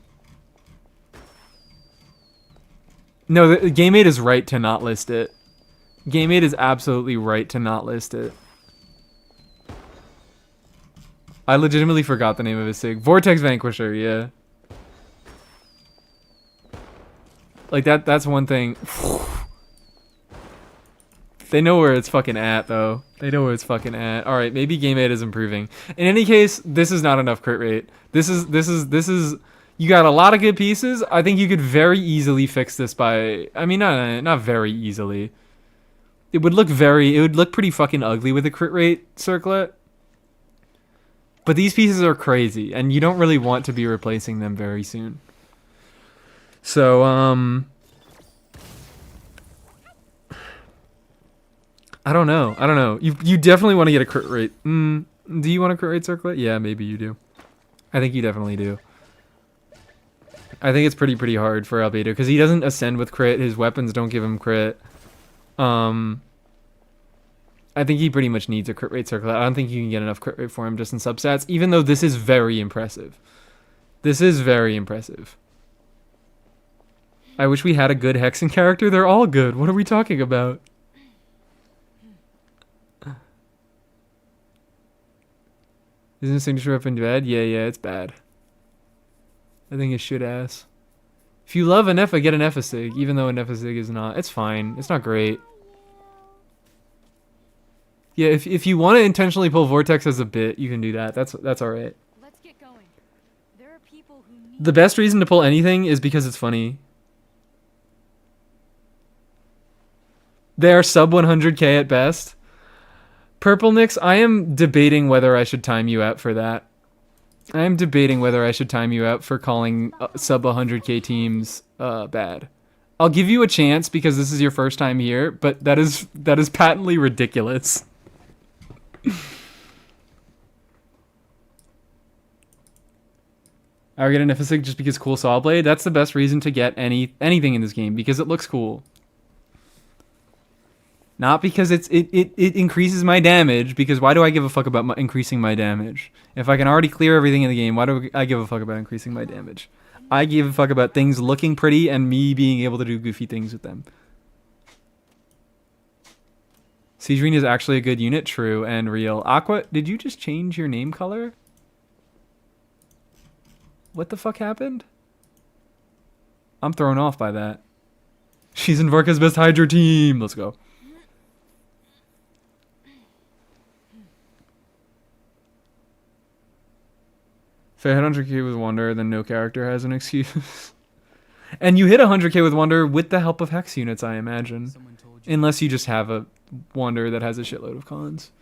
No, the GameAid is right to not list it. GameAid is absolutely right to not list it. I legitimately forgot the name of his Sig. Vortex Vanquisher, yeah. Like, that's one thing. They know where it's fucking at, though. They know where it's fucking at. Alright, maybe GameAid is improving. In any case, this is not enough crit rate. This is... You got a lot of good pieces. I think you could very easily fix this by... I mean, not very easily. It would look pretty fucking ugly with a crit rate circlet. But these pieces are crazy, and you don't really want to be replacing them very soon. So, I don't know. You definitely want to get a crit rate. Do you want a crit rate circlet? Yeah, maybe you do. I think you definitely do. I think it's pretty hard for Albedo, because he doesn't ascend with crit. His weapons don't give him crit. I think he pretty much needs a crit rate circlet. I don't think you can get enough crit rate for him just in substats, even though this is very impressive. This is very impressive. I wish we had a good Hexen character. They're all good. What are we talking about? Isn't the signature weapon bad? Yeah, it's bad. I think it's shit ass. If you love an Nepha, get an Nepha-Sig, even though a Nepha-Sig is not. It's fine. It's not great. Yeah, if you want to intentionally pull Vortex as a bit, you can do that. That's alright. Let's get going. There are people who need The best reason to pull anything is because it's funny. They are sub 100k at best. Purple Nix, I am debating whether I should time you out for that. I am debating whether I should time you out for calling sub 100k teams bad. I'll give you a chance because this is your first time here, but that is patently ridiculous. I would get an Ephisig just because cool saw blade. That's the best reason to get anything in this game, because it looks cool. Not because it increases my damage, because why do I give a fuck about increasing my damage? If I can already clear everything in the game, why do I give a fuck about increasing my damage? I give a fuck about things looking pretty and me being able to do goofy things with them. Siege Arena is actually a good unit, true and real. Aqua, did you just change your name color? What the fuck happened? I'm thrown off by that. She's in Varka's best Hydra team. Let's go. If I hit 100k with Wonder, then no character has an excuse. And you hit 100k with Wonder with the help of Hex units, I imagine. Someone told you. Unless you just have a Wonder that has a shitload of cons.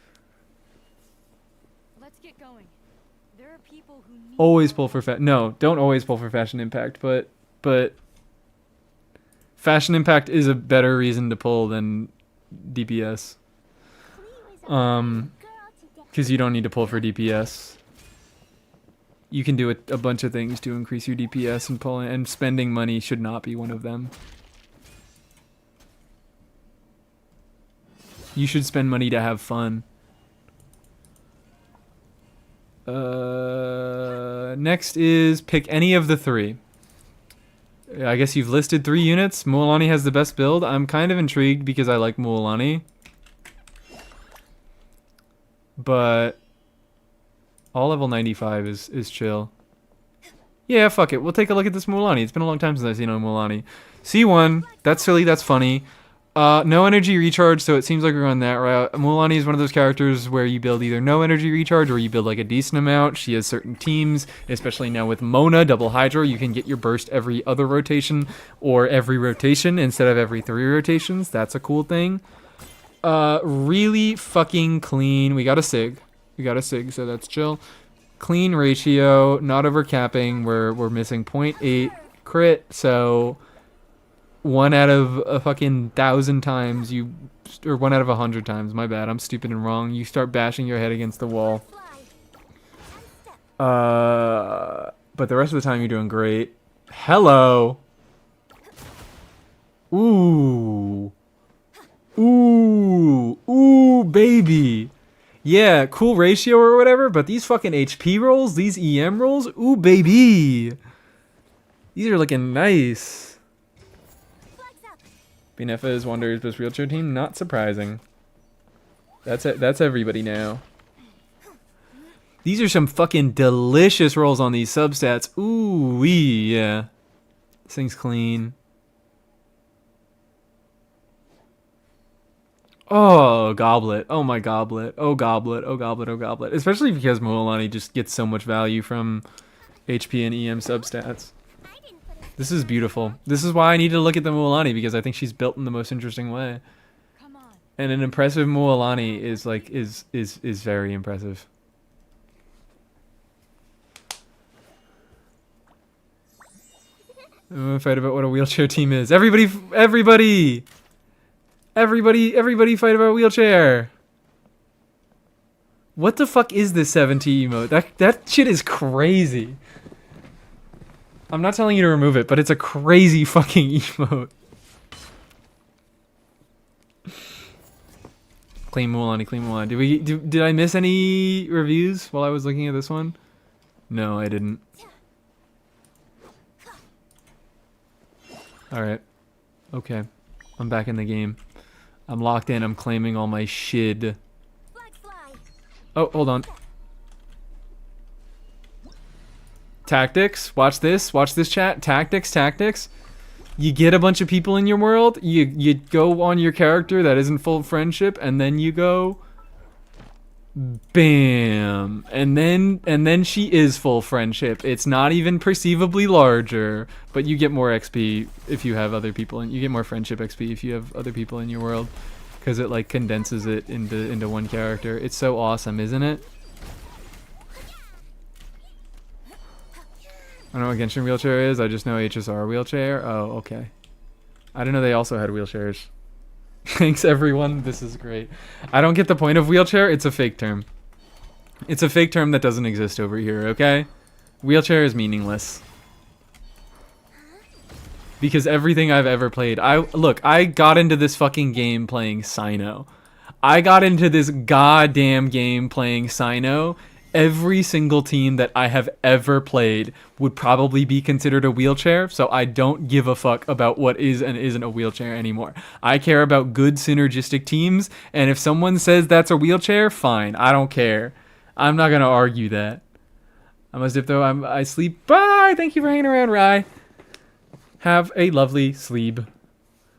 Let's get going. There are people who need Always pull for no, don't always pull for Fashion Impact, but Fashion Impact is a better reason to pull than DPS. Because you don't need to pull for DPS. You can do a bunch of things to increase your DPS, and spending money should not be one of them. You should spend money to have fun. Next is pick any of the three. I guess you've listed 3 units. Mualani has the best build. I'm kind of intrigued because I like Mualani. But all level 95 is chill. Yeah, fuck it. We'll take a look at this Mualani. It's been a long time since I've seen a Mualani. C1, that's silly, that's funny. No energy recharge, so it seems like we're going that route. Mualani is one of those characters where you build either no energy recharge or you build like a decent amount. She has certain teams, especially now with Mona, double Hydro. You can get your burst every other rotation or every rotation instead of every 3 rotations. That's a cool thing. Really fucking clean. We got a Sig. So that's chill. Clean ratio, not overcapping. We're missing 0.8 crit, so 1 out of a fucking 1,000 times or 1 out of 100 times, my bad, I'm stupid and wrong, you start bashing your head against the wall. But the rest of the time you're doing great. Hello. Ooh, baby. Yeah, cool ratio or whatever, but these fucking HP rolls, these EM rolls, ooh, baby. These are looking nice. Binefa is Wanderer's best wheelchair team. Not surprising. That's it. That's everybody now. These are some fucking delicious rolls on these substats. Ooh wee, yeah. This thing's clean. Oh, Goblet. Oh my Goblet. Oh Goblet. Oh Goblet. Oh Goblet. Especially because Mualani just gets so much value from HP and EM substats. This is beautiful. This is why I need to look at the Mualani, because I think she's built in the most interesting way. Come on. And an impressive Mualani is like is very impressive. I'm gonna fight about what a wheelchair team is. Everybody fight about wheelchair. What the fuck is this 70 emote? That shit is crazy. I'm not telling you to remove it, but it's a crazy fucking emote. Clean Mualani, clean Mualani. Did I miss any reviews while I was looking at this one? No, I didn't. Alright. Okay. I'm back in the game. I'm locked in. I'm claiming all my shit. Oh, hold on. Tactics. Watch this chat. Tactics. You get a bunch of people in your world. You go on your character that isn't full friendship, and then you go bam. And then she is full friendship. It's not even perceivably larger, but you get more XP if you have other people, and you get more friendship XP if you have other people in your world, because it like condenses it into one character. It's so awesome, isn't it? I don't know what Genshin wheelchair is. I just know HSR wheelchair. Oh, okay. I didn't know they also had wheelchairs. Thanks, everyone. This is great. I don't get the point of wheelchair. It's a fake term. It's a fake term that doesn't exist over here, okay? Wheelchair is meaningless. Because everything I've ever played... I got into this fucking game playing Sino. I got into this goddamn game playing Sino. Every single team that I have ever played would probably be considered a wheelchair, so I don't give a fuck about what is and isn't a wheelchair anymore. I care about good synergistic teams, and if someone says that's a wheelchair, fine. I don't care. I'm not gonna argue that. I must dip though. I sleep. Bye! Thank you for hanging around, Rye. Have a lovely sleep.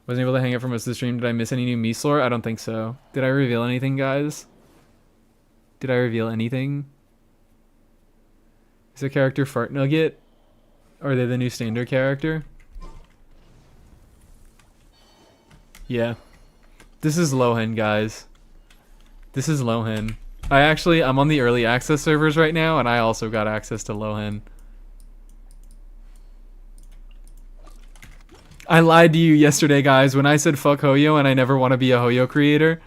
Wasn't able to hang out for most of the stream. Did I miss any new Meese lore? I don't think so. Did I reveal anything, guys? Did I reveal anything? Is the character Fart Nugget? Or are they the new standard character? Yeah. This is Lohen, guys. This is Lohen. I'm on the early access servers right now, and I also got access to Lohen. I lied to you yesterday, guys, when I said fuck Hoyo and I never want to be a Hoyo creator.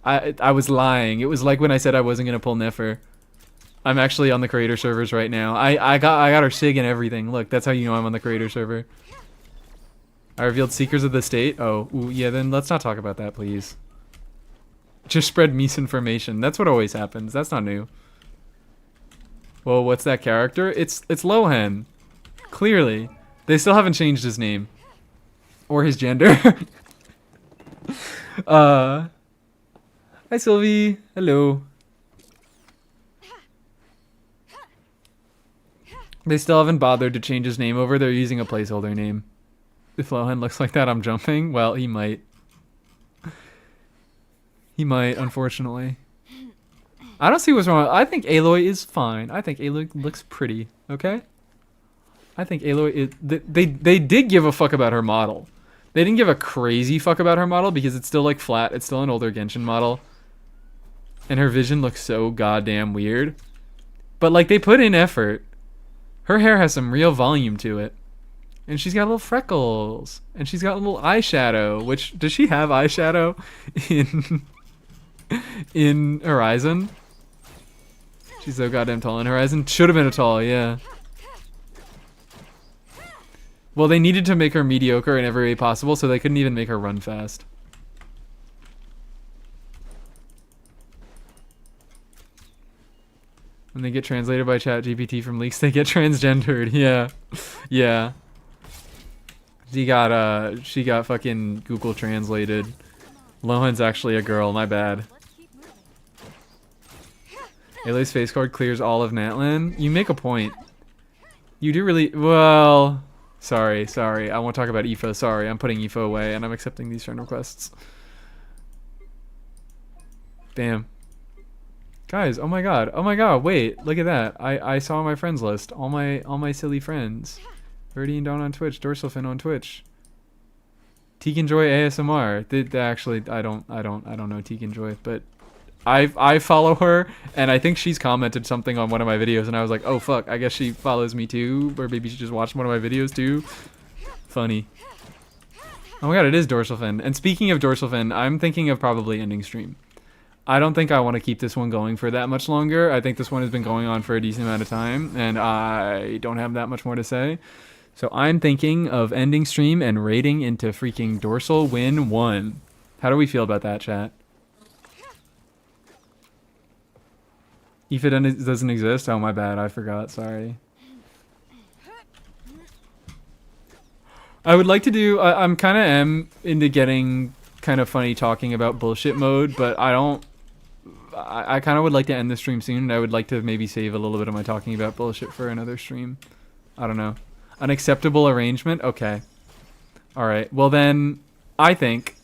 I was lying. It was like when I said I wasn't going to pull Nefer. I'm actually on the creator servers right now. I got her SIG and everything. Look, that's how you know I'm on the creator server. I revealed Seekers of the State. Oh, ooh, yeah, then let's not talk about that, please. Just spread misinformation. That's what always happens. That's not new. Well, what's that character? It's Lohen. Clearly. They still haven't changed his name. Or his gender. Hi, Sylvie. Hello. They still haven't bothered to change his name over. They're using a placeholder name. If Lohan looks like that, I'm jumping. Well, he might. He might, unfortunately. I don't see what's wrong. I think Aloy is fine. I think Aloy looks pretty. Okay. I think Aloy is. They did give a fuck about her model. They didn't give a crazy fuck about her model because it's still like flat. It's still an older Genshin model, and her vision looks so goddamn weird. But like they put in effort. Her hair has some real volume to it, and she's got little freckles, and she's got a little eyeshadow. Which does she have eyeshadow in Horizon? She's so goddamn tall in Horizon. Should have been a tall, yeah. Well, they needed to make her mediocre in every way possible, so they couldn't even make her run fast. When they get translated by ChatGPT from leaks, they get transgendered. Yeah. Yeah. She got fucking Google translated. Lohan's actually a girl, my bad. Aloy's face card clears all of Natlan. You make a point. You do really well. Sorry. I won't talk about Aoife. Sorry, I'm putting Aoife away and I'm accepting these friend requests. Damn. Guys, oh my god, wait, look at that. I saw my friends list. All my silly friends. Verdi and Dawn on Twitch, Dorsalfin on Twitch. Tegan Joy ASMR. Actually I don't know Tegan Joy, but I follow her, and I think she's commented something on one of my videos, and I was like, oh fuck, I guess she follows me too, or maybe she just watched one of my videos too. Funny. Oh my god, it is Dorsalfin. And speaking of Dorsalfin, I'm thinking of probably ending stream. I don't think I want to keep this one going for that much longer. I think this one has been going on for a decent amount of time, and I don't have that much more to say. So I'm thinking of ending stream and raiding into freaking Dorsal Win 1. How do we feel about that, chat? If it doesn't exist, oh my bad, I forgot, sorry. I would like to do, I'm kind of am into getting kind of funny talking about bullshit mode, but I kind of would like to end the stream soon, and I would like to maybe save a little bit of my talking about bullshit for another stream. I don't know. An acceptable arrangement? Okay. Alright, well then, I think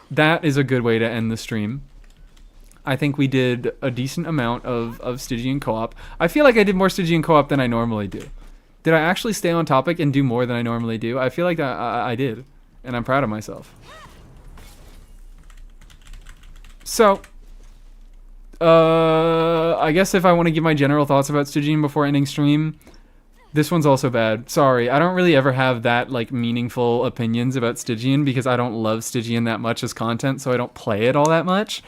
that is a good way to end the stream. I think we did a decent amount of Stygian co-op. I feel like I did more Stygian co-op than I normally do. Did I actually stay on topic and do more than I normally do? I feel like I did, and I'm proud of myself. So, I guess if I want to give my general thoughts about Stygian before ending stream, this one's also bad. Sorry, I don't really ever have that like meaningful opinions about Stygian because I don't love Stygian that much as content, so I don't play it all that much.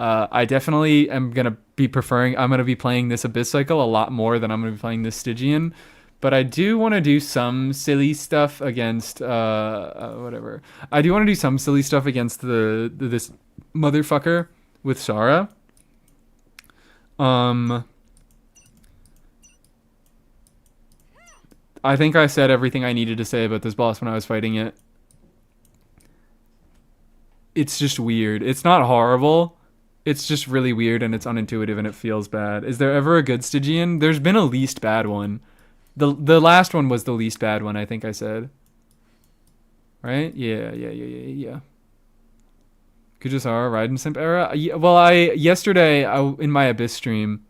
I definitely am going to be I'm going to be playing this Abyss Cycle a lot more than I'm going to be playing this Stygian. But I do want to do some silly stuff against, whatever. I do want to do some silly stuff against this motherfucker with Sara. I think I said everything I needed to say about this boss when I was fighting it. It's just weird. It's not horrible. It's just really weird, and it's unintuitive, and it feels bad. Is there ever a good Stygian? There's been a least bad one. The last one was the least bad one, I think I said. Right? Yeah. Kujasara, Raiden Simp era? Well, yesterday, in my Abyss stream,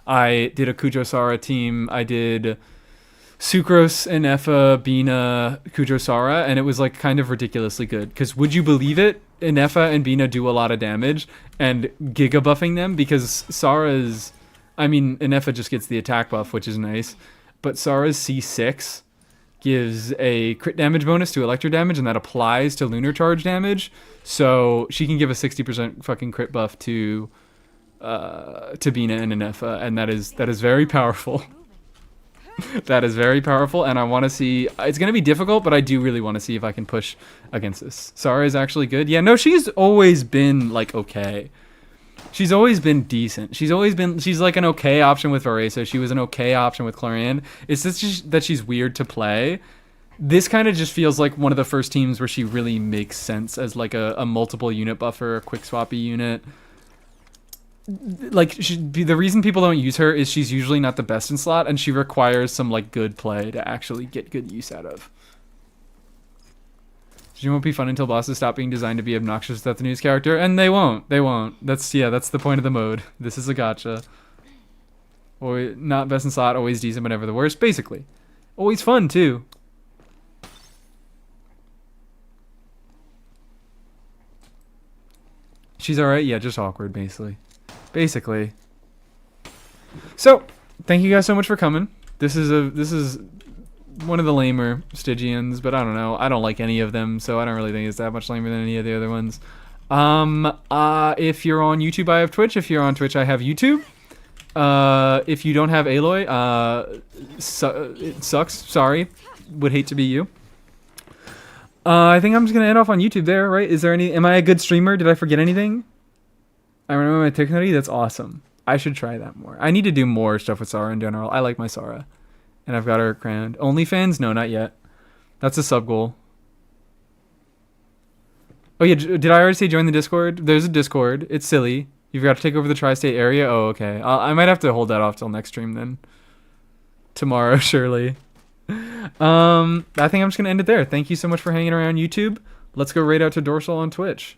I did a Kujasara team. I did Sucrose, Inefa, Bina, Kujosara, and it was like kind of ridiculously good. Because would you believe it? Inefa and Bina do a lot of damage, and giga buffing them because Sara's, I mean, Inefa just gets the attack buff, which is nice, but Sara's C6 gives a crit damage bonus to electro damage, and that applies to lunar charge damage, so she can give a 60% fucking crit buff to Bina and Inefa, and that is very powerful. That is very powerful, and I want to see. It's going to be difficult, but I do really want to see if I can push against this. Sara is actually good. Yeah, no, she's always been like okay. She's always been decent. She's like an okay option with Varesa. She was an okay option with Clorian. It's just that she's weird to play. This kind of just feels like one of the first teams where she really makes sense as like a multiple unit buffer, a quick swappy unit. Like the reason people don't use her is she's usually not the best in slot, and she requires some like good play to actually get good use out of. Digimon won't be fun until bosses stop being designed to be obnoxious without the news character, and they won't. They won't. That's the point of the mode. This is a gacha. Or not best in slot, always decent, but never the worst. Basically, always fun too. She's all right. Yeah, just awkward, basically. Basically. So, thank you guys so much for coming. This is one of the lamer Stygians, but I don't know. I don't like any of them, so I don't really think it's that much lamer than any of the other ones. If you're on YouTube, I have Twitch. If you're on Twitch, I have YouTube. If you don't have Aloy, it sucks. Sorry. Would hate to be you. I think I'm just gonna end off on YouTube there, right? Is there any? Am I a good streamer? Did I forget anything? I remember my technology. That's awesome. I should try that more. I need to do more stuff with Sara in general. I like my Sara, and I've got her crowned. OnlyFans? No, not yet. That's a sub goal. Oh yeah, did I already say join the Discord? There's a Discord. It's silly. You've got to take over the tri-state area. Oh, okay. I might have to hold that off till next stream then. Tomorrow, surely. I think I'm just gonna end it there. Thank you so much for hanging around YouTube. Let's go raid out to Dorsal on Twitch.